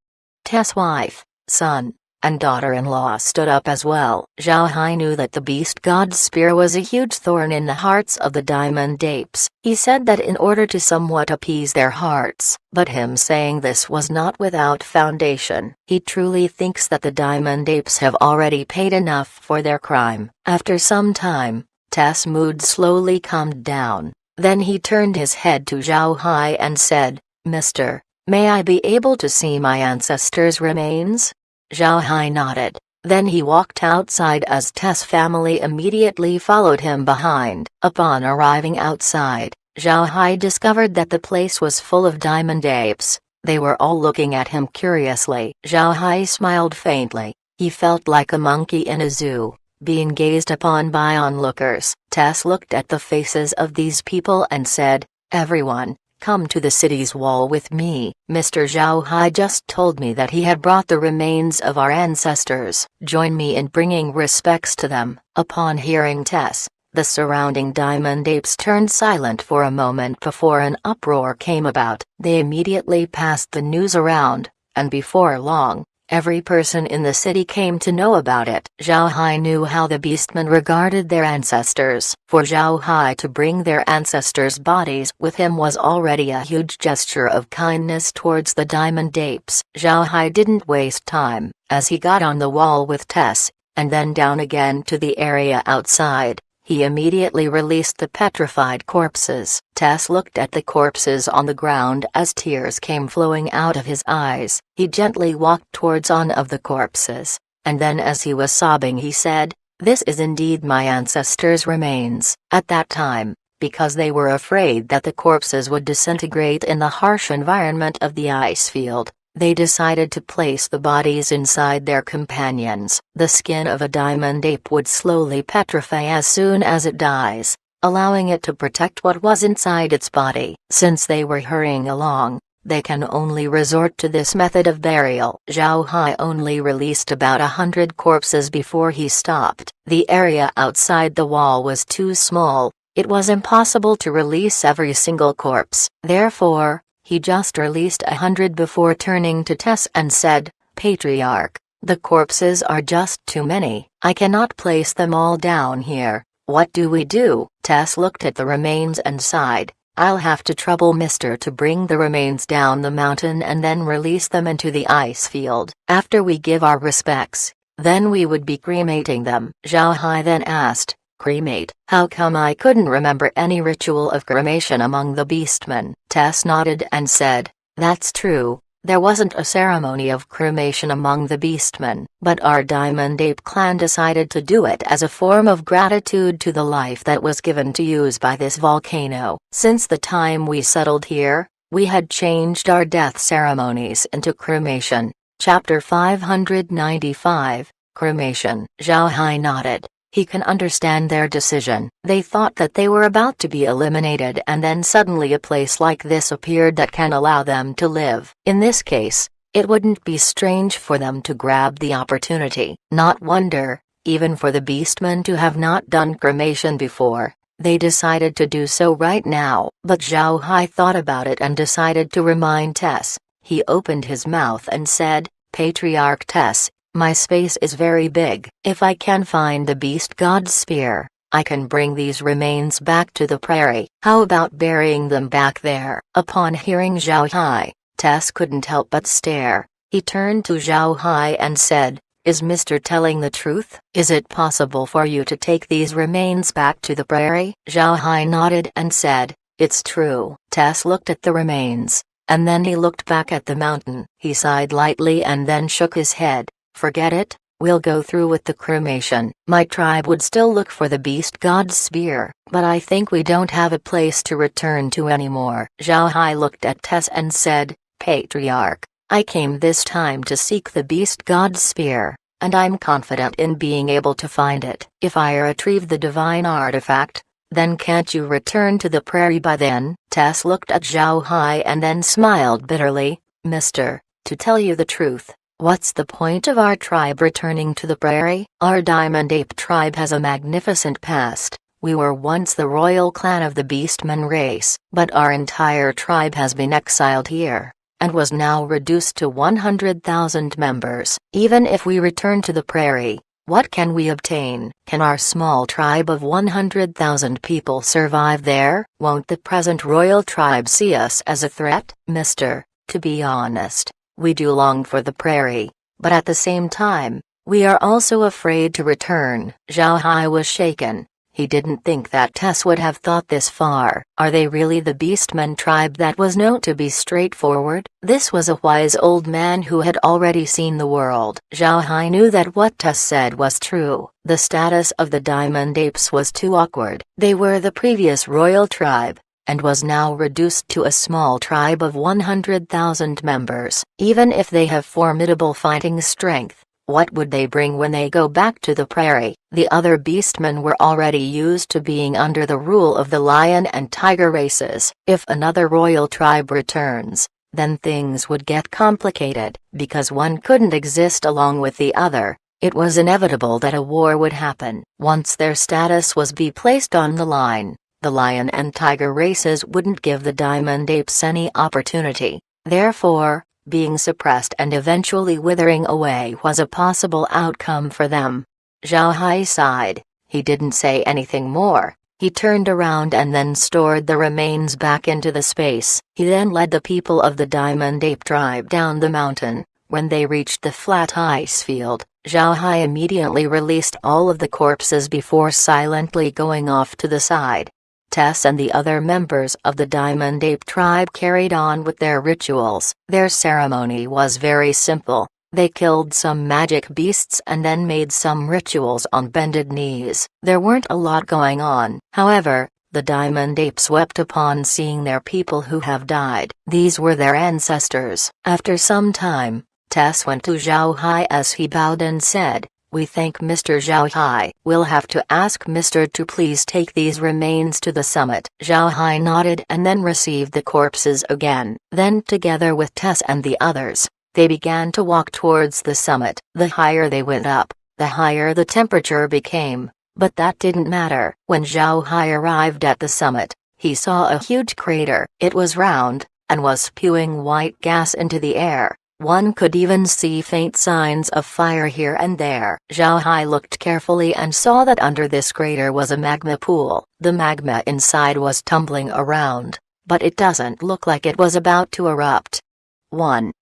Tess' wife, son, and daughter-in-law stood up as well. Zhao Hai knew that the beast god's spear was a huge thorn in the hearts of the diamond apes. He said that in order to somewhat appease their hearts, but him saying this was not without foundation. He truly thinks that the diamond apes have already paid enough for their crime. After some time, Tess' mood slowly calmed down. Then he turned his head to Zhao Hai and said, "Mister, may I be able to see my ancestors' remains?" Zhao Hai nodded. Then he walked outside as Tess' family immediately followed him behind. Upon arriving outside, Zhao Hai discovered that the place was full of diamond apes. They were all looking at him curiously. Zhao Hai smiled faintly. He felt like a monkey in a zoo, being gazed upon by onlookers. Tess looked at the faces of these people and said, "Everyone, come to the city's wall with me. Mr. Zhao Hai just told me that he had brought the remains of our ancestors. Join me in bringing respects to them." Upon hearing Tess, the surrounding diamond apes turned silent for a moment before an uproar came about. They immediately passed the news around, and before long, every person in the city came to know about it. Zhao Hai knew how the beastmen regarded their ancestors. For Zhao Hai to bring their ancestors' bodies with him was already a huge gesture of kindness towards the diamond apes. Zhao Hai didn't waste time, as he got on the wall with Tess, and then down again to the area outside. He immediately released the petrified corpses. Tess looked at the corpses on the ground as tears came flowing out of his eyes. He gently walked towards one of the corpses, and then as he was sobbing he said, "This is indeed my ancestors' remains." At that time, because they were afraid that the corpses would disintegrate in the harsh environment of the ice field, they decided to place the bodies inside their companions. The skin of a diamond ape would slowly petrify as soon as it dies, allowing it to protect what was inside its body. Since they were hurrying along, they can only resort to this method of burial. Zhao Hai only released about 100 corpses before he stopped. The area outside the wall was too small. It was impossible to release every single corpse. Therefore, he just released 100 before turning to Tess and said, "Patriarch, the corpses are just too many. I cannot place them all down here. What do we do?" Tess looked at the remains and sighed, "I'll have to trouble Mister to bring the remains down the mountain and then release them into the ice field. After we give our respects, then we would be cremating them." Zhao Hai then asked, "Cremate? How come I couldn't remember any ritual of cremation among the beastmen?" Tess nodded and said, "That's true, there wasn't a ceremony of cremation among the beastmen, but our Diamond Ape clan decided to do it as a form of gratitude to the life that was given to use by this volcano. Since the time we settled here, we had changed our death ceremonies into cremation." Chapter 595, Cremation. Zhao Hai nodded. He can understand their decision. They thought that they were about to be eliminated and then suddenly a place like this appeared that can allow them to live. In this case, it wouldn't be strange for them to grab the opportunity. Not wonder, even for the beastmen to have not done cremation before, they decided to do so right now. But Zhao Hai thought about it and decided to remind Tess. He opened his mouth and said, "Patriarch Tess, My space is very big. If I can find the beast god's spear, I can bring these remains back to the prairie. How about burying them back there? Upon hearing Zhao Hai, Tess couldn't help but stare. He turned to Zhao Hai and said, "Is Mr. telling the truth? Is it possible for you to take these remains back to the prairie?" Zhao Hai nodded and said, "It's true." Tess looked at the remains, and then he looked back at the mountain. He sighed lightly and then shook his head. "Forget it. We'll go through with the cremation. My tribe would still look for the beast god's spear, but I think we don't have a place to return to anymore." Zhao Hai looked at Tess and said, "Patriarch, I came this time to seek the beast god's spear, and I'm confident in being able to find it. If I retrieve the divine artifact, then can't you return to the prairie by then?" Tess looked at Zhao Hai and then smiled bitterly. "Mister, to tell you the truth, what's the point of our tribe returning to the prairie? Our Diamond Ape tribe has a magnificent past. We were once the royal clan of the Beastman race, but our entire tribe has been exiled here, and was now reduced to 100,000 members. Even if we return to the prairie, what can we obtain? Can our small tribe of 100,000 people survive there? Won't the present royal tribe see us as a threat?" "Mister, to be honest, we do long for the prairie, but at the same time, we are also afraid to return." Zhao Hai was shaken. He didn't think that Tess would have thought this far. Are they really the Beastmen tribe that was known to be straightforward? This was a wise old man who had already seen the world. Zhao Hai knew that what Tess said was true. The status of the Diamond Apes was too awkward. They were the previous royal tribe, and was now reduced to a small tribe of 100,000 members. Even if they have formidable fighting strength, what would they bring when they go back to the prairie? The other beastmen were already used to being under the rule of the lion and tiger races. If another royal tribe returns, then things would get complicated. Because one couldn't exist along with the other, it was inevitable that a war would happen. Once their status was be placed on the line, the lion and tiger races wouldn't give the Diamond Apes any opportunity. Therefore, being suppressed and eventually withering away was a possible outcome for them. Zhao Hai sighed. He didn't say anything more. He turned around and then stored the remains back into the space. He then led the people of the Diamond Ape tribe down the mountain. When they reached the flat ice field, Zhao Hai immediately released all of the corpses before silently going off to the side. Tess and the other members of the Diamond Ape tribe carried on with their rituals. Their ceremony was very simple. They killed some magic beasts and then made some rituals on bended knees. There weren't a lot going on. However, the Diamond Apes wept upon seeing their people who have died. These were their ancestors. After some time, Tess went to Zhao Hai as he bowed and said, "We thank Mr. Zhao Hai. We'll have to ask Mr. to please take these remains to the summit." Zhao Hai nodded and then received the corpses again. Then together with Tess and the others, they began to walk towards the summit. The higher they went up, the higher the temperature became, but that didn't matter. When Zhao Hai arrived at the summit, he saw a huge crater. It was round, and was spewing white gas into the air. One could even see faint signs of fire here and there. Zhao Hai looked carefully and saw that under this crater was a magma pool. The magma inside was tumbling around, but it doesn't look like it was about to erupt.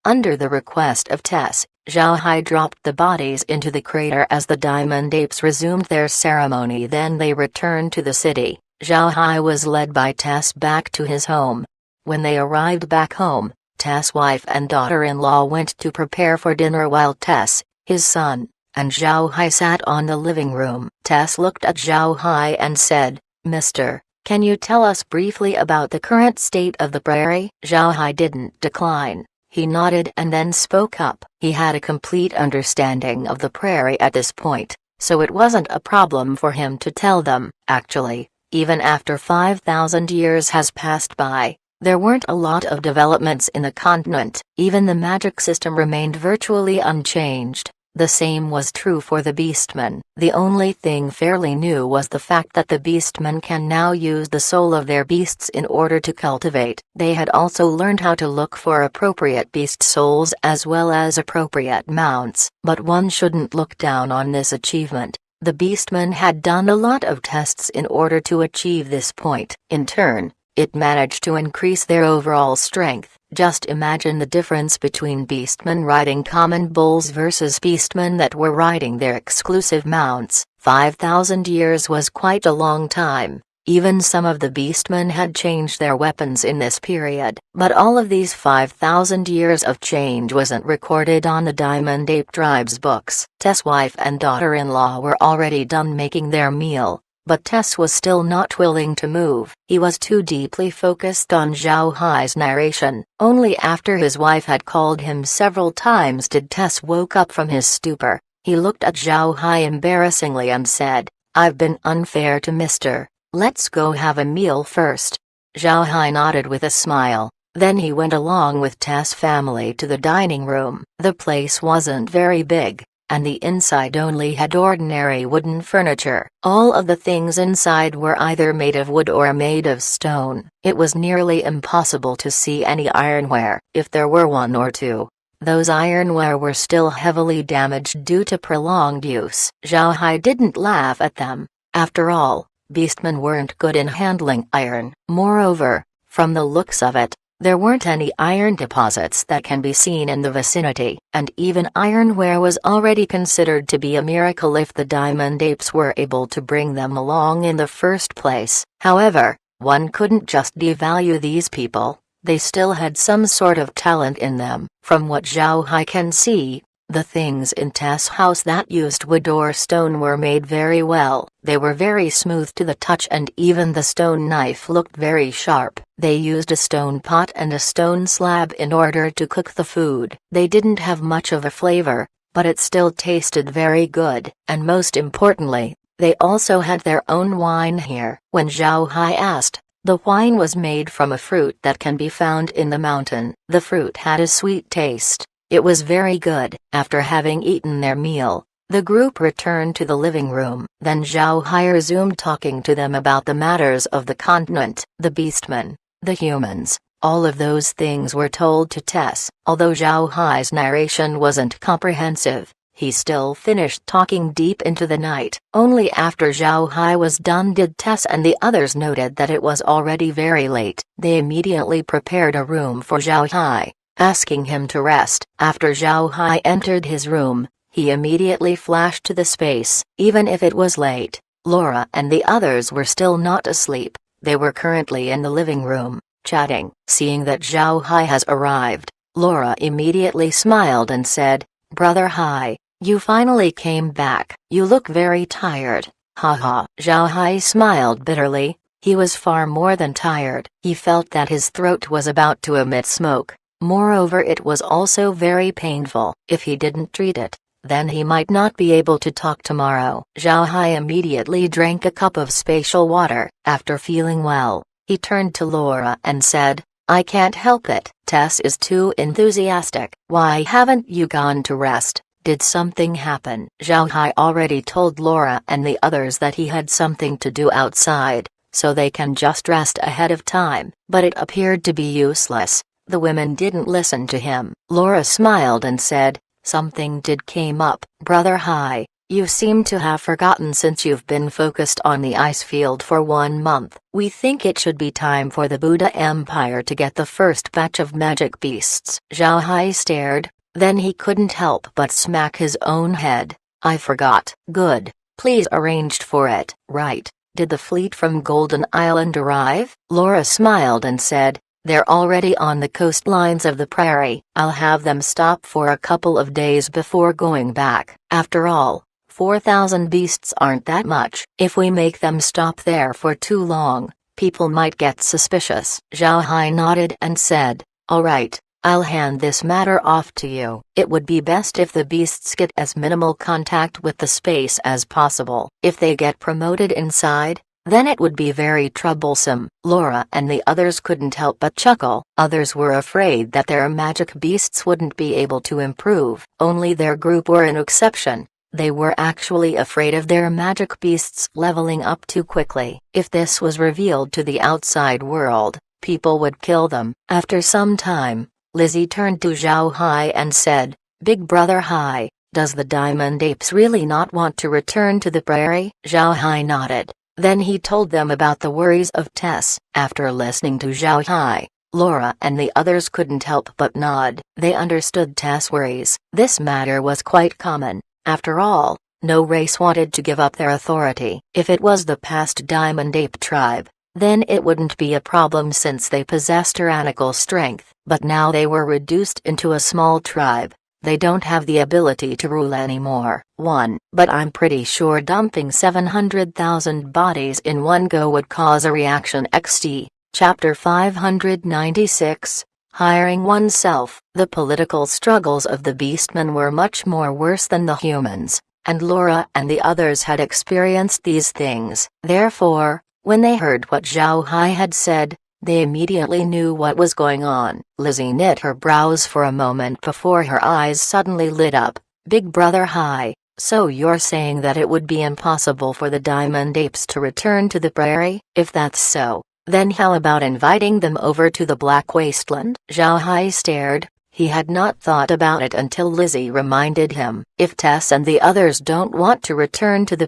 Under the request of Tess, Zhao Hai dropped the bodies into the crater as the Diamond Apes resumed their ceremony. Then they returned to the city. Zhao Hai was led by Tess back to his home. When they arrived back home, Tess' wife and daughter-in-law went to prepare for dinner while Tess, his son, and Zhao Hai sat on the living room. Tess looked at Zhao Hai and said, "Mister, can you tell us briefly about the current state of the prairie?" Zhao Hai didn't decline. He nodded and then spoke up. He had a complete understanding of the prairie at this point, so it wasn't a problem for him to tell them. Actually, even after 5,000 years has passed by, there weren't a lot of developments in the continent. Even the magic system remained virtually unchanged. The same was true for the beastmen. The only thing fairly new was the fact that the beastmen can now use the soul of their beasts in order to cultivate. They had also learned how to look for appropriate beast souls as well as appropriate mounts. But one shouldn't look down on this achievement. The beastmen had done a lot of tests in order to achieve this point. In turn, it managed to increase their overall strength. Just imagine the difference between beastmen riding common bulls versus beastmen that were riding their exclusive mounts. 5,000 years was quite a long time. Even some of the beastmen had changed their weapons in this period. But all of these 5,000 years of change wasn't recorded on the Diamond Ape Tribe's books. Tess' wife and daughter-in-law were already done making their meal. But Tess was still not willing to move. He was too deeply focused on Zhao Hai's narration. Only after his wife had called him several times did Tess woke up from his stupor. He looked at Zhao Hai embarrassingly and said, "I've been unfair to Mr. Let's go have a meal first." Zhao Hai nodded with a smile. Then he went along with Tess' family to the dining room. The place wasn't very big, and the inside only had ordinary wooden furniture. All of the things inside were either made of wood or made of stone. It was nearly impossible to see any ironware. If there were one or two, those ironware were still heavily damaged due to prolonged use. Zhao Hai didn't laugh at them. After all, beastmen weren't good in handling iron. Moreover, from the looks of it, there weren't any iron deposits that can be seen in the vicinity, and even ironware was already considered to be a miracle if the diamond apes were able to bring them along in the first place. However, one couldn't just devalue these people. They still had some sort of talent in them. From what Zhao Hai can see, the things in Tess' house that used wood or stone were made very well. They were very smooth to the touch, and even the stone knife looked very sharp. They used a stone pot and a stone slab in order to cook the food. They didn't have much of a flavor, but it still tasted very good. And most importantly, they also had their own wine here. When Zhao Hai asked, the wine was made from a fruit that can be found in the mountain. The fruit had a sweet taste. It was very good. After having eaten their meal, the group returned to the living room. Then Zhao Hai resumed talking to them about the matters of the continent, the beastmen, the humans. All of those things were told to Tess. Although Zhao Hai's narration wasn't comprehensive, he still finished talking deep into the night. Only after Zhao Hai was done did Tess and the others noted that it was already very late. They immediately prepared a room for Zhao Hai, asking him to rest. After Zhao Hai entered his room, he immediately flashed to the space. Even if it was late, Laura and the others were still not asleep. They were currently in the living room, chatting. Seeing that Zhao Hai has arrived, Laura immediately smiled and said, "Brother Hai, you finally came back. You look very tired." Haha. Zhao Hai smiled bitterly. He was far more than tired. He felt that his throat was about to emit smoke. Moreover, it was also very painful. If he didn't treat it, then he might not be able to talk tomorrow. Zhao Hai immediately drank a cup of spatial water. After feeling well, he turned to Laura and said, "I can't help it. Tess is too enthusiastic. Why haven't you gone to rest? Did something happen?" Zhao Hai already told Laura and the others that he had something to do outside, so they can just rest ahead of time. But it appeared to be useless. The women didn't listen to him. Laura smiled and said, "Something did came up. Brother Hai, you seem to have forgotten since you've been focused on the ice field for 1 month. We think it should be time for the Buddha Empire to get the first batch of magic beasts." Zhao Hai stared, then he couldn't help but smack his own head. "I forgot." "Good. Please arranged for it." "Right. Did the fleet from Golden Island arrive?" Laura smiled and said, "They're already on the coastlines of the prairie. I'll have them stop for a couple of days before going back. After all, 4,000 beasts aren't that much. If we make them stop there for too long, people might get suspicious." Zhao Hai nodded and said, "All right, I'll hand this matter off to you. It would be best if the beasts get as minimal contact with the space as possible. If they get promoted inside, then it would be very troublesome. Laura and the others couldn't help but chuckle. Others were afraid that their magic beasts wouldn't be able to improve. Only their group were an exception. They were actually afraid of their magic beasts leveling up too quickly. If this was revealed to the outside world, people would kill them. After some time, Lizzie turned to Zhao Hai and said, "Big Brother Hai, does the diamond apes really not want to return to the prairie?" Zhao Hai nodded. Then he told them about the worries of Tess. After listening to Zhao Hai, Laura and the others couldn't help but nod. They understood Tess' worries. This matter was quite common. After all, no race wanted to give up their authority. If it was the past Diamond Ape tribe, then it wouldn't be a problem since they possessed tyrannical strength. But now they were reduced into a small tribe. They don't have the ability to rule anymore. But I'm pretty sure dumping 700,000 bodies in one go would cause a reaction. XD. Chapter 596. Hiring oneself. The political struggles of the beastmen were much more worse than the humans, and Laura and the others had experienced these things. Therefore, when they heard what Zhao Hai had said, they immediately knew what was going on. Lizzie knit her brows for a moment before her eyes suddenly lit up. "Big Brother Hai, so you're saying that it would be impossible for the Diamond Apes to return to the prairie? If that's so, then how about inviting them over to the Black Wasteland?" Zhao Hai stared. He had not thought about it until Lizzie reminded him. If Tess and the others don't want to return to the